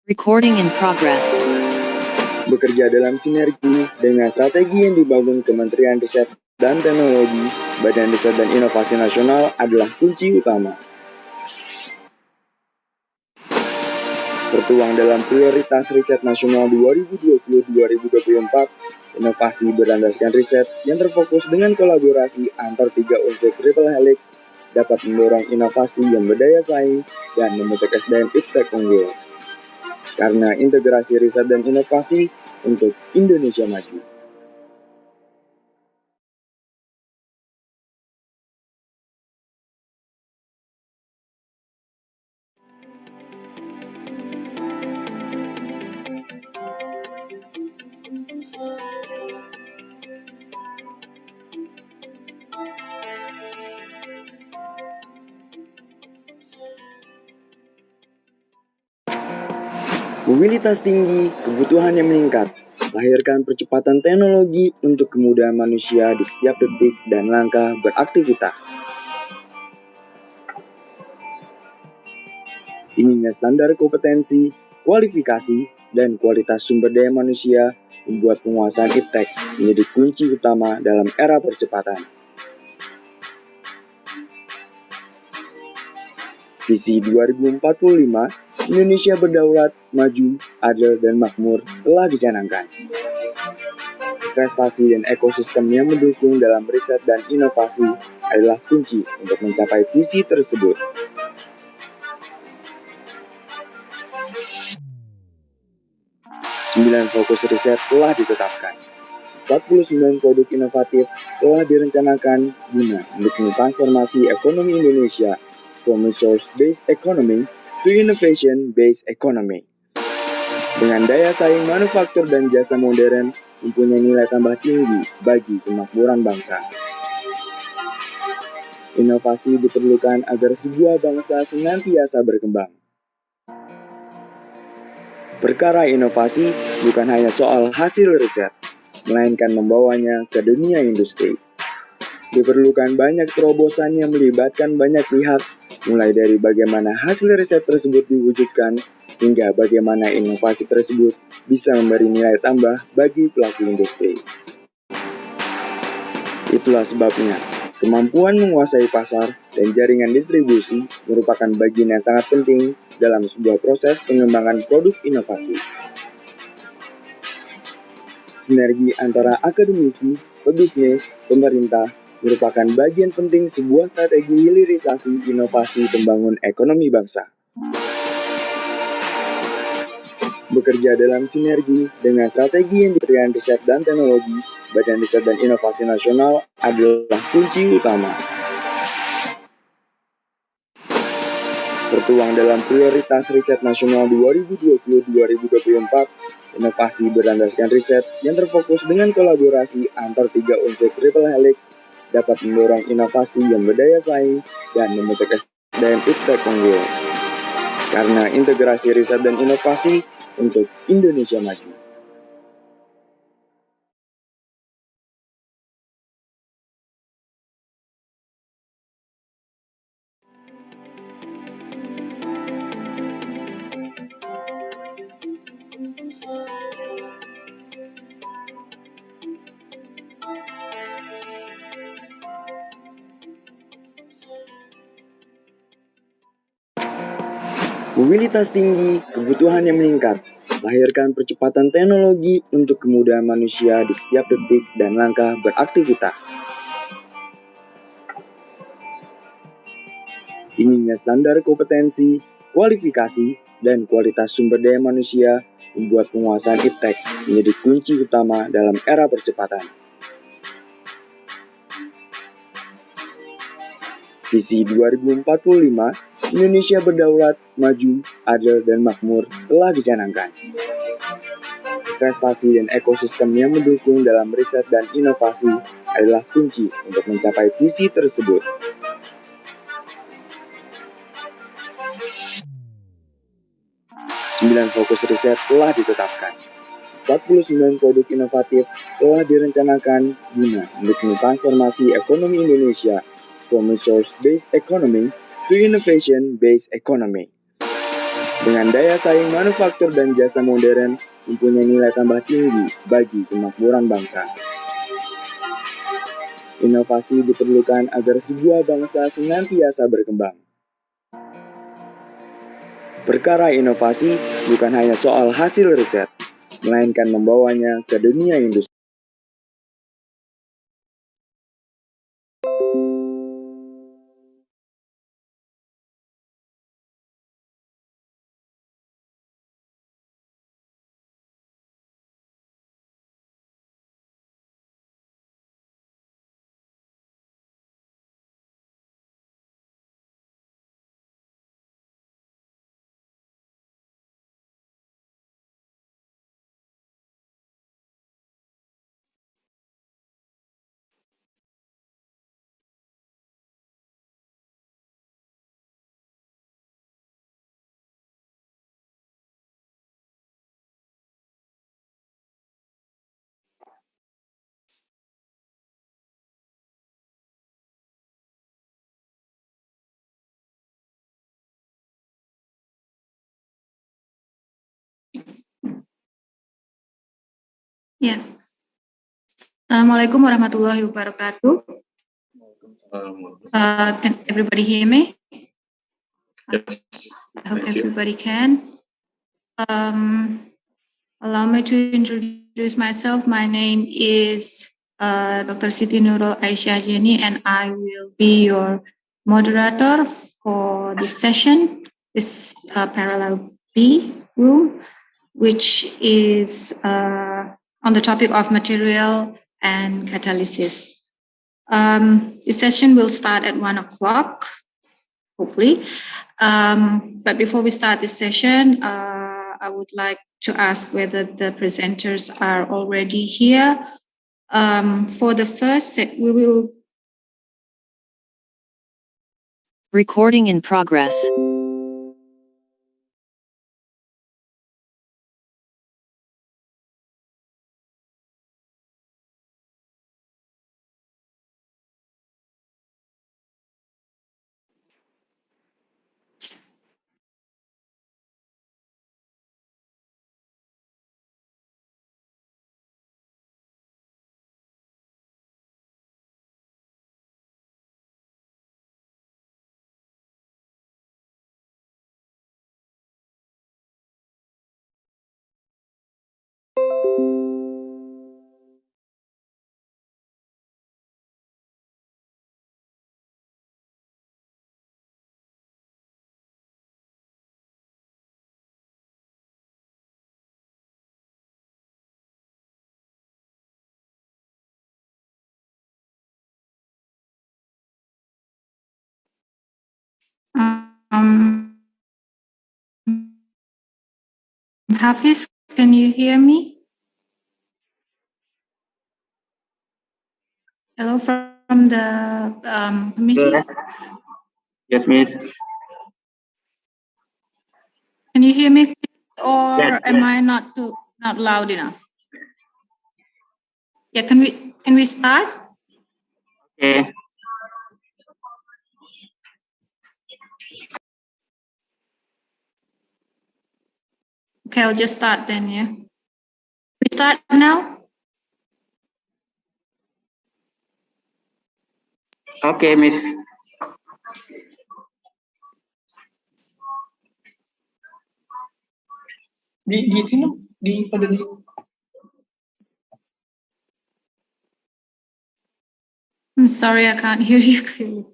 Speaker 19: Recording in progress.
Speaker 18: Bekerja dalam sinergi dengan strategi yang dibangun Kementerian Riset dan Teknologi, Badan Riset dan Inovasi Nasional adalah kunci utama. Tertuang dalam prioritas riset nasional 2020-2024, inovasi berlandaskan riset yang terfokus dengan kolaborasi antar tiga unsur triple helix dapat mendorong inovasi yang berdaya saing dan membentuk SDM iptek unggul. Karena integrasi riset dan inovasi untuk Indonesia Maju. Mobilitas tinggi, kebutuhan yang meningkat, lahirkan percepatan teknologi untuk kemudahan manusia di setiap detik dan langkah beraktivitas. Tingginya standar kompetensi, kualifikasi, dan kualitas sumber daya manusia membuat penguasaan iptek menjadi kunci utama dalam era percepatan. Visi 2045, Indonesia Berdaulat, Maju, Adil, dan Makmur telah dicanangkan. Investasi dan ekosistem yang mendukung dalam riset dan inovasi adalah kunci untuk mencapai visi tersebut. Sembilan fokus riset telah ditetapkan. 49 produk inovatif telah direncanakan guna mendukung transformasi ekonomi Indonesia from resource-based economy to innovation-based economy. Dengan daya saing manufaktur dan jasa modern mempunyai nilai tambah tinggi bagi kemakmuran bangsa. Inovasi diperlukan agar sebuah bangsa senantiasa berkembang. Perkara inovasi bukan hanya soal hasil riset, melainkan membawanya ke dunia industri. Diperlukan banyak terobosan yang melibatkan banyak pihak, mulai dari bagaimana hasil riset tersebut diwujudkan, hingga bagaimana inovasi tersebut bisa memberi nilai tambah bagi pelaku industri. Itulah sebabnya, kemampuan menguasai pasar dan jaringan distribusi merupakan bagian yang sangat penting dalam sebuah proses pengembangan produk inovasi. Sinergi antara akademisi, pebisnis, pemerintah merupakan bagian penting sebuah strategi hilirisasi inovasi pembangun ekonomi bangsa. Bekerja dalam sinergi dengan strategi yang Kementerian Riset dan Teknologi, Badan Riset dan Inovasi Nasional adalah kunci utama. Tertuang dalam prioritas riset nasional 2020-2024, inovasi berlandaskan riset yang terfokus dengan kolaborasi antar tiga unsur triple helix dapat mendorong inovasi yang berdaya saing dan membentuk SDM iptek unggul. Karena integrasi riset dan inovasi untuk Indonesia Maju. Mobilitas tinggi, kebutuhan yang meningkat, lahirkan percepatan teknologi untuk kemudahan manusia di setiap detik dan langkah beraktivitas. Tingginya standar kompetensi, kualifikasi, dan kualitas sumber daya manusia membuat penguasaan iptek menjadi kunci utama dalam era percepatan. Visi 2045, Indonesia Berdaulat, Maju, Adil, dan Makmur telah dicanangkan. Investasi dan ekosistem yang mendukung dalam riset dan inovasi adalah kunci untuk mencapai visi tersebut. Sembilan fokus riset telah ditetapkan. 49 produk inovatif telah direncanakan guna mendukung transformasi ekonomi Indonesia from resource-based economy to innovation-based economy. Dengan daya saing manufaktur dan jasa modern, mempunyai nilai tambah tinggi bagi kemakmuran bangsa. Inovasi diperlukan agar sebuah bangsa senantiasa berkembang. Perkara inovasi bukan hanya soal hasil riset, melainkan membawanya ke dunia industri.
Speaker 20: Ya. Assalamualaikum warahmatullahi wabarakatuh. Can everybody hear me?
Speaker 6: Yes.
Speaker 20: I hope everybody can. Allow me to introduce myself. My name is Dr. Siti Nurul Aisyah Jeni, and I will be your moderator for this session, this parallel B room, which is on the topic of material and catalysis. The session will start at 1 o'clock, hopefully. But before we start this session, I would like to ask whether the presenters are already here. For the first set, we will...
Speaker 19: Recording in progress.
Speaker 20: Hafiz, can you hear me? Hello from the committee.
Speaker 21: Yes, Miss.
Speaker 20: Can you hear me, or
Speaker 21: Yes,
Speaker 20: am I not loud enough? Yeah, can we start?
Speaker 21: Okay.
Speaker 20: Okay, I'll just start then. Yeah. We start now.
Speaker 21: Okay, Miss.
Speaker 20: I'm sorry, I can't hear you clearly.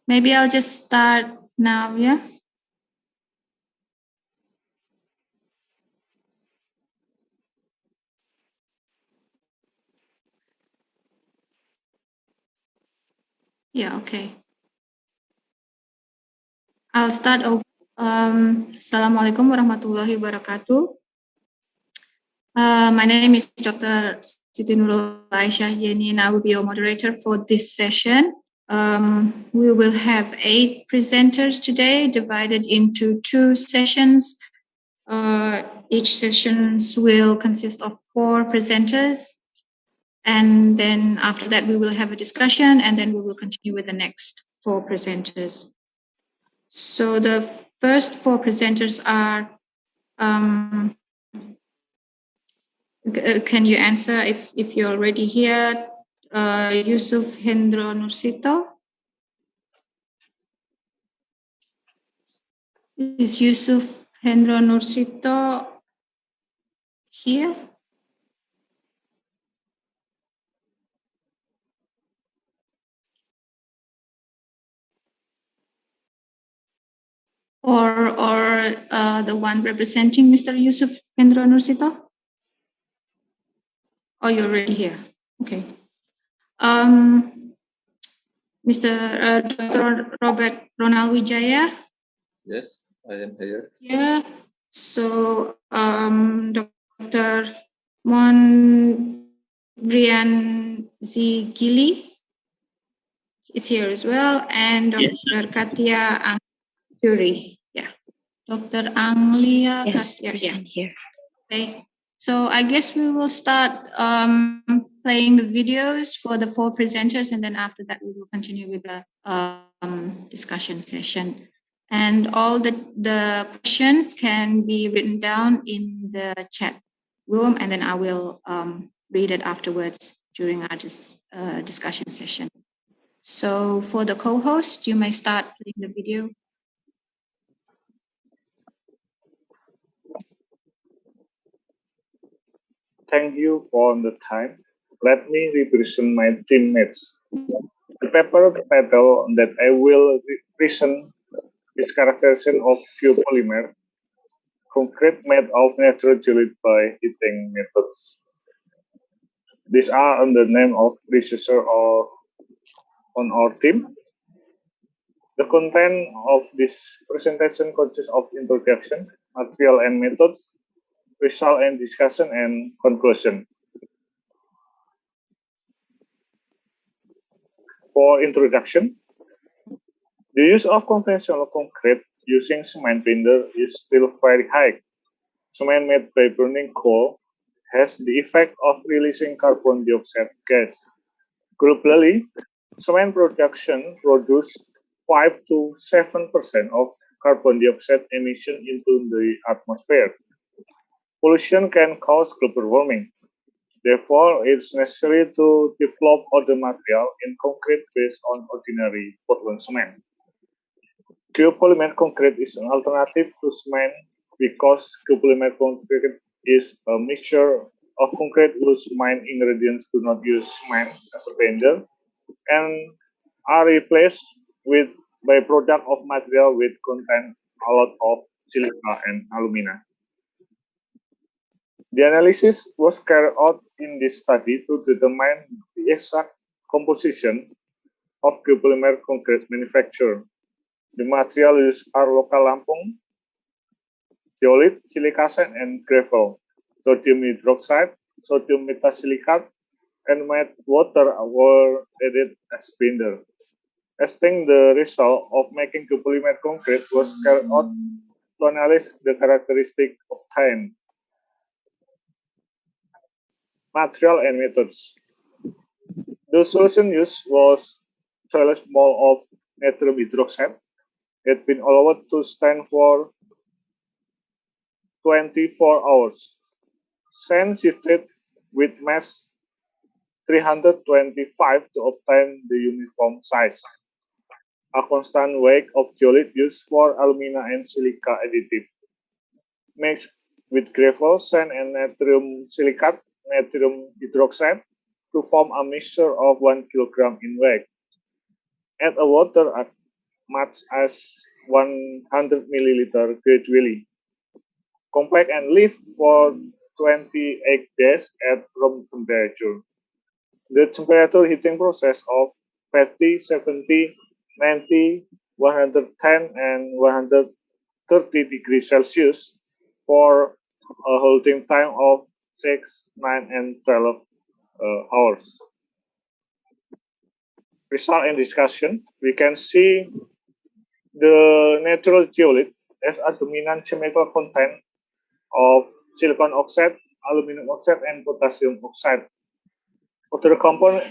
Speaker 20: Maybe I'll just start now. Yeah. Yeah. Okay. I'll start over. Assalamualaikum warahmatullahi wabarakatuh. My name is Dr. Siti Nurul Aisyah Yeni, and I will be your moderator for this session. We will have 8 presenters today, divided into 2 sessions. Each session will consist of 4 presenters, and then after that we will have a discussion, and then we will continue with the next 4 presenters. So the first four presenters are, can you answer if you're already here? Yusuf Hendro Nursito. Is Yusuf Hendro Nursito here? Or the one representing Mr. Yusuf Hendro Nursito? Oh, you're already here. Okay. Mr. Dr. Robert Ronald Wijaya.
Speaker 9: Yes, I am here.
Speaker 20: Yeah. So, Dr. Mondrian Zigili is here as well, and Dr. Katia Angturi. Yeah. Dr. Anglia Katia.
Speaker 17: Present here.
Speaker 20: Okay. So I guess we will start playing the videos for the four presenters, and then after that we will continue with the discussion session. And all the questions can be written down in the chat room, and then I will read it afterwards during our discussion session. So for the co-host, you may start playing the video.
Speaker 4: Thank you for the time. Let me represent my teammates. The paper title that I will present is characterization of biopolymer, concrete made of natural jelly by heating methods. These are under the name of researcher or on our team. The content of this presentation consists of introduction, material and methods, result and discussion, and conclusion. For introduction, the use of conventional concrete using cement binder is still very high. Cement made by burning coal has the effect of releasing carbon dioxide gas. Globally, cement production produces 5 to 7% of carbon dioxide emission into the atmosphere. Pollution can cause global warming. Therefore, it's necessary to develop other material in concrete based on ordinary Portland cement. Geopolymer concrete is an alternative to cement because geopolymer concrete is a mixture of concrete whose main ingredients do not use cement as a binder and are replaced by product of material which contain a lot of silica and alumina. The analysis was carried out in this study to determine the exact composition of geopolymer concrete manufacture. The material used are local lampung, zeolite, silica sand, and gravel, sodium hydroxide, sodium metasilicate, and water were added as binder. Testing the result of making geopolymer concrete was carried out to analyze the characteristic obtained. Material and methods. The solution used was 12 mole of natrium hydroxide. It had been allowed to stand for 24 hours. Sand shifted with mass 325 to obtain the uniform size. A constant weight of zeolite used for alumina and silica additive. Mixed with gravel, sand, and natrium silicate, natrium hydroxide to form a mixture of 1 kilogram in weight. Add a water as much as 100 milliliter gradually. Compact and leave for 28 days at room temperature. The temperature heating process of 50, 70, 90, 110, and 130 degrees Celsius for a holding time of 6, 9, and 12 hours. Result and discussion, we can see the natural zeolite as a dominant chemical content of silicon oxide, aluminum oxide, and potassium oxide. Other components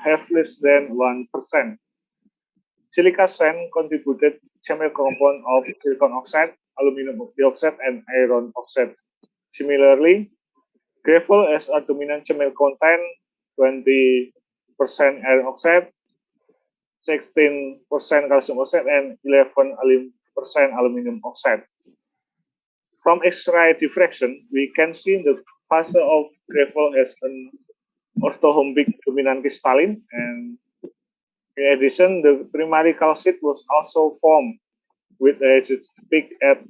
Speaker 4: have less than 1%. Silica sand contributed chemical compound of silicon oxide, aluminum dioxide, and iron oxide. Similarly, gravel as a dominant chemical contain 20% iron oxide, 16% calcium oxide, and 11% aluminum oxide. From X-ray diffraction, we can see the phase of gravel has an orthorhombic dominant crystalline, and in addition, the primary calcite was also formed with a peak at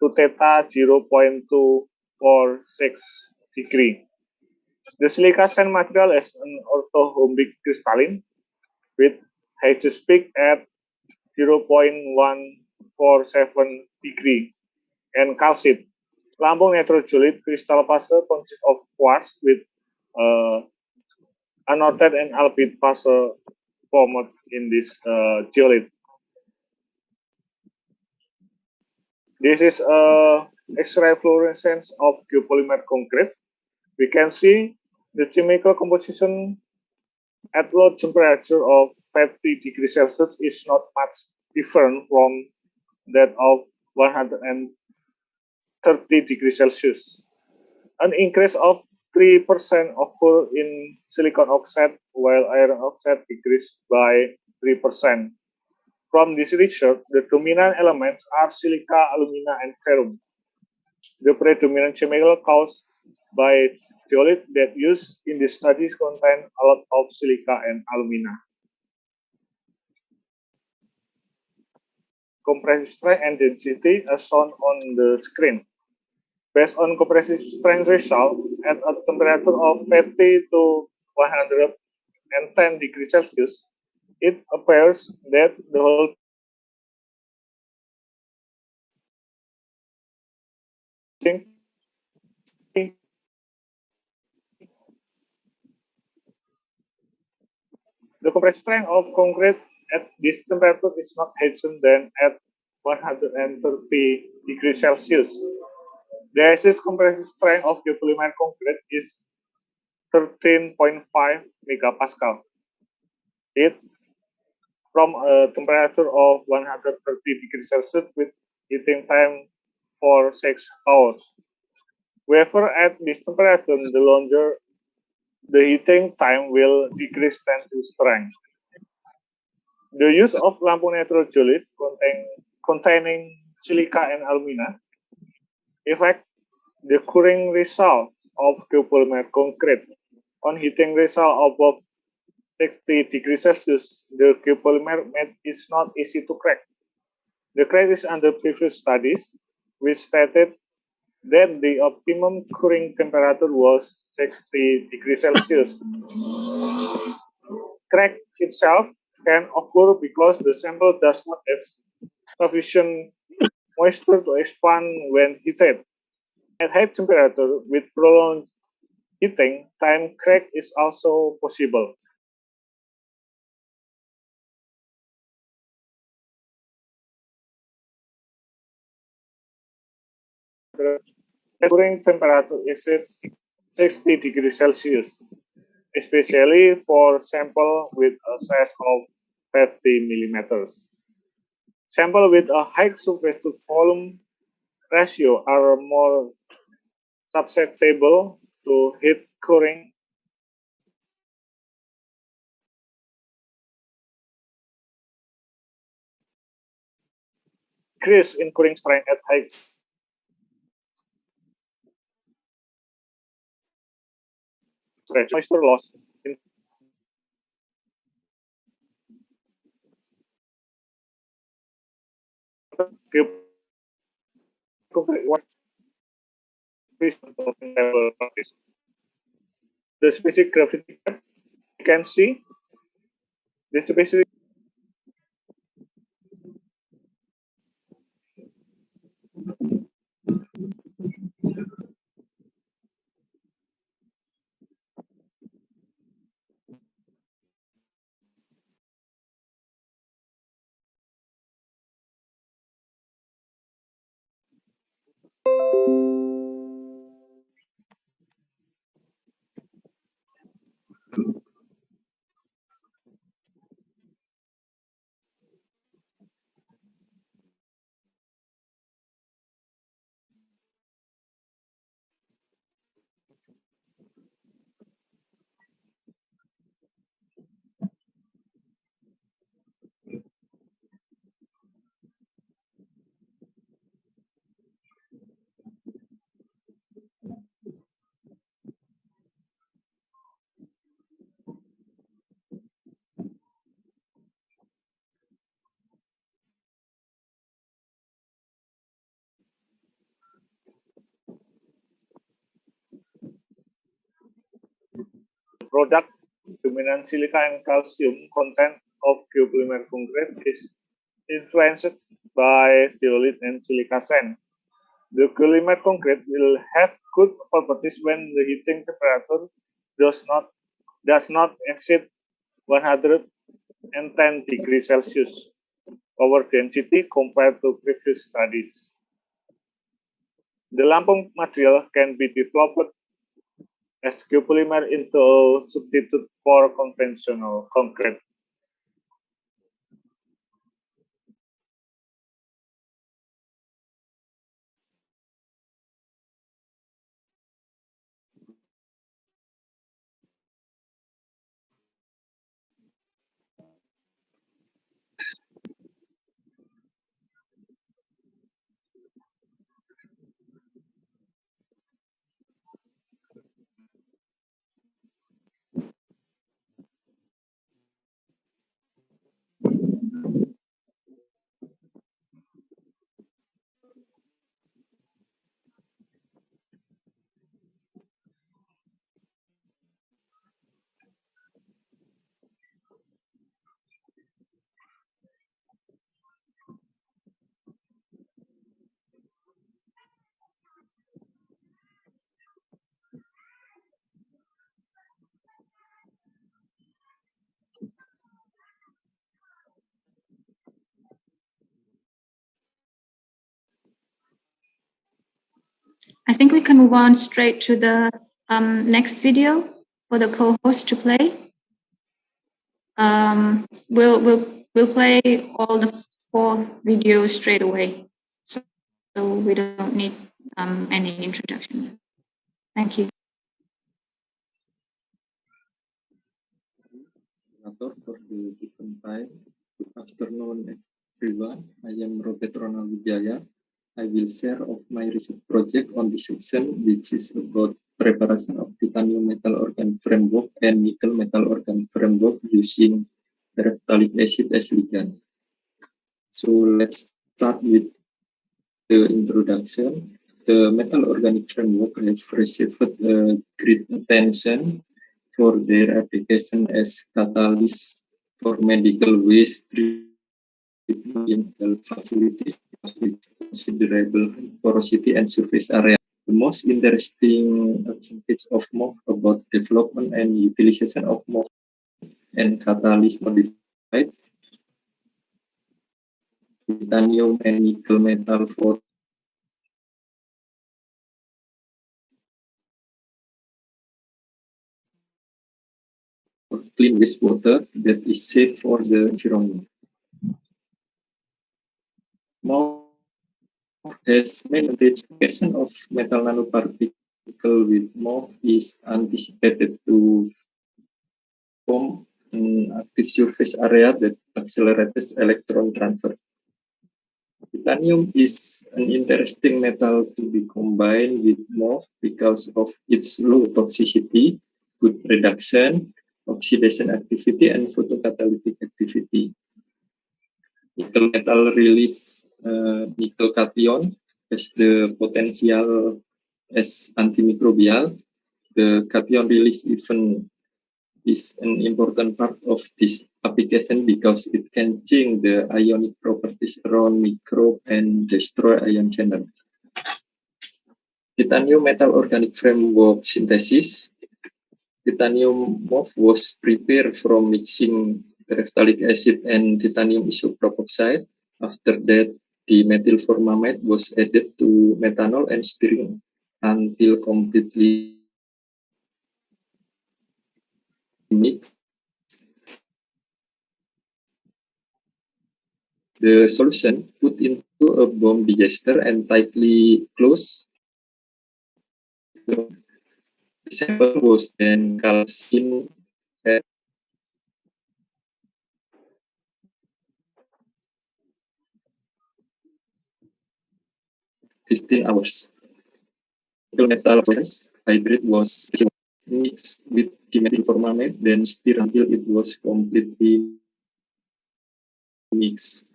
Speaker 4: 2 theta 0.246 degree. The silica sand material is an orthorhombic crystalline with H's peak at 0.147 degree, and calcite. Lambung nitrogenate crystal phase consists of quartz with annotated and albeit phase formed in this geolith. This is X-ray fluorescence of geopolymer concrete. We can see the chemical composition at low temperature of 50 degrees Celsius is not much different from that of 130 degrees Celsius. An increase of 3% occur in silicon oxide, while iron oxide decreased by 3%. From this research, the dominant elements are silica, alumina, and ferrum. The predominant chemical caused by geolith that used in the studies contain a lot of silica and alumina. Compressive strength and density as shown on the screen. Based on compressive strength result at a temperature of 50 to 110 degrees Celsius, it appears that the whole thing the compressive strength of concrete at this temperature is not higher than at 130 degrees Celsius. The highest compressive strength of geopolymer concrete is 13.5 megapascal. It from a temperature of 130 degrees Celsius with heating time for 6 hours. However, at this temperature, the longer the heating time will decrease tensile strength. The use of lampu nitrogenate containing silica and alumina affect the curing results of geopolymer concrete. On heating result above 60 degrees Celsius, the geopolymer made is not easy to crack. The crack is under previous studies, which stated that the optimum curing temperature was 60 degrees Celsius. Crack itself can occur because the sample does not have sufficient moisture to expand when heated. At high temperature, with prolonged heating time, crack is also possible. Curing temperature exceeds 60 degrees Celsius, especially for sample with a size of 50 millimeters. Sample with a high surface to volume ratio are more susceptible to heat curing. Decrease in curing strength at high stretch. Moisture loss in the specific gravity you can see the specific product, dominant silica and calcium content of geopolymer concrete is influenced by zeolite and silica sand. The polymer concrete will have good properties when the heating temperature does not exceed 110 degrees Celsius power density compared to previous studies. The Lampung material can be developed as geopolymer into a substitute for conventional concrete.
Speaker 20: I think we can move on straight to the next video for the co-host to play. We'll play all the 4 videos straight away, so we don't need any introduction. Thank you.
Speaker 5: For the different time. Good afternoon, everyone. I am Robert Ronald Wijaya. I will share of my research project on this section, which is about preparation of titanium metal organic framework and nickel metal organic framework using terephthalic acid as ligand. So let's start with the introduction. The metal organic framework has received great attention for their application as catalyst for medical waste treatment facilities with considerable porosity and surface area. The most interesting advantage of MOF about development and utilization of MOF and catalyst modified titanium and nickel metal for clean wastewater that is safe for the environment. MOF has main application of metal nanoparticle with MOF is anticipated to form an active surface area that accelerates electron transfer. Titanium is an interesting metal to be combined with MOF because of its low toxicity, good reduction, oxidation activity, and photocatalytic activity. Nickel metal release nickel cation has the potential as antimicrobial. The cation release even is an important part of this application because it can change the ionic properties around microbe and destroy ion channel. Titanium metal organic framework synthesis. Titanium MOF was prepared from mixing terephthalic acid and titanium isopropoxide. After that, the methyl formamide was added to methanol and stirring until completely mixed. The solution put into a bomb digester and tightly closed. The sample was then calcined at 15 hours. Nickel metal hydrate was mixed with methyl formamide, then stirred until it was completely mixed.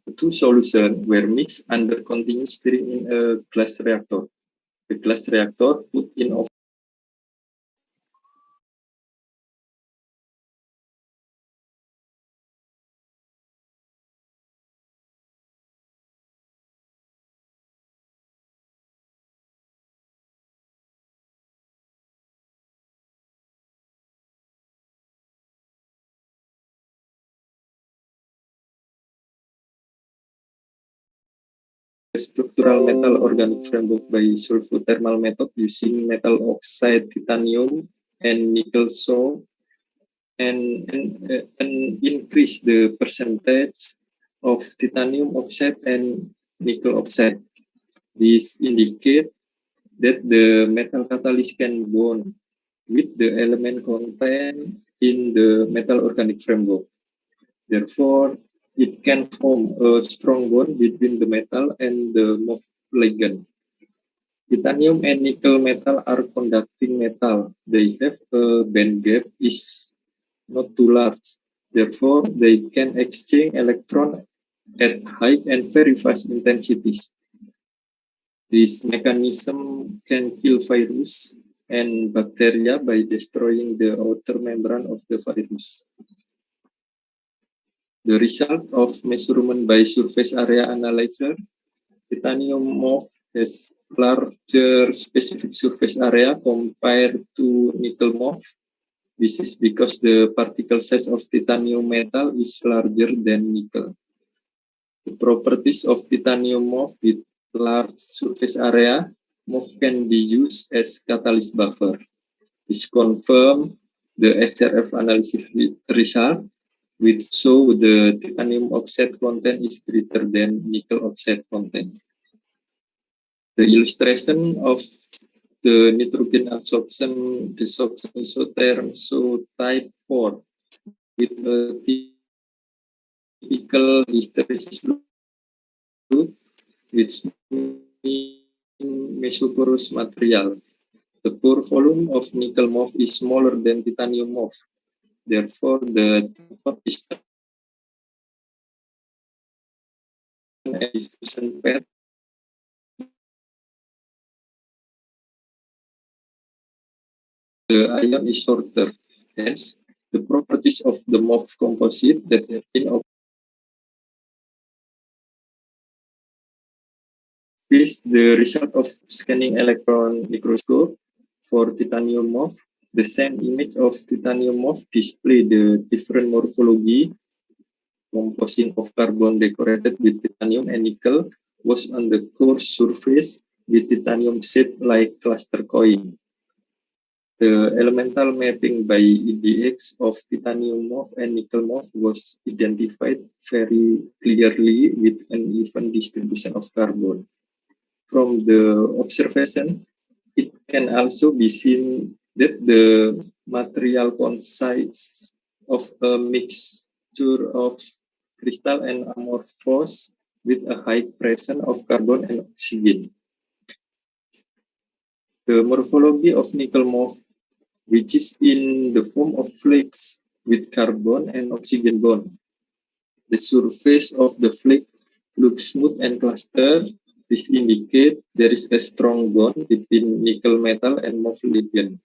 Speaker 5: The 2 solutions were mixed under continuous stirring in a glass reactor. The glass reactor put in structural metal organic framework by sulfothermal method using metal oxide, titanium, and nickel so and increase the percentage of titanium oxide and nickel oxide. This indicates that the metal catalyst can bond with the element contained in the metal organic framework. Therefore, it can form a strong bond between the metal and the MOF ligand. Titanium and nickel metal are conducting metal. They have a band gap is not too large. Therefore, they can exchange electrons at high and very fast intensities. This mechanism can kill virus and bacteria by destroying the outer membrane of the virus. The result of measurement by surface area analyzer, titanium MOF has larger specific surface area compared to nickel MOF. This is because the particle size of titanium metal is larger than nickel. The properties of titanium MOF with large surface area, MOF can be used as catalyst buffer. This confirms the XRF analysis result, which show the titanium oxide content is greater than nickel oxide content. The illustration of the nitrogen absorption isotherm show type 4 with a typical hysteresis loop which means mesoporous material. The pore volume of nickel MOF is smaller than titanium MOF. Therefore, the top is a diffusion path. The ion is shorter. Hence, the properties of the MOF composite that have been is the result of scanning electron microscope for titanium MOF. The same image of titanium MOF display the different morphology composing of carbon decorated with titanium and nickel was on the coarse surface with titanium shaped like cluster coin. The elemental mapping by EDX of titanium MOF and nickel MOF was identified very clearly with an even distribution of carbon. From the observation, it can also be seen that the material consists of a mixture of crystal and amorphous with a high presence of carbon and oxygen. The morphology of nickel MOF, which is in the form of flakes with carbon and oxygen bond. The surface of the flake looks smooth and clustered. This indicates there is a strong bond between nickel metal and MOF ligand.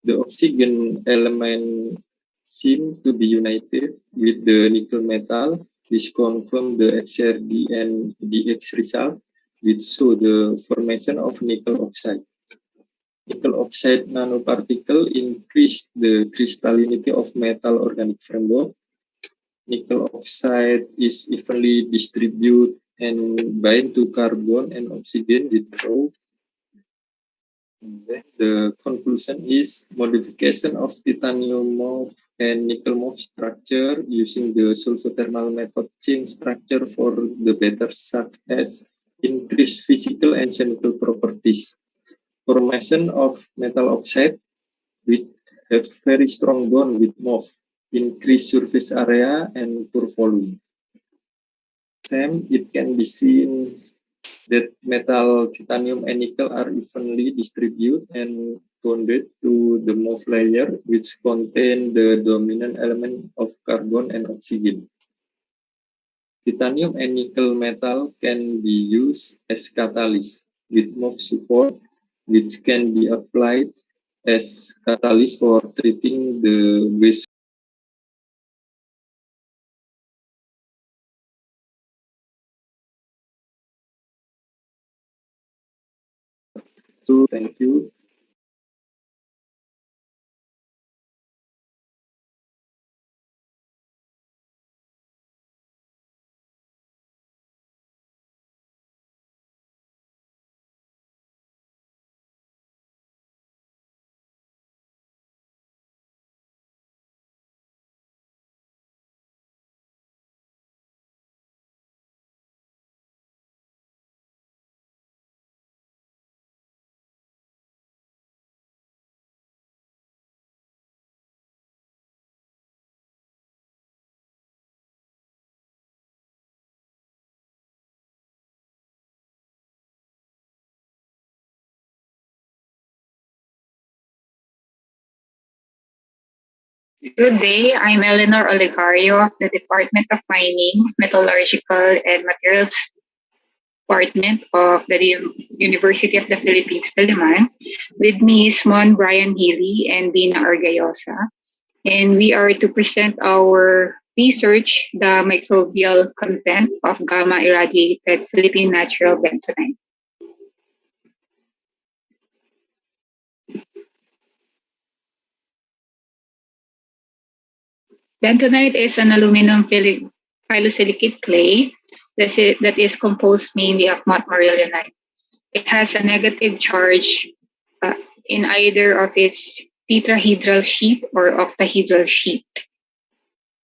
Speaker 5: The oxygen element seems to be united with the nickel metal. This confirms the XRD and DX result, which show the formation of nickel oxide. Nickel oxide nanoparticle increase the crystallinity of metal organic framework. Nickel oxide is evenly distributed and bind to carbon and oxygen with flow. The conclusion is modification of titanium MOF and nickel MOF structure using the sulfothermal method change structure for the better, such as increased physical and chemical properties. Formation of metal oxide which have very strong bond with MOF, increased surface area and pore volume. Same, it can be seen that metal titanium and nickel are evenly distributed and bonded to the MOF layer, which contain the dominant element of carbon and oxygen. Titanium and nickel metal can be used as catalyst with MOF support, which can be applied as catalyst for treating the waste. So thank you.
Speaker 11: Good day, I'm Eleanor Olegario of the Department of Mining, Metallurgical and Materials Department of the University of the Philippines, Diliman. With me is Mon Brian Healy and Bina Argayosa. And we are to present our research, the microbial content of gamma-irradiated Philippine natural bentonite. Bentonite is an aluminum phyllosilicate clay that is composed mainly of montmorillonite. It has a negative charge in either of its tetrahedral sheet or octahedral sheet.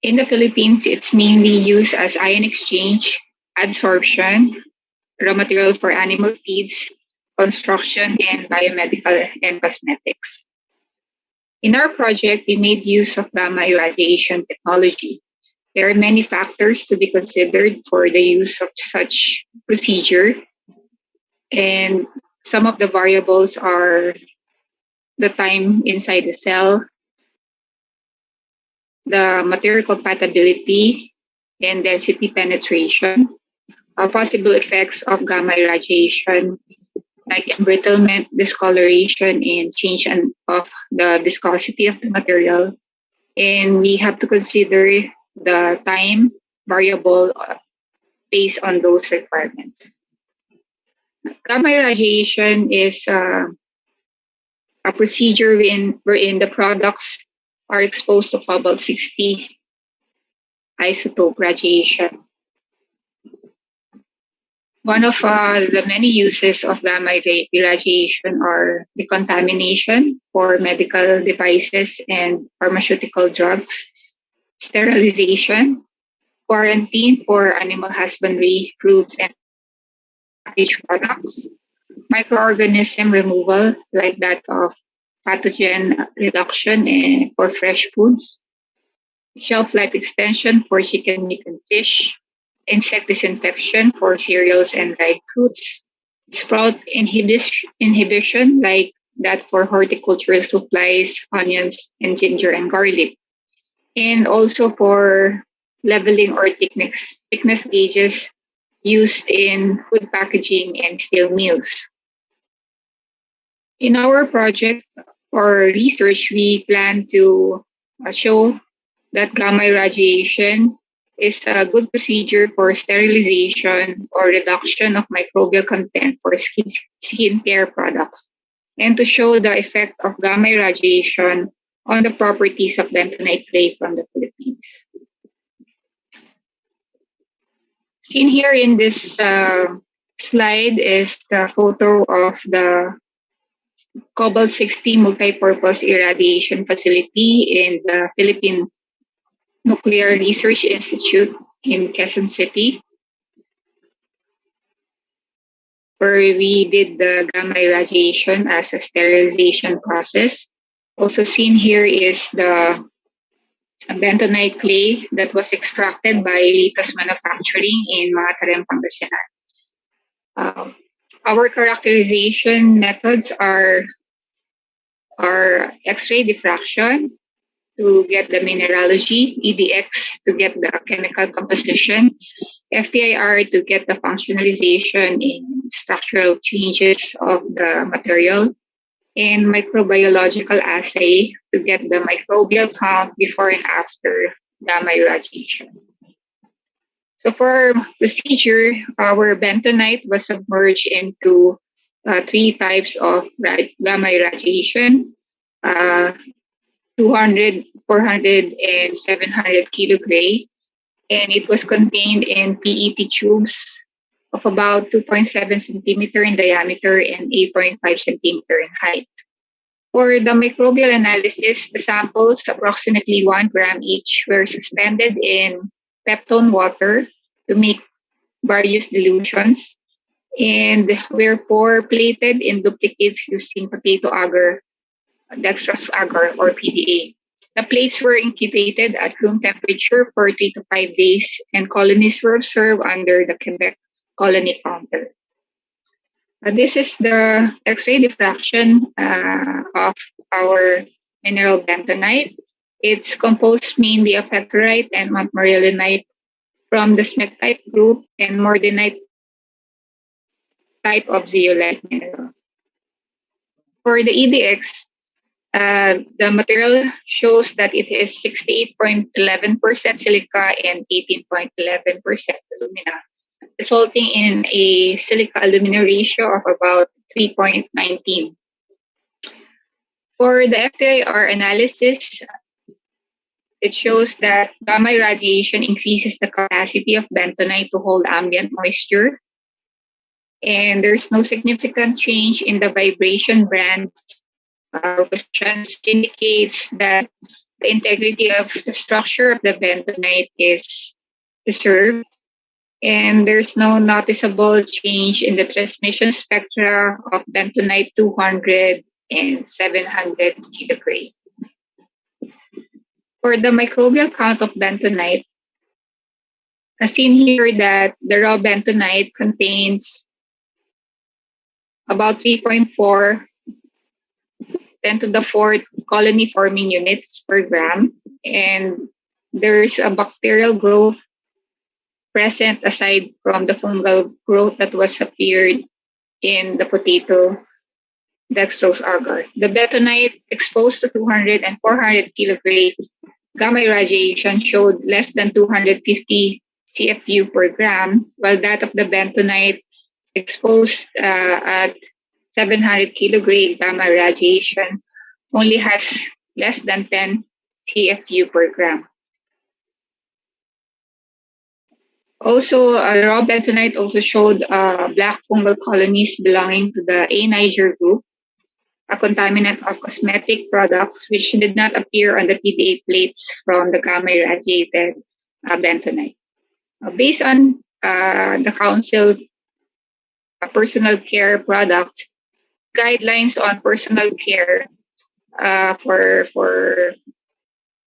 Speaker 11: In the Philippines, it's mainly used as ion exchange, adsorption, raw material for animal feeds, construction, and biomedical and cosmetics. In our project, we made use of gamma irradiation technology. There are many factors to be considered for the use of such procedure, and some of the variables are the time inside the cell, the material compatibility and density penetration, possible effects of gamma irradiation like embrittlement, discoloration, and change of the viscosity of the material. And we have to consider the time variable based on those requirements. Gamma irradiation is a procedure wherein the products are exposed to cobalt-60 isotope radiation. One of the many uses of gamma irradiation are decontamination for medical devices and pharmaceutical drugs, sterilization, quarantine for animal husbandry, fruits, and packaged products, microorganism removal like that of pathogen reduction for fresh foods, shelf life extension for chicken, meat, and fish, insect disinfection for cereals and dried fruits, sprout inhibition like that for horticultural supplies, onions, and ginger and garlic, and also for leveling or thickness gauges used in food packaging and steel mills. In our project or research, we plan to show that gamma irradiation is a good procedure for sterilization or reduction of microbial content for skincare products, and to show the effect of gamma irradiation on the properties of bentonite clay from the Philippines. Seen here in this slide is the photo of the cobalt-60 multipurpose irradiation facility in the Philippine Nuclear Research Institute in Quezon City, where we did the gamma irradiation as a sterilization process. Also seen here is the bentonite clay that was extracted by Litas Manufacturing in Matarem, Pangasinan. Our characterization methods are X-ray diffraction to get the mineralogy, EDX to get the chemical composition, FTIR to get the functionalization in structural changes of the material, and microbiological assay to get the microbial count before and after gamma irradiation. So for procedure, our bentonite was submerged into 3 types of gamma irradiation, 200, 400, and 700 kilogray, and it was contained in PET tubes of about 2.7 centimeter in diameter and 8.5 centimeter in height. For the microbial analysis, the samples, approximately 1 gram each, were suspended in peptone water to make various dilutions, and were plated in duplicates using potato agar, dextrose agar, or PDA. The plates were incubated at room temperature for 3 to 5 days, and colonies were observed under the Quebec colony counter. This is the X-ray diffraction of our mineral bentonite. It's composed mainly of hectorite and montmorillonite from the smectite group and mordenite type of zeolite mineral. For the EDX, the material shows that it is 68.11% silica and 18.11% alumina, resulting in a silica-alumina ratio of about 3.19. For the FTIR analysis, it shows that gamma irradiation increases the capacity of bentonite to hold ambient moisture, and there's no significant change in the vibration bands, which indicates that the integrity of the structure of the bentonite is preserved, and there's no noticeable change in the transmission spectra of bentonite 200 and 700 kilogray. For the microbial count of bentonite, as seen here that the raw bentonite contains about 3.4 10 to the 4th colony forming units per gram, and there's a bacterial growth present aside from the fungal growth that was appeared in the potato dextrose agar. The bentonite exposed to 200 and 400 kilogray gamma irradiation showed less than 250 CFU per gram, while that of the bentonite exposed at 700 kilogray gamma irradiation only has less than 10 CFU per gram. Also, raw bentonite also showed black fungal colonies belonging to the A. niger group, a contaminant of cosmetic products which did not appear on the PDA plates from the gamma irradiated bentonite. Based on the Council personal care product guidelines on personal care for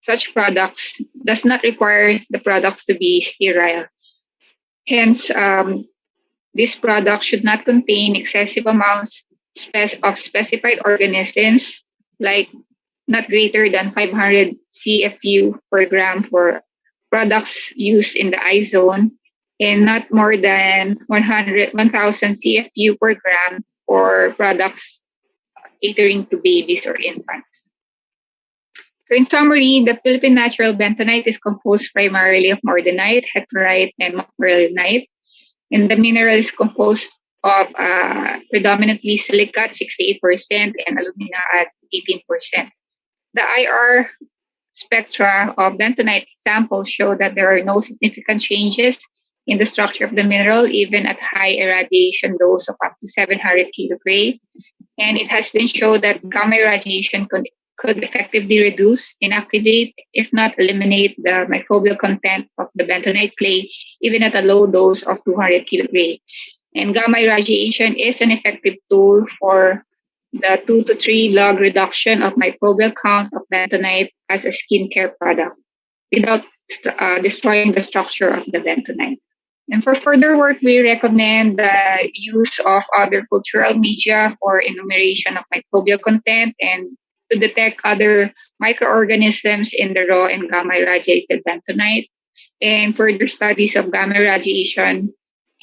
Speaker 11: such products does not require the products to be sterile. Hence, this product should not contain excessive amounts of specified organisms, like not greater than 500 CFU per gram for products used in the I zone, and not more than 1,000 CFU per gram for products catering to babies or infants. So in summary, the Philippine natural bentonite is composed primarily of mordenite, hectorite, and montmorillonite, and the mineral is composed of predominantly silica at 68% and alumina at 18%. The IR spectra of bentonite samples show that there are no significant changes in the structure of the mineral, even at high irradiation dose of up to 700 kilogray. And it has been shown that gamma irradiation could effectively reduce, inactivate, if not eliminate, the microbial content of the bentonite clay, even at a low dose of 200 kilogray. And gamma irradiation is an effective tool for the 2 to 3 log reduction of microbial count of bentonite as a skincare product without destroying the structure of the bentonite. And for further work, we recommend the use of other cultural media for enumeration of microbial content and to detect other microorganisms in the raw and gamma irradiated bentonite, and further studies of gamma irradiation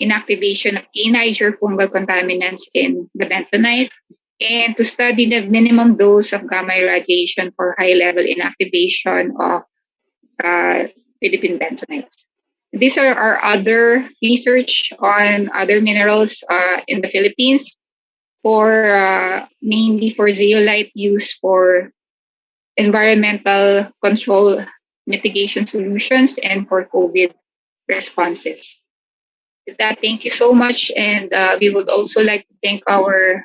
Speaker 11: inactivation of A. niger fungal contaminants in the bentonite, and to study the minimum dose of gamma irradiation for high-level inactivation of Philippine bentonites. These are our other research on other minerals in the Philippines, for mainly for zeolite use for environmental control mitigation solutions and for COVID responses. With that, thank you so much, and we would also like to thank our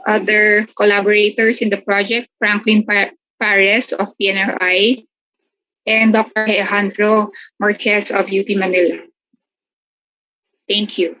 Speaker 11: other collaborators in the project, Franklin Pares of PNRI, and Dr. Alejandro Marquez of UP Manila. Thank you.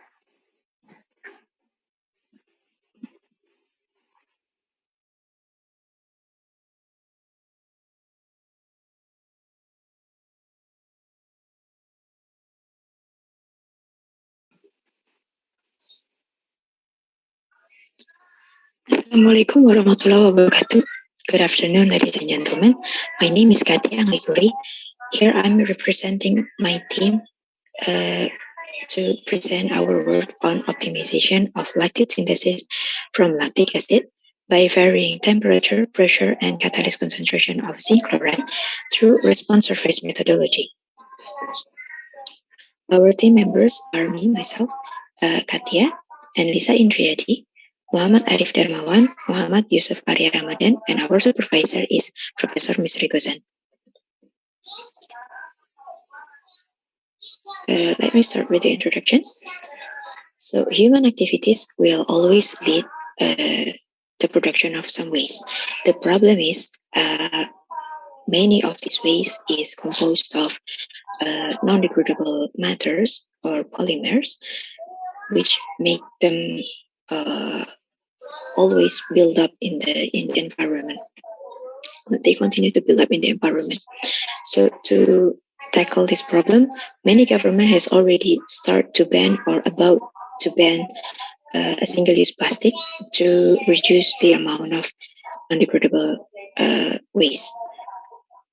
Speaker 10: Assalamualaikum warahmatullahi wabarakatuh. Good afternoon, ladies and gentlemen. My name is Tentang LIPI. Here I'm representing my team to present our work on optimization of lactate synthesis from lactic acid by varying temperature, pressure, and catalyst concentration of zinc chloride through response surface methodology. Our team members are me, myself, Katia, and Lisa Indriadi, Muhammad Arif Darmawan, Muhammad Yusuf Arya Ramadan, and our supervisor is Professor Misri Gozan. Let me start with the introduction. So human activities will always lead the production of some waste. The problem is many of these waste is composed of non-degradable matters or polymers, which make them always build up in the environment. They continue to build up in the environment. So to tackle this problem, many government has already started to ban or about to ban a single-use plastic to reduce the amount of non-degradable waste.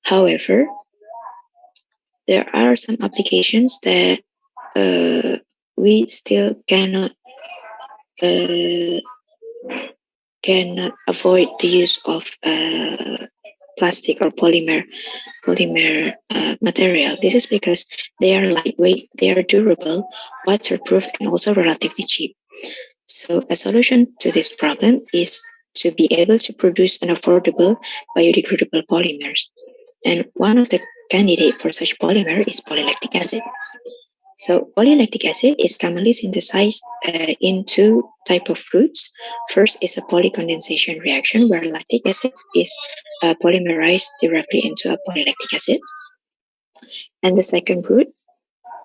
Speaker 10: However, there are some applications that we still cannot avoid the use of plastic or polymer material. This is because they are lightweight, they are durable, waterproof, and also relatively cheap. So a solution to this problem is to be able to produce an affordable biodegradable polymers. And one of the candidates for such polymer is polylactic acid. So polylactic acid is commonly synthesized in two types of routes. First is a polycondensation reaction where lactic acid is polymerized directly into a polylactic acid. And the second route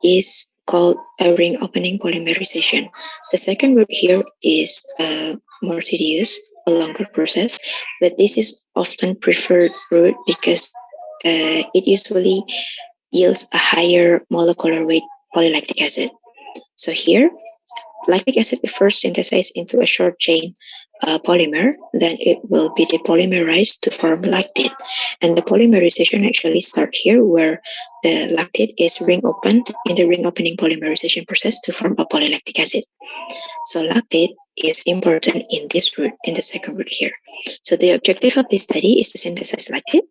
Speaker 10: is called a ring opening polymerization. The second route here is more tedious, a longer process, but this is often preferred route because it usually yields a higher molecular weight polylactic acid. So here, lactic acid is first synthesized into a short chain polymer, then it will be depolymerized to form lactate. And the polymerization actually starts here where the lactate is ring opened in the ring opening polymerization process to form a polylactic acid. So lactate is important in this route, in the second route here. So the objective of this study is to synthesize lactate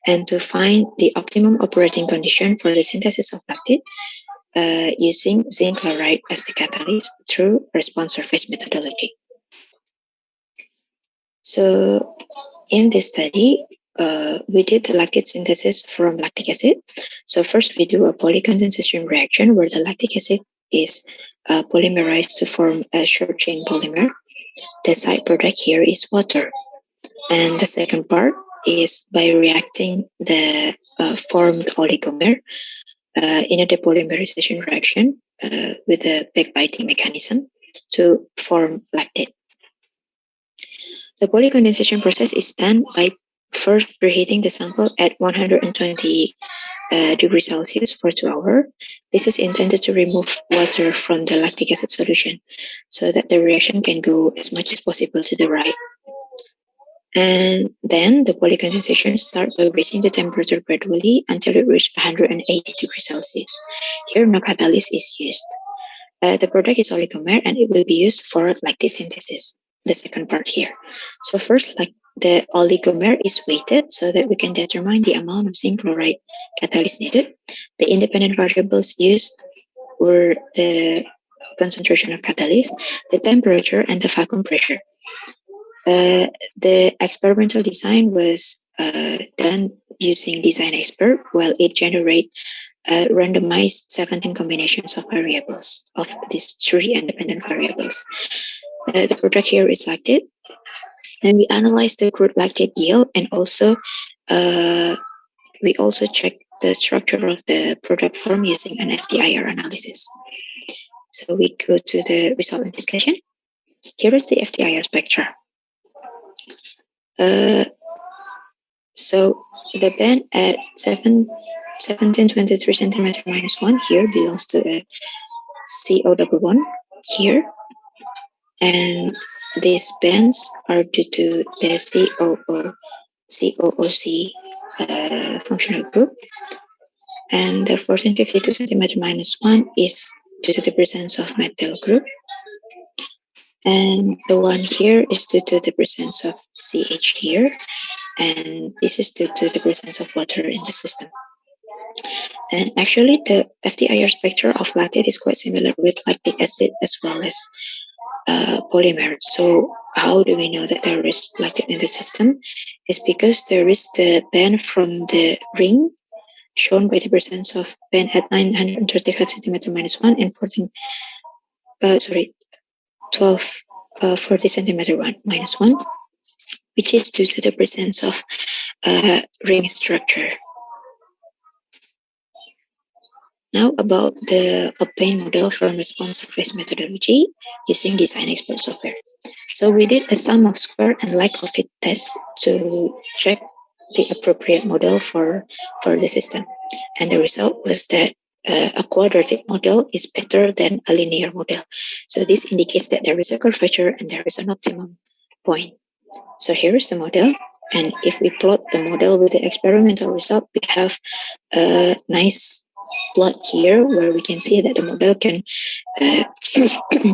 Speaker 10: and to find the optimum operating condition for the synthesis of lactate using zinc chloride as the catalyst through response surface methodology. So in this study, we did the lactate synthesis from lactic acid. So first we do a polycondensation reaction where the lactic acid is polymerized to form a short chain polymer. The side product here is water. And the second part is by reacting the formed oligomer in a depolymerization reaction with a backbiting mechanism to form lactate. The polycondensation process is done by first preheating the sample at 120 degrees Celsius for 2 hours. This is intended to remove water from the lactic acid solution so that the reaction can go as much as possible to the right. And then the polycondensation starts by raising the temperature gradually until it reaches 180 degrees Celsius. Here, no catalyst is used. The product is oligomer and it will be used for lactate synthesis, the second part here. So first, like the oligomer is weighted so that we can determine the amount of zinc chloride catalyst needed. The independent variables used were the concentration of catalyst, the temperature, and the vacuum pressure. The experimental design was done using Design Expert, while it generated randomized 17 combinations of variables, of these 3 independent variables. The product here is lactate, and we analyzed the crude lactate yield, and also we also check the structure of the product form using an FTIR analysis. So we go to the result and discussion. Here is the FTIR spectra. So the band at 1723 centimeter minus 1 here belongs to a CO11 here, and these bands are due to the COO COOC functional group. And the 1452 centimeter minus 1 is due to the presence of methyl group. And the one here is due to the presence of CH here. And this is due to the presence of water in the system. And actually, the FTIR spectra of lactate is quite similar with lactic acid as well as polymer. So how do we know that there is lactate in the system? It's because there is the band from the ring shown by the presence of band at 935 centimeter minus 1 and 1240 centimeter minus 1, which is due to the presence of ring structure. Now about the obtained model from response surface methodology using design expert software. So we did a sum of square and like of it test to check the appropriate model for the system. And the result was that a quadratic model is better than a linear model. So this indicates that there is a curvature and there is an optimum point. So here is the model. And if we plot the model with the experimental result, we have a nice plot here where we can see that the model can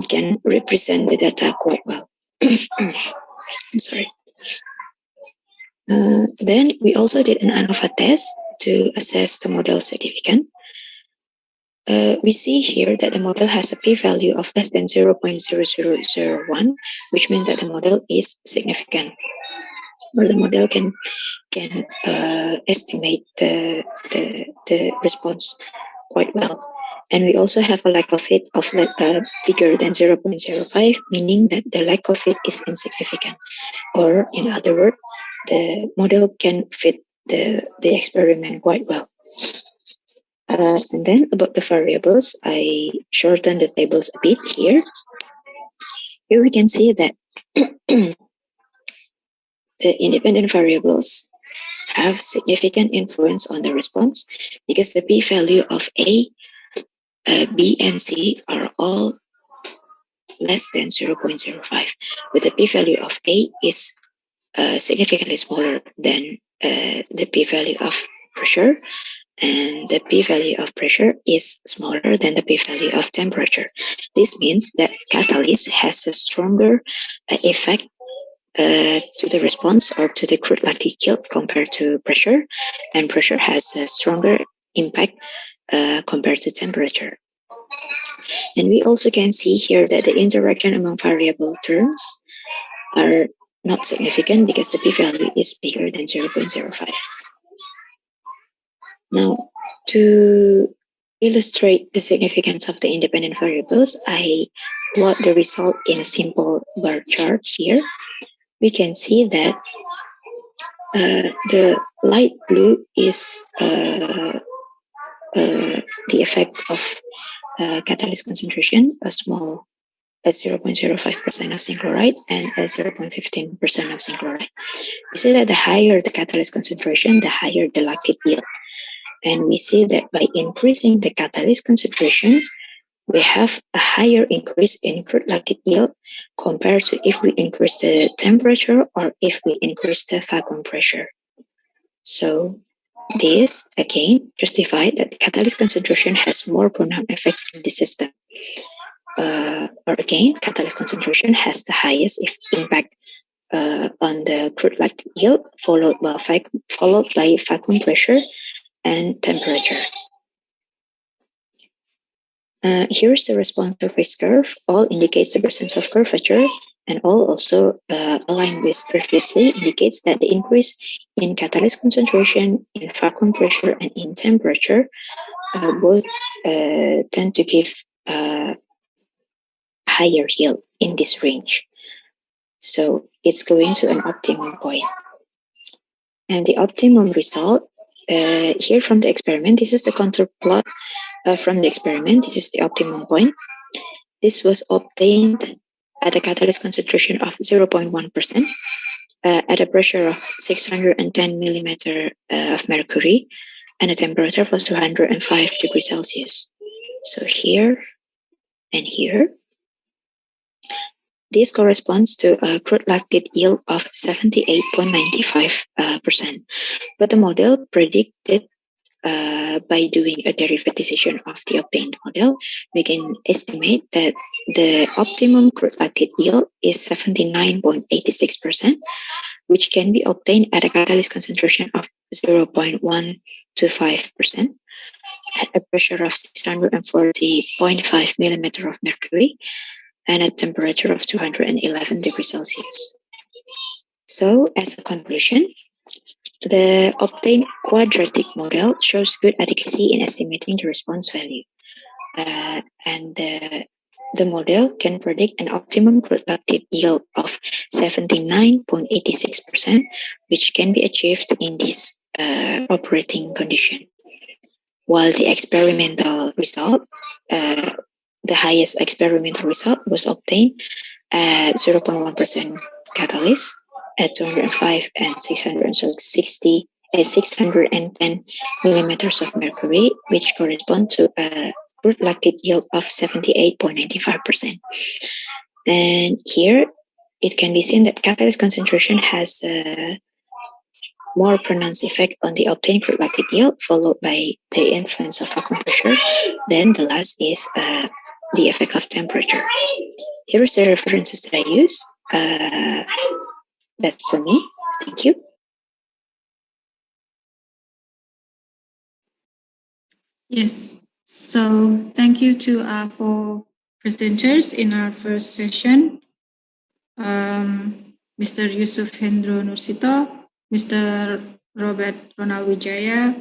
Speaker 10: can represent the data quite well. I'm sorry. Then we also did an ANOVA test to assess the model significance. We see here that the model has a p-value of less than 0.0001, which means that the model is significant, or the model can estimate the response quite well. And we also have a lack of fit of bigger than 0.05, meaning that the lack of fit is insignificant. Or in other words, the model can fit the experiment quite well. And then about the variables, I shortened the tables a bit here. Here we can see that the independent variables have significant influence on the response because the p-value of A, B, and C are all less than 0.05, but the p-value of A is significantly smaller than the p-value of pressure, and the p-value of pressure is smaller than the p-value of temperature. This means that Catalysis has a stronger effect to the response or to the crude lactic yield compared to pressure, and pressure has a stronger impact compared to temperature. And we also can see here that the interaction among variable terms are not significant because the p-value is bigger than 0.05. Now, to illustrate the significance of the independent variables, I plot the result in a simple bar chart here. We can see that the light blue is the effect of catalyst concentration, a small 0.05% of zinc chloride and 0.15% of zinc chloride. We see that the higher the catalyst concentration, the higher the lactic yield. And we see that by increasing the catalyst concentration, we have a higher increase in crude lactic yield compared to if we increase the temperature or if we increase the vacuum pressure. So this, again, justifies that the catalyst concentration has more pronounced effects in the system. Or again, catalyst concentration has the highest impact on the crude lactic yield, followed by vacuum pressure and temperature. Here's the response surface curve. All indicates the presence of curvature, and all also aligned with previously indicates that the increase in catalyst concentration, in vacuum pressure, and in temperature both tend to give higher yield in this range. So it's going to an optimum point. And the optimum result here from the experiment, this is the contour plot from the experiment. This is the optimum point. This was obtained at a catalyst concentration of 0.1%, at a pressure of 610 millimeter of mercury, and a temperature of 205 degrees Celsius. So here and here. This corresponds to a crude lactate yield of 78.95%. But the model predicted by doing a derivatization of the obtained model, we can estimate that the optimum crude lactate yield is 79.86%, which can be obtained at a catalyst concentration of 0.125% at a pressure of 640.5 millimeter of mercury and a temperature of 211 degrees Celsius. So, as a conclusion, the obtained quadratic model shows good adequacy in estimating the response value. And the model can predict an optimum crude lactate yield of 79.86%, which can be achieved in this operating condition. While the experimental result, the highest experimental result was obtained at 0.1% catalyst at 205 and 610 millimeters of mercury, which correspond to a crude lactate yield of 78.95%. And here it can be seen that catalyst concentration has a more pronounced effect on the obtained crude lactate yield, followed by the influence of vacuum pressure. Then the last is the effect of temperature. Here is the references that I use. That's for me. Thank you.
Speaker 20: Yes. So thank you to our four presenters in our first session. Mr. Yusuf Hendro Nursito, Mr. Robert Ronald Wijaya,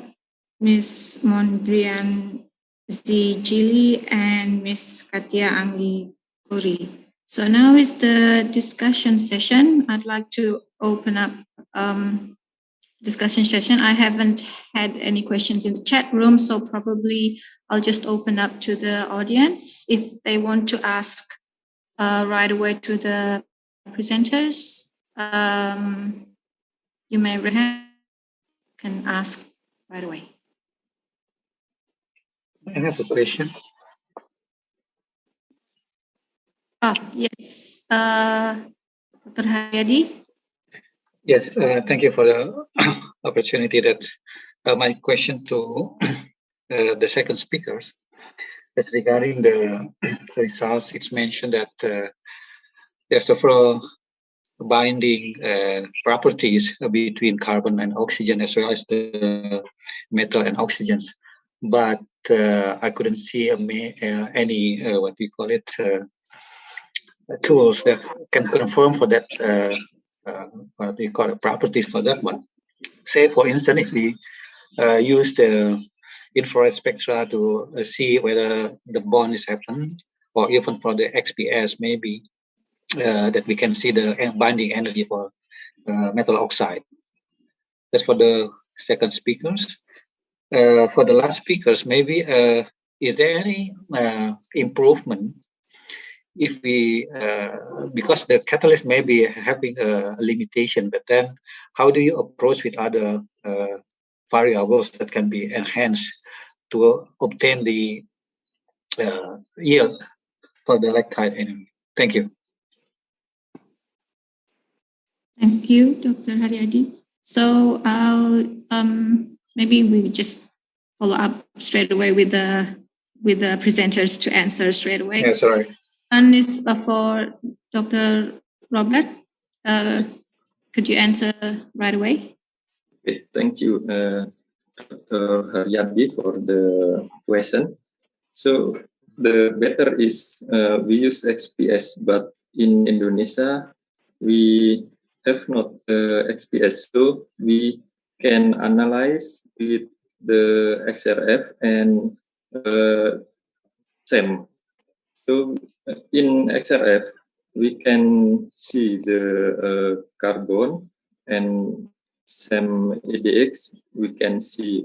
Speaker 20: Ms. Mondrian Zijili, and Ms. Katia Angli Kuri. So now is the discussion session. I'd like to open up discussion session. I haven't had any questions in the chat room, so probably I'll just open up to the audience if they want to ask right away to the presenters. You may raise your hand, can ask right away.
Speaker 15: I have a question.
Speaker 20: Yes, Dr. Hayadi.
Speaker 15: Yes, thank you for the opportunity. That my question to the second speaker is regarding the results. It's mentioned that there's several binding properties between carbon and oxygen, as well as the metal and oxygen. But I couldn't see any what we call it tools that can confirm for that what we call properties for that one. Say, for instance, if we use the infrared spectra to see whether the bond is happening, or even for the XPS, maybe that we can see the binding energy for metal oxide. That's for the second speakers. For the last speakers, maybe is there any improvement if we, because the catalyst may be having a limitation, but then how do you approach with other variables that can be enhanced to obtain the yield for the lactide anyway? Thank you.
Speaker 20: Thank you, Dr. Haryadi. So I'll maybe we just follow up straight away with the presenters to answer straight away.
Speaker 15: Yeah, sorry.
Speaker 20: One is for Dr. Robert. Could you answer right away?
Speaker 5: Okay, thank you, Dr. Haryadi, for the question. So the better is we use XPS, but in Indonesia we have not XPS, so we can analyze with the XRF and SEM. So in XRF we can see the carbon, and SEM ADX we can see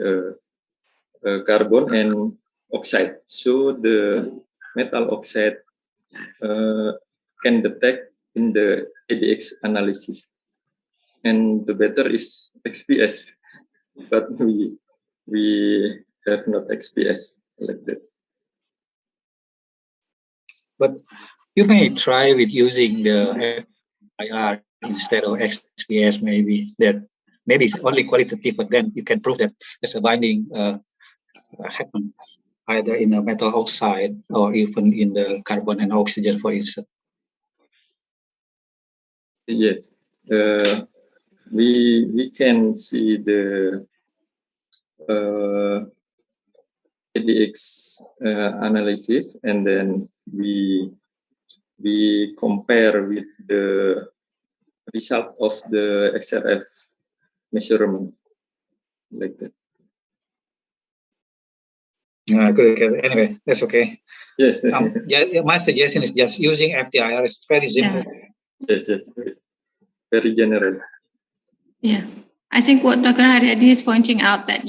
Speaker 5: carbon and oxide. So the metal oxide can detect in the ADX analysis, and the better is XPS, but we have not XPS like that.
Speaker 15: But You may try with using the FIR instead of XPS, maybe. That maybe it's only qualitative, but then you can prove that there's a binding happen either in a metal oxide or even in the carbon and oxygen, for instance.
Speaker 5: Yes, we can see the ADX analysis, and then we compare with the result of the XRF measurement, like that.
Speaker 15: Good. Anyway, that's okay.
Speaker 5: Yes.
Speaker 15: My suggestion is just using FTIR. It's very simple.
Speaker 5: Yes. Very general.
Speaker 20: Yeah, I think what Dr. Haryadi is pointing out that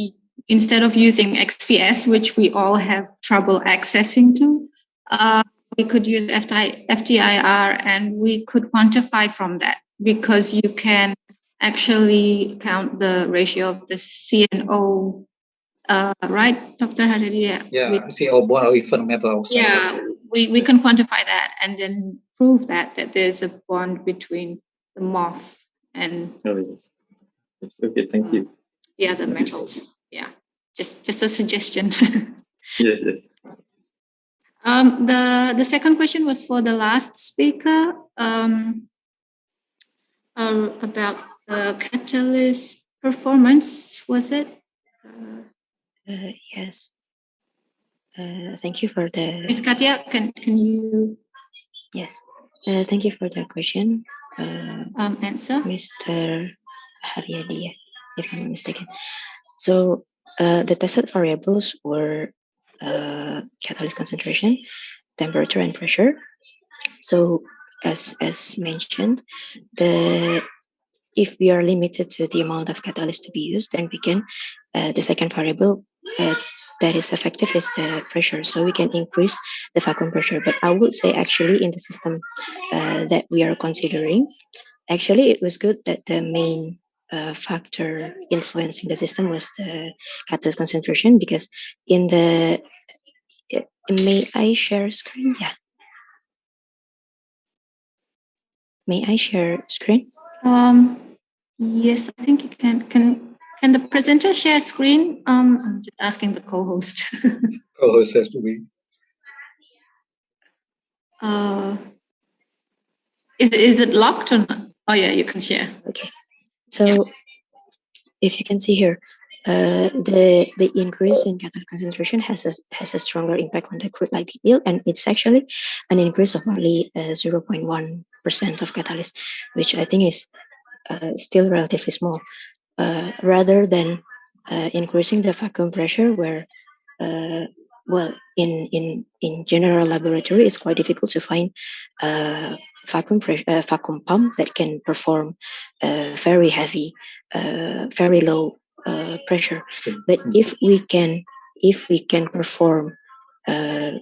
Speaker 20: instead of using XPS, which we all have trouble accessing to, we could use FTIR, and we could quantify from that, because you can actually count the ratio of the C and O, right, Dr. Haryadi?
Speaker 15: Yeah, CO bond or even metal oxide.
Speaker 20: Yeah, we can quantify that and then prove that there's a bond between the MOF and
Speaker 5: yes. It's okay, thank you.
Speaker 20: The other metals. Yeah, just a suggestion.
Speaker 5: Yes.
Speaker 20: The second question was for the last speaker, about catalyst performance, was it?
Speaker 10: Yes. Thank you for the...
Speaker 20: Ms. Katia, can you...
Speaker 10: Yes. Thank you for the question.
Speaker 20: Answer?
Speaker 10: Mr. Haryadi, if I'm not mistaken. So the tested variables were catalyst concentration, temperature, and pressure. So as mentioned, if we are limited to the amount of catalyst to be used, then we can, the second variable that is effective is the pressure. So we can increase the vacuum pressure. But I would say actually in the system that we are considering, actually it was good that the main factor influencing the system was the catalyst concentration, because in the, may I share screen? Yeah. May I share screen?
Speaker 20: Yes, I think you can. Can the presenter share screen? I'm just asking the co-host.
Speaker 15: Co-host has to be.
Speaker 20: Is it locked or not? Oh yeah, you can share.
Speaker 10: Okay. So if you can see here, the increase in catalyst concentration has a stronger impact on the crude light yield, and it's actually an increase of only 0.1% of catalyst, which I think is still relatively small, rather than increasing the vacuum pressure, where well, in general laboratory, it's quite difficult to find vacuum pump that can perform very heavy, very low pressure. But if we can perform a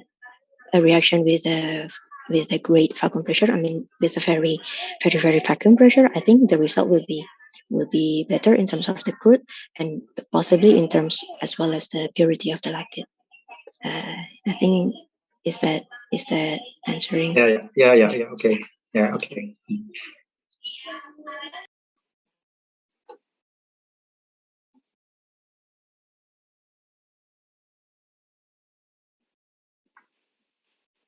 Speaker 10: reaction with a great vacuum pressure, I mean with a very vacuum pressure, I think the result will be better in terms of the crude, and possibly in terms as well as the purity of the lactate. I think is that answering?
Speaker 15: Yeah. Okay. Yeah. Okay.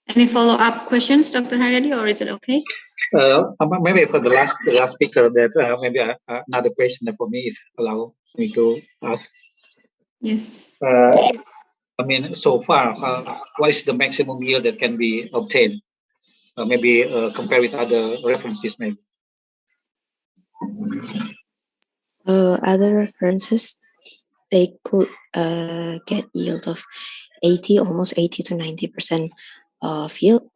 Speaker 20: Any follow-up questions, Dr. Haryadi, or is it okay?
Speaker 15: Maybe for the last speaker, that maybe another question for me, if allow me to ask.
Speaker 20: Yes.
Speaker 15: I mean, so far, what is the maximum yield that can be obtained? Maybe compare with other references, maybe.
Speaker 10: Other references, they could get yield of almost 80 to 90% of yield.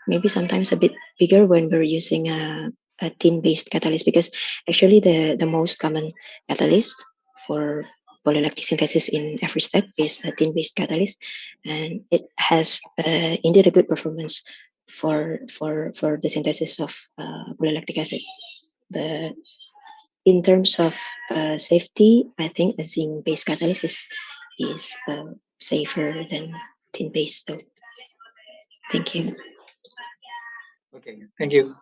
Speaker 10: Maybe sometimes a bit bigger when we're using a tin-based catalyst, because actually the most common catalyst for polylactic synthesis in every step is a tin-based catalyst, and it has indeed a good performance for the synthesis of polylactic acid. But in terms of safety, I think a zinc-based catalyst is safer than tin-based, though. Thank you.
Speaker 15: Okay, thank you.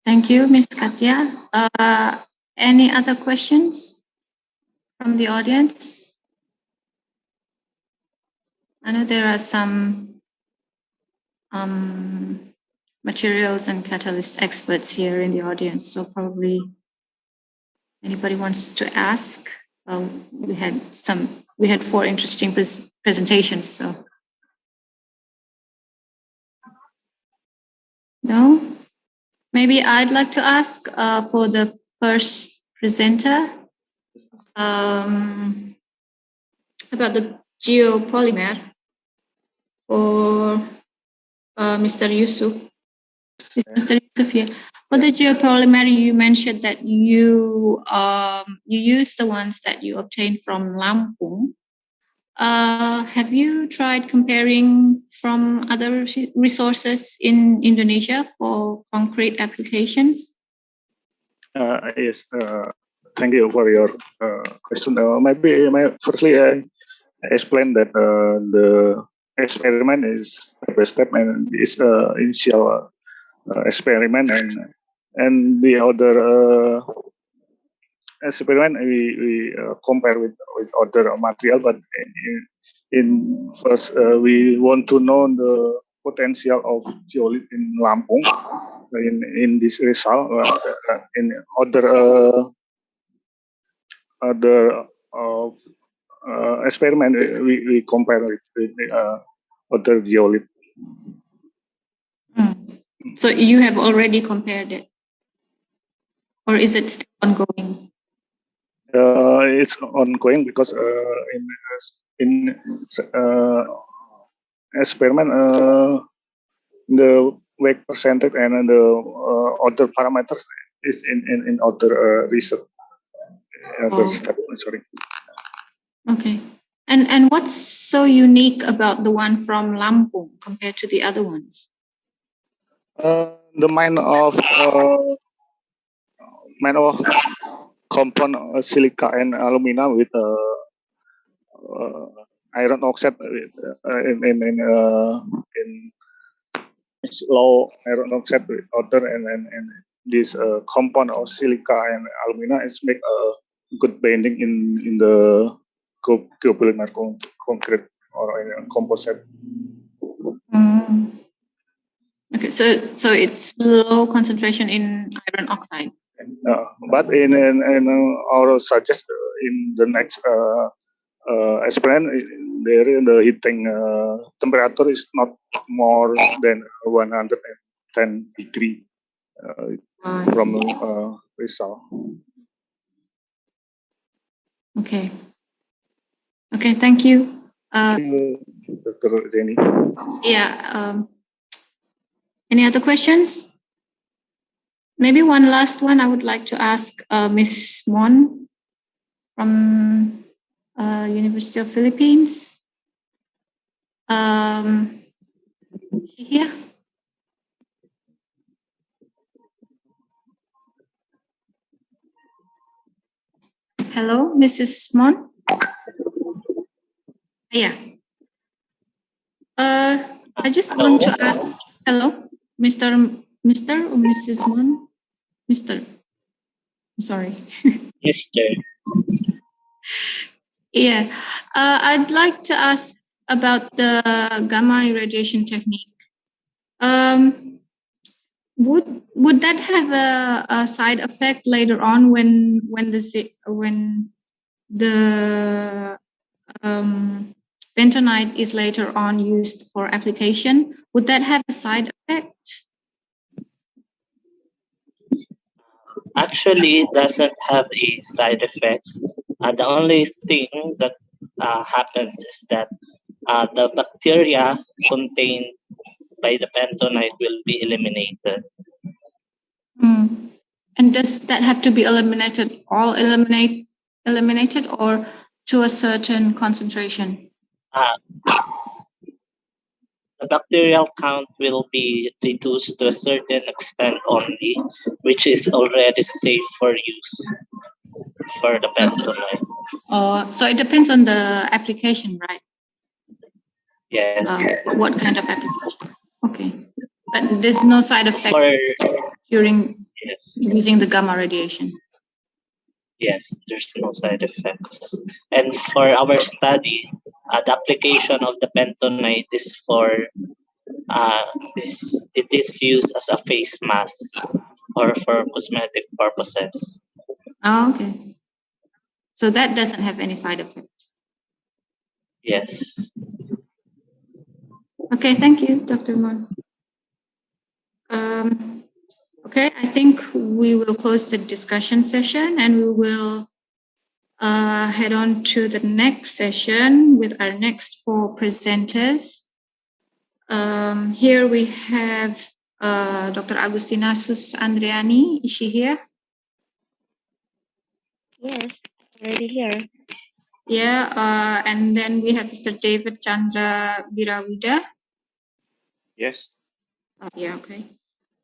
Speaker 20: Thank you, Ms. Katya. Any other questions from the audience? I know there are some materials and catalyst experts here in the audience, so probably anybody wants to ask. We had 4 interesting presentations, so. No? Maybe I'd like to ask for the first presenter about the geopolymer for Mr. Yusuf. Mr. Yusuf, yeah. For the geopolymer, you mentioned that you use the ones that you obtained from Lampung. Have you tried comparing from other resources in Indonesia for concrete applications?
Speaker 4: Yes. Thank you for your question. Firstly, I explain that the experiment is step by step and it's initial experiment and the other experiment we compare with other material, but in first we want to know the potential of geolith in Lampung in this result. In other experiment we compare with other geolith.
Speaker 20: So you have already compared it, or is it still ongoing?
Speaker 4: It's ongoing because in experiment the weight percentage and the other parameters is in other research. Other step. Sorry.
Speaker 20: Okay. And what's so unique about the one from Lampung compared to the other ones?
Speaker 4: The mine of compound silica and alumina with iron oxide in low iron oxide with other and this compound of silica and alumina is make a good bending in the geopolymer concrete or in composite.
Speaker 20: Okay, so it's low concentration in iron oxide.
Speaker 4: But in our suggest in the next experiment, there the heating temperature is not more than 110 degree from result.
Speaker 20: Okay. Okay, thank you.
Speaker 4: Dr. Jenny.
Speaker 20: Yeah. Any other questions? Maybe one last one I would like to ask Ms. Mon from University of Philippines. Here. Hello, Mrs. Mon. Yeah. I just want to ask. Hello, Mr. or Mrs. Mon. Mr. I'm sorry.
Speaker 12: Mr.
Speaker 20: Yeah. I'd like to ask about the gamma irradiation technique. Would that have a side effect later on when the bentonite is later on used for application? Would that have a side effect?
Speaker 12: Actually, it doesn't have a side effects. The only thing that happens is that the bacteria contained by the bentonite will be eliminated.
Speaker 20: And does that have to be eliminated, or to a certain concentration?
Speaker 12: The bacterial count will be reduced to a certain extent only, which is already safe for use for the bentonite.
Speaker 20: So it depends on the application, right?
Speaker 7: Yes.
Speaker 20: What kind of application? Okay. But there's no side effect during using the gamma radiation.
Speaker 7: Yes, there's no side effects. And for our study, the application of the bentonite is for it is used as a face mask or for cosmetic purposes.
Speaker 20: Oh, okay. So that doesn't have any side effect.
Speaker 7: Yes.
Speaker 20: Okay, thank you, Dr. Mon. Okay, I think we will close the discussion session and we will head on to the next session with our next 4 presenters. Here we have Dr. Agustina Sus Andriani. Is she here?
Speaker 17: Yes, already here.
Speaker 20: Yeah, and then we have Mr. David Chandra Birawida.
Speaker 4: Yes.
Speaker 20: Yeah, okay.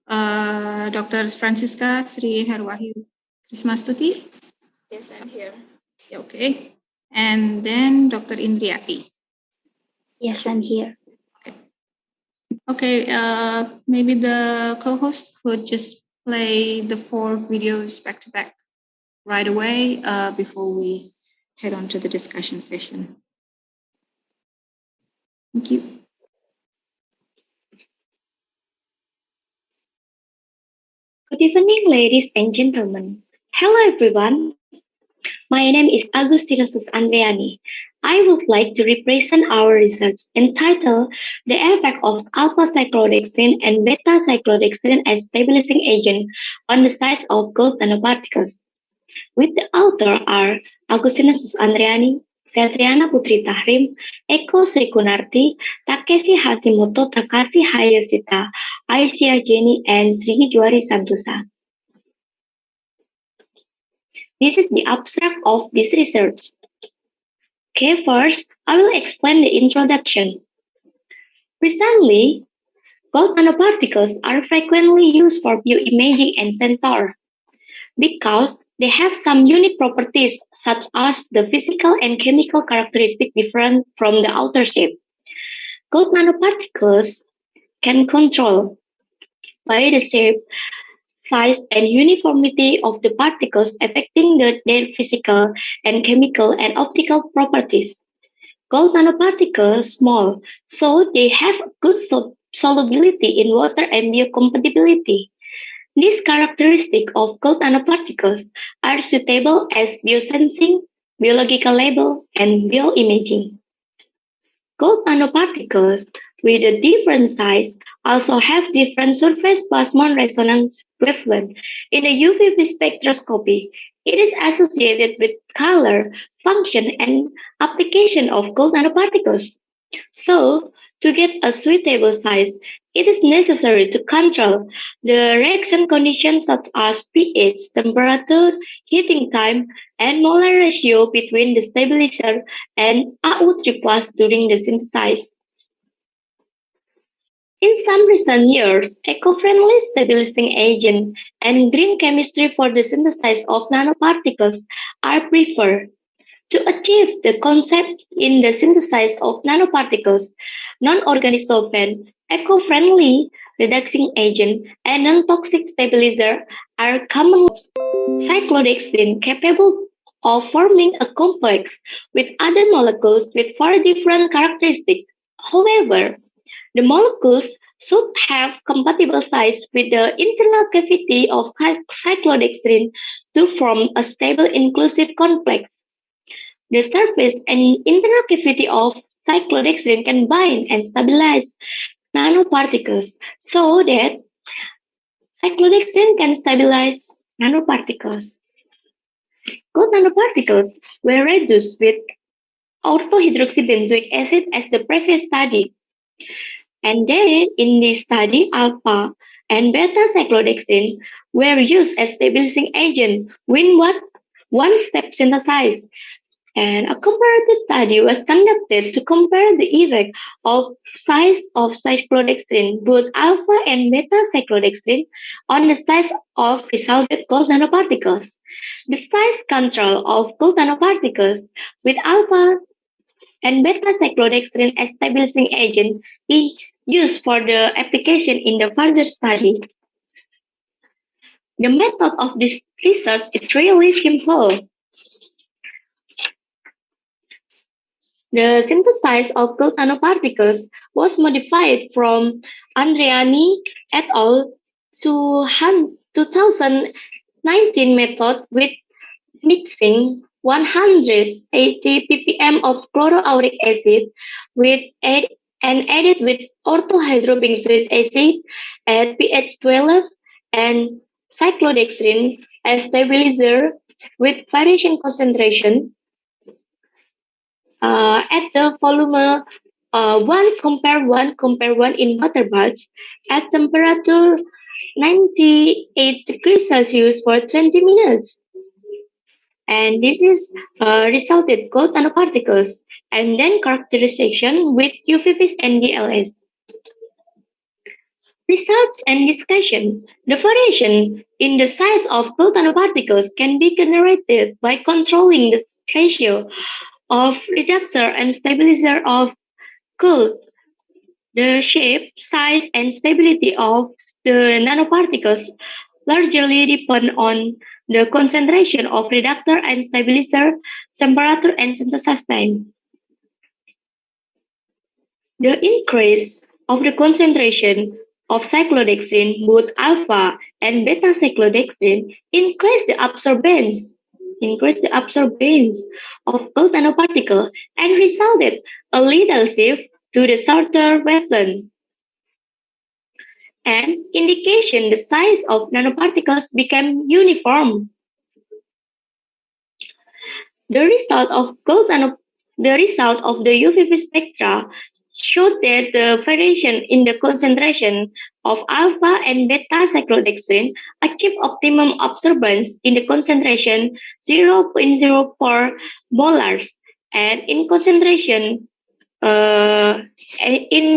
Speaker 20: Dr. Francisca Sri Herwahyu Krismastuti.
Speaker 17: Yes, I'm here.
Speaker 20: Yeah, okay. And then Dr. Indriati.
Speaker 17: Yes, I'm here.
Speaker 20: Okay, maybe the co-host could just play the 4 videos back to back right away before we head on to the discussion session. Thank you.
Speaker 22: Good evening, ladies and gentlemen. Hello, everyone. My name is Agustina Sus Andriani. I would like to represent our research entitled The Effect of Alpha-Cyclodextrin and Beta-Cyclodextrin as Stabilizing Agent on the Size of Gold Nanoparticles. With the author are Agustina Sus Andriani, Satriana Putri Tahrim, Eko Sri Kunarti, Takeshi Hashimoto, Takashi Hayashita, Aisyah Jenny, and Sri Juari Santosa. This is the abstract of this research. Okay, first, I will explain the introduction. Recently, gold nanoparticles are frequently used for bioimaging and sensor because they have some unique properties such as the physical and chemical characteristics different from the outer shape. Gold nanoparticles can control by the shape, size, and uniformity of the particles affecting their physical and chemical and optical properties. Gold nanoparticles small, so they have good solubility in water and biocompatibility. These characteristics of gold nanoparticles are suitable as biosensing, biological label, and bioimaging. Gold nanoparticles with a different size also have different surface plasmon resonance wavelength. In the UV spectroscopy, it is associated with color, function, and application of gold nanoparticles. So, to get a suitable size, it is necessary to control the reaction conditions such as pH, temperature, heating time, and molar ratio between the stabilizer and Au3+ during the synthesis. In some recent years, eco-friendly stabilizing agent and green chemistry for the synthesis of nanoparticles are preferred. To achieve the concept in the synthesis of nanoparticles, non-organic solvent, eco-friendly reducing agent, and non-toxic stabilizer are common. Cyclodextrin capable of forming a complex with other molecules with 4 different characteristics. However, the molecules should have compatible size with the internal cavity of cyclodextrin to form a stable inclusive complex. The surface and internal cavity of cyclodextrin can bind and stabilize nanoparticles so that cyclodextrin can stabilize nanoparticles. Gold nanoparticles were reduced with orthohydroxybenzoic acid as the previous study. And then in this study, alpha and beta cyclodextrin were used as stabilizing agent when one-step synthesized. And a comparative study was conducted to compare the effect of size of cyclodextrin, both alpha and beta cyclodextrin, on the size of resulted gold nanoparticles. The size control of gold nanoparticles with alpha and beta-cyclodextrin as stabilizing agent is used for the application in the further study. The method of this research is really simple. The synthesis of gold nanoparticles was modified from Andreani et al. 2019 method with mixing 180 ppm of chloroauric acid with and added with orthohydrobenzoic acid at pH 12 and cyclodextrin as stabilizer with variation concentration at the volume 1:1 in water baths at temperature 98 degrees Celsius for 20 minutes. And this is resulted gold nanoparticles and then characterization with UV-Vis and DLS. Research and discussion. The variation in the size of gold nanoparticles can be generated by controlling the ratio of reductor and stabilizer of gold. The shape, size, and stability of the nanoparticles largely depend on the concentration of reductor and stabilizer, temperature, and synthesis time. The increase of the concentration of cyclodextrin, both alpha and beta cyclodextrin, increase the absorbance of gold nanoparticle and resulted a lethal shift to the shorter wavelength. And indication the size of nanoparticles became uniform. The result of the UV spectra showed that the variation in the concentration of alpha and beta cyclodextrin achieved optimum absorbance in the concentration 0.04 molars, and in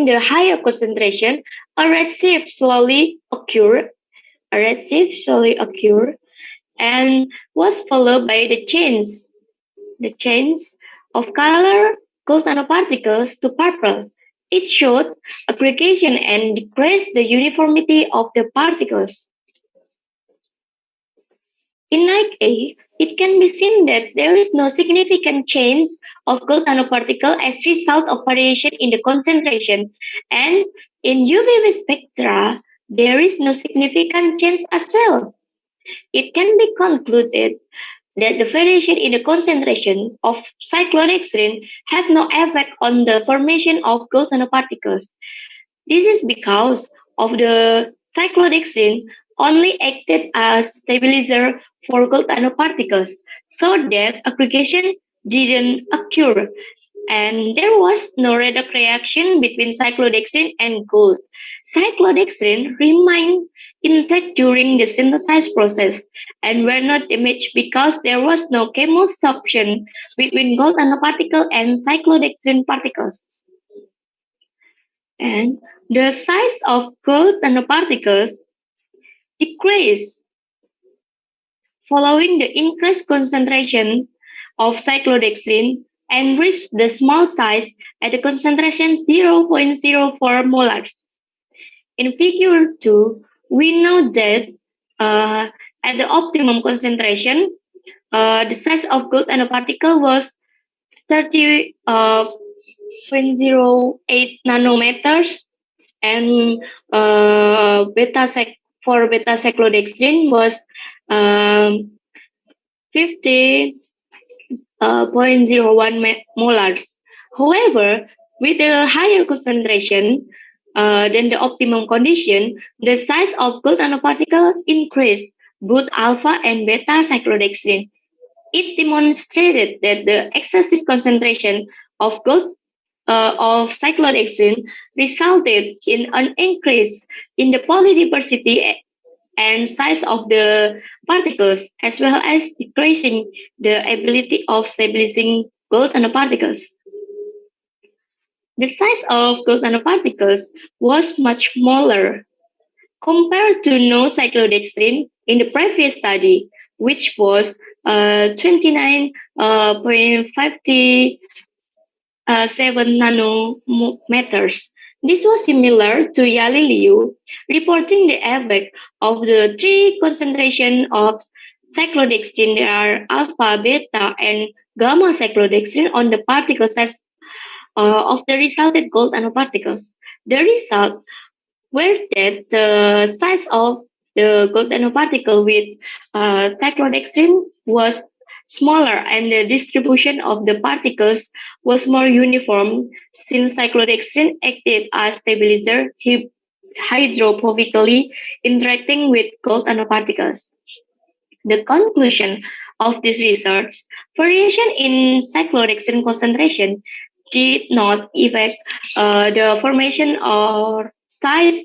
Speaker 22: the higher concentration, a redshift slowly occurred and was followed by the change of color gold nanoparticles to purple. It showed aggregation and decreased the uniformity of the particles. In night A, it can be seen that there is no significant change of gold nanoparticle as result of variation in the concentration, and in UV spectra, there is no significant change as well. It can be concluded that the variation in the concentration of cyclodextrin have no effect on the formation of gold nanoparticles. This is because of the cyclodextrin only acted as stabilizer for gold nanoparticles, so that aggregation didn't occur, and there was no redox reaction between cyclodextrin and gold. Cyclodextrin remained intact during the synthesis process and were not damaged because there was no chemosorption between gold nanoparticle and cyclodextrin particles. And the size of gold nanoparticles decreased following the increased concentration of cyclodextrin and reached the small size at the concentration 0.04 molars. In figure 2, we know that at the optimum concentration, the size of gold nanoparticle was 30.08 nanometers, and for beta cyclodextrin was 50.01 molars. However, with the higher concentration than the optimum condition, the size of gold nanoparticle increased both alpha and beta cyclodextrin. It demonstrated that the excessive concentration of cyclodextrin resulted in an increase in the polydiversity and size of the particles, as well as decreasing the ability of stabilizing gold nanoparticles. The size of gold nanoparticles was much smaller compared to no cyclodextrin in the previous study, which was 29.50 7 nanometers. This was similar to Galileo reporting the effect of the 3 concentration of cyclodextrin. There are alpha, beta, and gamma cyclodextrin on the particle size of the resulted gold nanoparticles. The result were that the size of the gold nanoparticle with cyclodextrin was smaller and the distribution of the particles was more uniform since cyclodextrin acted as stabilizer hydrophobically interacting with gold nanoparticles. The conclusion of this research, variation in cyclodextrin concentration did not affect the formation or size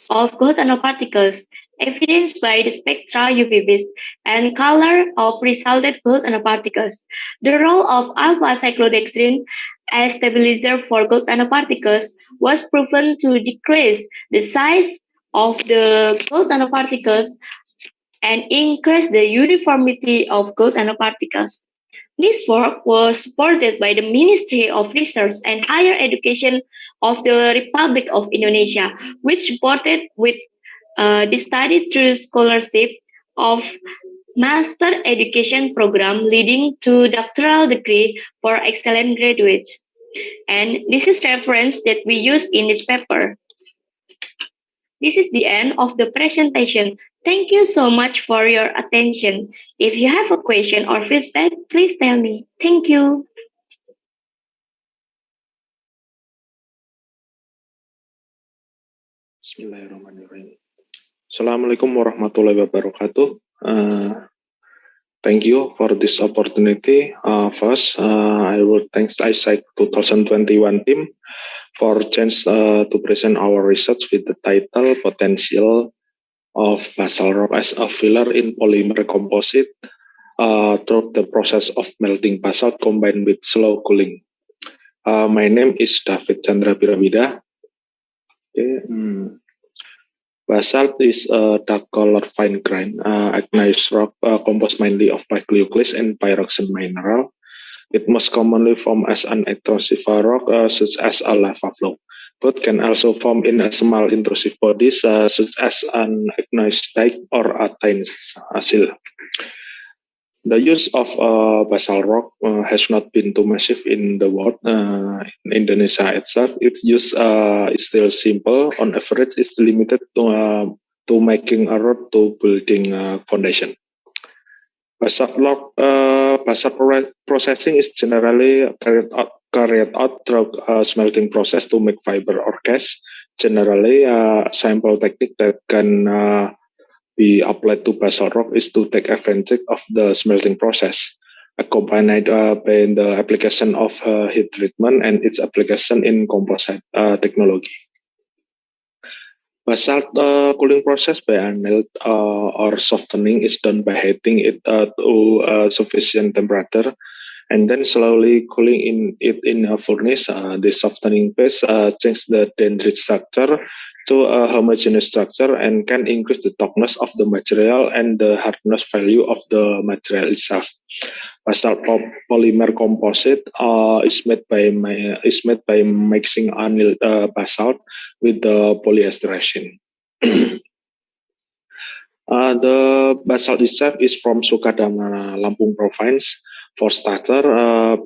Speaker 22: of gold nanoparticles, evidenced by the spectra UV-vis and color of resulted gold nanoparticles. The role of alpha cyclodextrin as stabilizer for gold nanoparticles was proven to decrease the size of the gold nanoparticles and increase the uniformity of gold nanoparticles. This work was supported by the Ministry of Research and Higher Education of the Republic of Indonesia, which supported with the study through scholarship of master education program leading to doctoral degree for excellent graduates. And this is reference that we use in this paper. This is the end of the presentation. Thank you so much for your attention. If you have a question or feedback, please tell me. Thank you.
Speaker 3: Bismillahirrahmanirrahim. Assalamualaikum warahmatullahi wabarakatuh. Thank you for this opportunity. First, I would thank ISAC 2021 team for chance to present our research with the title Potential of Basalt Rock as a Filler in Polymer Composite through the process of melting basalt combined with slow cooling. My name is David Chandra Piramida. Okay. Basalt is a dark-colored fine grain igneous rock composed mainly of pyroglyphs and pyroxene mineral. It most commonly forms as an intrusive rock such as a lava flow, but can also form in a small intrusive bodies such as an igneous dike or a tiny sill. The use of basalt rock has not been too massive in the world. In Indonesia itself, its use is still simple. On average, it's limited to making a road to building foundation. Basalt processing is generally carried out through a smelting process to make fiber or gas. Generally, a simple technique that can be applied to basalt rock is to take advantage of the smelting process, accompanied by the application of heat treatment and its application in composite technology. Basalt cooling process by annealing or softening is done by heating it to a sufficient temperature and then slowly cooling it in a furnace. The softening phase changes the dendrite structure to a homogeneous structure and can increase the toughness of the material and the hardness value of the material itself. Basalt polymer composite is made by mixing annealed basalt with the polyester resin. The basalt itself is from Sukadana, Lampung province. For starter,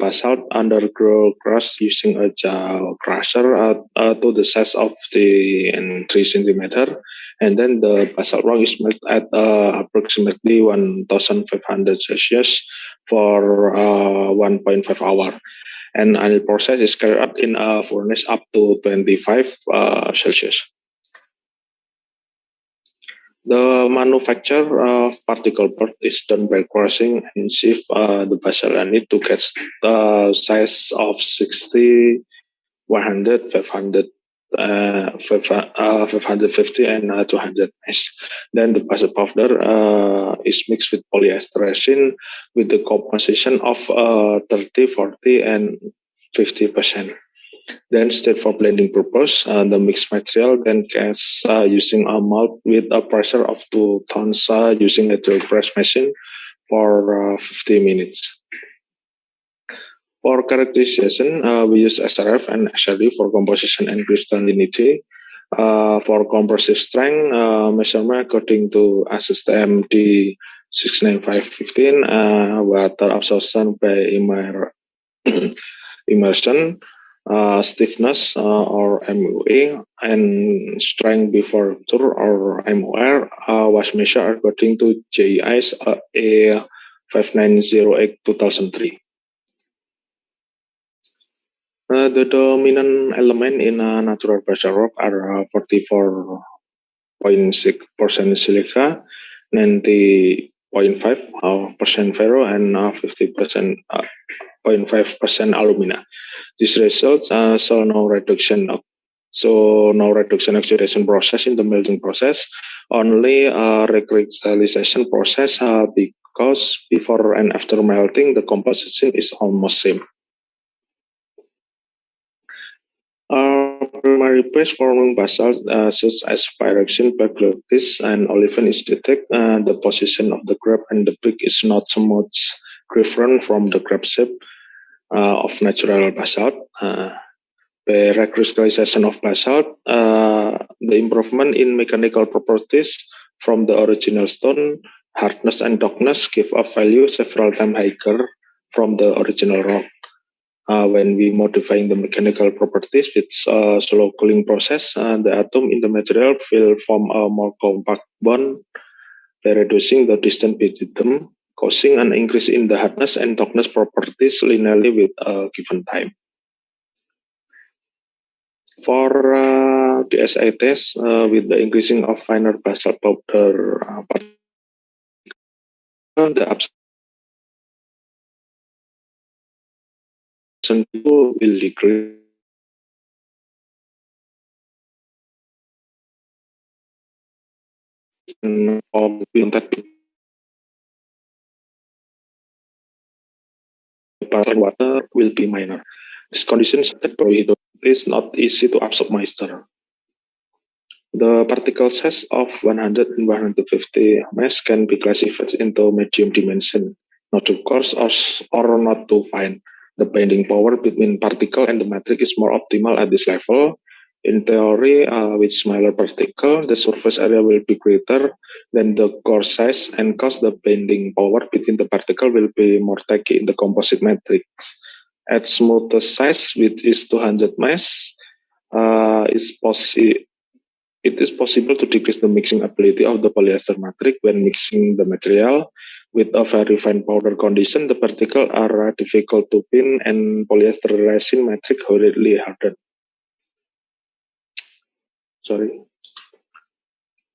Speaker 3: basalt undergo crushed using a jaw crusher to the size of 3 centimeter, and then the basalt rock is melted at approximately 1,500 Celsius for 1.5 hours. And anneal process is carried out in a furnace up to 25 Celsius. The manufacture of particle board is done by crushing and sieve the basalt anneal to get the size of 60, 100, 500, 550, and 200 mesh. Then the basalt powder is mixed with polyester resin with the composition of 30, 40, and 50%. Then state for blending purpose, the mixed material then cast using a mold with a pressure of 2 tons using a drill press machine for 50 minutes. For characterization, we use SRF and SRD for composition and crystallinity. For composite strength, measurement according to ASSTM D69515, water absorption by immersion, stiffness or MUA, and strength before rupture or MOR was measured according to JIS A5908-2003. The dominant element in natural basalt rock are 44.6% silica, 90.5% ferro, and 50.5% alumina. These results show no reduction oxidation process in the melting process, only recrystallization process, because before and after melting, the composition is almost same. Primary base forming basalt such as pyroxene, Berkepribadian, and olivine is detected. The position of the grab and the peak is not so much different from the grab shape of natural basalt. The recrystallization of basalt, the improvement in mechanical properties from the original stone, hardness and toughness give a value several times higher from the original rock. When we modifying the mechanical properties with slow cooling process, the atom in the material will form a more compact bond by reducing the distance between them, causing an increase in the hardness and toughness properties linearly with a given time. For the SI test, with the increasing of finer basalt powder the absorption will decrease. Water will be minor. This condition is not easy to absorb moisture. The particle size of 100 and 150 mass can be classified into medium dimension, not too coarse or not too fine. The binding power between particle and the matrix is more optimal at this level. In theory, with smaller particle, the surface area will be greater than the core size, and cause the binding power between the particle will be more tacky in the composite matrix. At smoother size, which is 200 mass, it is possible to decrease the mixing ability of the polyester matrix when mixing the material. With a very fine powder condition, the particles are difficult to pin, and polyester resin matrix hurriedly harden.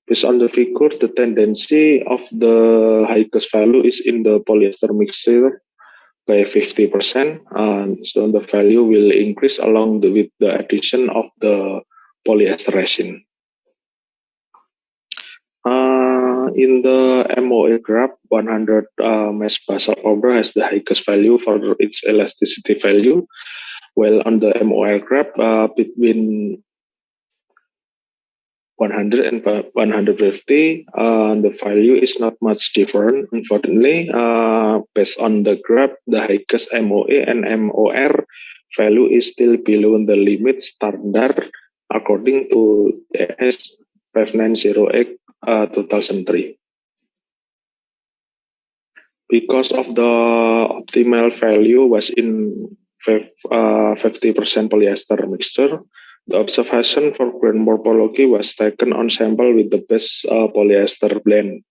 Speaker 3: Based on the figure, the tendency of the highest value is in the polyester mixture by 50%, so the value will increase along with the addition of the polyester resin. In the MOA graph, 100 mass basalt powder has the highest value for its elasticity value, while on the MOL graph, between 100 and 150, the value is not much different. Unfortunately, based on the graph, the highest MOA and MOR value is still below the limit standard according to JS 5908-2003. Because of the optimal value was in 50% polyester mixture, the observation for grain morphology was taken on sample with the best polyester blend.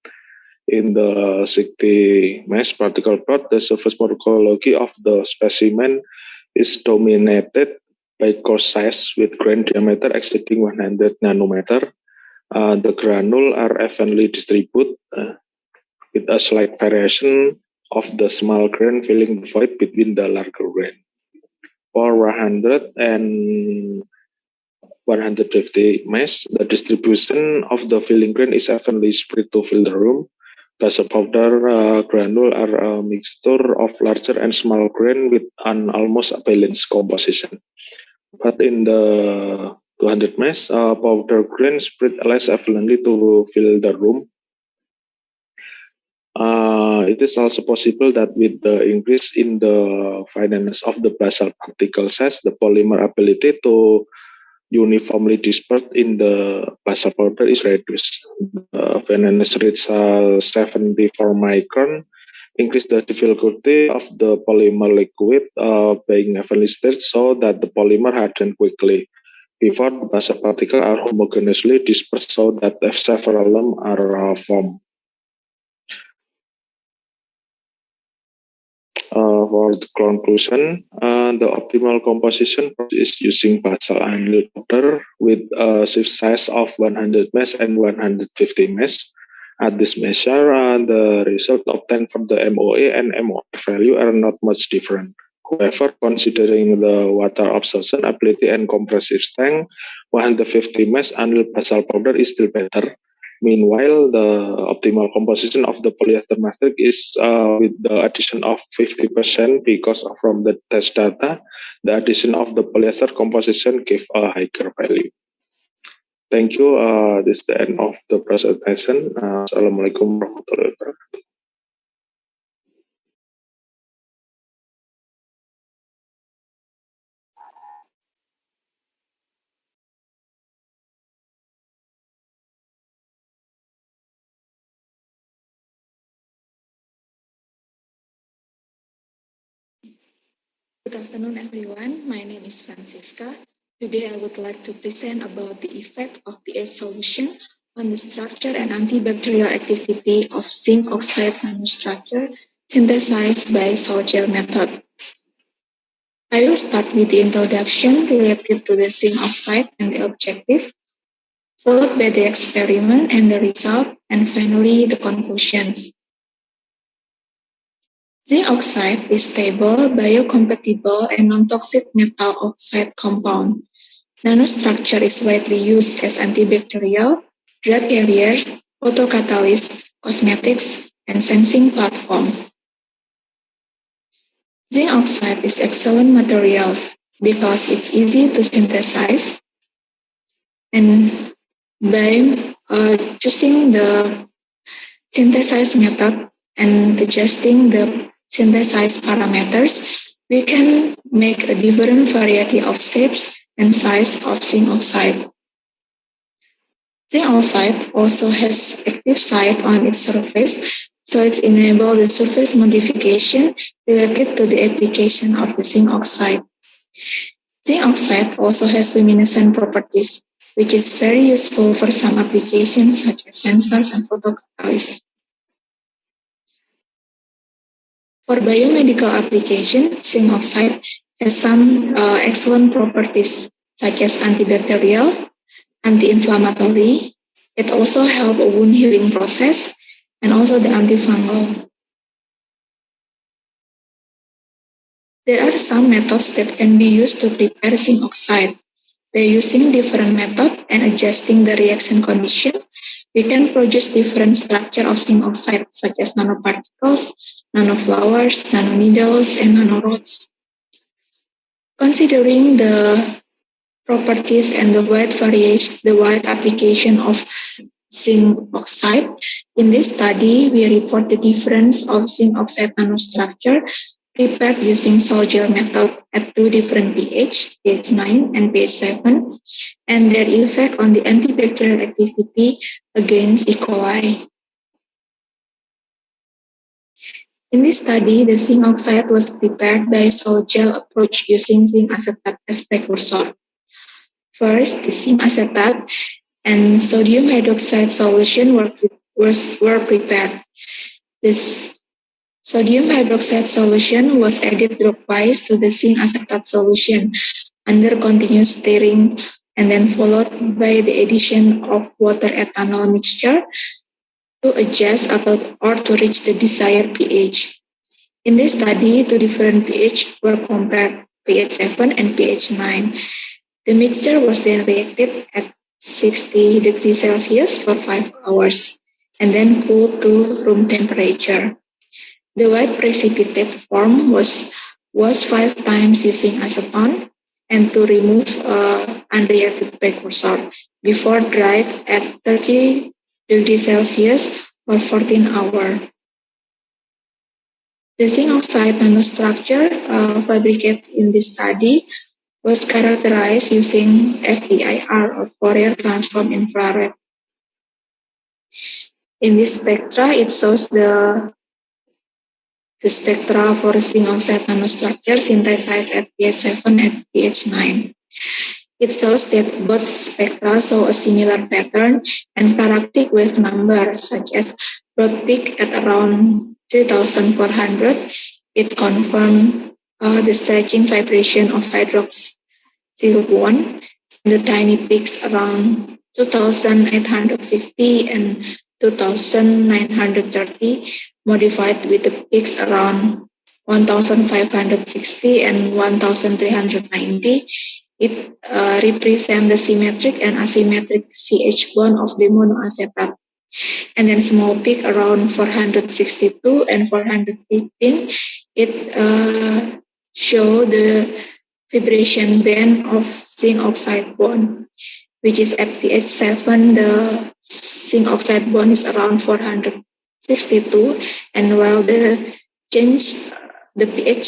Speaker 3: In the 60 mass particle plot, the surface morphology of the specimen is dominated by coarse size with grain diameter exceeding 100 nanometer. The granules are evenly distributed with a slight variation of the small grain filling the void between the larger grain. For 100 and 150 mass, the distribution of the filling grain is evenly spread to fill the room. Basalt powder granule are a mixture of larger and small grain with an almost balanced composition. But in the 200 mass, powder grain spread less evenly to fill the room. It is also possible that with the increase in the fineness of the basal particle size, the polymer ability to uniformly disperse in the basal powder is reduced. The fineness reach 74 micron, increase the difficulty of the polymer liquid being evenly stirred so that the polymer harden quickly before the basal particles are homogeneously dispersed so that several lumps are formed. For the conclusion, the optimal composition is using basal annular powder with a shift size of 100 mesh and 150 mesh. At this measure, the result obtained from the MOA and MOR value are not much different. However, considering the water absorption ability and compressive strength, 150 mesh annular basal powder is still better. Meanwhile, the optimal composition of the polyester matrix is with the addition of 50% because from the test data, the addition of the polyester composition gave a higher value. Thank you. This is the end of the presentation. Assalamualaikum warahmatullahi wabarakatuh.
Speaker 8: Good afternoon, everyone. My name is Francisca. Today, I would like to present about the effect of pH solution on the structure and antibacterial activity of zinc oxide nanostructure synthesized by salt gel method. I will start with the introduction related to the zinc oxide and the objective, followed by the experiment and the result, and finally the conclusions. Zinc oxide is stable, biocompatible, and non-toxic metal oxide compound. Nanostructure is widely used as antibacterial, drug carrier, photocatalyst, cosmetics, and sensing platform. Zinc oxide is excellent materials because it's easy to synthesize, and by choosing the synthesize method and adjusting the synthesized parameters, we can make a different variety of shapes and size of zinc oxide. Zinc oxide also has active site on its surface, so it enables the surface modification related to the application of the zinc oxide. Zinc oxide also has luminescent properties, which is very useful for some applications such as sensors and photocatalysts. For biomedical application, zinc oxide has some excellent properties such as antibacterial, anti-inflammatory. It also helps a wound healing process and also the antifungal. There are some methods that can be used to prepare zinc oxide. By using different methods and adjusting the reaction condition, we can produce different structure of zinc oxide such as nanoparticles, nanoflowers, nanoneedles, and nanorods. Considering the properties and the wide variation, the wide application of zinc oxide, in this study, we report the difference of zinc oxide nanostructure prepared using salt gel method at two different pH, pH 9 and pH 7, and their effect on the antibacterial activity against E. coli. In this study, the zinc oxide was prepared by salt gel approach using zinc acetate as precursor. First, the zinc acetate and sodium hydroxide solution were prepared. This sodium hydroxide solution was added dropwise to the zinc acetate solution under continuous stirring and then followed by the addition of water ethanol mixture to adjust or to reach the desired pH. In this study, two different pH were compared, pH 7 and pH 9. The mixture was then reacted at 60 degrees Celsius for 5 hours and then cooled to room temperature. The white precipitate form was 5 times using acetone and to remove unreacted precursor before dried at 30 degrees Celsius for 14 hours. The zinc oxide nanostructure fabricated in this study was characterized using FTIR, or Fourier transform infrared. In this spectra, it shows the spectra for zinc oxide nanostructure synthesized at pH 7 and pH 9. It shows that both spectra show a similar pattern and paractic wave number, such as broad peak at around 3,400. It confirmed the stretching vibration of hydroxyl bond, the tiny peaks around 2,850 and 2,930, modified with the peaks around 1,560 and 1,390. It represents the symmetric and asymmetric CH bond of the monoacetate. And then small peak around 462 and 415. It show the vibration band of zinc oxide bond, which is at pH 7, the zinc oxide bond is around 462, and while the pH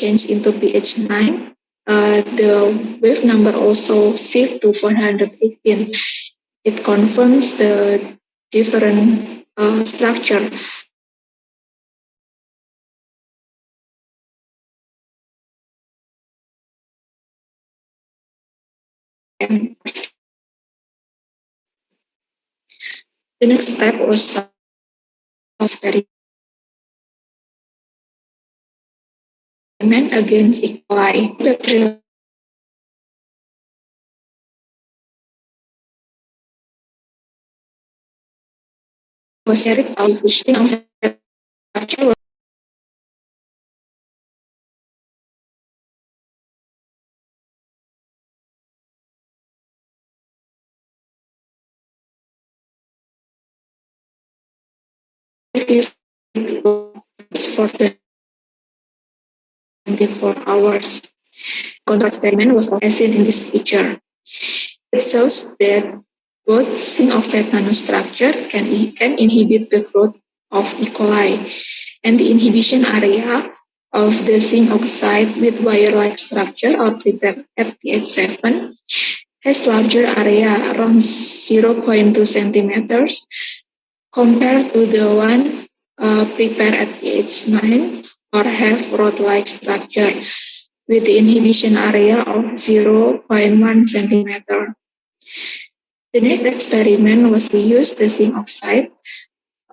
Speaker 8: change into pH 9, the wave number also shift to 418. It confirms the different structure. The next step was experiment against E. coli bacterial was carried out with zinc oxide for 24 hours. Control experiment was as seen in this picture. It shows that both zinc oxide nanostructure can inhibit the growth of E. coli, and the inhibition area of the zinc oxide with wire-like structure or prepared at pH 7 has larger area around 0.2 centimeters compared to the one prepared at pH 9 or have rod-like structure with the inhibition area of 0.1 centimeter. The next experiment was to use the zinc oxide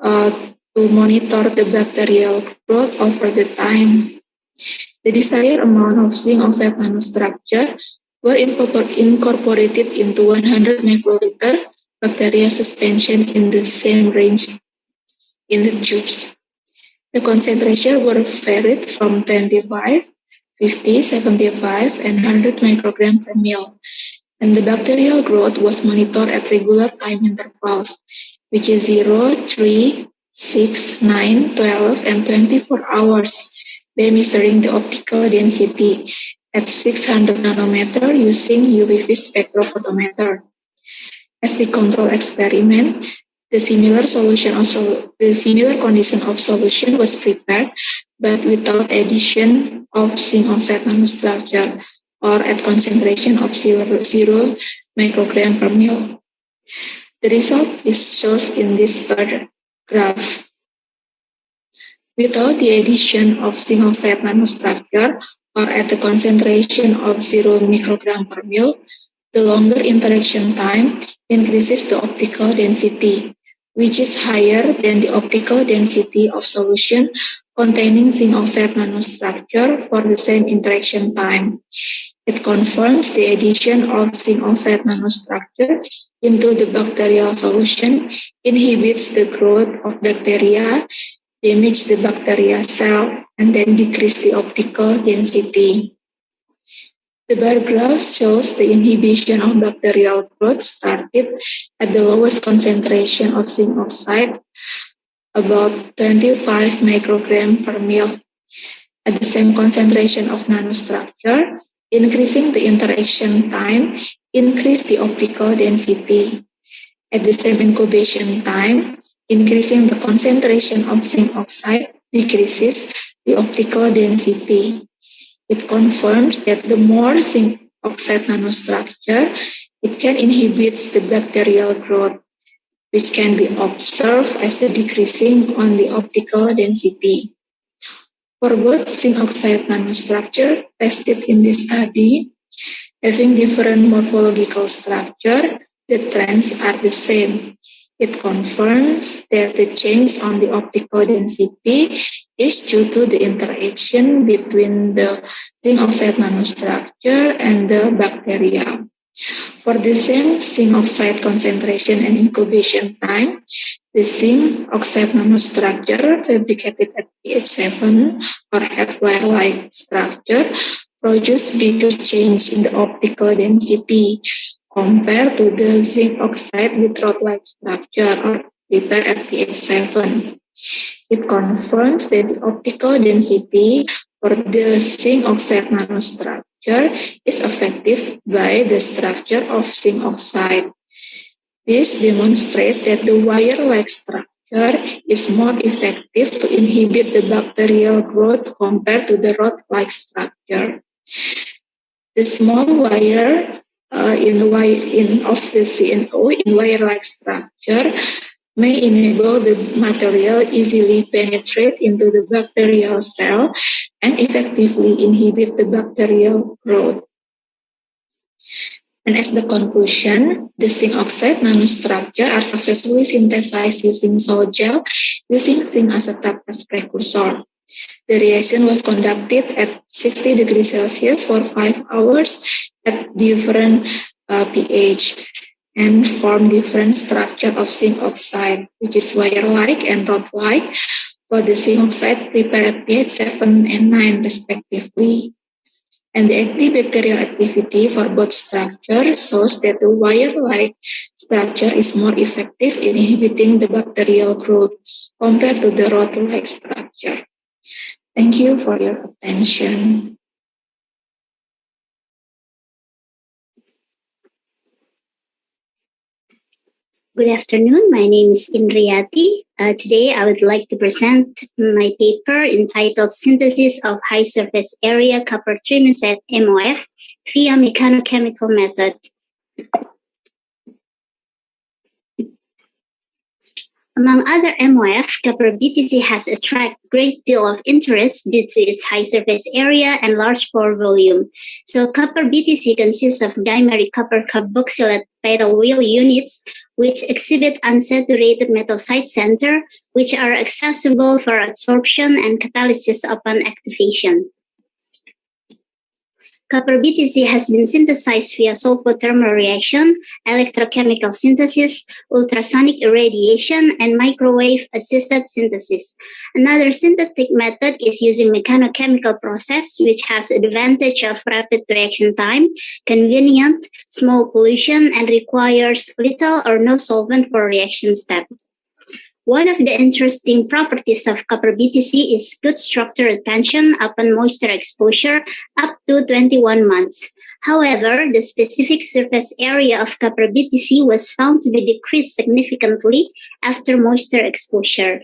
Speaker 8: to monitor the bacterial growth over the time. The desired amount of zinc oxide nanostructure were incorporated into 100 microliter bacteria suspension in the same range in the tubes. The concentration were varied from 25, 50, 75, and 100 microgram per ml. And the bacterial growth was monitored at regular time intervals, which is 0, 3, 6, 9, 12, and 24 hours by measuring the optical density at 600 nanometer using UV spectrophotometer. As the control experiment, the similar condition of solution was prepared, but without addition of zinc oxide nanostructure or at concentration of 0 microgram per ml. The result is shown in this bar graph. Without the addition of zinc oxide nanostructure or at the concentration of 0 microgram per ml, the longer interaction time increases the optical density, which is higher than the optical density of solution containing zinc oxide nanostructure for the same interaction time. It confirms the addition of zinc oxide nanostructure into the bacterial solution inhibits the growth of bacteria, damage the bacteria cell, and then decrease the optical density. The bar graph shows the inhibition of bacterial growth started at the lowest concentration of zinc oxide, about 25 microgram per ml. At the same concentration of nanostructure, increasing the interaction time increased the optical density. At the same incubation time, increasing the concentration of zinc oxide decreases the optical density. It confirms that the more zinc oxide nanostructure, it can inhibit the bacterial growth, which can be observed as the decreasing on the optical density. For both zinc oxide nanostructure tested in this study, having different morphological structure, the trends are the same. It confirms that the change on the optical density is due to the interaction between the zinc oxide nanostructure and the bacteria. For the same zinc oxide concentration and incubation time, the zinc oxide nanostructure fabricated at pH 7 or have wire-like structure produce bigger change in the optical density compared to the zinc oxide with rod-like structure or prepared at pH 7. It confirms that the optical density for the zinc oxide nanostructure is affected by the structure of zinc oxide. This demonstrates that the wire-like structure is more effective to inhibit the bacterial growth compared to the rod-like structure. The small wire of the CNO in wire-like structure may enable the material easily penetrate into the bacterial cell and effectively inhibit the bacterial growth. And as the conclusion, the zinc oxide nanostructure are successfully synthesized using salt gel using zinc acetate as precursor. The reaction was conducted at 60 degrees Celsius for 5 hours at different pH and form different structure of zinc oxide, which is wire-like and rod-like, for the zinc oxide prepared at pH 7 and 9 respectively. And the antibacterial activity for both structures shows that the wire-like structure is more effective in inhibiting the bacterial growth compared to the rod-like structure. Thank you for your attention.
Speaker 22: Good afternoon. My name is Indriyati. Today, I would like to present my paper entitled Synthesis of High Surface Area Copper Trimeset MOF via Mechanochemical Method. Among other MOF, copper BTC has attracted a great deal of interest due to its high surface area and large pore volume. So copper BTC consists of dimeric copper carboxylate pedal wheel units, which exhibit unsaturated metal site center, which are accessible for absorption and catalysis upon activation. Copper BTC has been synthesized via sulfothermal reaction, electrochemical synthesis, ultrasonic irradiation, and microwave-assisted synthesis. Another synthetic method is using mechanochemical process, which has advantage of rapid reaction time, convenient, small pollution, and requires little or no solvent for reaction step. One of the interesting properties of copper BTC is good structure retention upon moisture exposure up to 21 months. However, the specific surface area of copper BTC was found to be decreased significantly after moisture exposure.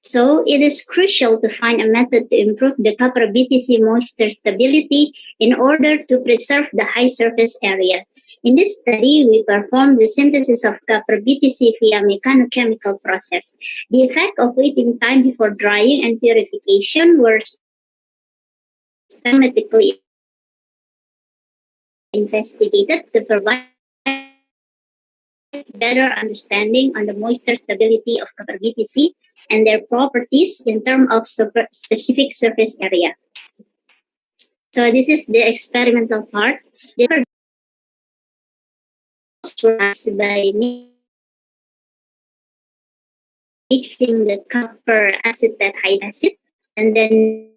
Speaker 22: So, it is crucial to find a method to improve the copper BTC moisture stability in order to preserve the high surface area. In this study, we performed the synthesis of copper BTC via mechanochemical process. The effect of waiting time before drying and purification were systematically investigated to provide better understanding on the moisture stability of copper BTC and their properties in terms of specific surface area. So this is the experimental part. The by mixing the copper acetate hydroxide and then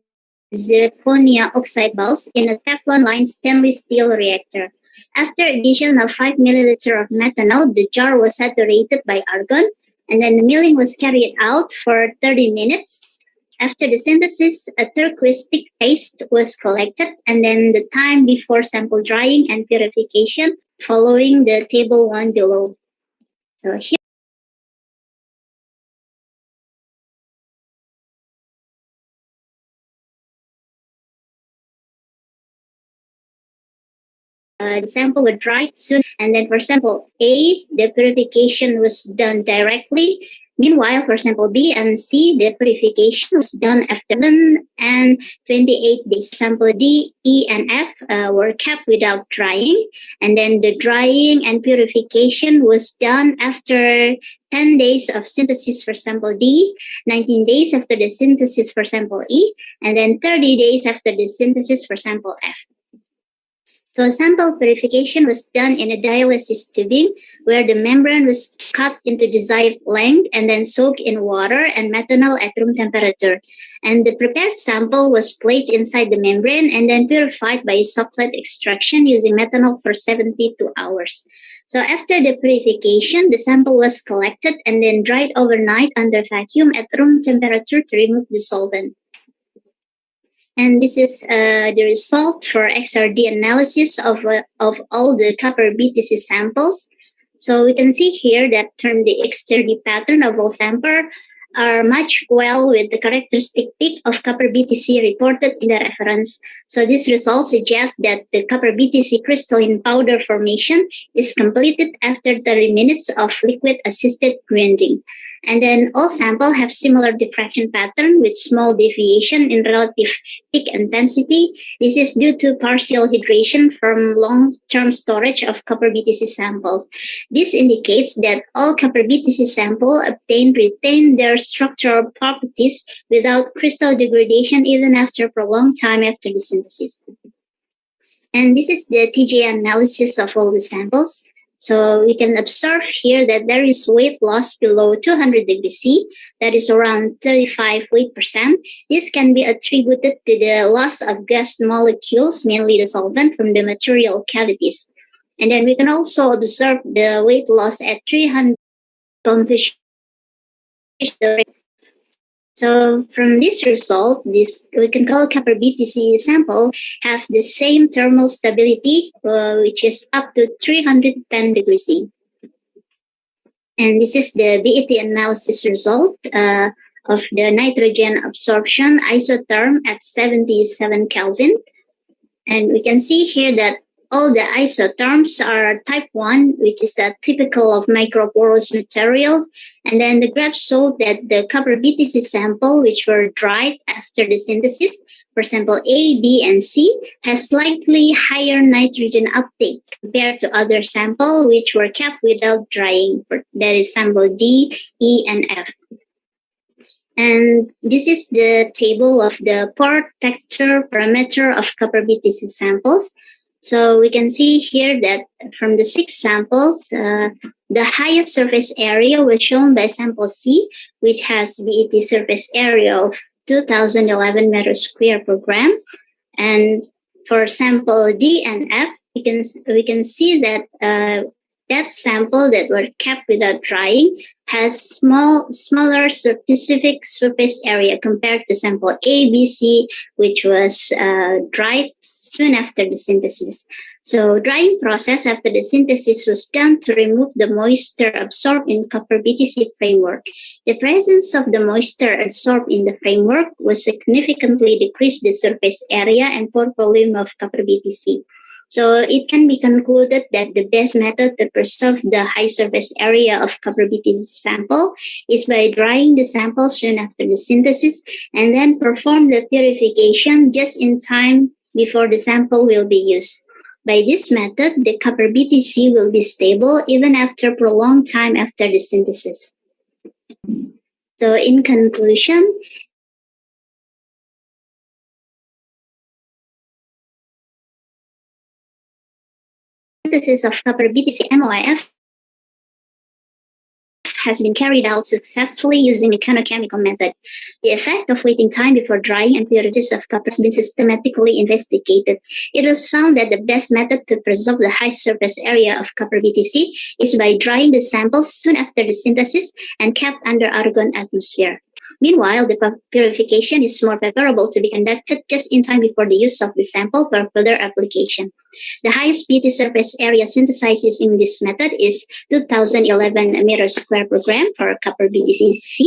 Speaker 22: zirconia oxide balls in a Teflon-lined stainless steel reactor. After addition of 5 milliliters of methanol, the jar was saturated by argon, and then the milling was carried out for 30 minutes. After the synthesis, a turquoise thick paste was collected, and then the time before sample drying and purification following the table 1 below. So here the sample was dried soon. And then for sample A, the purification was done directly. Meanwhile, for sample B and C, the purification was done after 7 and 28 days. Sample D, E, and F were kept without drying. And then the drying and purification was done after 10 days of synthesis for sample D, 19 days after the synthesis for sample E, and then 30 days after the synthesis for sample F. So sample purification was done in a dialysis tubing where the membrane was cut into desired length and then soaked in water and methanol at room temperature. And the prepared sample was placed inside the membrane and then purified by socklet extraction using methanol for 72 hours. So after the purification, the sample was collected and then dried overnight under vacuum at room temperature to remove the solvent. And this is the result for XRD analysis of all the copper BTC samples. So we can see here that from the XRD pattern of all samples are matched well with the characteristic peak of copper BTC reported in the reference. So this result suggests that the copper BTC crystalline powder formation is completed after 30 minutes of liquid-assisted grinding. And then all samples have similar diffraction pattern with small deviation in relative peak intensity. This is due to partial hydration from long-term storage of copper BTC samples. This indicates that all copper BTC samples obtained retain their structural properties without crystal degradation even after a prolonged time after the synthesis. And this is the TGA analysis of all the samples. So we can observe here that there is weight loss below 200 degrees C, that is around 35 weight %. This can be attributed to the loss of gas molecules, mainly the solvent, from the material cavities. And then we can also observe the weight loss at 300 composition. So from this result, we can call copper BTC sample have the same thermal stability, which is up to 310 degrees C. And this is the BET analysis result of the nitrogen absorption isotherm at 77 Kelvin. And we can see here that all the isotherms are type 1, which is typical of microporous materials. And then the graph showed that the copper BTC sample, which were dried after the synthesis, for sample A, B, and C, has slightly higher nitrogen uptake compared to other samples which were kept without drying. That is sample D, E, and F. And this is the table of the pore texture parameter of copper BTC samples. So we can see here that from the 6 samples, the highest surface area was shown by sample C, which has BET surface area of 2011 meters square per gram. And for sample D and F, we can see that that sample that were kept without drying has smaller specific surface area compared to sample A, B, C, which was dried soon after the synthesis. So drying process after the synthesis was done to remove the moisture absorbed in copper BTC framework. The presence of the moisture absorbed in the framework will significantly decrease the surface area and pore volume of copper BTC. So it can be concluded that the best method to preserve the high surface area of copper BTC sample is by drying the sample soon after the synthesis and then perform the purification just in time before the sample will be used. By this method, the copper BTC will be stable even after prolonged time after the synthesis. So in conclusion, synthesis of copper BTC MOIF has been carried out successfully using a mechanochemical method. The effect of waiting time before drying and purities of copper has been systematically investigated. It was found that the best method to preserve the high surface area of copper BTC is by drying the samples soon after the synthesis and kept under argon atmosphere. Meanwhile, the purification is more favorable to be conducted just in time before the use of the sample for further application. The highest BT surface area synthesized using this method is 2011 meters square per gram for copper BTC.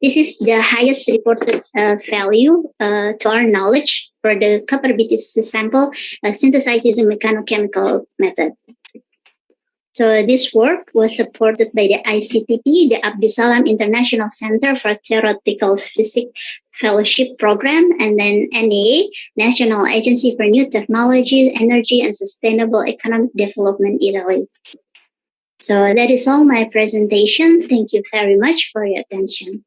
Speaker 22: This is the highest reported value to our knowledge for the capability to sample synthesized using mechanochemical method. So this work was supported by the ICTP, the Abdus Salam International Center for Theoretical Physics Fellowship Program, and then NEA, National Agency for New Technology, Energy and Sustainable Economic Development, Italy. So that is all my presentation. Thank you very much for your attention.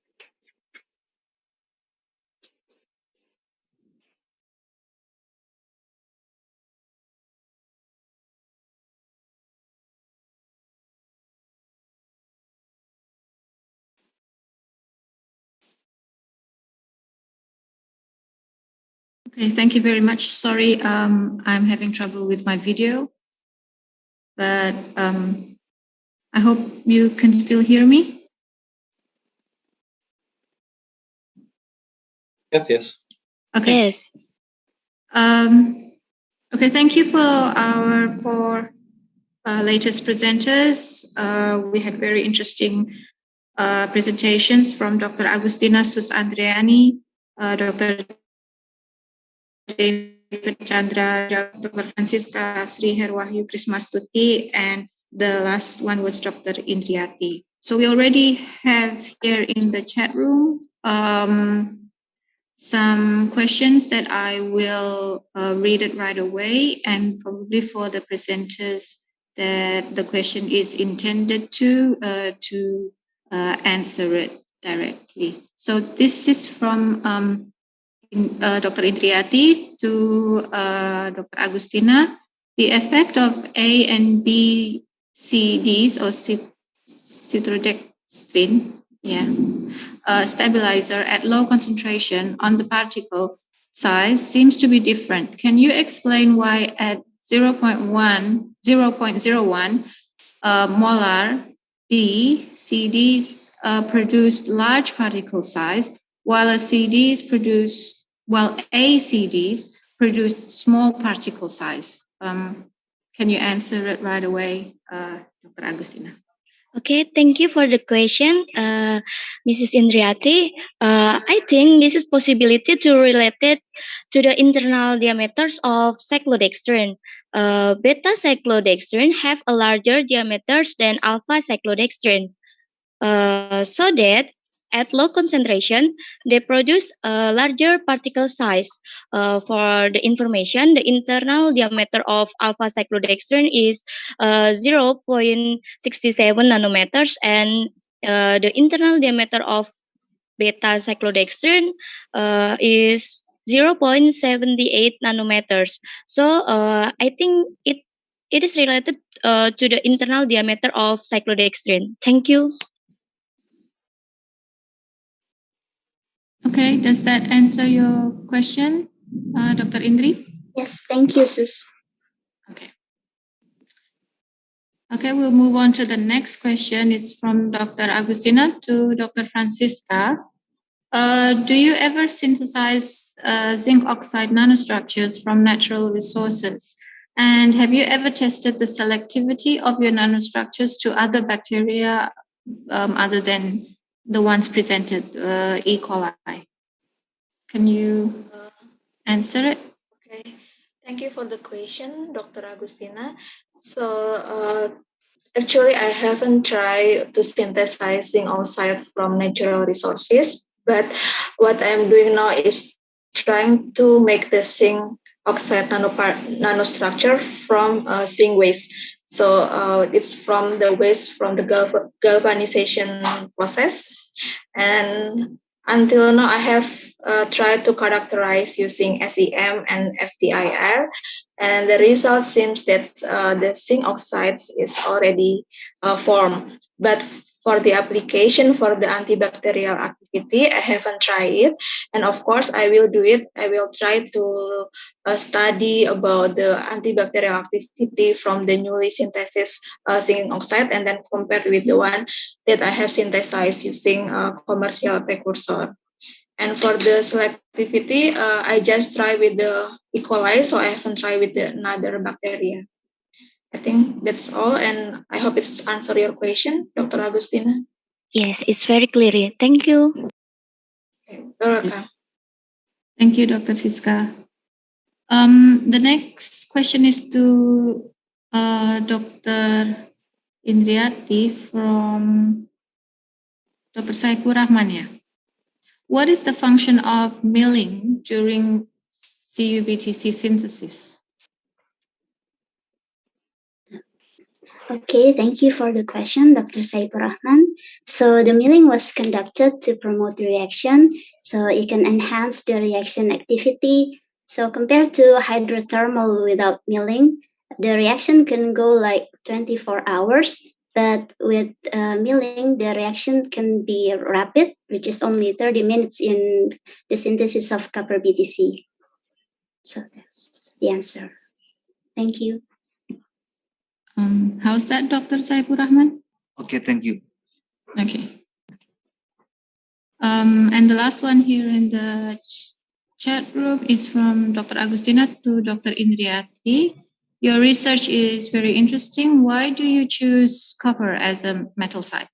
Speaker 20: Okay, thank you very much. Sorry, I'm having trouble with my video, but I hope you can still hear me.
Speaker 15: Yes.
Speaker 20: Okay.
Speaker 22: Yes.
Speaker 20: Okay, thank you for our latest presenters. We had very interesting presentations from Dr. Agustina Susandriani, Dr. David Chandra, Dr. Francisca Sri Herwahyu Krismastuti, and the last one was Dr. Indriati. So we already have here in the chat room some questions that I will read it right away, and probably for the presenters that the question is intended to answer it directly. So this is from Dr. Indriati to Dr. Agustina. The effect of A and B CDs or citrodextrin, stabilizer at low concentration on the particle size seems to be different. Can you explain why at 0.01 molar D, CDs produced large particle size, while ACDs produced small particle size? Can you answer it right away, Dr. Agustina?
Speaker 22: Okay, thank you for the question, Mrs. Indriati. I think this is possibility to relate it to the internal diameters of cyclodextrin. Beta cyclodextrin have a larger diameters than alpha cyclodextrin, so that at low concentration, they produce a larger particle size. For the information, the internal diameter of alpha cyclodextrin is 0.67 nanometers, and the internal diameter of beta cyclodextrin is 0.78 nanometers. So I think it is related to the internal diameter of cyclodextrin. Thank you.
Speaker 20: Okay, does that answer your question, Dr. Indri?
Speaker 22: Yes, thank you, Sus.
Speaker 20: Okay, we'll move on to the next question. It's from Dr. Agustina to Dr. Francisca. Do you ever synthesize zinc oxide nanostructures from natural resources? And have you ever tested the selectivity of your nanostructures to other bacteria other than the ones presented, E. coli? Can you answer it?
Speaker 13: Okay, thank you for the question, Dr. Agustina. So actually, I haven't tried to synthesize zinc oxide from natural resources, but what I'm doing now is trying to make the zinc oxide nanostructure from zinc waste. So it's from the waste from the galvanization process. And until now, I have tried to characterize using SEM and FTIR, and the result seems that the zinc oxides is already formed. But for the application for the antibacterial activity, I haven't tried it. And of course, I will do it. I will try to study about the antibacterial activity from the newly synthesized zinc oxide and then compare with the one that I have synthesized using commercial precursor. And for the selectivity, I just try with the E. coli, so I haven't tried with another bacteria. I think that's all, and I hope it's answered your question, Dr. Agustina.
Speaker 22: Yes, it's very clear. Thank you.
Speaker 13: Okay, you're welcome.
Speaker 20: Thank you, Dr. Siska. The next question is to Dr. Indriati from Dr. Saipur Rahman. What is the function of milling during CuBTC synthesis?
Speaker 17: Okay, thank you for the question, Dr. Saipur Rahman. So the milling was conducted to promote the reaction, so it can enhance the reaction activity. So compared to hydrothermal without milling, the reaction can go like 24 hours, but with milling, the reaction can be rapid, which is only 30 minutes in the synthesis of copper BTC. So that's the answer. Thank you.
Speaker 20: How's that, Dr. Saipur Rahman?
Speaker 15: Okay, thank you.
Speaker 20: Okay. And the last one here in the chat room is from Dr. Agustina to Dr. Indriati. Your research is very interesting. Why do you choose copper as a metal site?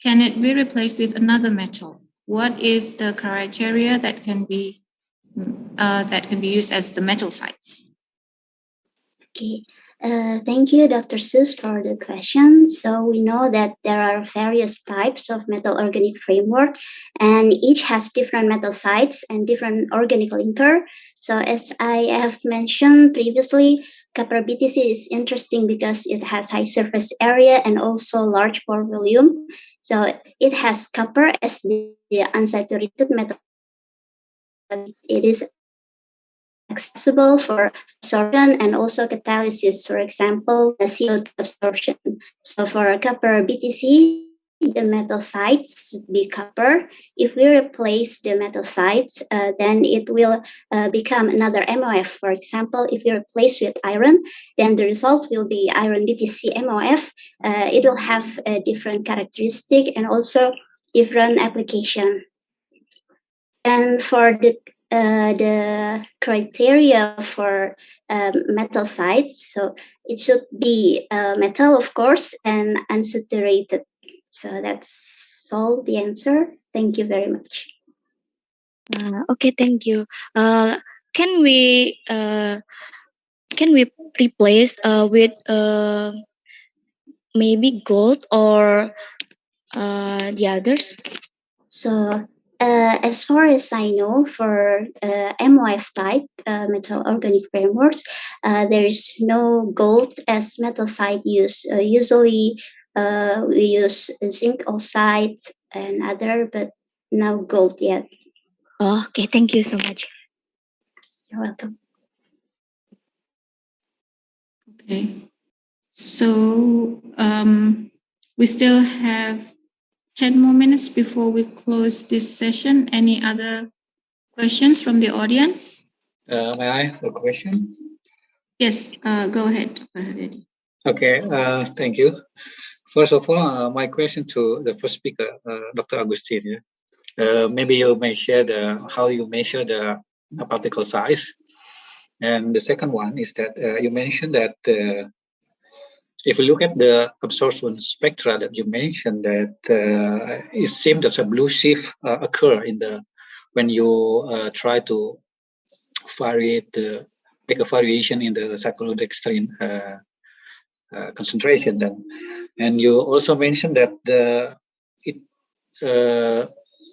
Speaker 20: Can it be replaced with another metal? What is the criteria that can be used as the metal sites?
Speaker 17: Okay. Thank you, Dr. Seuss, for the question. So we know that there are various types of metal organic framework, and each has different metal sites and different organic linker. So as I have mentioned previously, copper BTC is interesting because it has high surface area and also large pore volume. So it has copper as the unsaturated metal. It is accessible for absorption and also catalysis, for example, the CO2 absorption. So for copper BTC, the metal sites should be copper. If we replace the metal sites, then it will become another MOF. For example, if we replace with iron, then the result will be iron BTC MOF. It will have a different characteristic and also different application. And for the criteria for metal sites, so it should be metal, of course, and unsaturated. So that's all the answer. Thank you very much.
Speaker 22: Okay, thank you. Can we replace with maybe gold or the others?
Speaker 17: So as far as I know, for MOF type metal organic frameworks, there is no gold as metal site use. Usually we use zinc oxide and other, but no gold yet.
Speaker 22: Oh, okay, thank you so much.
Speaker 17: You're welcome.
Speaker 20: Okay. So we still have 10 more minutes before we close this session. Any other questions from the audience?
Speaker 15: May I have a question?
Speaker 20: Yes, go ahead, Dr. Haryadi.
Speaker 15: Okay, thank you. First of all, my question to the first speaker, Dr. Agustin. Maybe you may share how you measure the particle size. And the second one is that you mentioned that if you look at the absorption spectra that you mentioned, that it seems that a blue shift occur when you try to make a variation in the cyclodextrin concentration. Then, and you also mentioned that it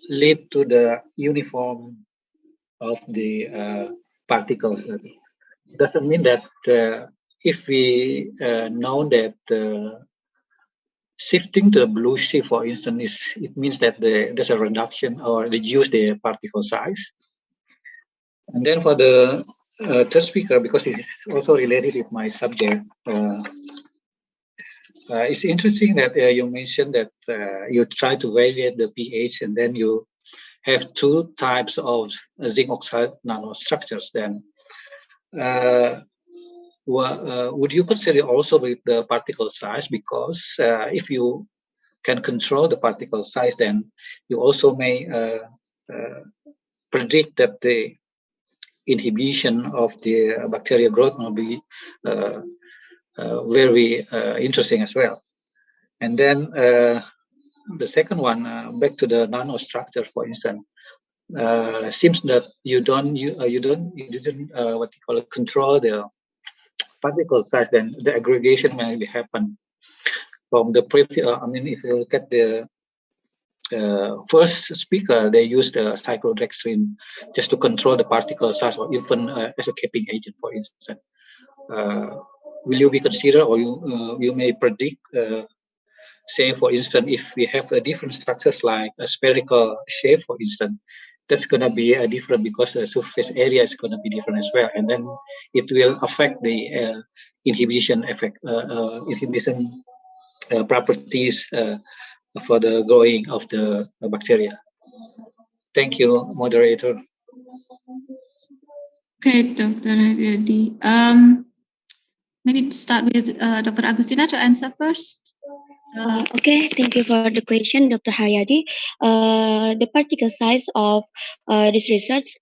Speaker 15: lead to the uniform of the particles. Doesn't mean that if we know that shifting to the blue shift, for instance, it means that there's a reduction or reduce the particle size. And then for the third speaker, because it is also related with my subject, it's interesting that you mentioned that you try to evaluate the pH, and then you have two types of zinc oxide nanostructures. Then, would you consider also with the particle size? Because if you can control the particle size, then you also may predict that the inhibition of the bacterial growth will be very interesting as well. And then the second one, back to the nanostructure, for instance, seems that you didn't control the particle size, then the aggregation may happen from the previous. If you look at the first speaker, they used the cyclodextrin just to control the particle size, or even as a capping agent, for instance. Will you be considered, or you may predict, say, for instance, if we have a different structures like a spherical shape, for instance, that's going to be different because the surface area is going to be different as well, and then it will affect the inhibition effect, inhibition properties for the growing of the bacteria. Thank you, moderator.
Speaker 20: Okay, Dr. Haryadi. Maybe start with Dr. Agustina to answer first.
Speaker 22: Okay, thank you for the question, Dr. Haryadi. The particle size of this research,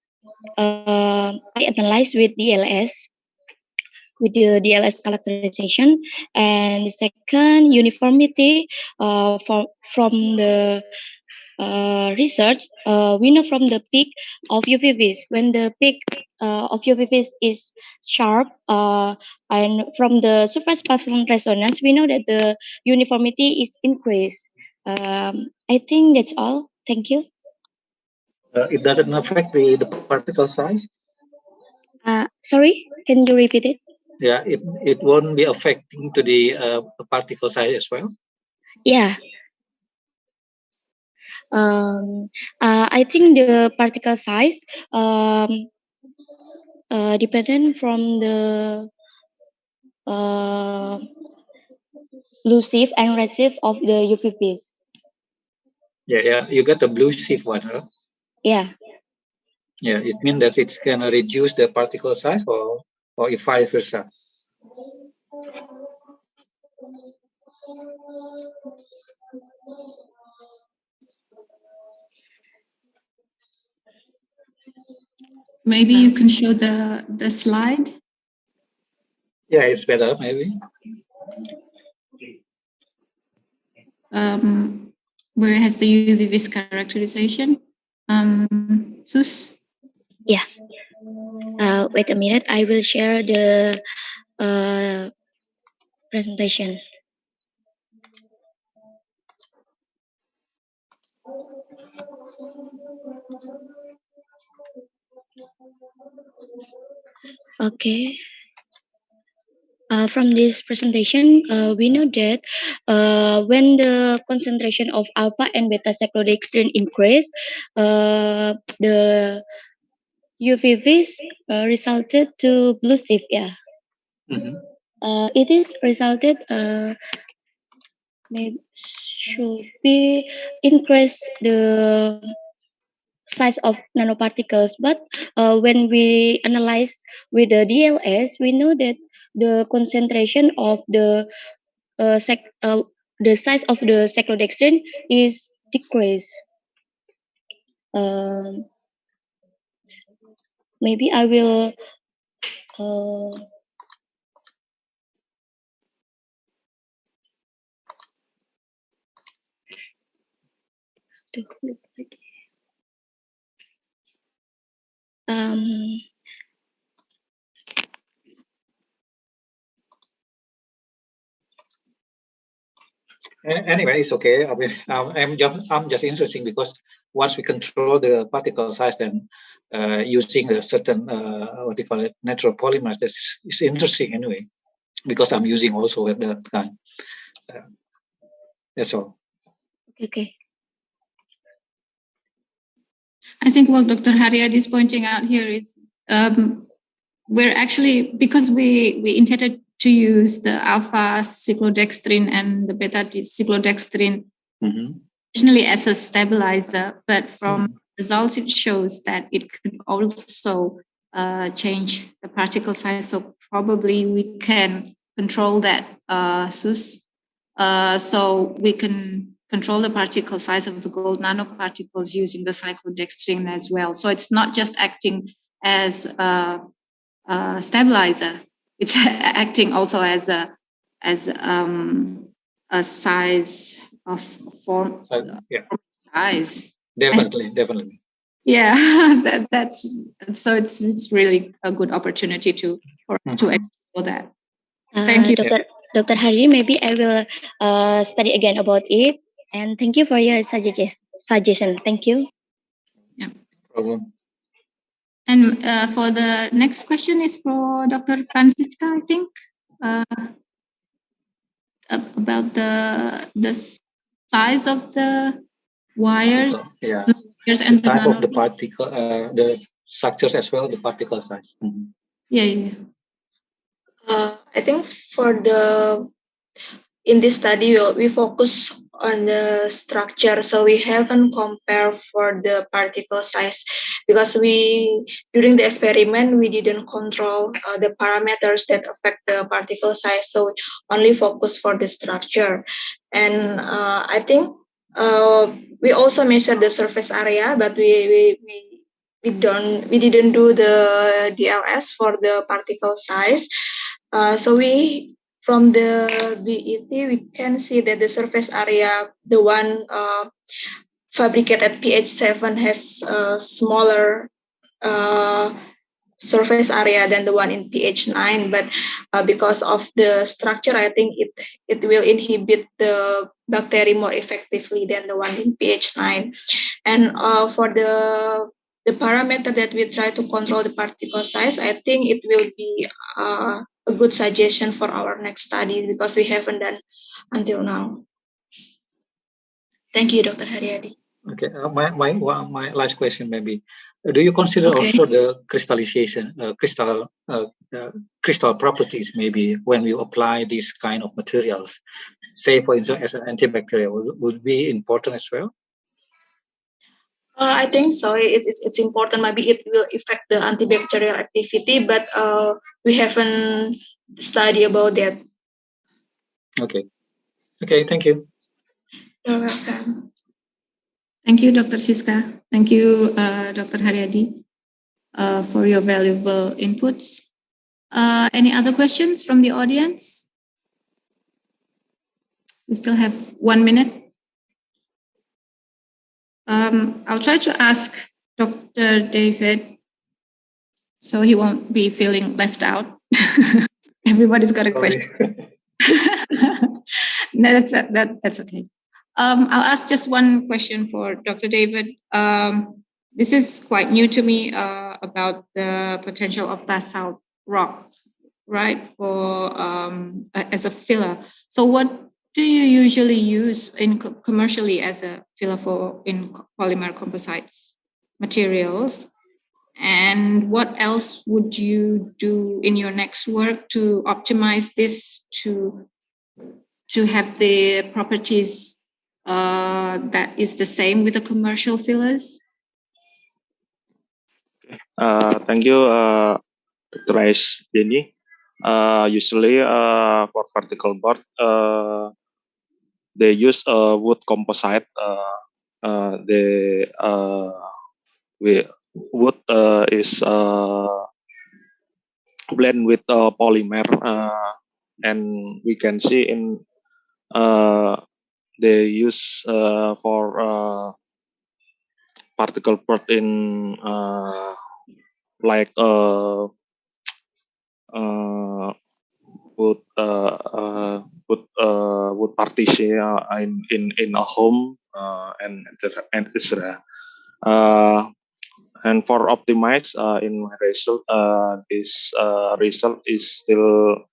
Speaker 22: I analyzed with DLS, with the DLS characterization, and the second, uniformity from the research. We know from the peak of UVVs, when the peak of UVVs is sharp, and from the surface platform resonance, we know that the uniformity is increased. I think that's all. Thank you.
Speaker 15: It doesn't affect the particle size?
Speaker 22: Sorry, can you repeat it?
Speaker 15: Yeah, it won't be affecting to the particle size as well?
Speaker 22: Yeah. I think the particle size dependent from the blue shift and red shift of the UVBs.
Speaker 15: Yeah, you got the blue shift one, huh?
Speaker 22: Yeah.
Speaker 15: Yeah, it means that it's gonna reduce the particle size, or if vice versa.
Speaker 20: Maybe you can show the slide.
Speaker 15: Yeah, it's better maybe.
Speaker 20: Where it has the UVV's characterization. Sus?
Speaker 22: Yeah. Wait a minute. I will share the presentation. Okay. From this presentation, we know that when the concentration of alpha and beta cyclodextrin increase, the UVVs resulted to blue shift. Yeah.
Speaker 15: Mm-hmm.
Speaker 22: It is resulted maybe should be increase the size of nanoparticles, but when we analyze with the DLS, we know that the concentration of the size of the cyclodextrin is decreased. Maybe I will
Speaker 15: Anyway, it's okay. I mean, I'm just interesting because once we control the particle size, then using a certain what do you call it, natural polymers, it's interesting anyway, because I'm using also at that time. That's all.
Speaker 22: Okay.
Speaker 20: I think what Dr. Haryadi is pointing out here is we're actually, because we intended to use the alpha cyclodextrin and the beta cyclodextrin additionally as a stabilizer, but from results it shows that it could also change the particle size. So probably we can control that, Sus. So we can control the particle size of the gold nanoparticles using the cyclodextrin as well. So it's not just acting as a stabilizer; it's acting also as a size of form.
Speaker 15: Yeah.
Speaker 20: Size.
Speaker 15: Definitely.
Speaker 20: Yeah, that's so it's really a good opportunity to explore that. Thank you,
Speaker 22: Dr. Hari. Maybe I will study again about it. And thank you for your suggestion. Thank you.
Speaker 20: Yeah.
Speaker 15: Problem.
Speaker 20: And for the next question is for Dr. Francisca, I think, about the size of the wires.
Speaker 15: Yeah.
Speaker 20: And
Speaker 15: the type of the particle, the structures as well, the particle size.
Speaker 20: Yeah.
Speaker 13: I think in this study, we focus on the structure, so we haven't compared for the particle size because during the experiment we didn't control the parameters that affect the particle size, so only focus for the structure. And I think we also measure the surface area, but we didn't do the DLS for the particle size. So from the BET, we can see that the surface area, the one fabricated at pH 7, has a smaller surface area than the one in pH 9. But because of the structure, I think it will inhibit the bacteria more effectively than the one in pH 9. And for the parameter that we try to control the particle size, I think it will be a good suggestion for our next study because we haven't done until now. Thank you, Dr. Haryadi.
Speaker 15: Okay, my last question maybe. Do you consider also the crystallization, crystal properties maybe when you apply these kind of materials? Say, for instance, as an antibacterial, would be important as well?
Speaker 13: I think so. It's important. Maybe it will affect the antibacterial activity, but we haven't studied about that.
Speaker 15: Okay. Thank you.
Speaker 13: You're welcome.
Speaker 20: Thank you, Dr. Siska. Thank you, Dr. Haryadi, for your valuable inputs. Any other questions from the audience? We still have 1 minute. I'll try to ask Dr. David so he won't be feeling left out. Everybody's got a question. No, that's okay. I'll ask just one question for Dr. David. This is quite new to me about the potential of basalt rock, right, for as a filler. So what do you usually use commercially as a filler in polymer composites materials? And what else would you do in your next work to optimize this to have the properties that is the same with the commercial fillers?
Speaker 3: Thank you, Dr. Jenny. Usually for particle board, they use wood composite. Wood is blend with polymer, and we can see in they use for particle board in like wood partition in a home and etc. And for optimize in my result, this result is still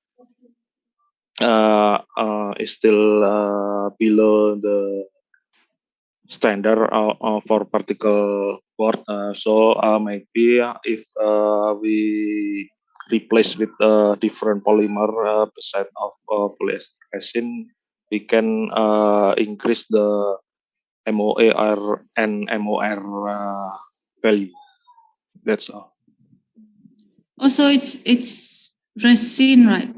Speaker 3: below the standard for particle board. So maybe if we replace with different polymer beside of polyester resin, we can increase the MOAR and MOR value. That's all.
Speaker 20: Also, it's resin, right?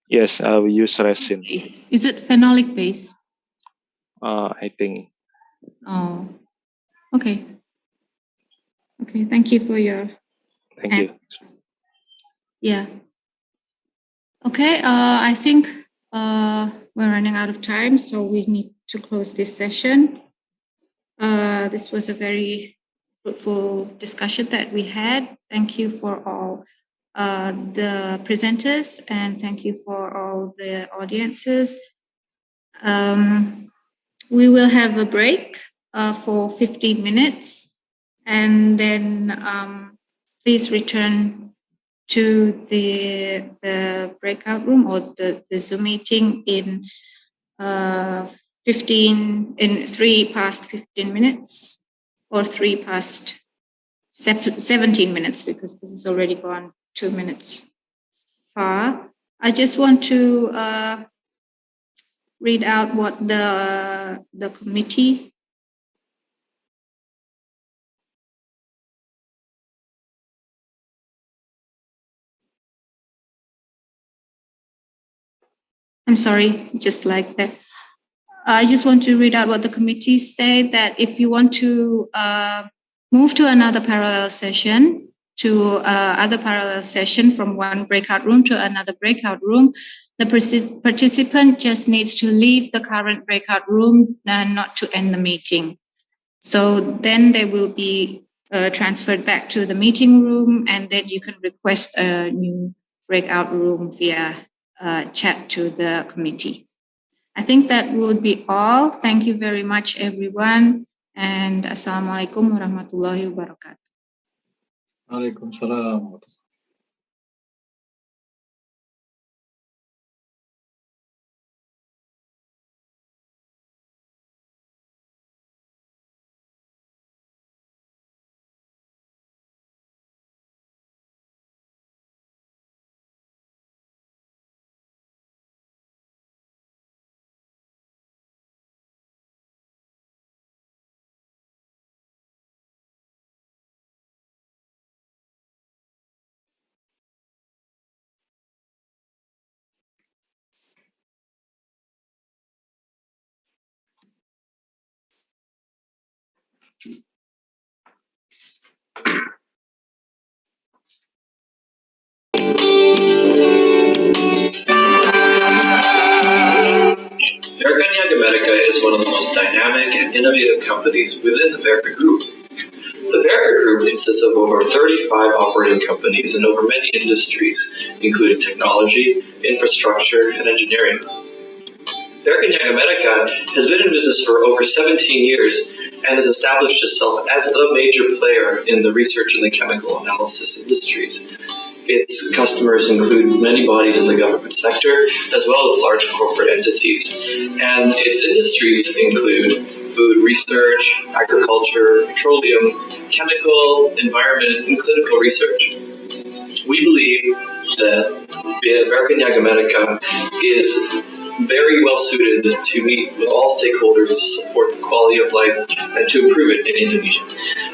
Speaker 3: Yes, we use resin.
Speaker 20: Is it phenolic based?
Speaker 3: I think.
Speaker 20: Oh, okay. Okay, thank you for your.
Speaker 3: Thank you.
Speaker 20: Yeah. Okay, I think we're running out of time, so we need to close this session. This was a very fruitful discussion that we had. Thank you for all the presenters, and thank you for all the audiences. We will have a break for 15 minutes, and then please return to the breakout room or the Zoom meeting in 3 past 15 minutes or 3 past 17 minutes, because this is already gone 2 minutes far. I just want to read out what the committee I'm sorry, just like that. I just want to read out what the committee said, that if you want to move to another parallel session, from one breakout room to another breakout room, the participant just needs to leave the current breakout room and not to end the meeting. So then they will be transferred back to the meeting room, and then you can request a new breakout room via chat to the committee. I think that would be all. Thank you very much, everyone. And Assalamualaikum warahmatullahi wabarakatuh.
Speaker 9: Waalaikumsalam.
Speaker 14: America is one of the most dynamic and innovative companies within the Berke Group. The Berke Group consists of over 35 operating companies in over many industries, including technology, infrastructure, and engineering. Berke America has been in business for over 17 years and has established itself as the major player in the research and the chemical analysis industries. Its customers include many bodies in the government sector, as well as large corporate entities. And its industries include food research, agriculture, petroleum, chemical, environment, and clinical research. We believe that Berke America is very well suited to meet with all stakeholders to support the quality of life and to improve it in Indonesia.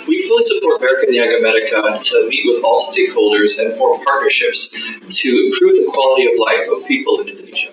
Speaker 14: We fully support Berke America to meet with all stakeholders and form partnerships to improve the quality of life of people in Indonesia.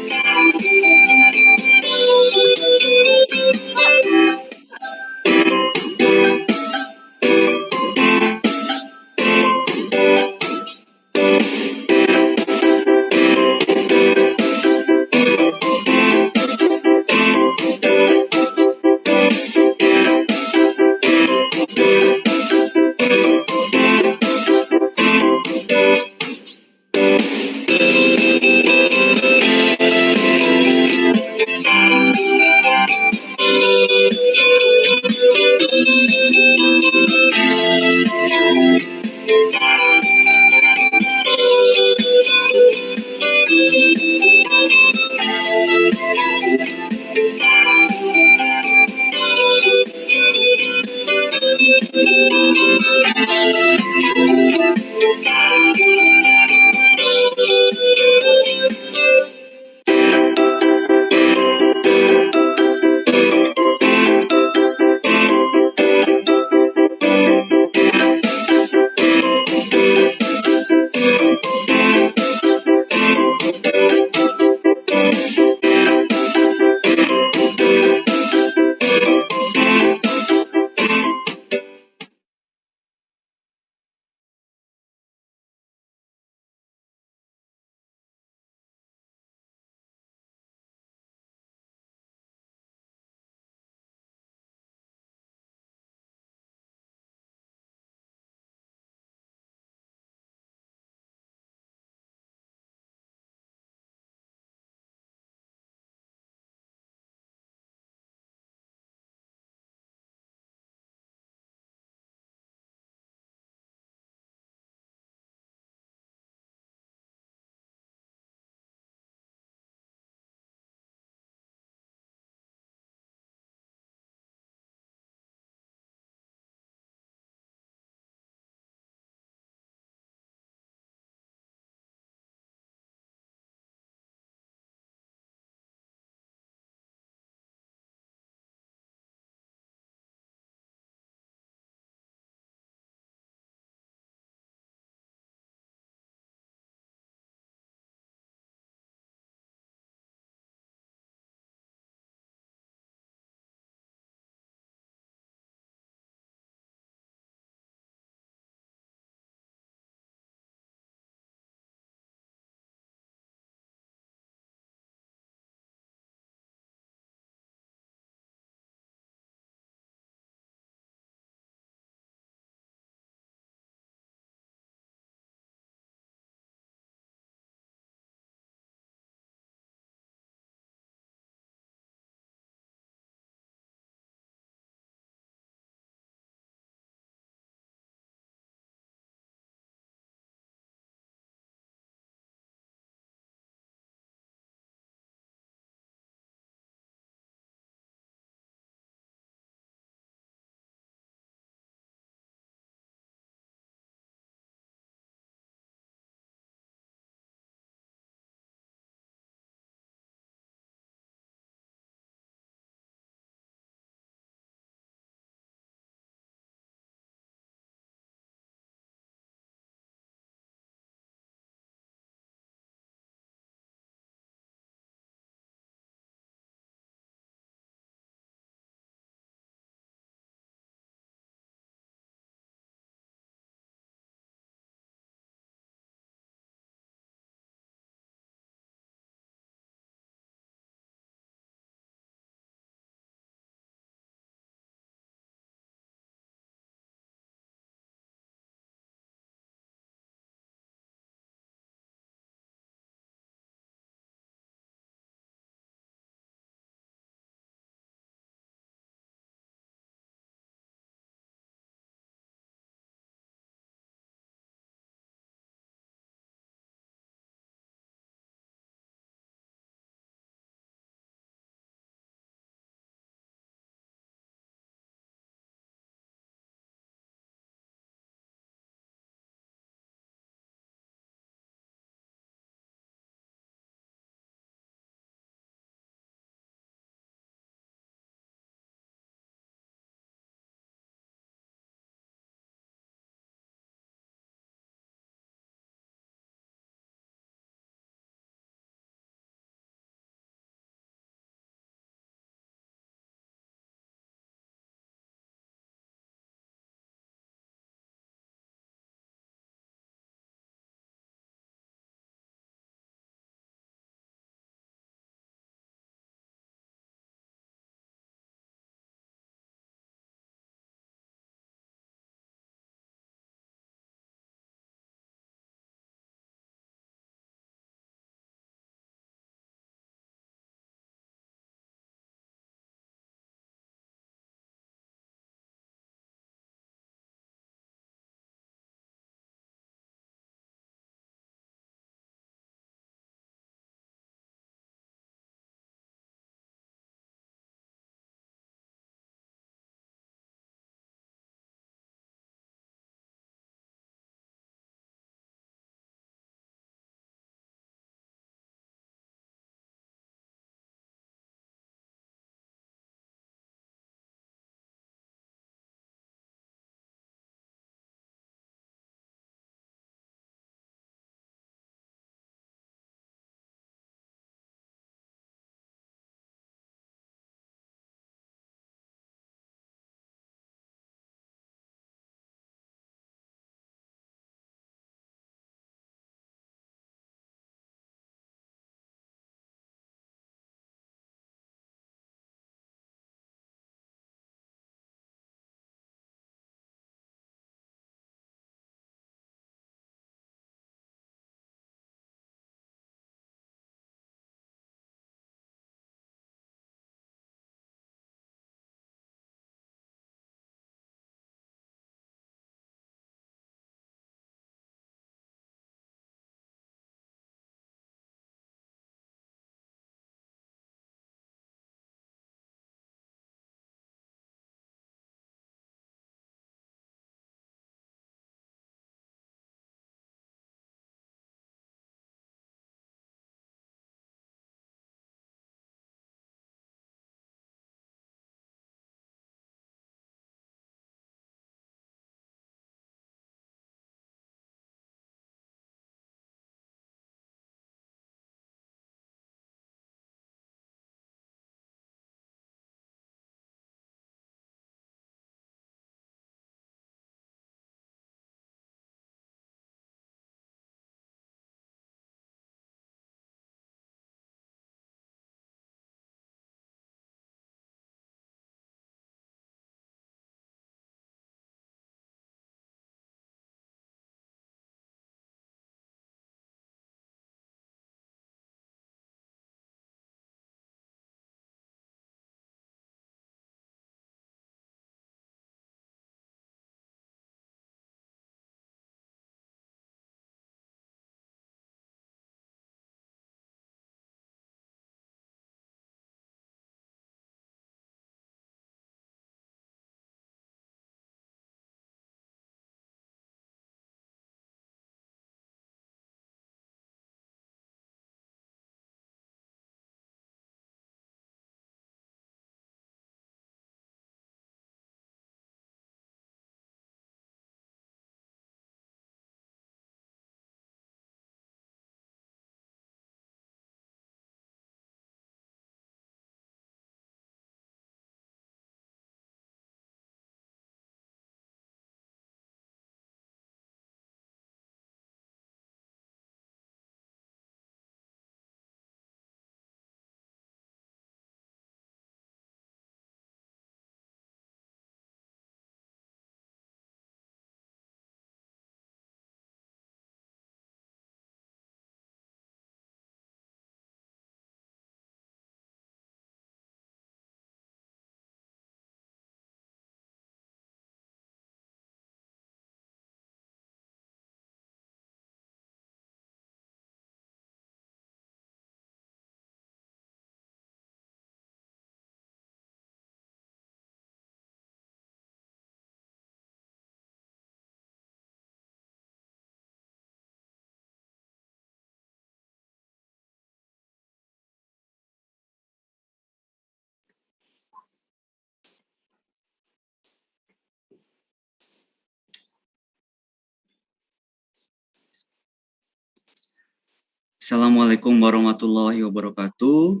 Speaker 1: Assalamualaikum warahmatullahi wabarakatuh.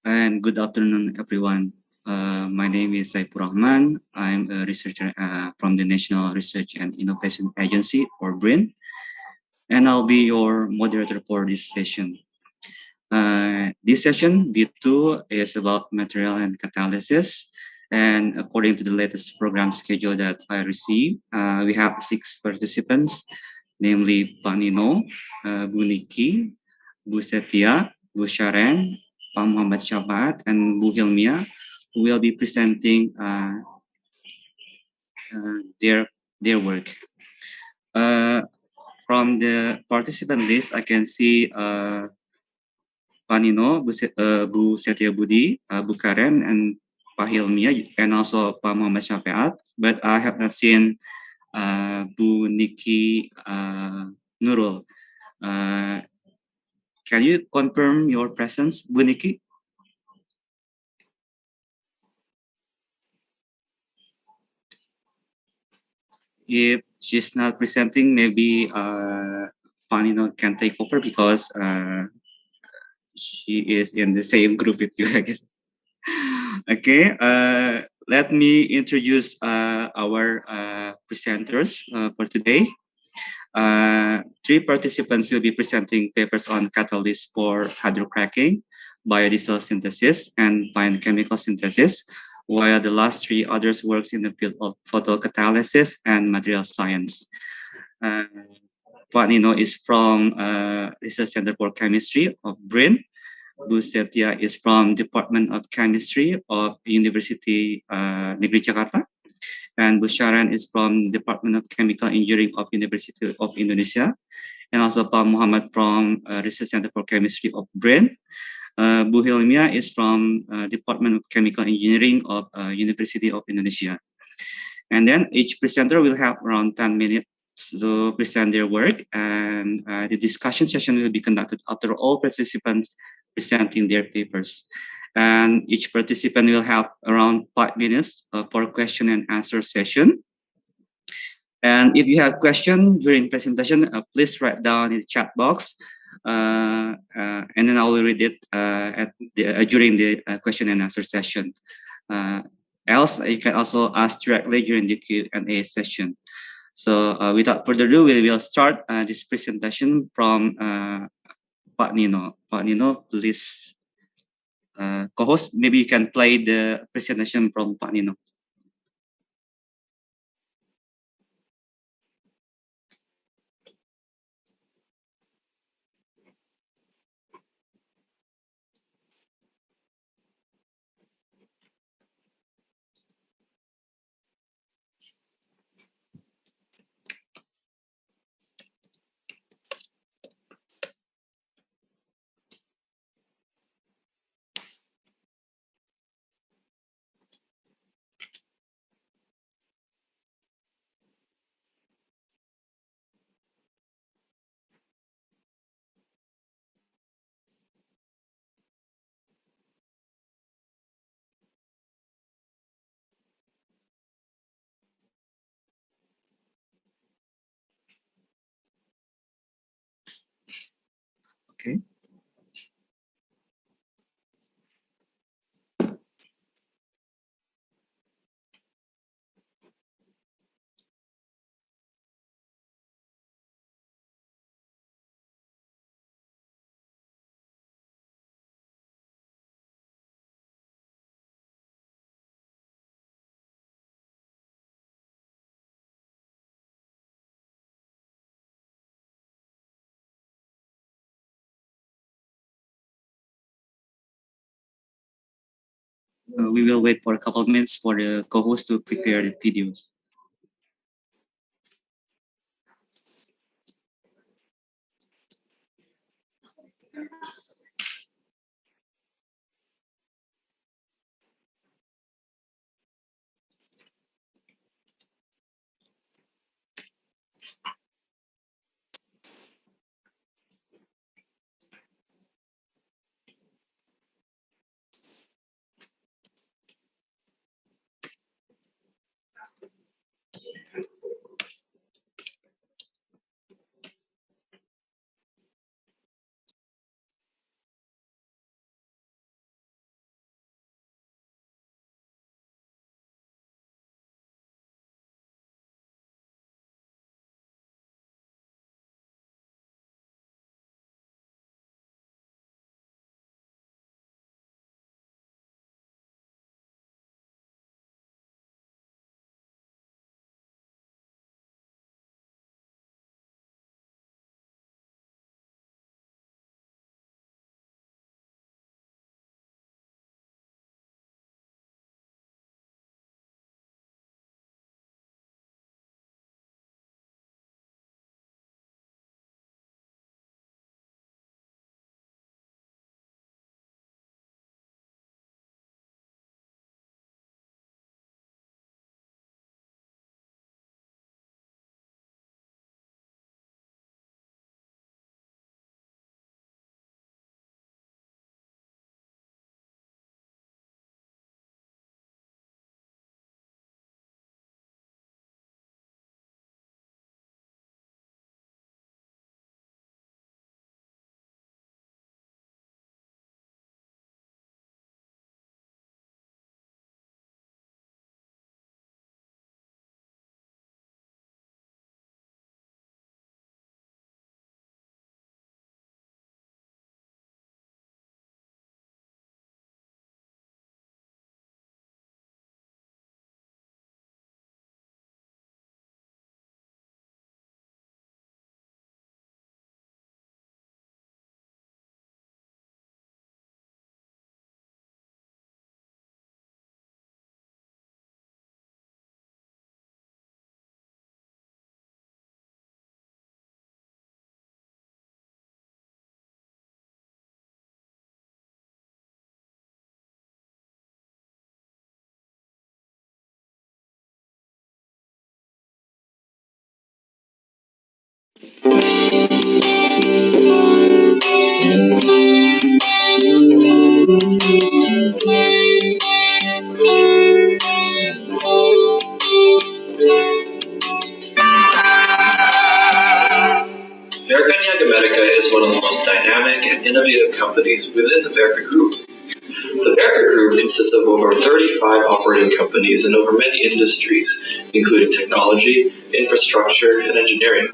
Speaker 1: And good afternoon, everyone. My name is Saifur Rahman. I'm a researcher from the National Research and Innovation Agency, or BRIN, and I'll be your moderator for this session. This session, B2, is about material and catalysis. And according to the latest program schedule that I received, we have 6 participants, namely Pak Nino, Bu Niki, Bu Setia, Bu Sharen, Pak Muhammad Syafaat, and Bu Hilmia, who will be presenting their work. From the participant list, I can see Pak Nino, Bu Setia Budi, Bu Karen, and Pak Hilmia, and also Pak Muhammad Syafaat, but I have not seen Bu Niki Nurul. Can you confirm your presence, Bu Niki? If she's not presenting, maybe Panino can take over because she is in the same group with you, I guess. Okay, let me introduce our presenters for today. 3 participants will be presenting papers on catalysts for hydrocracking, biodiesel synthesis, and fine chemical synthesis, while the last 3 others works in the field of photocatalysis and material science. Pak Nino is from Research Center for Chemistry of BRIN. Bu Setia is from Department of Chemistry of University Negeri Jakarta. And Bu Sharan is from Department of Chemical Engineering of University of Indonesia. And also Pak Muhammad from Research Center for Chemistry of BRIN. Bu Hilmia is from Department of Chemical Engineering of University of Indonesia. And then each presenter will have around 10 minutes to present their work, and the discussion session will be conducted after all participants presenting their papers. And each participant will have around 5 minutes for question and answer session. And if you have questions during presentation, please write down in the chat box, and then I will read it during the question and answer session. Else, you can also ask directly during the Q&A session. So without further ado, we will start this presentation from Pak Nino. Pak Nino, please, co-host, maybe you can play the presentation from Pak Nino. Okay. We will wait for a couple of minutes for the co-host to prepare the videos.
Speaker 14: is one of the most dynamic and innovative companies within the Berke Group. The Berke Group consists of over 35 operating companies in over many industries, including technology, infrastructure, and engineering.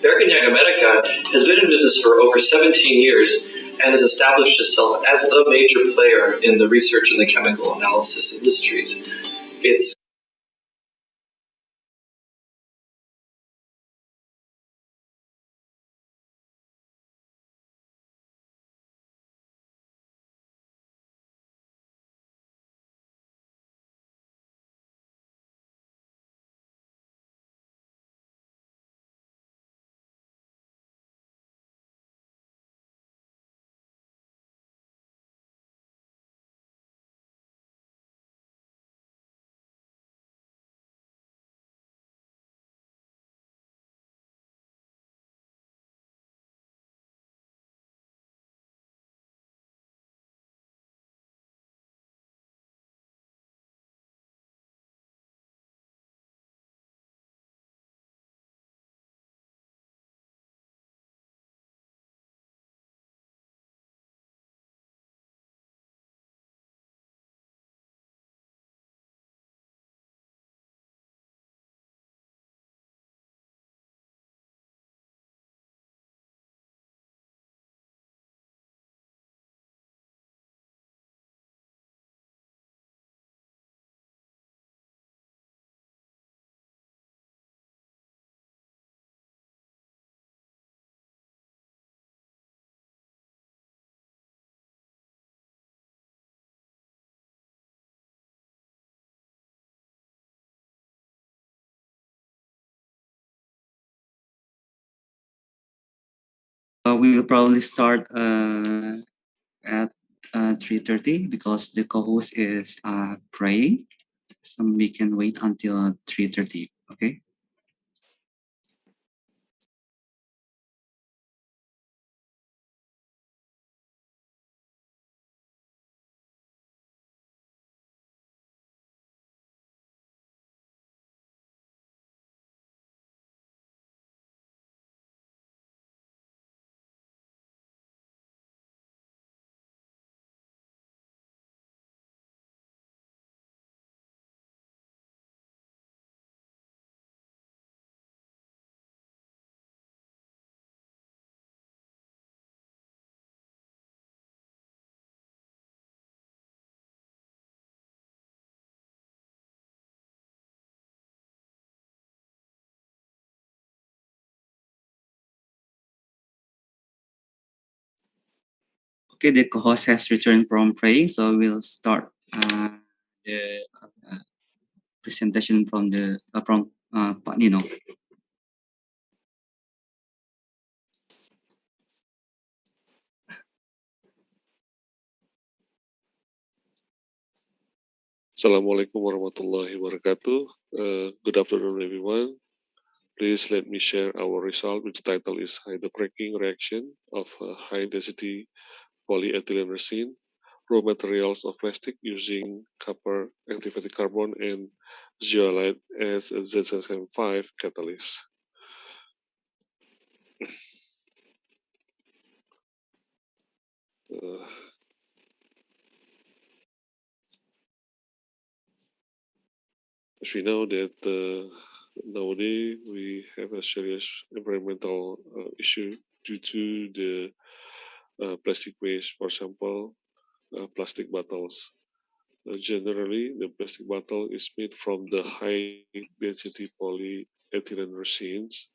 Speaker 14: Berke America has been in business for over 17 years and has established itself as the major player in the research and the chemical analysis industries. It's
Speaker 1: We will probably start at 3:30 because the co-host is praying. So we can wait until 3:30. Okay. Okay, the co-host has returned from praying, so we'll start the presentation from Pak Nino.
Speaker 2: Assalamualaikum warahmatullahi wabarakatuh. Good afternoon, everyone. Please let me share our result, which title is the breaking reaction of high-density polyethylene resin, raw materials of plastic using copper activated carbon and zeolite as a ZSM5 catalyst. As we know that nowadays we have a serious environmental issue due to the plastic waste, for example, plastic bottles. Generally, the plastic bottle is made from the high-density polyethylene resins,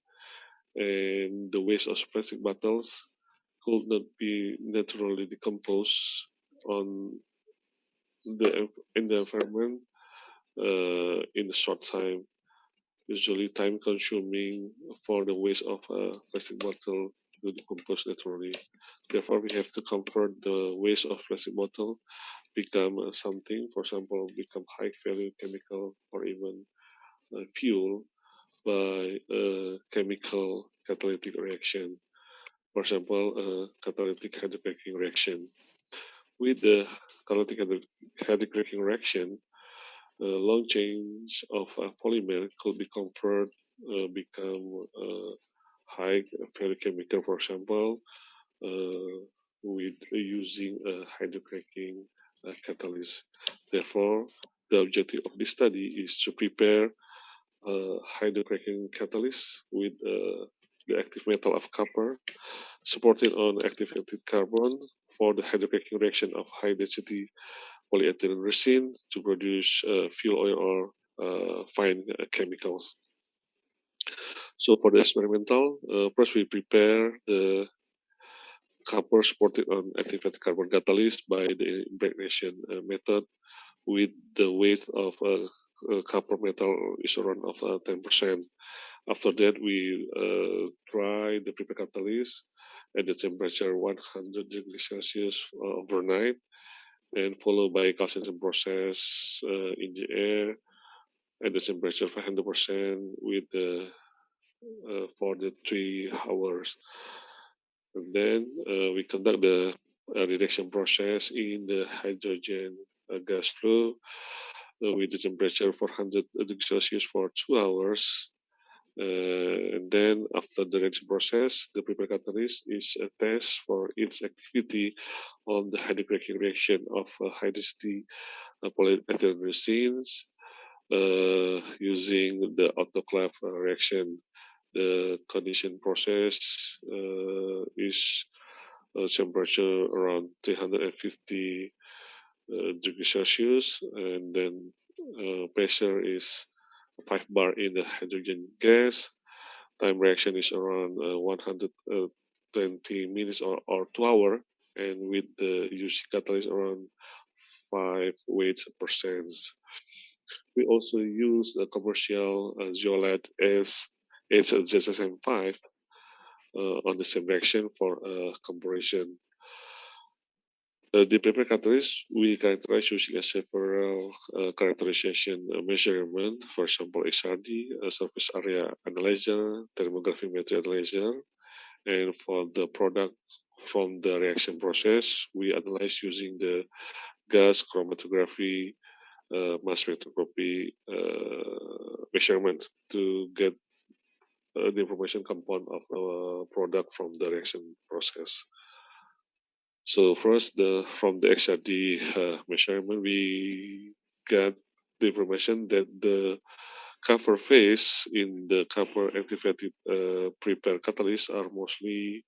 Speaker 2: and the waste of plastic bottles could not be naturally decomposed in the environment in a short time. Usually, time-consuming for the waste of a plastic bottle to decompose naturally. Therefore, we have to convert the waste of plastic bottle become something, for example, become high-value chemical or even fuel by a chemical catalytic reaction. For example, a catalytic hydrocracking reaction. With the catalytic hydrocracking reaction, long chains of polymer could be converted, become high value chemical, for example, with using a hydrocracking catalyst. Therefore, the objective of this study is to prepare a hydrocracking catalyst with the active metal of copper, supported on activated carbon for the hydrocracking reaction of high density polyethylene resin to produce fuel oil or fine chemicals. So for the experimental, first we prepare the copper supported on activated carbon catalyst by the impregnation method with the weight of copper metal is around of 10%. After that, we dry the prepared catalyst at the temperature 100 degrees Celsius overnight, and followed by calcination process in the air at the temperature 500% with for the 3 hours. And then we conduct the reduction process in the hydrogen gas flow with the temperature 400 degrees Celsius for 2 hours. And then after the reduction process, the prepared catalyst is a test for its activity on the hydrocracking reaction of high density polyethylene resins using the autoclave reaction. The condition process is temperature around 350 degrees Celsius, and then pressure is 5 bar in the hydrogen gas. Time reaction is around 120 minutes or 2 hours, and with the used catalyst around 5 weight percents. We also use a commercial zeolite HZSM5 on the same reaction for comparison. The prepared catalyst we characterize using several characterization measurement, for example, HRD, surface area analyzer, thermographic material analyzer, and for the product from the reaction process, we analyze using the gas chromatography, mass spectroscopy measurement to get the information compound of our product from the reaction process. So first, from the XRD measurement, we got the information that the copper phase in the copper activated prepared catalysts are mostly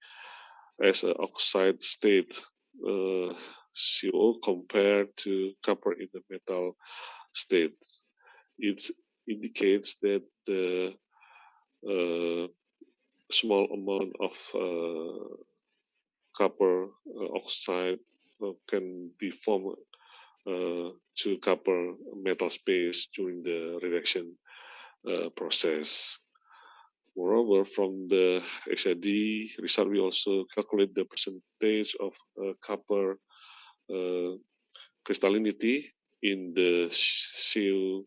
Speaker 2: as an oxide state CO compared to copper in the metal state. It indicates that the small amount of copper oxide can be formed to copper metal space during the reduction process. Moreover, from the XRD result, we also calculate the percentage of copper crystallinity in the seal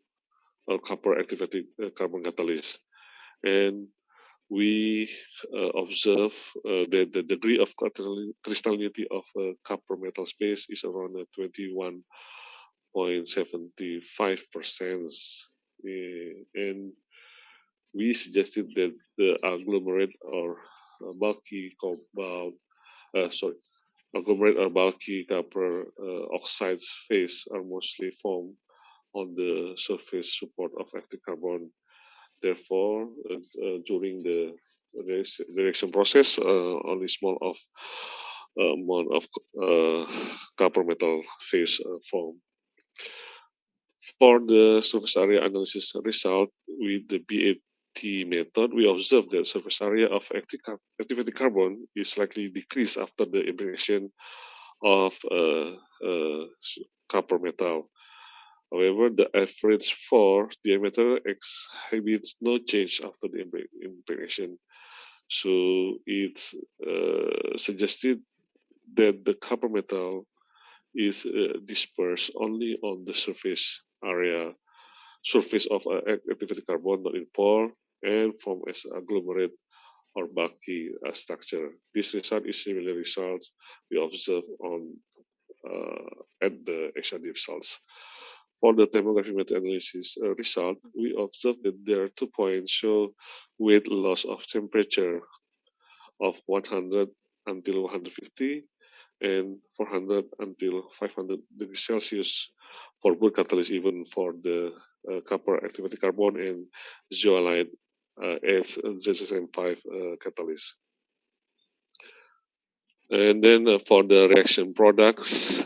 Speaker 2: or copper activated carbon catalyst. And we observe that the degree of crystallinity of copper metal space is around 21.75%. And we suggested that the agglomerate or bulky cobalt, agglomerate or bulky copper oxides phase are mostly formed on the surface support of active carbon. Therefore, during the reaction process, only small amount of copper metal phase form. For the surface area analysis result with the BAT method, we observe that surface area of activated carbon is slightly decreased after the impregnation of copper metal. However, the average for diameter exhibits no change after the impregnation. So it's suggested that the copper metal is dispersed only on the surface of activated carbon, not in pore, and form as agglomerate or bulky structure. This result is similar results we observe on at the XRD results. For the thermography meta-analysis result, we observe that there are 2 points show with loss of temperature of 100 until 150 and 400 until 500 degrees Celsius for both catalysts, even for the copper activated carbon and zeolite as ZSM5 catalyst. And then for the reaction products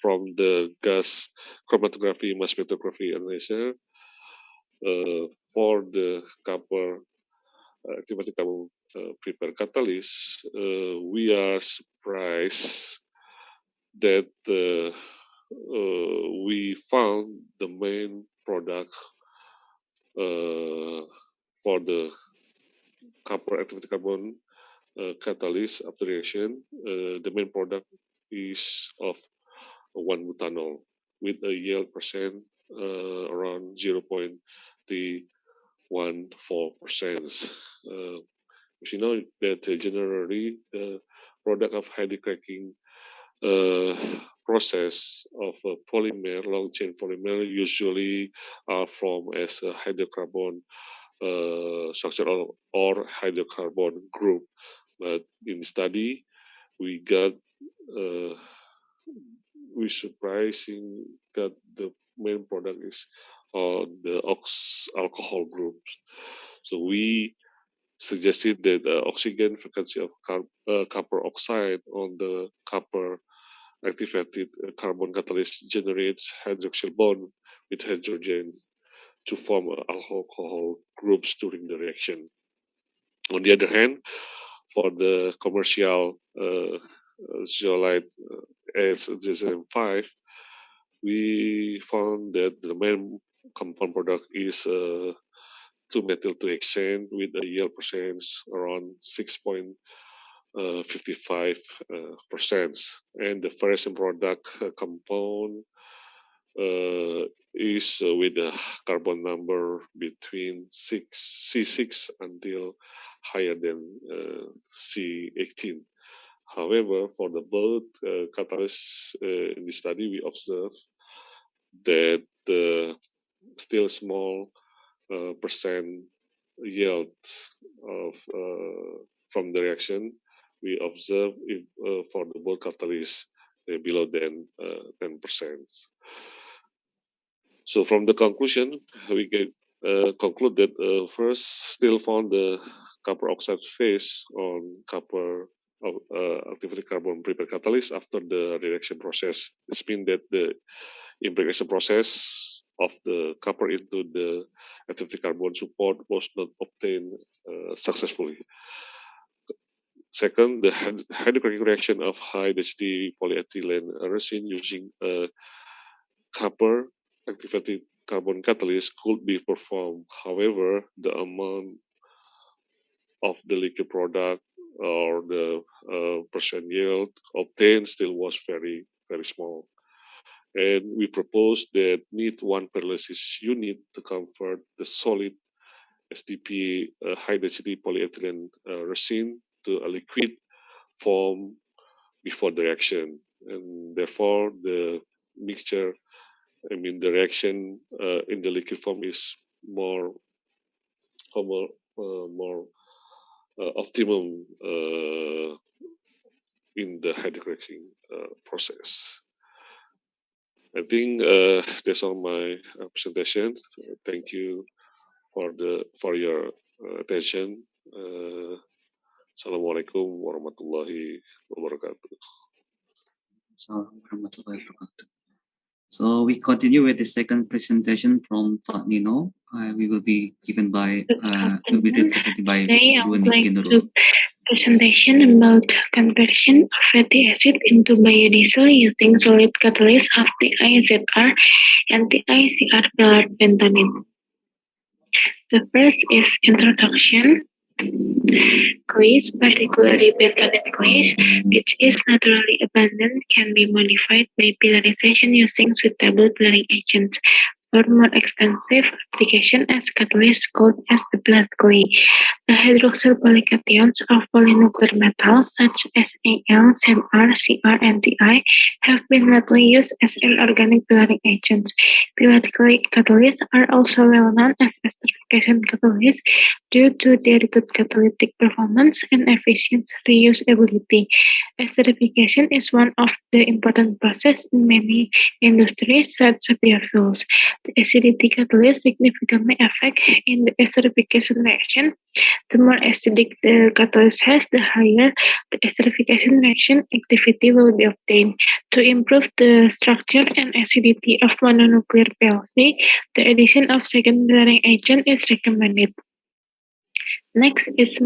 Speaker 2: from the gas chromatography mass spectrography analyzer, for the copper activated carbon prepared catalyst, we are surprised that we found the main product for the copper activated carbon catalyst after reaction. The main product is of 1-butanol with a yield percent around 0.314%. You know that generally the product of hydrocracking process of a polymer, long chain polymer, usually are formed as a hydrocarbon structure or hydrocarbon group. But in study, we got we surprising that the main product is the alcohol groups. So we suggested that the oxygen frequency of copper oxide on the copper activated carbon catalyst generates hydroxyl bond with hydrogen to form alcohol groups during the reaction. On the other hand, for the commercial zeolite as ZSM5, we found that the main compound product is 2-methyl-2-hexane with a yield percent around 6.55%, and the fluorescent product compound is with a carbon number between C6 until higher than C18. However, for the both catalysts in this study, we observed that still small percent yield of from the reaction we observe if for the both catalysts below than 10%. So from the conclusion, we can conclude that first still found the copper oxide phase on copper activated carbon prepared catalyst after the reaction process. It means that the impregation process of the copper into the activated carbon support was not obtained successfully. Second, the hydrocracking reaction of high density polyethylene resin using a copper activated carbon catalyst could be performed. However, the amount of the liquid product or the percent yield obtained still was very, very small. And we proposed that need one pyrolysis unit to convert the solid SDP high density polyethylene resin to a liquid form before the reaction. And therefore, the mixture, the reaction in the liquid form is more optimum in the hydrocracking process. I think that's all my presentation. Thank you for your attention. Assalamualaikum warahmatullahi wabarakatuh.
Speaker 1: So we continue with the second presentation from Pak Nino. We will be given by represented by
Speaker 22: Today I would like
Speaker 1: Nurul.
Speaker 22: to presentation about conversion of fatty acid into biodiesel using solid catalyst of TiZR and TiCr pellet pentamine. The first is introduction. Clays, particularly bentonite clays, which is naturally abundant, can be modified by pillarization using suitable pillaring agents.
Speaker 16: or more extensive application as catalyst called as the blood clay. The hydroxyl polycations of polynuclear metals such as Al, ZR, Cr, and Ti have been widely used as inorganic pillaring agents. Pillar clay catalysts are also well known as esterification catalysts due to their good catalytic performance and efficient reusability. Esterification is one of the important processes in many industries such as biofuels. The acidity catalyst significantly affect in the esterification reaction. The more acidic the catalyst has, the higher the esterification reaction activity will be obtained. To improve the structure and acidity of mononuclear PLC, the addition of second pillaring agent is recommended. Next is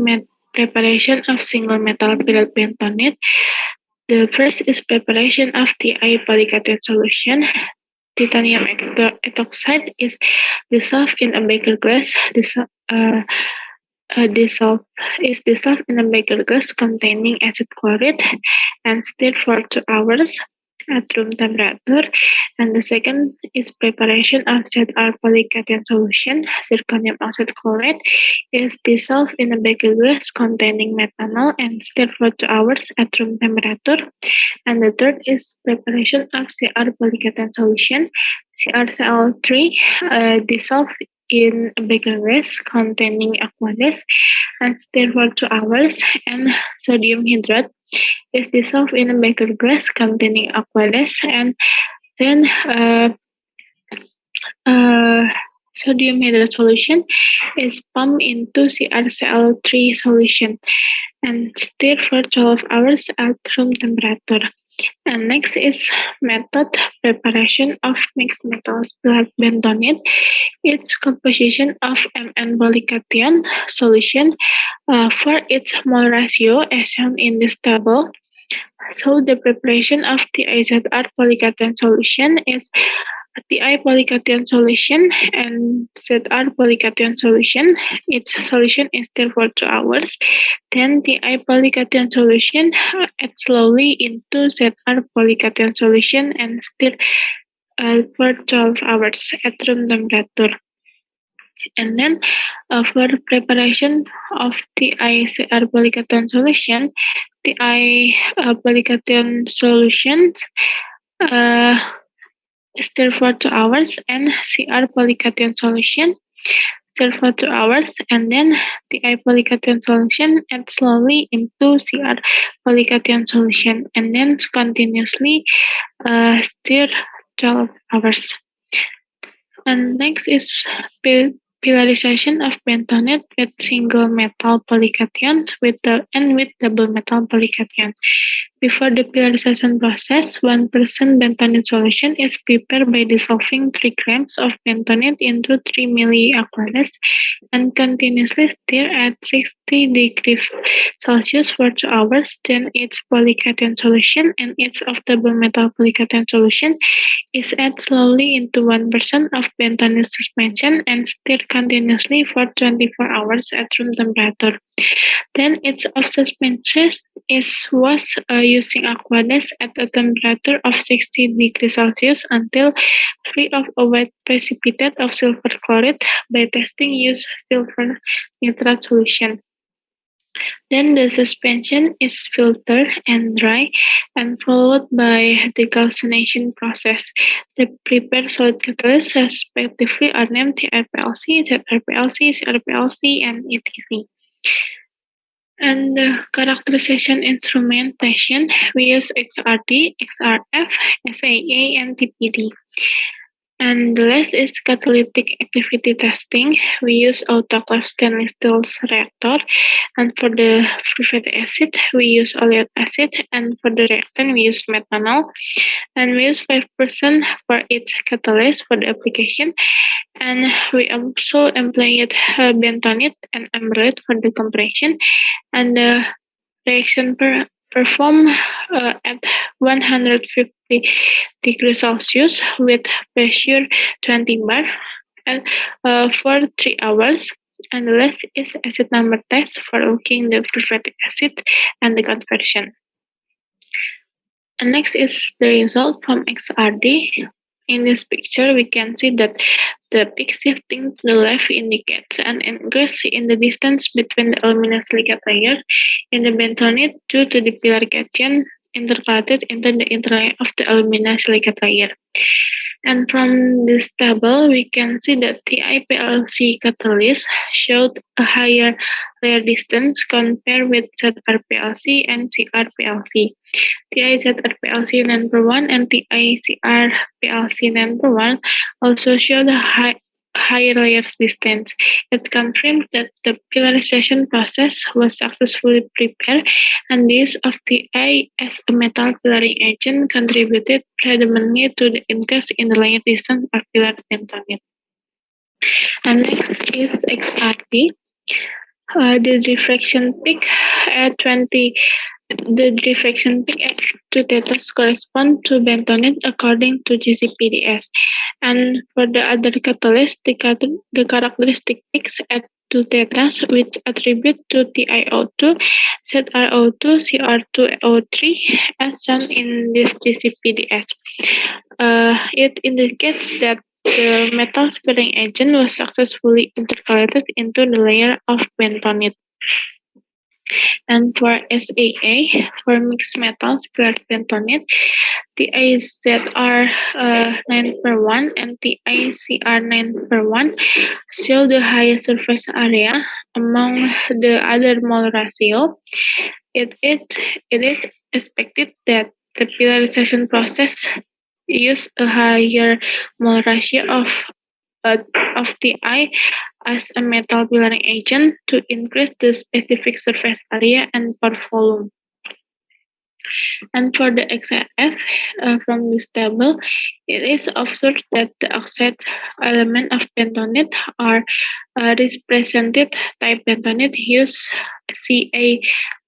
Speaker 16: preparation of single metal pillared bentonite. The first is preparation of Ti polycation solution. Titanium ethoxide is dissolved in a baker glass. Dissolved in a baker glass containing acid chloride and stirred for 2 hours at room temperature. And the second is preparation of ZR polycation solution. Zirconium oxide chloride is dissolved in a baker glass containing methanol and stirred for 2 hours at room temperature. And the third is preparation of Cr polycation solution. CrCl3 dissolved in a baker glass containing aqueous and stirred for 2 hours, and sodium hydride is dissolved in a baker glass containing aqueous, and then sodium hydride solution is pumped into CrCl3 solution and stirred for 12 hours at room temperature. And next is method preparation of mixed metals pillared bentonite. Its composition of Mn polycation solution for its mole ratio as shown in this table. So the preparation of TiZR polycation solution is Ti polycation solution and Zr polycation solution. Its solution is stirred for 2 hours. Then Ti polycation solution add slowly into Zr polycation solution and stir for 12 hours at room temperature. And then for preparation of TiZr polycation solution, Ti polycation solution stir for 2 hours and Cr polycation solution stir for 2 hours, and then Ti polycation solution add slowly into Cr polycation solution and then continuously stir 12 hours. And next is pillarization of bentonite with single metal polycations with double metal polycation. Before the pillarization process, 1% bentonite solution is prepared by dissolving 3 grams of bentonite into 3 milli aqueous and continuously stir at 60 degrees Celsius for 2 hours. Then its polycation solution and its of double metal polycation solution is added slowly into 1% of bentonite suspension and stirred continuously for 24 hours at room temperature. Then its of suspension is washed using aqueous at a temperature of 60 degrees Celsius until free of a white precipitate of silver chloride. By testing, use silver nitrate solution. Then the suspension is filtered and dry and followed by the calcination process. The prepared solid catalysts respectively are named TiPLC, ZrPLC, CrPLC, and ETC. And the characterization instrumentation, we use XRD, XRF, SAA, and TPD. And the last is catalytic activity testing. We use autoclave stainless steel reactor. And for the free fatty acid, we use oleic acid. And for the reactant, we use methanol. And we use 5% for each catalyst for the application. And we also employed bentonite and emerald for the compression. And the reaction performed at 150 degrees Celsius with pressure 20 bar and for 3 hours. And the last is acid number test for looking the free fatty acid and the conversion. And next is the result from XRD. In this picture, we can see that the peak shifting to the left indicates an increase in the distance between the aluminum silicate layer in the bentonite due to the pillar cation intercalated into the interlayer of the aluminum silicate layer. And from this table, we can see that the IPLC catalyst showed a higher layer distance compared with ZRPLC and CRPLC. TI-ZRPLC number 1 and TI-CRPLC number 1 also show the higher layers distance. It confirms that the pillarization process was successfully prepared, and the use of TI as a metal pillaring agent contributed predominantly to the increase in the layer distance of pillar bentonite. And next is XRD. The diffraction peak at 2 tetas correspond to bentonite according to GCPDS. And for the other catalysts, the characteristic peaks at 2 tetas, which attribute to TiO2, ZrO2, CR2O3, as shown in this GCPDS. It indicates that the metal sparing agent was successfully intercalated into the layer of bentonite. And for SAA, for mixed metals paired bentonite, TiZr9/1 and TiCr9/1 show the highest surface area among the other mole ratio. It is expected that the pillarization process use a higher mole ratio of Ti as a metal pillaring agent to increase the specific surface area and pore volume. And for the XRF, from this table, it is observed that the oxide element of bentonite are represented type bentonite use Ca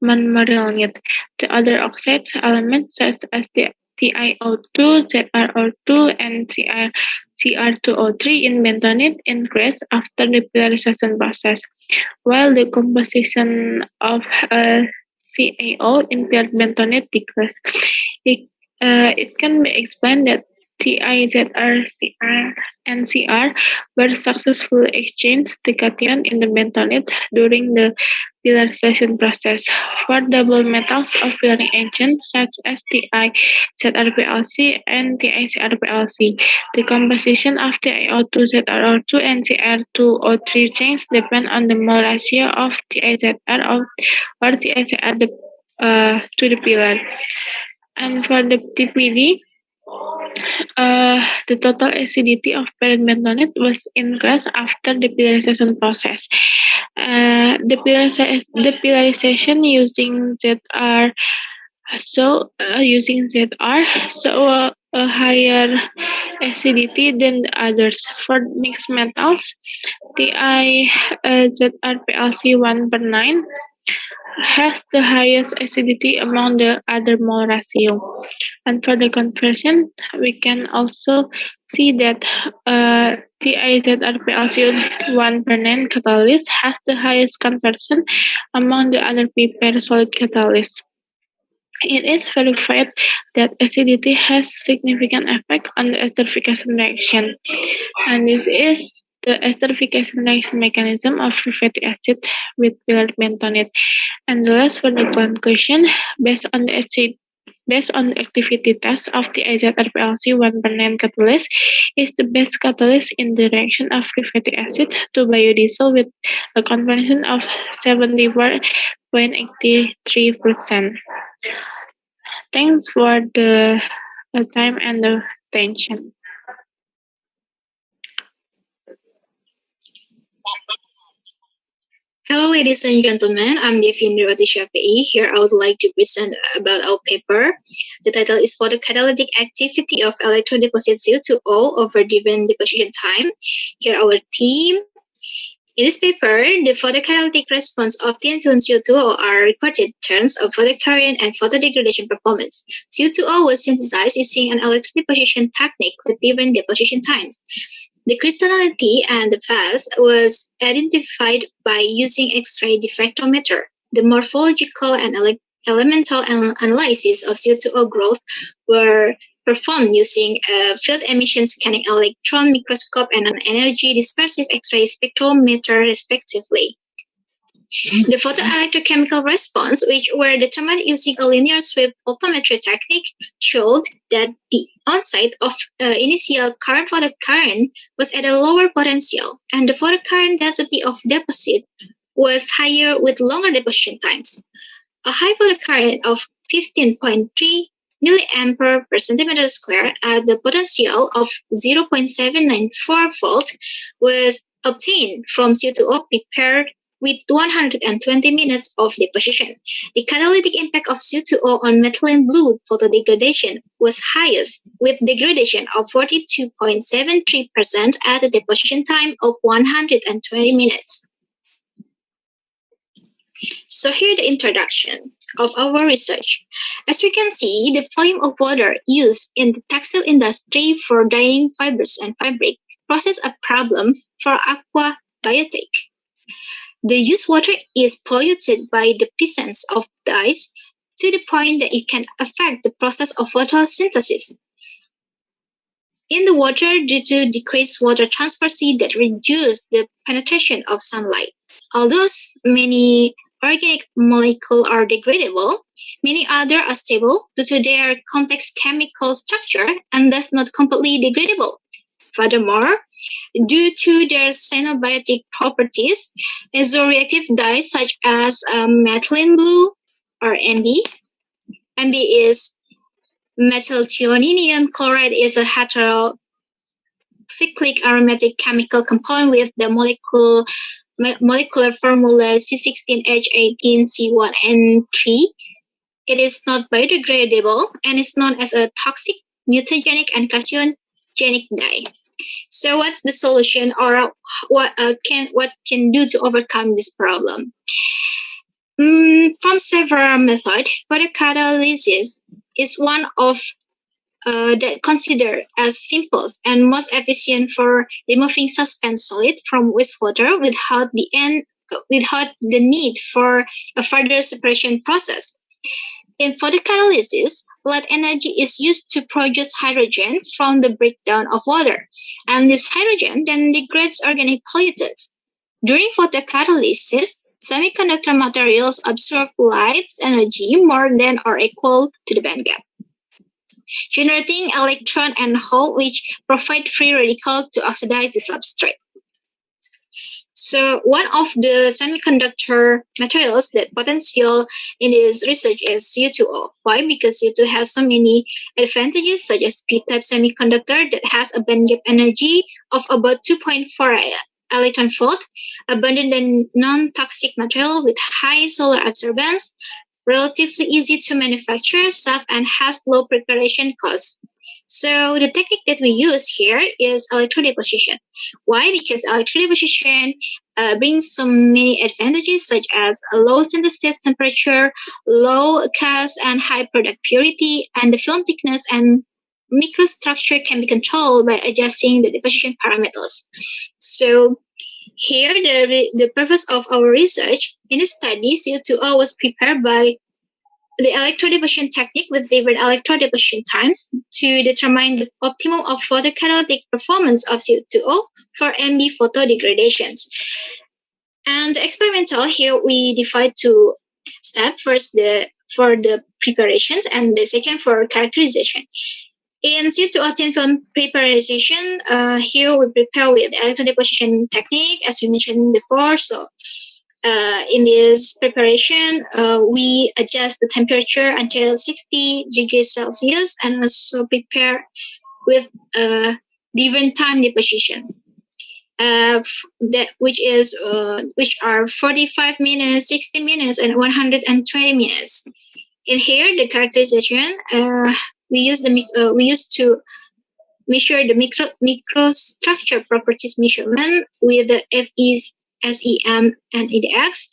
Speaker 16: monomerilnite. The other oxide elements such as the TiO2, ZrO2, and CR2O3 in bentonite increase after the pillarization process, while the composition of CaO in paired bentonite decrease. It can be explained that TiZr, Cr, and Cr were successfully exchanged the cation in the bentonite during the pillarization process. For double metals of pillaring agents such as TiZrPlC and TiCrPlC, the composition of TiO2, ZrO2, and Cr2O3 chains depend on the mole ratio of TiZr or TiZr to the pillar. And for the TPD, the total acidity of parent bentonite was increased after the pillarization process. The pillarization using ZR saw a higher acidity than the others. For mixed metals, ZrPlC 1/9 has the highest acidity among the other mole ratio. And for the conversion, we can also see that TiZrPlC 1/9 catalyst has the highest conversion among the other p-pair solid catalysts. It is verified that acidity has significant effect on the esterification reaction, and this is the esterification reaction mechanism of free fatty acid with pillar bentonite. And the last for the conclusion, based on the activity test of the TiZrPlC 1/9 catalyst is the best catalyst in the reaction of free fatty acid to biodiesel with a conversion of 74.83%. Thanks for the time and the attention.
Speaker 10: Hello, ladies and gentlemen. I'm Devindra Shafi'i. Here I would like to present about our paper. The title is For the Catalytic Activity of Electron Deposit CO2O over Different Deposition Time. Here our theme. In this paper, the photocatalytic response of thin film CO2O are recorded in terms of photocarrier and photodegradation performance. CO2O was synthesized using an electron deposition technique with different deposition times. The crystallinity and the phase was identified by using X-ray diffractometer. The morphological and elemental analysis of CO2O growth were performed using a field emission scanning electron microscope and an energy dispersive X-ray spectrometer, respectively. The photoelectrochemical response, which were determined using a linear sweep photometry technique, showed that the onset of initial current photocurrent was at a lower potential, and the photocurrent density of deposit was higher with longer deposition times. A high photocurrent of 15.3 milliampere per centimeter square at the potential of 0.794 volt was obtained from CO2O prepared with 120 minutes of deposition. The catalytic impact of CO2O on methylene blue photodegradation was highest, with degradation of 42.73% at a deposition time of 120 minutes. So here the introduction of our research. As we can see, the volume of water used in the textile industry for dyeing fibers and fabric poses a problem for aqua biotic. The used water is polluted by the presence of dyes to the point that it can affect the process of photosynthesis in the water due to decreased water transparency that reduce the penetration of sunlight. Although many organic molecules are degradable, many others are stable due to their complex chemical structure and thus not completely degradable. Furthermore, due to their xenobiotic properties, azoreactive dyes such as methylene blue or MB is methylthioninium chloride is a heterocyclic aromatic chemical compound with the molecular formula C16H18C1N3. It is not biodegradable and is known as a toxic, mutagenic, and carcinogenic dye. So what's the solution, or what can do to overcome this problem? From several methods, photocatalysis is one of that considered as simplest and most efficient for removing suspended solid from wastewater without the need for a further separation process. In photocatalysis, light energy is used to produce hydrogen from the breakdown of water, and this hydrogen then degrades organic pollutants. During photocatalysis, semiconductor materials absorb light energy more than or equal to the bandgap, generating electron and hole which provide free radicals to oxidize the substrate. So one of the semiconductor materials that potential in this research is CO2O. Why? Because CO2 has so many advantages, such as P-type semiconductor that has a bandgap energy of about 2.4 electron volt, abundant and non-toxic material with high solar absorbance, relatively easy to manufacture, safe, and has low preparation costs. So the technique that we use here is electrodeposition. Why? Because electrodeposition brings so many advantages, such as a low synthesis temperature, low cost, and high product purity, and the film thickness and microstructure can be controlled by adjusting the deposition parameters. So here, the purpose of our research in the study, CO2O was prepared by the electrodeposition technique with different electrodeposition times to determine the optimum of photocatalytic performance of CO2O for MB photodegradations. And experimental, here we divide two steps. First, for the preparations, and the second for characterization. In CO2O thin film preparation, here we prepare with electrodeposition technique, as we mentioned before. So in this preparation, we adjust the temperature until 60 degrees Celsius and also prepare with different time deposition, which are 45 minutes, 60 minutes, and 120 minutes. In here, the characterization, we used to measure the microstructure properties measurement with the FEs, SEM, and EDX,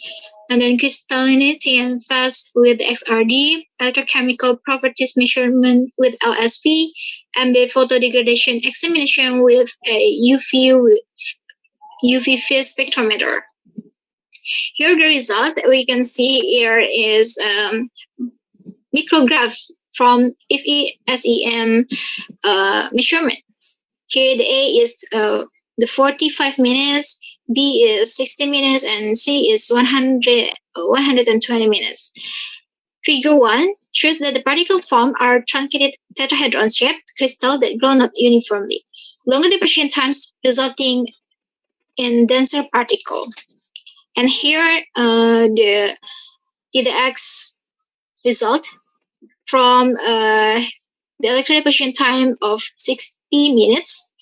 Speaker 10: and then crystallinity and phase with XRD, electrochemical properties measurement with LSP, and the photodegradation examination with a UV phase spectrometer. Here the result that we can see here is micrograph
Speaker 6: from FESEM measurement. Here the A is the 45 minutes, B is 60 minutes, and C is 120 minutes. Figure 1 shows that the particle form are truncated tetrahedron-shaped crystal that grow not uniformly. Longer deposition times resulting in denser particle. And here the EDX result from the electron deposition time of 60 minutes.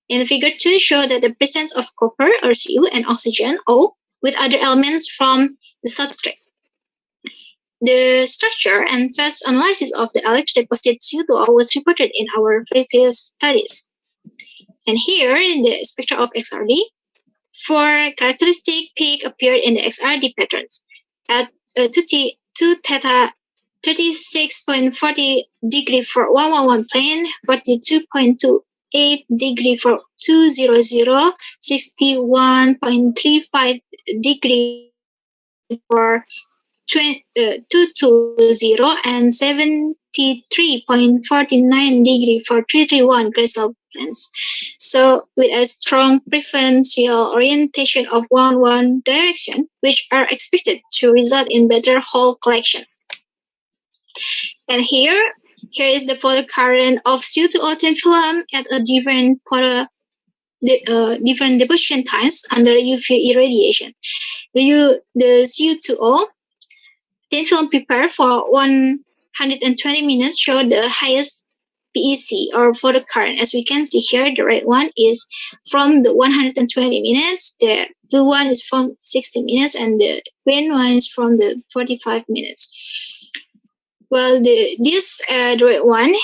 Speaker 6: In figure 2 show that the presence of copper or Cu and oxygen O with other elements from the substrate. The structure and fast analysis of the electrodeposited CO2O was reported in our previous studies. And here in the spectra of XRD, 4 characteristic peak appeared in the XRD patterns. At 2 theta 36.40 degree for 111 plane, 42.28 degree for 200, 61.35 degree for 220, and 73.49 degree for 331 crystal planes. So with a strong preferential orientation of 1-1 direction, which are expected to result in better whole collection. And here is the photocurrent of CO2O thin film at a different deposition times under UV irradiation. The CO2O thin film prepared for 120 minutes show the highest PEC or photocurrent. As we can see here, the red one is from the 120 minutes, the blue one is from 60 minutes, and the green one is from the 45 minutes. Well, the red one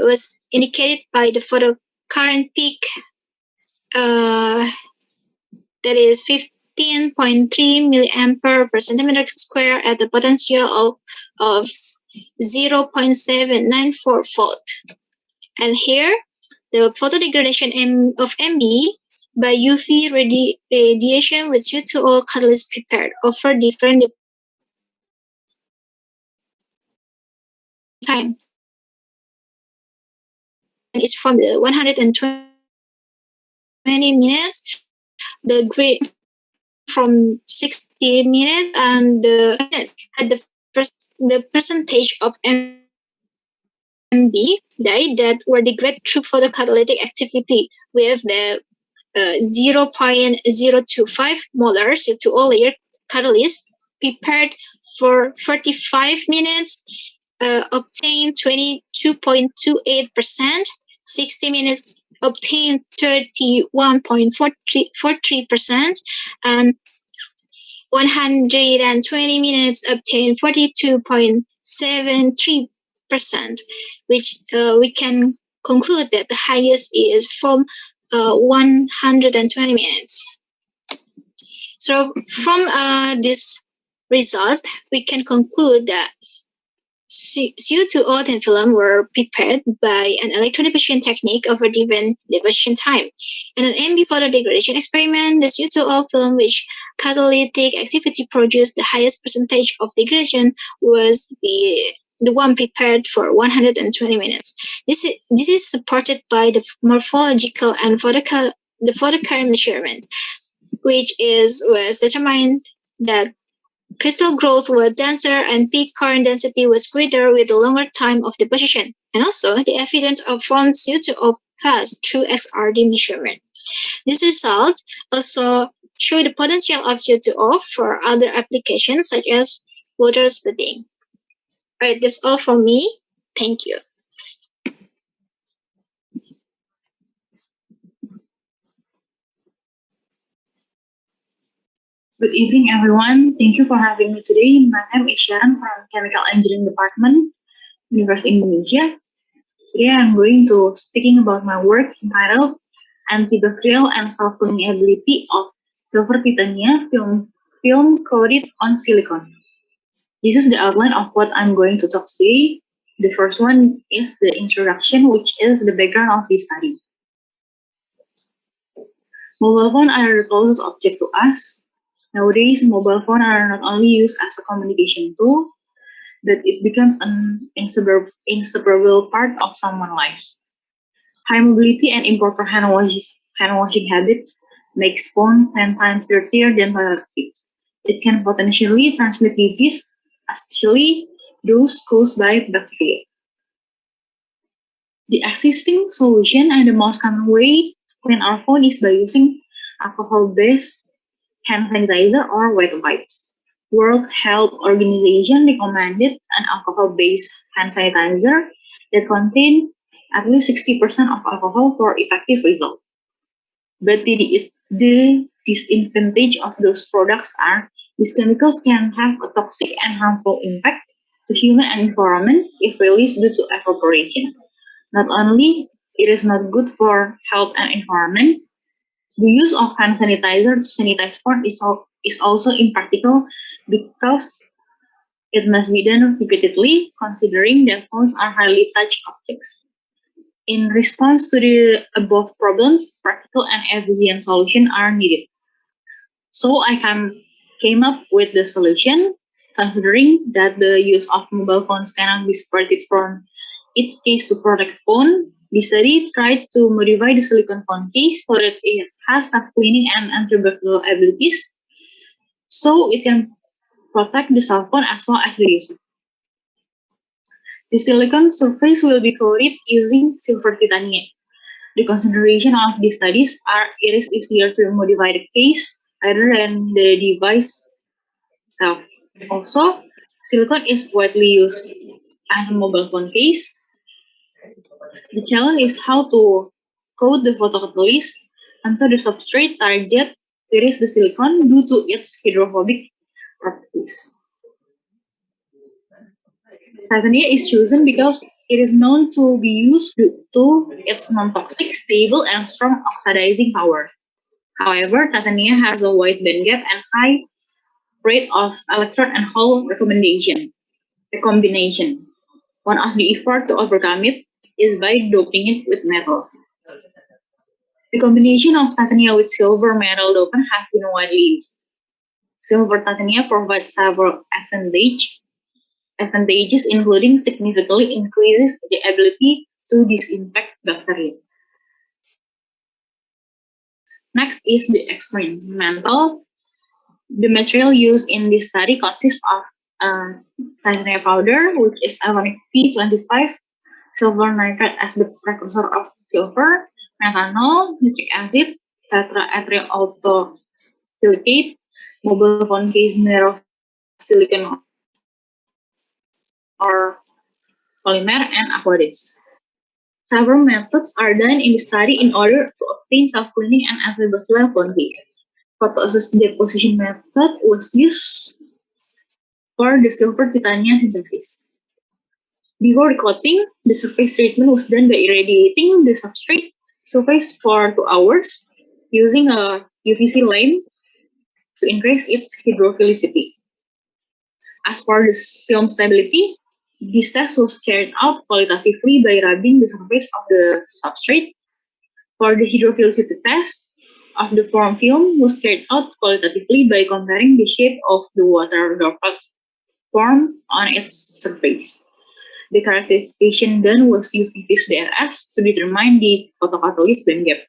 Speaker 6: was indicated by the photocurrent peak that is 15.3 milliampere per centimeter square at the potential of 0.794 volt. And here, the photodegradation of MB by UV radiation with CO2O catalyst prepared offer different time. And it's from the 120 minutes, the green from 60 minutes, and at the percentage of MB that were degraded through photocatalytic activity with the 0.025 molar CO2O layer catalyst prepared for 45 minutes, obtained 22.28%, 60 minutes obtained 31.43%, and 120 minutes obtained 42.73%, which we can conclude that the highest is from 120 minutes. So from this result, we can conclude that CO2O thin film were prepared by an electron deposition technique over different deposition time. In an MB photodegradation experiment, the CO2O film which catalytic activity produced the highest percentage of degradation was the one prepared for 120 minutes. This is supported by the morphological and the photocurrent measurement, which was determined that crystal growth was denser and peak current density was greater with a longer time of deposition, and also the evidence of formed CO2O fast through XRD measurement. This result also show the potential of CO2O for other applications such as water splitting. All right, that's all from me. Thank you.
Speaker 18: Good evening, everyone. Thank you for having me today. My name is Sharon from Chemical Engineering Department, University Indonesia. Today, I'm going to speaking about my work entitled Antibacterial and Self-Cleaning Ability of Silver Titania Film Coated on Silicon. This is the outline of what I'm going to talk today. The first one is the introduction, which is the background of this study. Mobile phones are the closest object to us. Nowadays, mobile phones are not only used as a communication tool, but it becomes an inseparable part of someone's lives. High mobility and improper hand washing habits make phone 10 times dirtier than toilet seats. It can potentially transmit disease, especially those caused by bacteria. The existing solution and the most common way to clean our phone is by using alcohol-based hand sanitizer or wet wipes. World Health Organization recommended an alcohol-based hand sanitizer that contains at least 60% of alcohol for effective result. But the disadvantage of those products are these chemicals can have a toxic and harmful impact to human and environment if released due to evaporation. Not only it is not good for health and environment, the use of hand sanitizer to sanitize phone is also impractical because it must be done repeatedly, considering that phones are highly touched objects. In response to the above problems, practical and efficient solutions are needed. So I came up with the solution, considering that the use of mobile phones cannot be separated from its case to protect phone. The study tried to modify the silicone phone case so that it has self-cleaning and antibacterial abilities, so it can protect the cell phone as well as the user. The silicone surface will be coated using silver titanium. The consideration of these studies are it is easier to modify the case rather than the device itself. Also, silicone is widely used as a mobile phone case. The challenge is how to coat the photocatalyst until the substrate target is the silicone due to its hydrophobic properties. Titania is chosen because it is known to be used due to its non-toxic, stable, and strong oxidizing power. However, titania has a wide bandgap and high rate of electron and hole recombination. One of the efforts to overcome it is by doping it with metal. The combination of titania with silver metal dopant has been widely used. Silver titania provides several advantages, including significantly increases the ability to disinfect bacteria. Next is the experimental. The material used in this study consists of titania powder, which is ionic P25, silver nitrate as the precursor of silver, methanol, nitric acid, tetraethyl autosilicate, mobile phone case mineral silicon or polymer, and aqueous. Several methods are done in the study in order to obtain self-cleaning and antibacterial phone case. Photolysis deposition method was used for the silver titanium synthesis. Before coating, the surface treatment was done by irradiating the substrate surface for 2 hours using a UVC lamp to increase its hydrophilicity. As for the film stability, this test was carried out qualitatively by rubbing the surface of the substrate. For the hydrophilicity test of the form film was carried out qualitatively by comparing the shape of the water droplets formed on its surface. The characterization done was used DRS to determine the photocatalyst bandgap.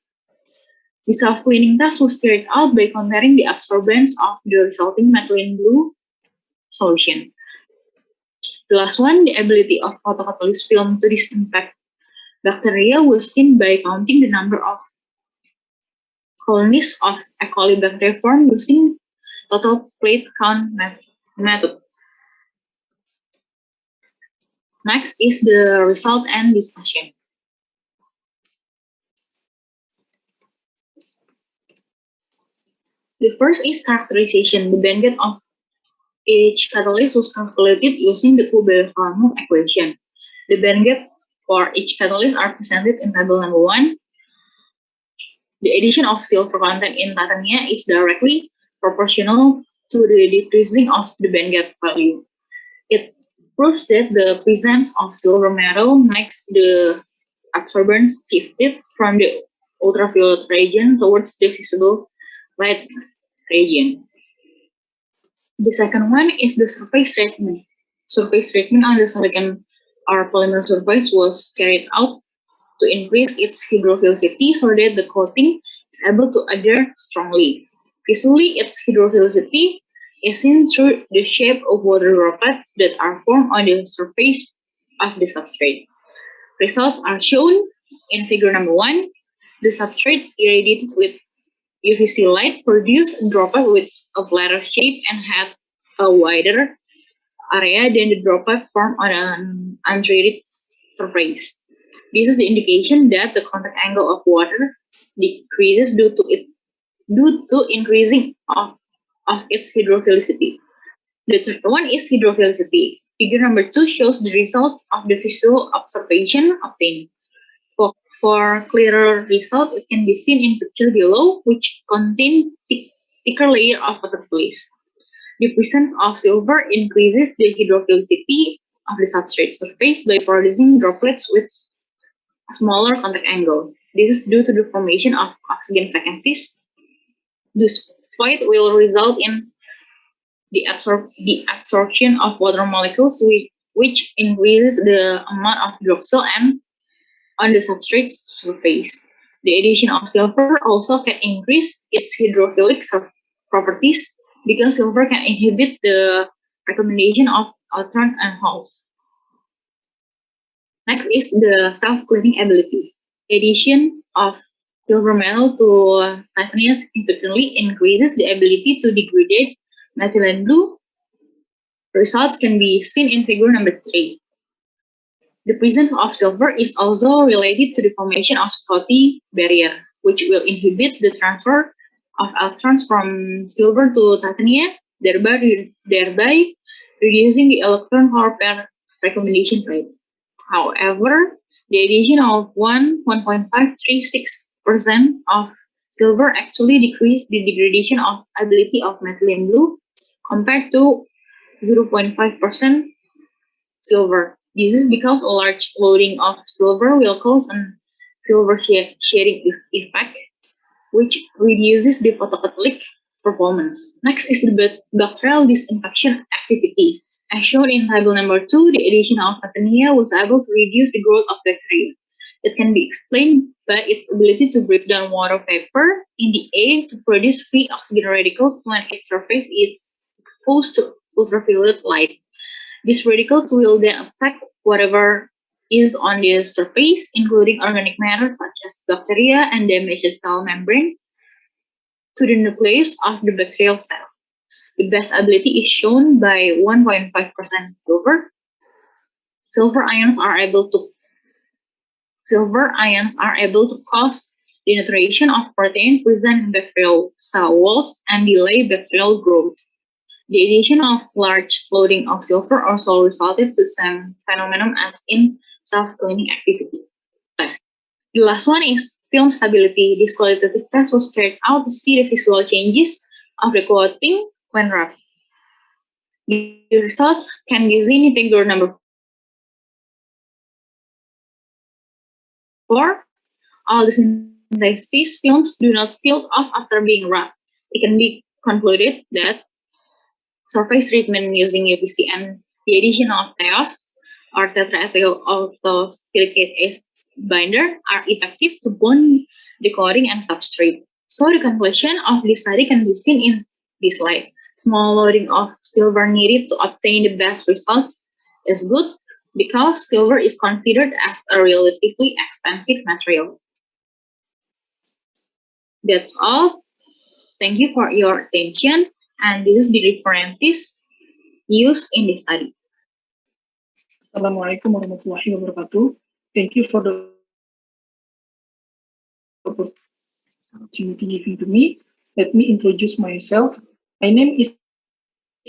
Speaker 18: The self-cleaning test was carried out by comparing the absorbance of the resulting methylene blue solution. The last one, the ability of photocatalyst film to disinfect bacteria was seen by counting the number of colonies of E. coli bacteria formed using total plate count method. Next is the result and discussion. The first is characterization. The bandgap of each catalyst was calculated using the Kuber-Kalmuck equation. The bandgap for each catalyst are presented in table number 1. The addition of silver content in titania is directly proportional to the decreasing of the bandgap value. It proves that the presence of silver metal makes the absorbance shifted from the ultraviolet region towards the visible light region. The second one is the surface treatment. surface treatment on the silicon or polymer surface was carried out to increase its hydrophilicity so that the coating is able to adhere strongly. Visually, its hydrophilicity is seen through the shape of water droplets that are formed on the surface of the substrate. Results are shown in figure number 1. The substrate irradiated with UVC light produced a droplet with a flatter shape and had a wider area than the droplet formed on an untreated surface. This is the indication that the contact angle of water decreases due to increasing of its hydrophilicity. The third one is hydrophilicity. Figure number 2 shows the results of the visual observation obtained. For clearer result, it can be seen in picture below, which contain thicker layer of water glaze. The presence of silver increases the hydrophilicity of the substrate surface by producing droplets with a smaller contact angle. This is due to the formation of oxygen vacancies. This void will result in the absorption of water molecules, which increases the amount of hydroxyl and on the substrate surface. The addition of silver also can increase its hydrophilic properties because silver can inhibit the recombination of electrons and holes. Next is the self-cleaning ability. Addition of silver metal to titanium significantly increases the ability to degrade methylene blue. Results can be seen in figure number 3. The presence of silver is also related to the formation of Schottky barrier, which will inhibit the transfer of electrons from silver to titanium, thereby reducing the electron hole pair recombination rate. However, the addition of 1.536% of silver actually decreased the degradation of ability of methylene blue compared to 0.5% silver. This is because a large loading of silver will cause a silver shearing effect, which reduces the photocatalytic performance. Next is the bacterial disinfection activity. As shown in table number 2, the addition of titania was able to reduce the growth of bacteria. It can be explained by its ability to break down water vapor in the air to produce free oxygen radicals when its surface is exposed to ultraviolet light. These radicals will then affect whatever is on the surface, including organic matter such as bacteria, and damage the cell membrane to the nucleus of the bacterial cell. The best ability is shown by 1.5% silver. Silver ions are able to cause denaturation of protein present in bacterial cell walls and delay bacterial growth. The addition of large loading of silver also resulted to the same phenomenon as in self-cleaning activity test. The last one is film stability. This qualitative test was carried out to see the visual changes of the coating when wrapped. The results can be seen in figure number 4. All the synthesis films do not peel off after being wrapped. It can be concluded that surface treatment using UVC and the addition of TEOS or tetraethyl orthosilicate acid binder are effective to bond the coating and substrate. So the conclusion of this study can be seen in this slide. Small loading of silver needed to obtain the best results is good because silver is considered as a relatively expensive material. That's all. Thank you for your attention. And this is the references used in this study.
Speaker 19: Assalamualaikum warahmatullahi wabarakatuh. Thank you for the opportunity given to me. Let me introduce myself. My name is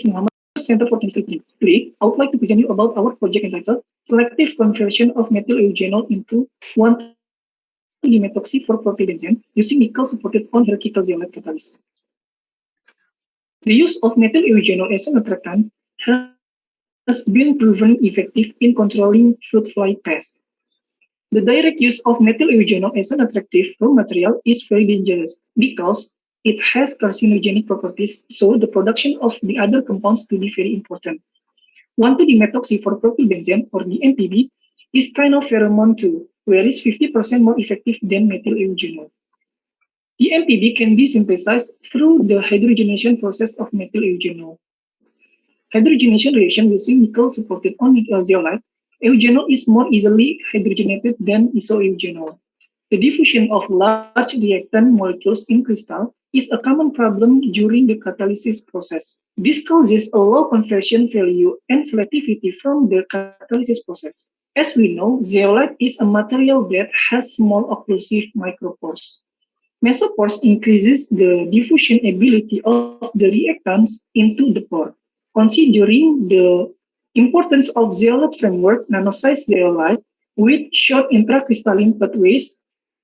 Speaker 19: Muhammad, Center for Chemistry. Today, I would like to present you about our project entitled Selective Conversion of Methyl Eugenol into 1,3-methoxy for propylbenzene using nickel-supported on-hierarchical zeolite catalysis. The use of methyl eugenol as an attractant has been proven effective in controlling fruit fly pests. The direct use of methyl eugenol as an attractive raw material is very dangerous because it has carcinogenic properties, so the production of the other compounds to be very important. 1,2-dimetoxy for propylbenzene, or DMPB, is kind of pheromone too, where it's 50% more effective than methyl eugenol. DMPB can be synthesized through the hydrogenation process of methyl eugenol. Hydrogenation reaction using nickel supported on zeolite, eugenol is more easily hydrogenated than isoeugenol. The diffusion of large reactant molecules in crystal is a common problem during the catalysis process. This causes a low conversion value and selectivity from the catalysis process. As we know, zeolite is a material that has small occlusive micropores. Mesopores increases the diffusion ability of the reactants into the pore. Considering the importance of zeolite framework, nanosized zeolite with short intracrystalline pathways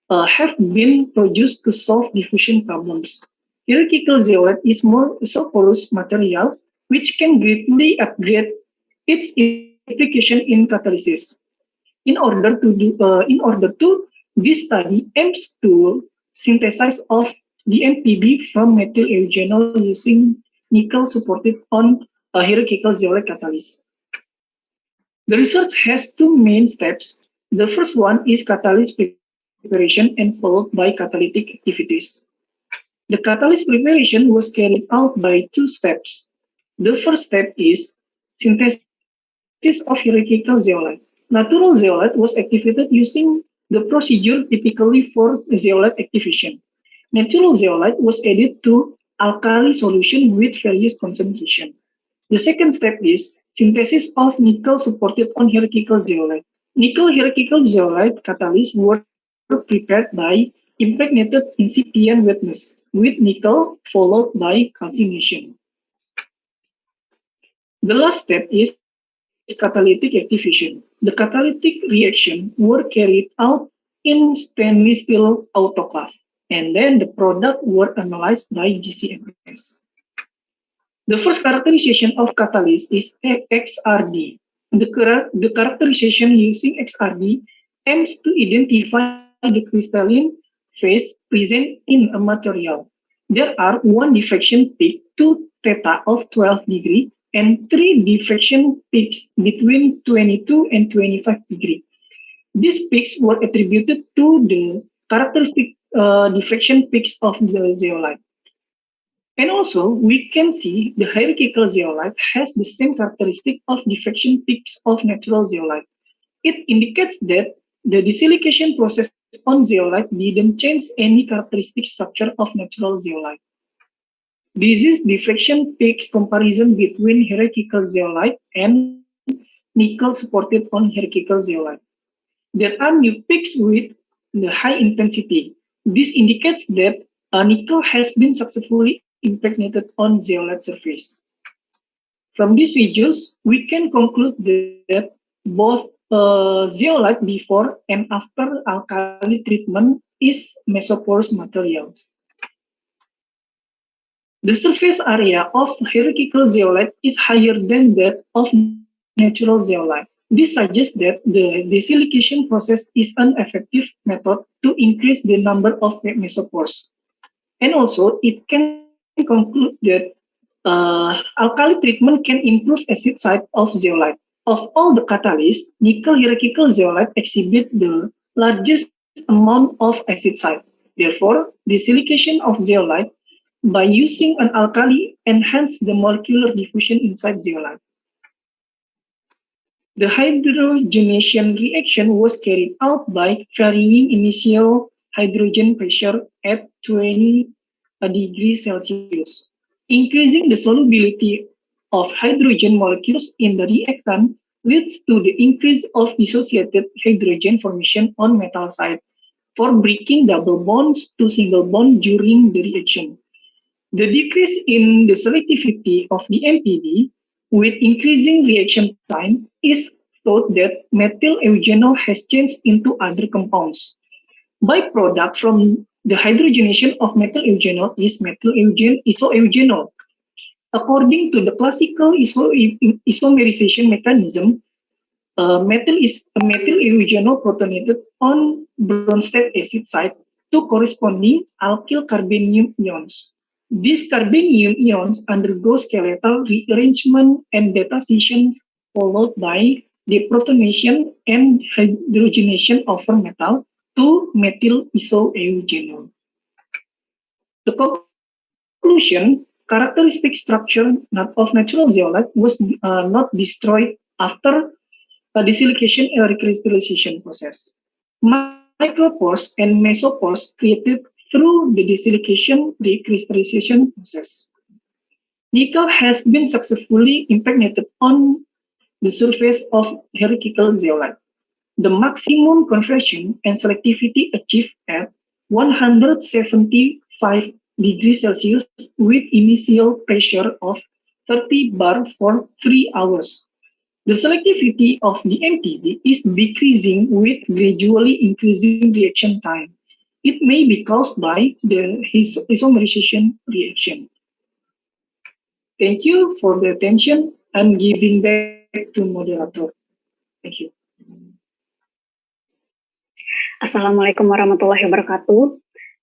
Speaker 19: have been produced to solve diffusion problems. Hierarchical zeolite is more isoporous materials which can greatly upgrade its application in catalysis. In order to this study aims to synthesize of DMPB from methyl eugenol using nickel supported on a hierarchical zeolite catalyst. The research has two main steps. The first one is catalyst preparation and followed by catalytic activities. The catalyst preparation was carried out by two steps. The first step is synthesis of hierarchical zeolite. Natural zeolite was activated using the procedure typically for zeolite activation. Natural zeolite was added to alkali solution with various concentration. The second step is synthesis of nickel supported on hierarchical zeolite. Nickel hierarchical zeolite catalysts were prepared by impregnated incipient wetness with nickel followed by calcination. The last step is catalytic activation. The catalytic reaction were carried out in stainless steel autoclave, and then the product were analyzed by GCMS. The first characterization of catalyst is XRD. The characterization using XRD aims to identify the crystalline phase present in a material. There are 1 diffraction peak to theta of 12 degree and 3 diffraction peaks between 22 and 25 degree. These peaks were attributed to the characteristic diffraction peaks of the zeolite. And also, we can see the hierarchical zeolite has the same characteristic of diffraction peaks of natural zeolite. It indicates that the desilication process on zeolite didn't change any characteristic structure of natural zeolite. This is diffraction peaks comparison between hierarchical zeolite and nickel supported on hierarchical zeolite. There are new peaks with the high intensity. This indicates that nickel has been successfully impregnated on zeolite surface. From these videos, we can conclude that both zeolite before and after alkali treatment is mesoporous materials. The surface area of hierarchical zeolite is higher than that of natural zeolite. This suggests that the desilication process is an effective method to increase the number of mesopores. And also, it can conclude that alkali treatment can improve acid site of zeolite. Of all the catalysts, nickel hierarchical zeolite exhibit the largest amount of acid site. Therefore, desilication of zeolite by using an alkali enhance the molecular diffusion inside zeolite. The hydrogenation reaction was carried out by varying initial hydrogen pressure at 20 degrees Celsius. Increasing the solubility of hydrogen molecules in the reactant leads to the increase of dissociated hydrogen formation on metal side for breaking double bonds to single bond during the reaction. The decrease in the selectivity of the MPD with increasing reaction time is thought that methyl eugenol has changed into other compounds. Byproduct from the hydrogenation of methyl eugenol is methyl isoeugenol. According to the classical isomerization mechanism, methyl eugenol protonated on Bronsted acid site to corresponding alkyl carbanium ions. These carbanium ions undergo skeletal rearrangement and beta scission followed by deprotonation and hydrogenation over metal to methyl isoeugenol. The conclusion, characteristic structure of natural zeolite was not destroyed after a desilication or recrystallization process. Micropores and mesopores created through the desilication recrystallization process. Nickel has been successfully impregnated on the surface of hierarchical zeolite. The maximum conversion and selectivity achieved at 175 degrees Celsius with initial pressure of 30 bar for 3 hours. The selectivity of the MTD is decreasing with gradually increasing reaction time. It may be caused by the isomerization reaction. Thank you for the attention. I'm giving back to moderator. Thank you.
Speaker 11: Assalamualaikum warahmatullahi wabarakatuh.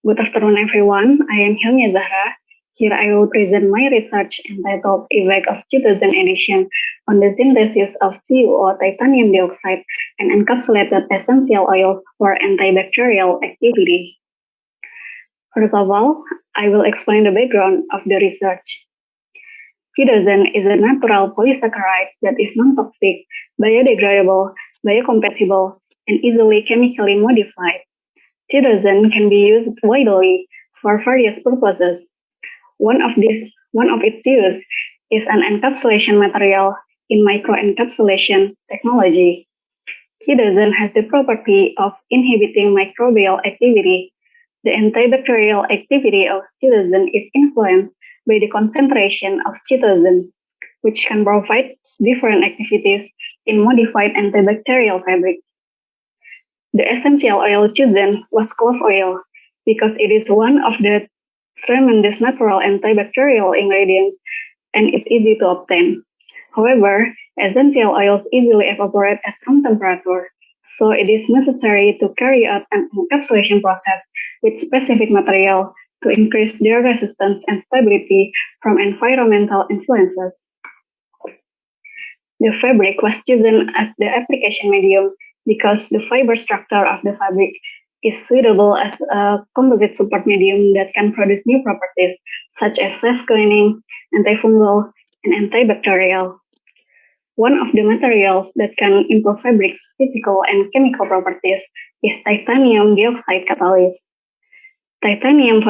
Speaker 11: Good afternoon, everyone. I am Hilmi Zahra. Here I will present my research entitled Effect of 2000 edition on the synthesis of CuO, titanium dioxide, and encapsulated essential oils for antibacterial activity. First of all, I will explain the background of the research. Chitosan is a natural polysaccharide that is non-toxic, biodegradable, biocompatible, and easily chemically modified. Chitosan can be used widely for various purposes. One of its use is an encapsulation material in microencapsulation technology. Chitosan has the property of inhibiting microbial activity. The antibacterial activity of chitosan is influenced by the concentration of chitosan, which can provide different activities in modified antibacterial fabric. The essential oil chosen was clove oil because it is one of the tremendous natural antibacterial ingredients and it's easy to obtain. However, essential oils easily evaporate at room temperature, so it is necessary to carry out an encapsulation process with specific material to increase their resistance and stability from environmental influences. The fabric was chosen as the application medium because the fiber structure of the fabric is suitable as a composite support medium that can produce new properties such as self-cleaning, antifungal, and antibacterial. One of the materials that can improve fabric's physical and chemical properties is titanium dioxide catalyst. Titanium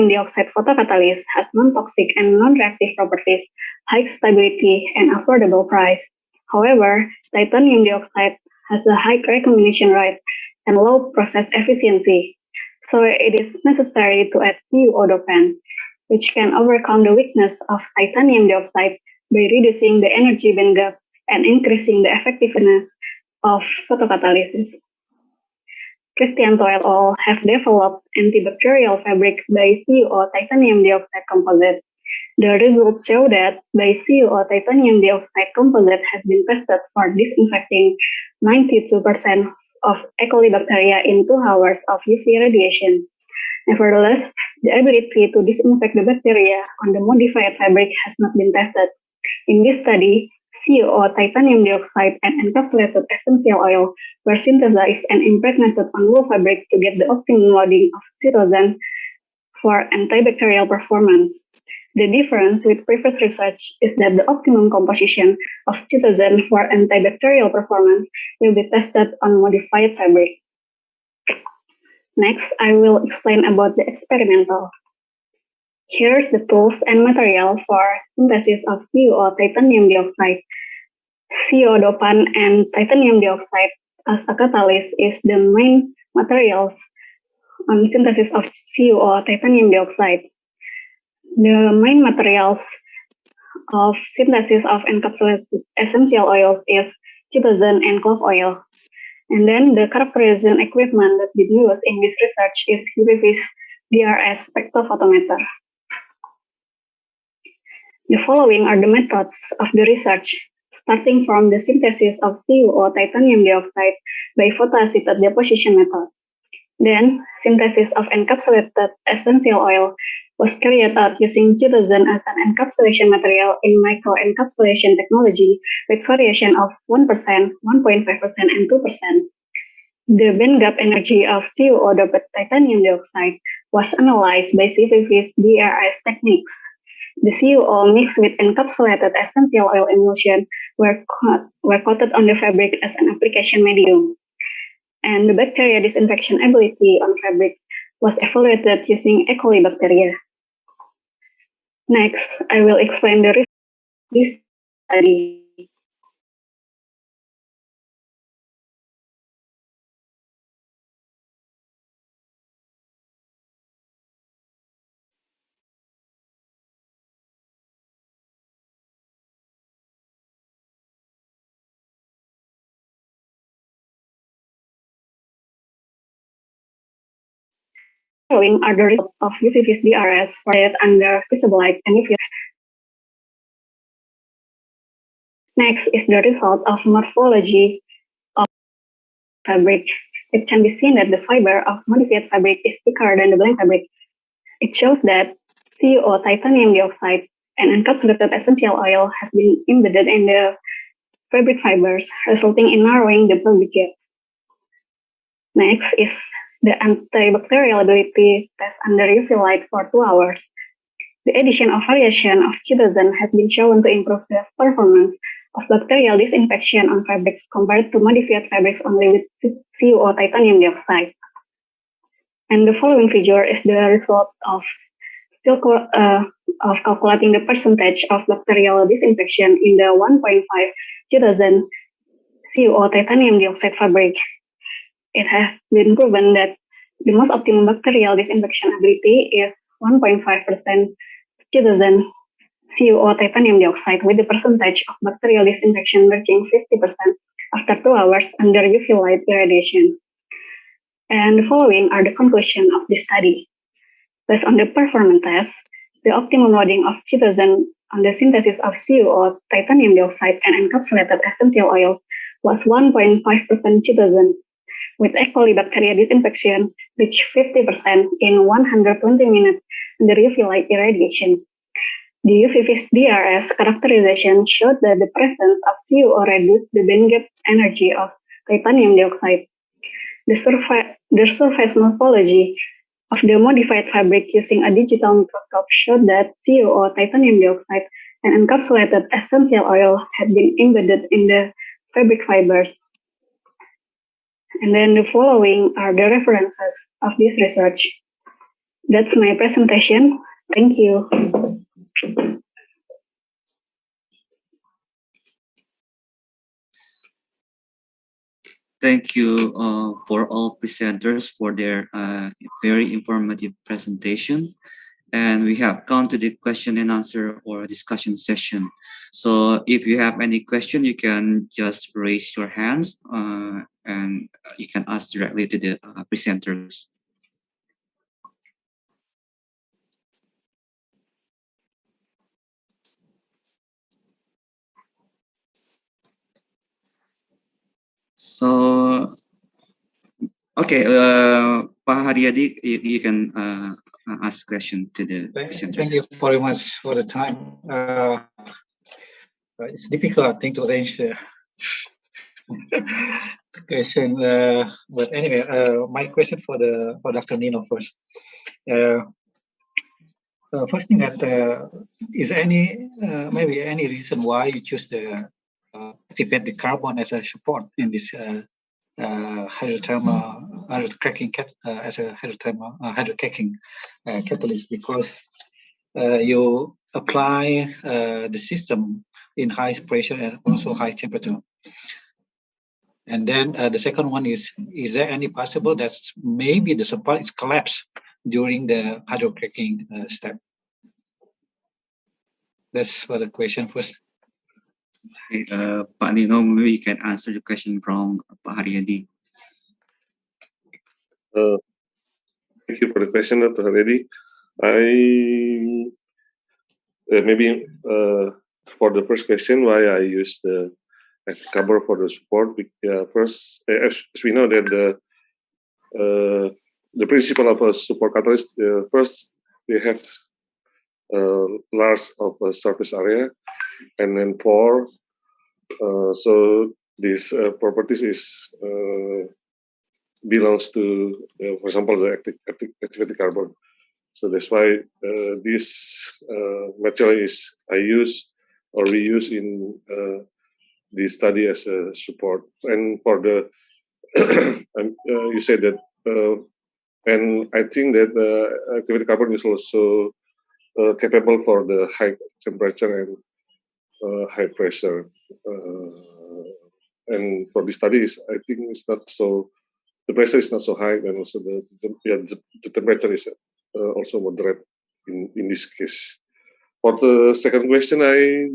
Speaker 11: dioxide photocatalyst has non-toxic and non-reactive properties, high stability, and affordable price. However, titanium dioxide has a high recombination rate and low process efficiency, so it is necessary to add CuO dopant, which can overcome the weakness of titanium dioxide by reducing the energy band gap and increasing the effectiveness of photocatalysis. Cristianto et al. Have developed antibacterial fabric by CuO titanium dioxide composite. The results show that by CuO titanium dioxide composite has been tested for disinfecting 92% of E. coli bacteria in 2 hours of UV radiation. Nevertheless, the ability to disinfect the bacteria on the modified fabric has not been tested. In this study, CuO titanium dioxide and encapsulated essential oil were synthesized and impregnated on wool fabric to get the optimum loading of chitosan for antibacterial performance. The difference with previous research is that the optimum composition of chitosan for antibacterial performance will be tested on modified fabric. Next, I will explain about the experimental. Here's the tools and material for synthesis of CuO titanium dioxide. CuO dopant and titanium dioxide as a catalyst is the main materials on synthesis of CuO titanium dioxide. The main materials of synthesis of encapsulated essential oils is chitosan and clove oil. And then the characterization equipment that been used in this research is UV DRS spectrophotometer. The following are the methods of the research, starting from the synthesis of CuO titanium dioxide by photoacetate deposition method. Then, synthesis of encapsulated essential oil was carried out using gypsum as an encapsulation material in micro-encapsulation technology with variation of 1%, 1.5%, and 2%. The band gap energy of CO doped titanium dioxide was analyzed by CVV's DRS techniques. The CO mixed with encapsulated essential oil emulsion were coated on the fabric as an application medium. And the bacteria disinfection ability on fabric was evaluated using E. coli bacteria. Next, I will explain the results of this study. Following are the results of UVV's DRS varied under visible light and UV. Next is the result of morphology of fabric. It can be seen that the fiber of modified fabric is thicker than the blank fabric. It shows that CO titanium dioxide and encapsulated essential oil have been embedded in the fabric fibers, resulting in narrowing the pelvic gap. Next is the antibacterial ability test under UV light for 2 hours. The addition of variation of gypsum has been shown to improve the performance of bacterial disinfection on fabrics compared to modified fabrics only with CO titanium dioxide. And the following figure is the result of calculating the percentage of bacterial disinfection in the 1.5 gypsum CO titanium dioxide fabric. It has been proven that the most optimum bacterial disinfection ability is 1.5% gypsum CO titanium dioxide with the percentage of bacterial disinfection reaching 50% after 2 hours under UV light irradiation. And the following are the conclusions of this study. Based on the performance test, the optimum loading of gypsum on the synthesis of CO titanium dioxide and encapsulated essential oils was 1.5% gypsum, with E. coli bacteria disinfection reached 50% in 120 minutes under UV light irradiation. The UVV's DRS characterization showed that the presence of CO reduced the band gap energy of titanium dioxide. The surface morphology of the modified fabric using a digital microscope showed that CO titanium dioxide and encapsulated essential oil had been embedded in the fabric fibers. And then the following are the references of this research. That's my presentation. Thank you.
Speaker 1: Thank you for all presenters for their very informative presentation. And we have come to the question and answer or discussion session. So if you have any question, you can just raise your hands and you can ask directly to the presenters. So, okay, Pak Haryadi, you can ask question to the presenters.
Speaker 15: Thank you very much for the time. It's difficult, I think, to arrange the question. But anyway, my question for Dr. Nino first. First thing that is any maybe any reason why you choose the activate the carbon as a support in this hydrocracking as a hydrocracking catalyst, because you apply the system in high pressure and also high temperature. And then the second one is there any possible that maybe the support is collapsed during the hydrocracking step? That's for the question first.
Speaker 1: Okay, Pak Nino, maybe you can answer the question from Pak Haryadi.
Speaker 2: Thank you for the question, Dr. Haryadi. Maybe for the first question, why I use the cover for the support. First, as we know that the principle of a support catalyst, first we have large of a surface area, and then pore. So this properties is belongs to, for example, the activated carbon. So that's why this material is we use in the study as a support. And for the you said that, and I think that activated carbon is also capable for the high temperature and high pressure. And for the studies, I think it's not so. The pressure is not so high, and also the temperature is also moderate in this case. For the second question, I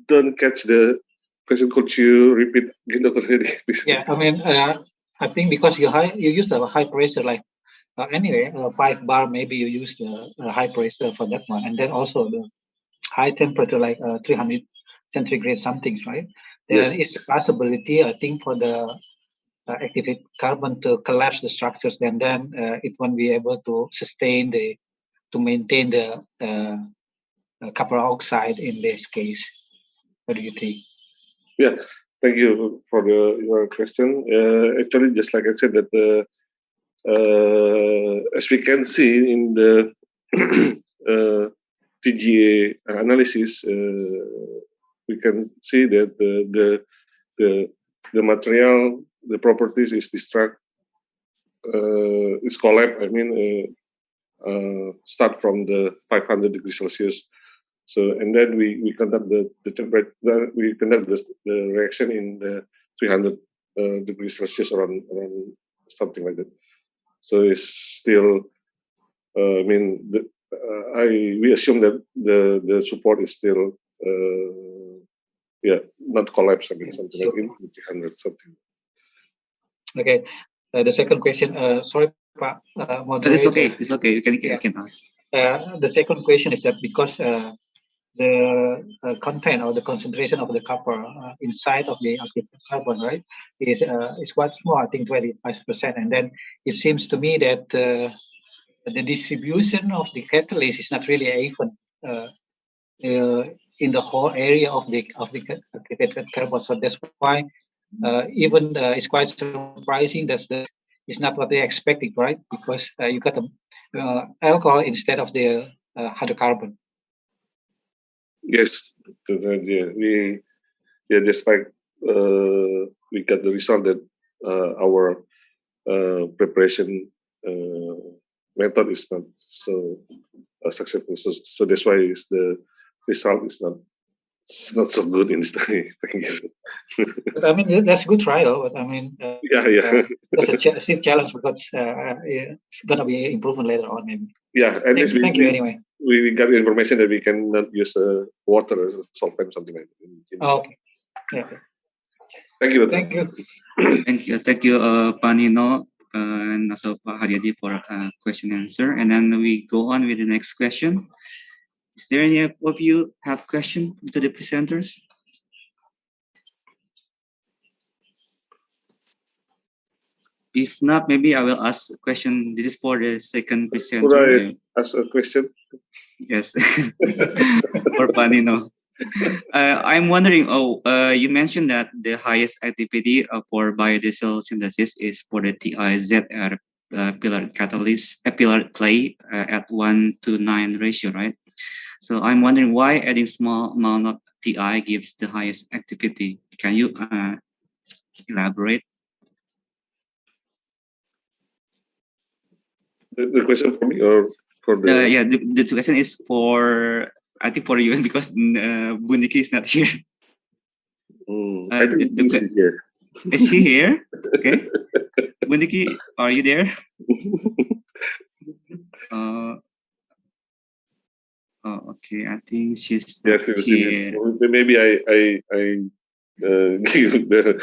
Speaker 2: don't catch the question. Could you repeat again, Dr. Hedi?
Speaker 15: Yeah, I mean, I think because you used a high pressure, like anyway, 5 bar, maybe you used a high pressure for that one, and then also the high temperature, like 300 centigrade something, right? There is a possibility, I think, for the activated carbon to collapse the structures, and then it won't be able to sustain to maintain the copper oxide in this case. What do you think?
Speaker 2: Yeah, thank you for your question. Actually, just like I said, that as we can see in the TGA analysis, we can see that the material, the properties is is collapsed. I mean, start from the 500 degrees Celsius. So, and then we conduct the temperature. We conduct the reaction in the 300 degrees Celsius, around something like that. So it's still. I mean, we assume that the support is still, not collapse. I mean, something like in 300 something.
Speaker 15: Okay. The second question. Sorry, Pak moderator.
Speaker 1: It's okay. It's okay. You can ask.
Speaker 15: The second question is that because the content or the concentration of the copper inside of the activated carbon, right, is quite small. I think 25%, and then it seems to me that the distribution of the catalyst is not really even in the whole area of the activated carbon. So that's why even it's quite surprising that it's not what they're expecting, right? Because you got the alcohol instead of the hydrocarbon.
Speaker 2: Yes, just like we got the result that our preparation method is not so successful. So that's why the result is not so good in study. Thank you.
Speaker 15: But I mean, that's a good trial. But I mean, that's a challenge because it's gonna be improvement later on, maybe.
Speaker 2: Yeah, and
Speaker 15: thank you anyway.
Speaker 2: We got the information that we cannot use water as a solvent, something like that.
Speaker 15: Oh, okay. Yeah.
Speaker 2: Thank you.
Speaker 15: Thank you.
Speaker 1: Thank you, Panino, and also Pak Haryadi for question and answer. And then we go on with the next question. Is there any of you have question to the presenters? If not, maybe I will ask a question. This is for the second presenter.
Speaker 2: Could I ask a question?
Speaker 1: Yes, for Panino. I'm wondering. You mentioned that the highest activity for biodiesel synthesis is for the TiZr pillar catalyst, pillar clay at 1:9 ratio, right? So I'm wondering why adding small amount of Ti gives the highest activity. Can you elaborate?
Speaker 2: The question for me or for the?
Speaker 1: The question is for, I think, for you, because Bundiki is not here.
Speaker 2: I think he's here.
Speaker 1: Is he here? Okay. Bundiki, are you there? Okay. I think she's here.
Speaker 2: Maybe I give the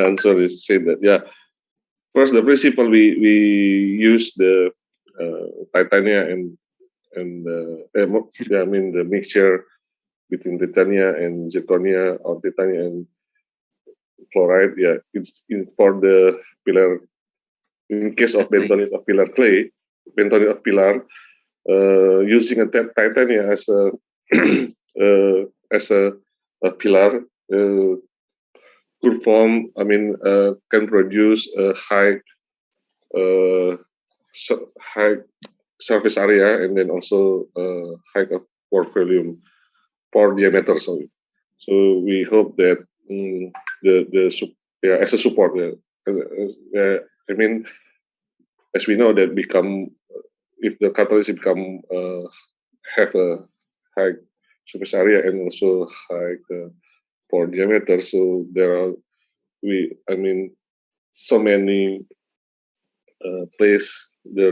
Speaker 2: answer is say that, yeah. First, the principle we use the titanium and the mixture between titanium and zirconia, or titanium and chloride. Yeah, it's for the pillar. In case of bentonite of pillar clay, bentonite of pillar, using a titanium as a a pillar could form. Can produce a high high surface area, and then also high pore volume, pore diameter. Sorry. So we hope that as a support. As we know that if the catalyst have a high surface area and also high pore diameter, so there are so many place the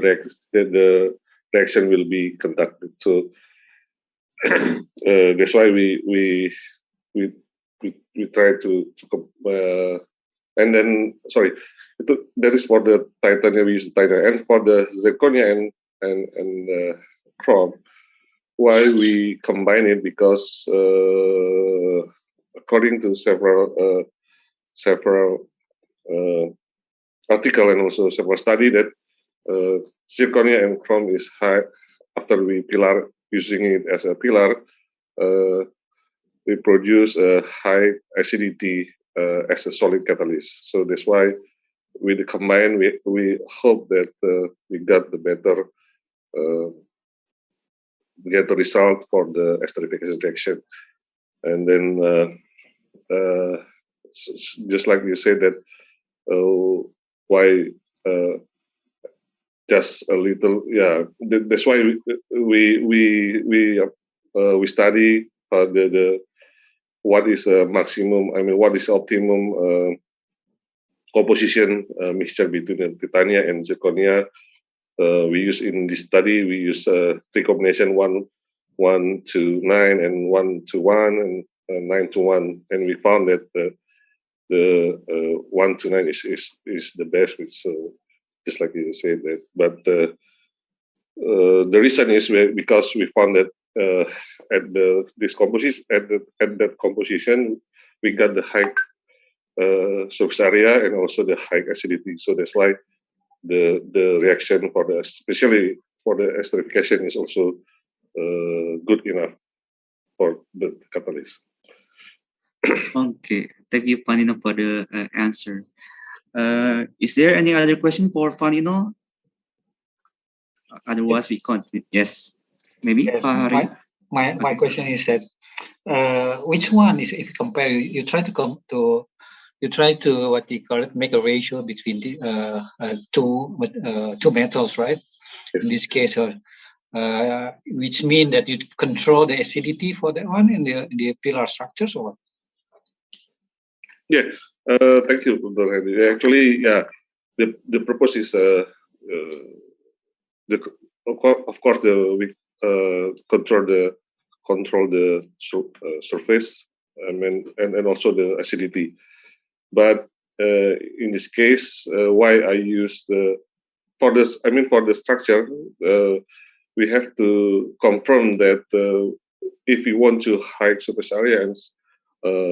Speaker 2: reaction will be conducted. So that's why we try to and then that is for the titanium. We use the titanium, and for the zirconia and chrome. Why we combine it? Because according to several article and also several study that zirconia and chrome is high after we using it as a pillar. We produce a high acidity as a solid catalyst. So that's why with the combine, we hope that we got the better get the result for the esterification reaction. And then just like you said that why just a little, that's why we study what is a maximum, what is optimum composition mixture between the titania and zirconia. We use in this study, we use three combination 1:9 and 1:1 and 9:1, and we found that the 1:9 is the best. So just like you said that, but the reason is because we found that at that composition we got the high surface area and also the high acidity. So that's why the reaction especially for the esterification is also good enough for the catalyst.
Speaker 1: Okay, thank you, Panino, for the answer. Is there any other question for Panino? Otherwise, we continue. Yes, maybe.
Speaker 15: Yes, my question is that which one is, if you compare, you try to what you call it, make a ratio between the two metals, right? Yes. In this case, which mean that you control the acidity for that one in the pillar structures, or what?
Speaker 2: Yeah, thank you, Dr. Henry. Actually, the purpose is of course we control the surface and also the acidity. But in this case, why I use for the structure, we have to confirm that if we want to high surface area and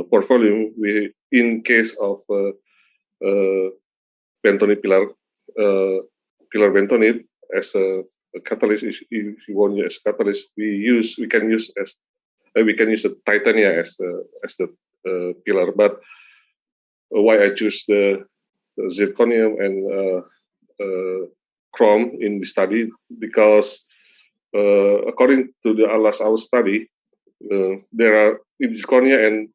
Speaker 2: pore volume, in case of bentonite pillar bentonite as a catalyst, if you want to use catalyst, we can use a titania as the pillar. But why I choose the zirconium and chrome in the study, because according to the our study, there are in zirconia and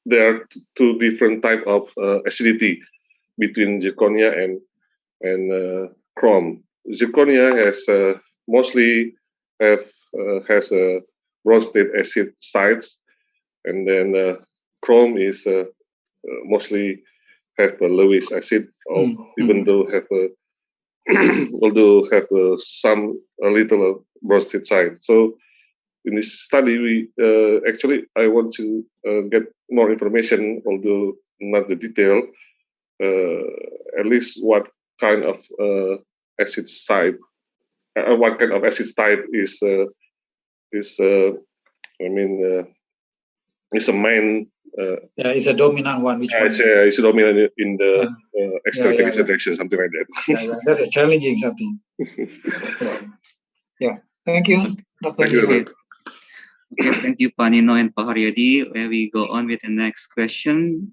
Speaker 2: there are two different type of acidity between zirconia and chrome. Zirconia has mostly has a bronzate acid sites, and then chrome is mostly have a Lewis acid, even though have some a little bronzate side. So in this study, we actually I want to get more information, although not the detail. At least what kind of acid type, what kind of acid type is It's a main.
Speaker 15: Yeah, it's a dominant one. Which one?
Speaker 2: It's a dominant in the extrinsic reaction, something like that.
Speaker 15: That's a challenging something. Yeah. Thank you, Dr.
Speaker 2: Thank you very much.
Speaker 1: Okay, thank you, Panino and Pak Haryadi. We go on with the next question.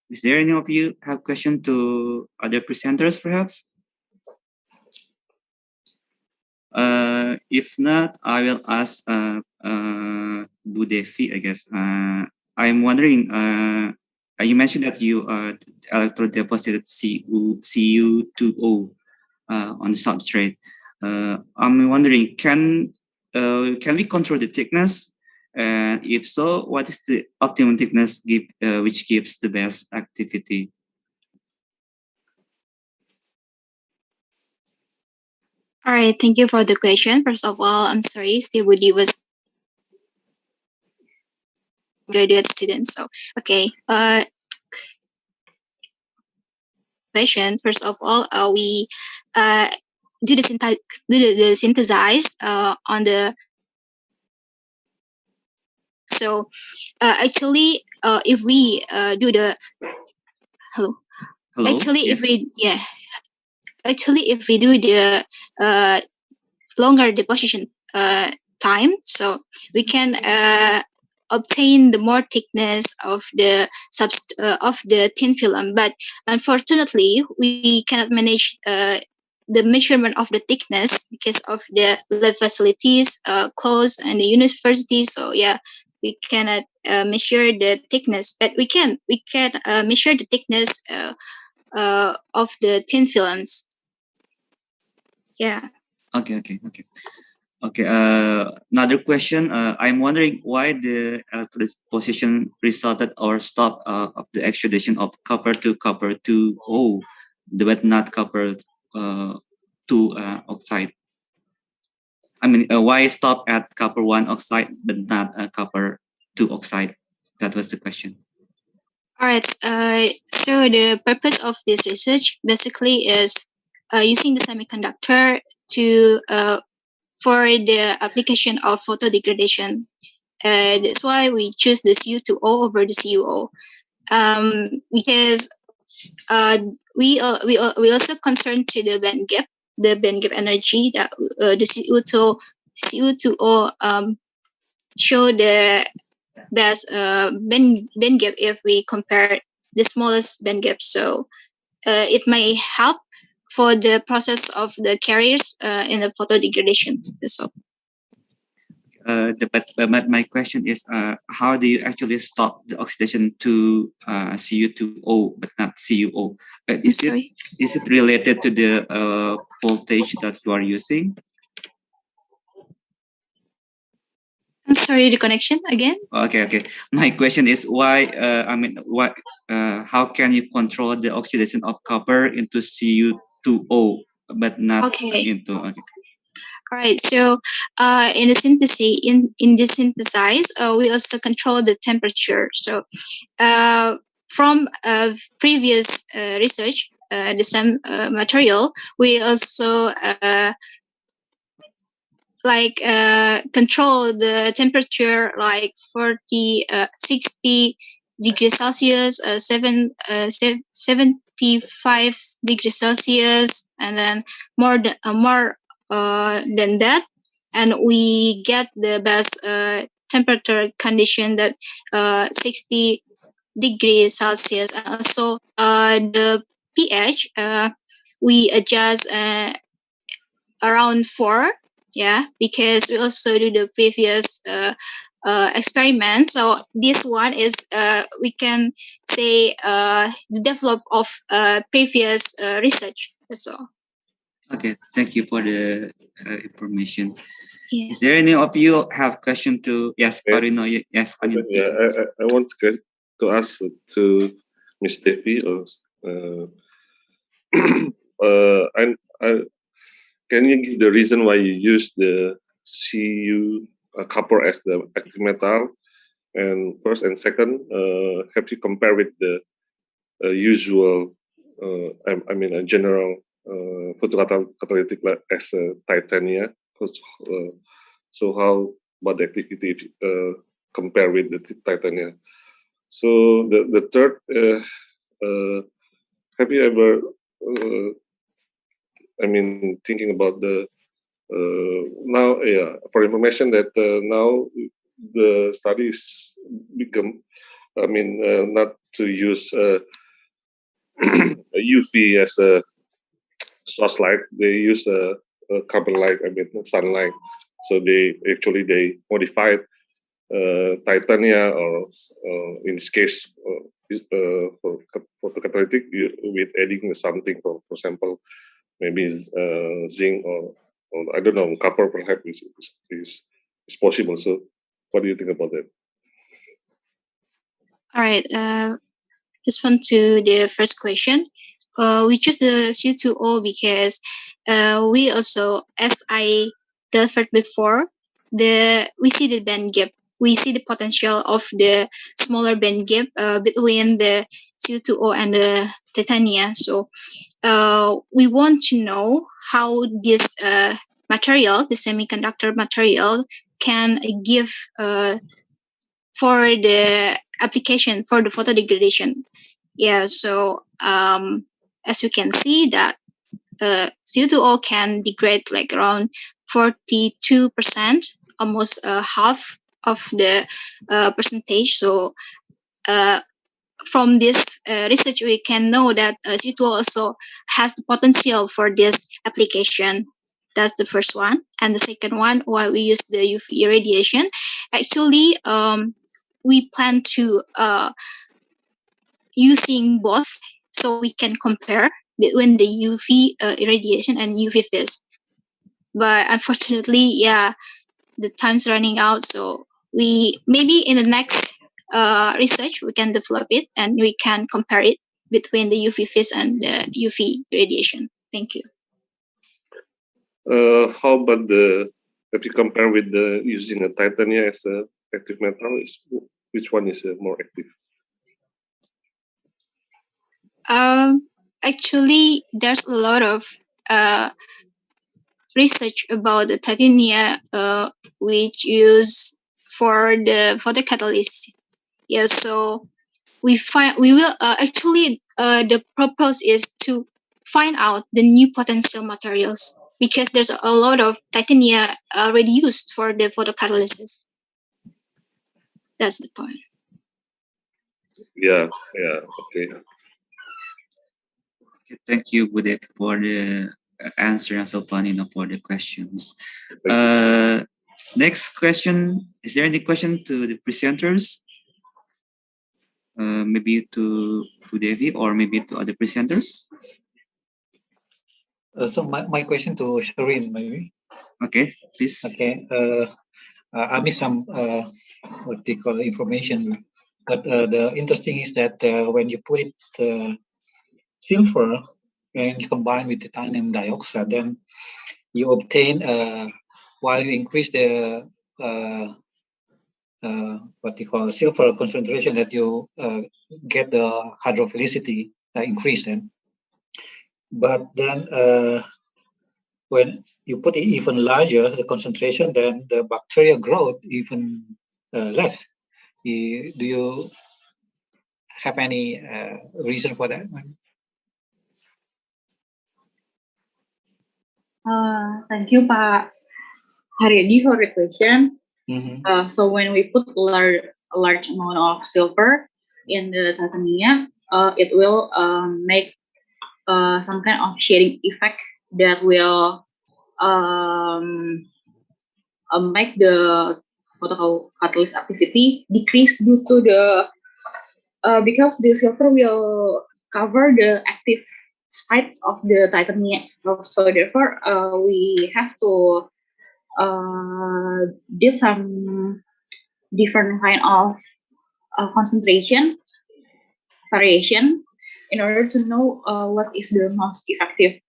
Speaker 1: Is there any of you have question to other presenters, perhaps? If not, I will ask Bu Devi, I guess. I'm wondering, you mentioned that you electrodeposited Cu2O on the substrate. I'm wondering, can we control the thickness? And if so, what is the optimum thickness which gives the best activity?
Speaker 6: All right, thank you for the question. First of all, I'm sorry, Steve Budi was graduate student. So, okay. Question. First of all, we do the synthesize on the. So, actually, if we do the hello. Actually,
Speaker 1: yes.
Speaker 6: if we do the longer deposition time, so we can obtain the more thickness of the thin film. But unfortunately, we cannot manage the measurement of the thickness because of the lab facilities closed and the university. So yeah, we cannot measure the thickness, but we can measure the thickness of the thin films. Yeah.
Speaker 1: Okay. Another question. I'm wondering why the electrodeposition resulted or stopped of the extrudation of copper to copper 2O, but not copper 2 oxide. I mean, why stop at copper 1 oxide but not copper 2 oxide? That was the question.
Speaker 6: All right. So the purpose of this research basically is using the semiconductor to for the application of photodegradation. That's why we choose the Cu2O over the CuO, because we also concerned to the band gap energy that the Cu2O show the best band gap if we compare the smallest band gap. So it may help for the process of the carriers in the photodegradation. So.
Speaker 1: But my question is, how do you actually stop the oxidation to Cu2O but not CuO? Is it related to the voltage that you are using?
Speaker 6: I'm sorry, the connection again.
Speaker 1: Okay. My question is why? How can you control the oxidation of copper into Cu2O but not into? Okay.
Speaker 6: All right. So, in the synthesis, in the synthesize, we also control the temperature. So, from previous research, the same material, we also control the temperature like 60 degrees Celsius, 75 degrees Celsius, and then more than that, and we get the best temperature condition that 60 degrees Celsius, and also the pH we adjust around 4. Yeah, because we also do the previous experiment. So this one is we can say the develop of previous research. That's all.
Speaker 1: Okay, thank you for the information.
Speaker 6: Yeah.
Speaker 1: Is there any of you have question to? Yes, Parino. Yes, Parino.
Speaker 2: Yeah, I want to ask to Ms. Devi. Can you give the reason why you use the Cu copper as the active metal? And first and second, have you compared with the usual, a general photocatalytic as titania? So how about the activity compare with the titanium. So the third, have you ever, thinking about the now, for information that now the studies become, not to use UV as a source light, they use a carbon light, sunlight. So they modified titania, or in this case, for photocatalytic, with adding something, for example, maybe zinc, or I don't know, copper perhaps is possible. So what do you think about that?
Speaker 6: All right. Respond to the first question. We choose the C2O because we also, as I delivered before, we see the band gap. We see the potential of the smaller band gap between the C2O and the titania. So we want to know how this material, the semiconductor material, can give for the application for the photo degradation. Yeah, so as we can see that CO2O can degrade like around 42%, almost half of the percentage. So from this research, we can know that CO2O also has the potential for this application. That's the first one. And the second one, why we use the UV radiation, actually, we plan to using both, so we can compare between the UV irradiation and UV vis. But unfortunately, the time's running out. So we maybe in the next research we can develop it and we can compare it between the UV vis and the UV radiation. Thank you.
Speaker 2: How about if you compare with using a titanium as an active metal, which one is more active?
Speaker 6: Actually, there's a lot of research about the titanium which use for the catalysis. Yeah, so we will actually the purpose is to find out the new potential materials, because there's a lot of titanium already used for the photocatalysis. That's the point.
Speaker 2: Yeah, okay.
Speaker 1: Thank you, Bude, for the answer, and Sopani, for the questions. Next question, is there any question to the presenters? Maybe to Devi, or maybe to other presenters?
Speaker 15: So my question to Shireen, maybe.
Speaker 1: Okay, please.
Speaker 15: Okay. I missed some what they call information, but the interesting is that when you put it silver and you combine with titanium dioxide, then you obtain while you increase the what you call silver concentration, that you get the hydrophilicity increase then. But then when you put it even larger, the concentration, then the bacteria growth even less. Do you have any reason for that?
Speaker 18: Thank you, Pak Haryadi, for the question. So when we put a large amount of silver in the titanium, it will make some kind of shearing effect that will make the photocatalysis activity decrease due to the because the silver will cover the active sites of the titanium. So therefore, we have to did some different kind of concentration variation in order to know what is the most effective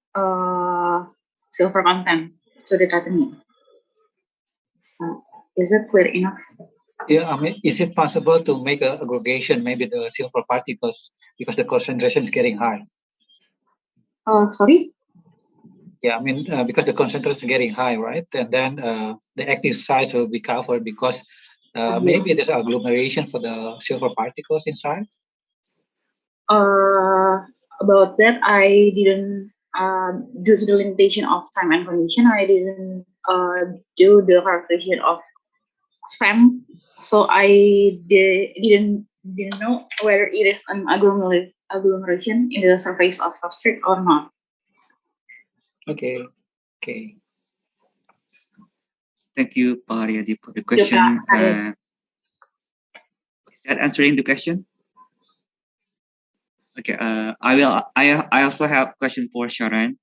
Speaker 18: silver content to the titanium. Is it clear enough?
Speaker 15: Yeah, I mean, is it possible to make an aggregation, maybe the silver particles, because the concentration is getting high?
Speaker 18: Sorry?
Speaker 15: Yeah, I mean, because the concentration is getting high, right? And then the active sites will be covered because Maybe there's agglomeration for the silver particles inside.
Speaker 18: About that, I didn't, due to the limitation of time and condition, I didn't do the calculation of SAM, so I didn't know whether it is an agglomeration in the surface of substrate or not.
Speaker 15: Okay.
Speaker 1: Thank you, Pak Aryadi, for the question. Is that answering the question? Okay. I also have a question for Sharon.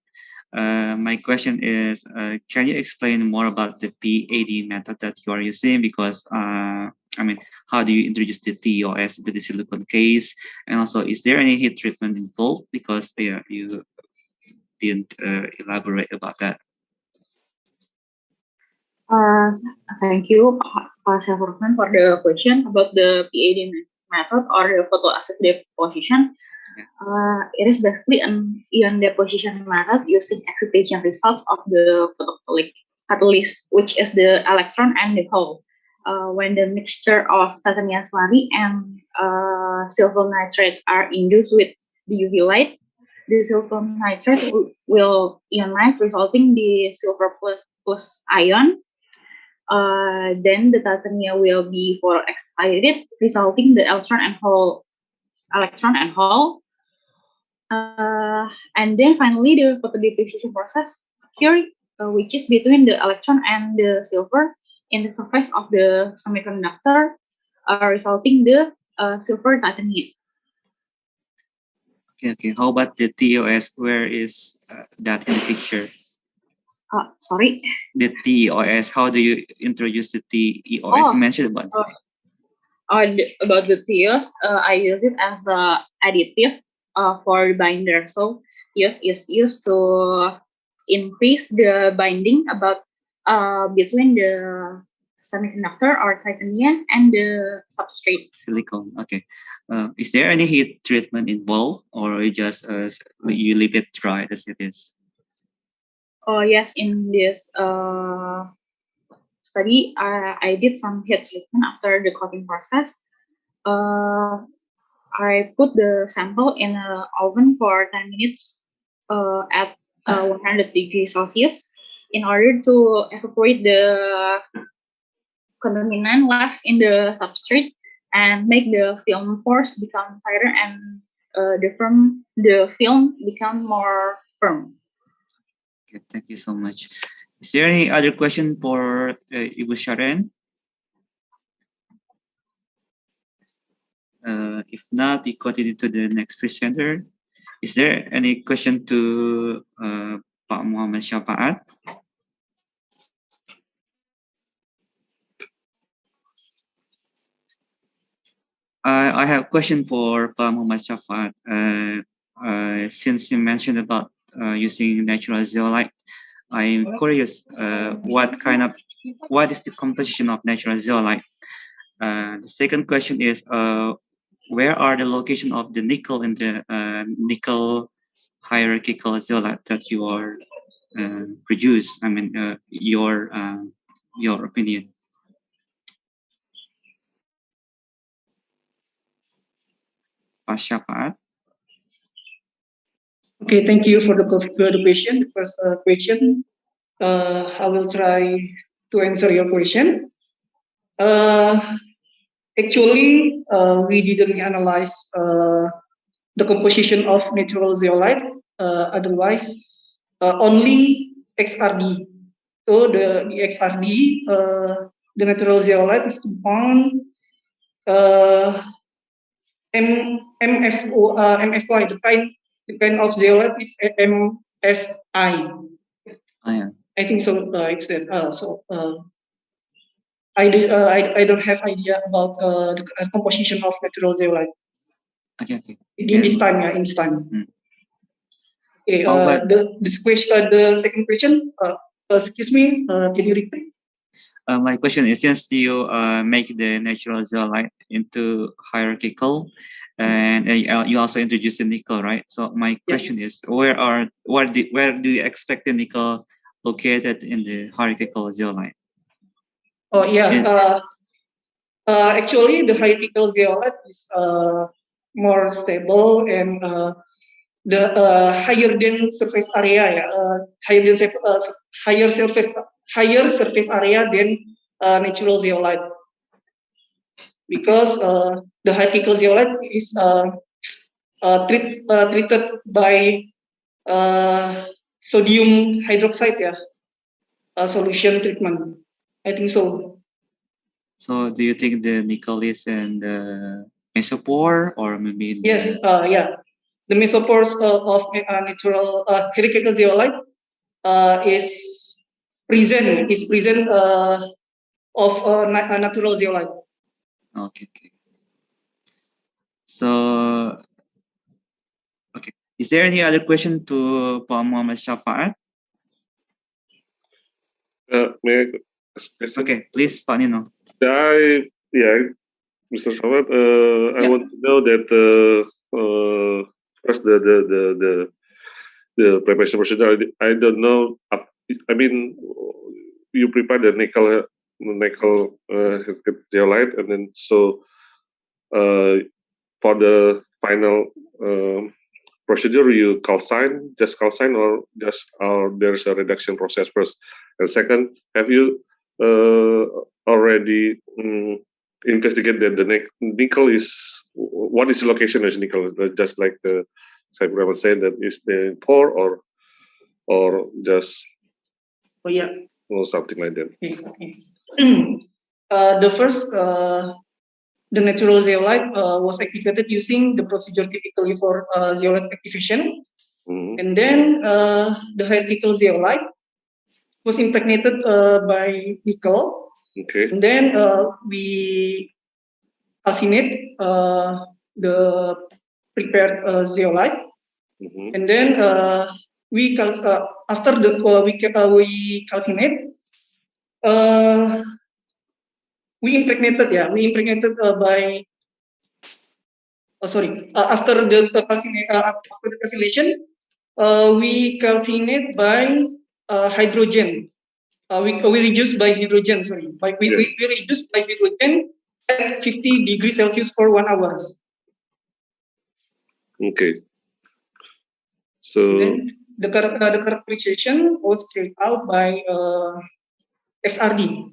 Speaker 1: My question is, can you explain more about the PAD method that you are using? Because how do you introduce the TOS into the silicon case? And also, is there any heat treatment involved? Because you didn't elaborate about that.
Speaker 18: Thank you, Pak Syafruddin, for the question about the PAD method or the photoacid deposition. It is basically an ion deposition method using excitation results of the photovoltaic catalyst, which is the electron and the hole. When the mixture of titanium slurry and silver nitrate are induced with the UV light, the silver nitrate will ionize, resulting the silver plus ion. Then the titanium will be for excited, resulting the electron and hole. And then finally the photodeposition process occurs, which is between the electron and the silver in the surface of the semiconductor, resulting the silver titanium.
Speaker 1: Okay. How about the TOS? Where is that in the picture?
Speaker 18: Sorry.
Speaker 1: The TOS. How do you introduce the TOS? You mentioned about
Speaker 18: about the TOS. I use it as an additive for the binder. So TOS is used to increase the binding between the semiconductor or titanium and the substrate.
Speaker 1: Silicon. Okay. Is there any heat treatment involved, or you just you leave it dry as it is?
Speaker 18: Oh yes, in this study, I did some heat treatment after the coating process. I put the sample in an oven for 10 minutes at 100 degrees Celsius in order to evaporate the contaminant left in the substrate and make the film pores become tighter and the film become more firm.
Speaker 1: Okay, thank you so much. Is there any other question for Ibu Sharon? If not, we continue to the next presenter. Is there any question to Pak Muhammad Syafaat? I have a question for Pak Muhammad Syafaat. Since you mentioned about using natural zeolite, I'm curious what is the composition of natural zeolite? The second question is where are the location of the nickel in the nickel hierarchical zeolite that you are produce? Your opinion. Pak Syafaat.
Speaker 19: Okay, thank you for the question. The first question, I will try to answer your question. Actually, we didn't analyze the composition of natural zeolite, otherwise only XRD. So the XRD, the natural zeolite is found MFY, the kind of zeolite is MFI.
Speaker 1: Yeah.
Speaker 19: I think so. It's that. I don't have idea about the composition of natural zeolite.
Speaker 1: Okay.
Speaker 19: In this time. Okay. The second question. Excuse me. Can you repeat?
Speaker 1: My question is, since you make the natural zeolite into hierarchical, and you also introduce the nickel, right? So my question is, where do you expect the nickel located in the hierarchical zeolite?
Speaker 19: Oh yeah. Actually, the hierarchical zeolite is more stable and the higher than surface area, higher surface area than natural zeolite, because the hierarchical zeolite is treated by sodium hydroxide, solution treatment. I think so.
Speaker 1: So do you think the nickel is in the mesopore or maybe in
Speaker 19: Yes, yeah. The mesopores of natural hierarchical zeolite is present of natural zeolite.
Speaker 1: Okay. So, okay. Is there any other question to Pak Muhammad Syafaat?
Speaker 2: May I?
Speaker 1: Okay, please, Pak Nino.
Speaker 2: Mr. Syafaat, I want to know that first the preparation procedure. I don't know. I mean, you prepare the nickel zeolite, and then so for the final procedure, you calcine, or there's a reduction process first. And second, have you already investigated the nickel what is the location of nickel? Just like the Saiful Rahman said, that is the pore or just or something like that.
Speaker 19: The first the natural zeolite was activated using the procedure typically for zeolite activation, and then the hierarchical zeolite was impregnated by nickel.
Speaker 2: Okay.
Speaker 19: And then we calcinate the prepared zeolite, and then after we calcinate, we impregnated by after the calcination, we calcinate by hydrogen. We reduce by hydrogen. We reduce by hydrogen at 50 degrees Celsius for 1 hour.
Speaker 2: Okay. So
Speaker 19: then the characterization was carried out by XRD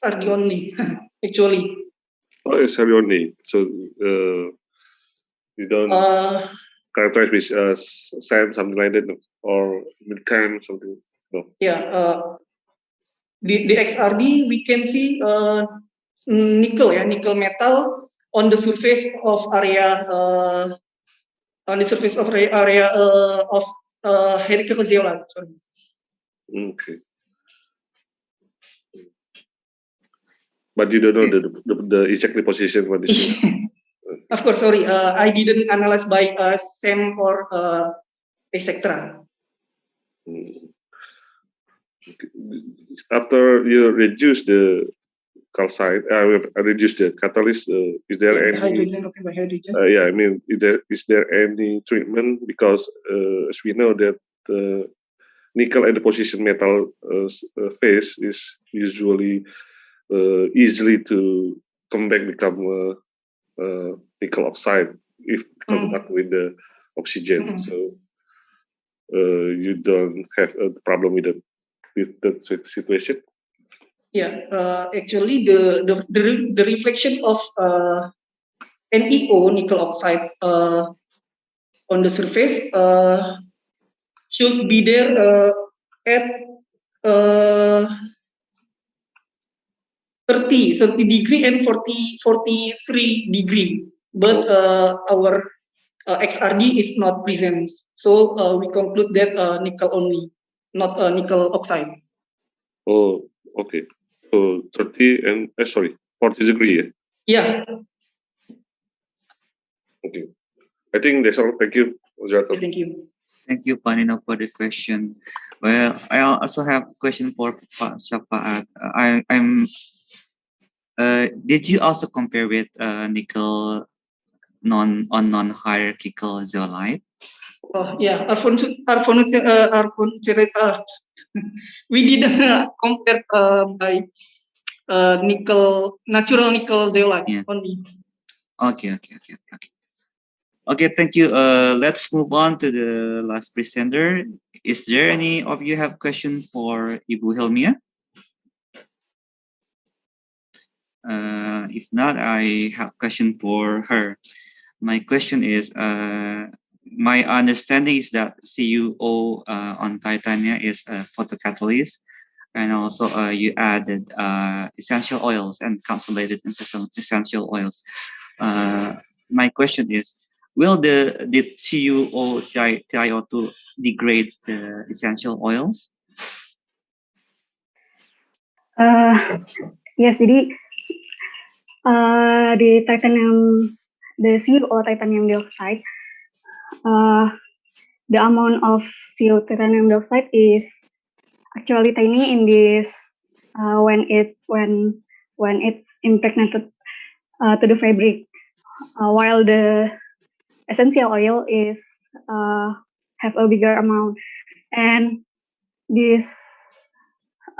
Speaker 19: only, actually.
Speaker 2: Oh, XRD only. So you don't characterize with SAM, something like that, or midterm, something. No.
Speaker 19: Yeah. The XRD, we can see nickel metal on the surface of area of hierarchical zeolite.
Speaker 2: Okay. But you don't know the exact position for this.
Speaker 19: Of course, sorry. I didn't analyze by SEM or etc.
Speaker 2: After you reduce the calcite, reduce the catalyst, is there any
Speaker 19: hydrogen?
Speaker 2: I mean, is there any treatment? Because as we know that nickel at the position metal phase is usually easily to come back become nickel oxide if contact with the oxygen. So you don't have a problem with that situation.
Speaker 19: Yeah, actually, the reflection of NiO, nickel oxide, on the surface should be there at 30 degree and 43 degree, but our XRD is not present. So we conclude that nickel only, not nickel oxide.
Speaker 2: Oh, okay. So 30 and 40 degree.
Speaker 19: Yeah.
Speaker 2: Okay. I think that's all. Thank you.
Speaker 19: Thank you.
Speaker 1: Thank you, Panino, for the question. Well, I also have a question for Pak Syafaat. Did you also compare with nickel non-hierarchical zeolite?
Speaker 19: Oh yeah, we didn't compare by natural nickel zeolite only.
Speaker 1: Okay. Okay, thank you. Let's move on to the last presenter. Is there any of you have question for Ibu Helmia? If not, I have question for her. My question is, my understanding is that CuO on Titania is a photocatalyst, and also you added essential oils and encapsulated essential oils. My question is, will the CuO TiO2 degrades the essential oils?
Speaker 11: Yes, jadi di the CuO titanium dioxide, the amount of CO titanium dioxide is actually tiny in this when it's impregnated to the fabric, while the essential oil is have a bigger amount, and this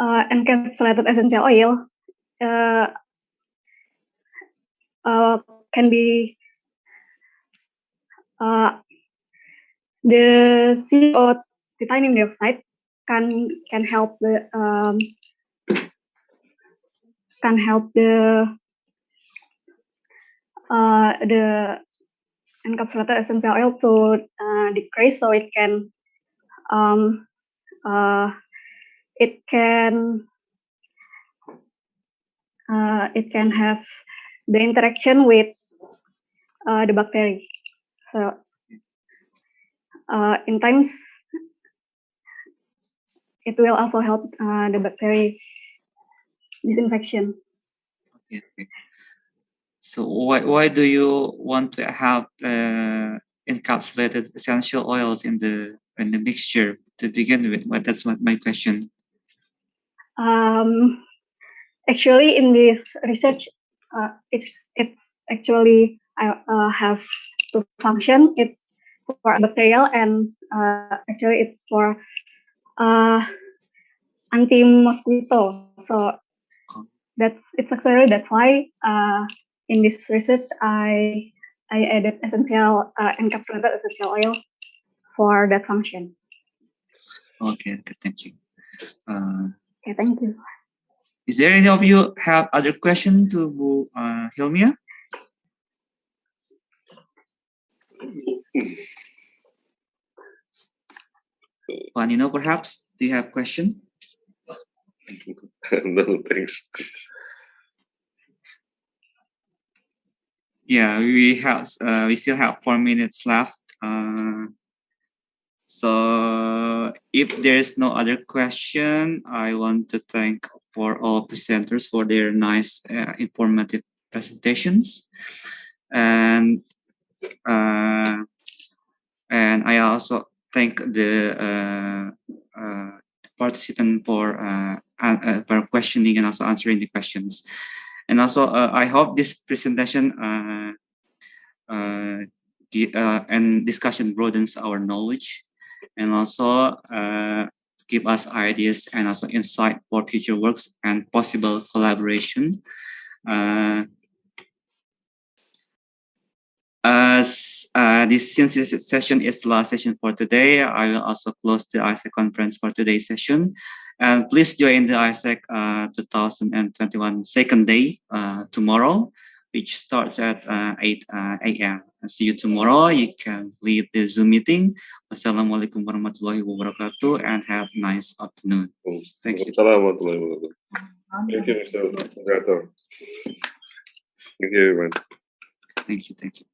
Speaker 11: encapsulated essential oil can be the CO titanium dioxide can help the encapsulated essential oil to decrease, so it can have the interaction with the bacteria. So in times it will also help the bacteria disinfection.
Speaker 1: Okay. So why do you want to have encapsulated essential oils in the mixture to begin with? But that's what my question.
Speaker 11: Actually, in this research, it's actually have two function. It's for bacterial, and actually it's for anti-mosquito. So that's why in this research I added encapsulated essential oil for that function.
Speaker 1: Okay, thank you.
Speaker 11: Okay, thank you.
Speaker 1: Is there any of you have other question to Hilmia? Panino, perhaps? Do you have question?
Speaker 2: No, thanks.
Speaker 1: Yeah, we still have 4 minutes left. So if there's no other question, I want to thank for all presenters for their nice, informative presentations, and I also thank the participant for questioning and also answering the questions. And also, I hope this presentation and discussion broadens our knowledge, and also give us ideas and also insight for future works and possible collaboration. Since this session is the last session for today, I will also close the ISEC conference for today's session. And please join the ISEC 2021 second day tomorrow, which starts at 8 a.m. See you tomorrow. You can leave the Zoom meeting. Wassalamualaikum warahmatullahi wabarakatuh, and have a nice afternoon. Thank you.
Speaker 2: Thank you, Mr. Moderator. Thank you, everyone.
Speaker 1: Thank you.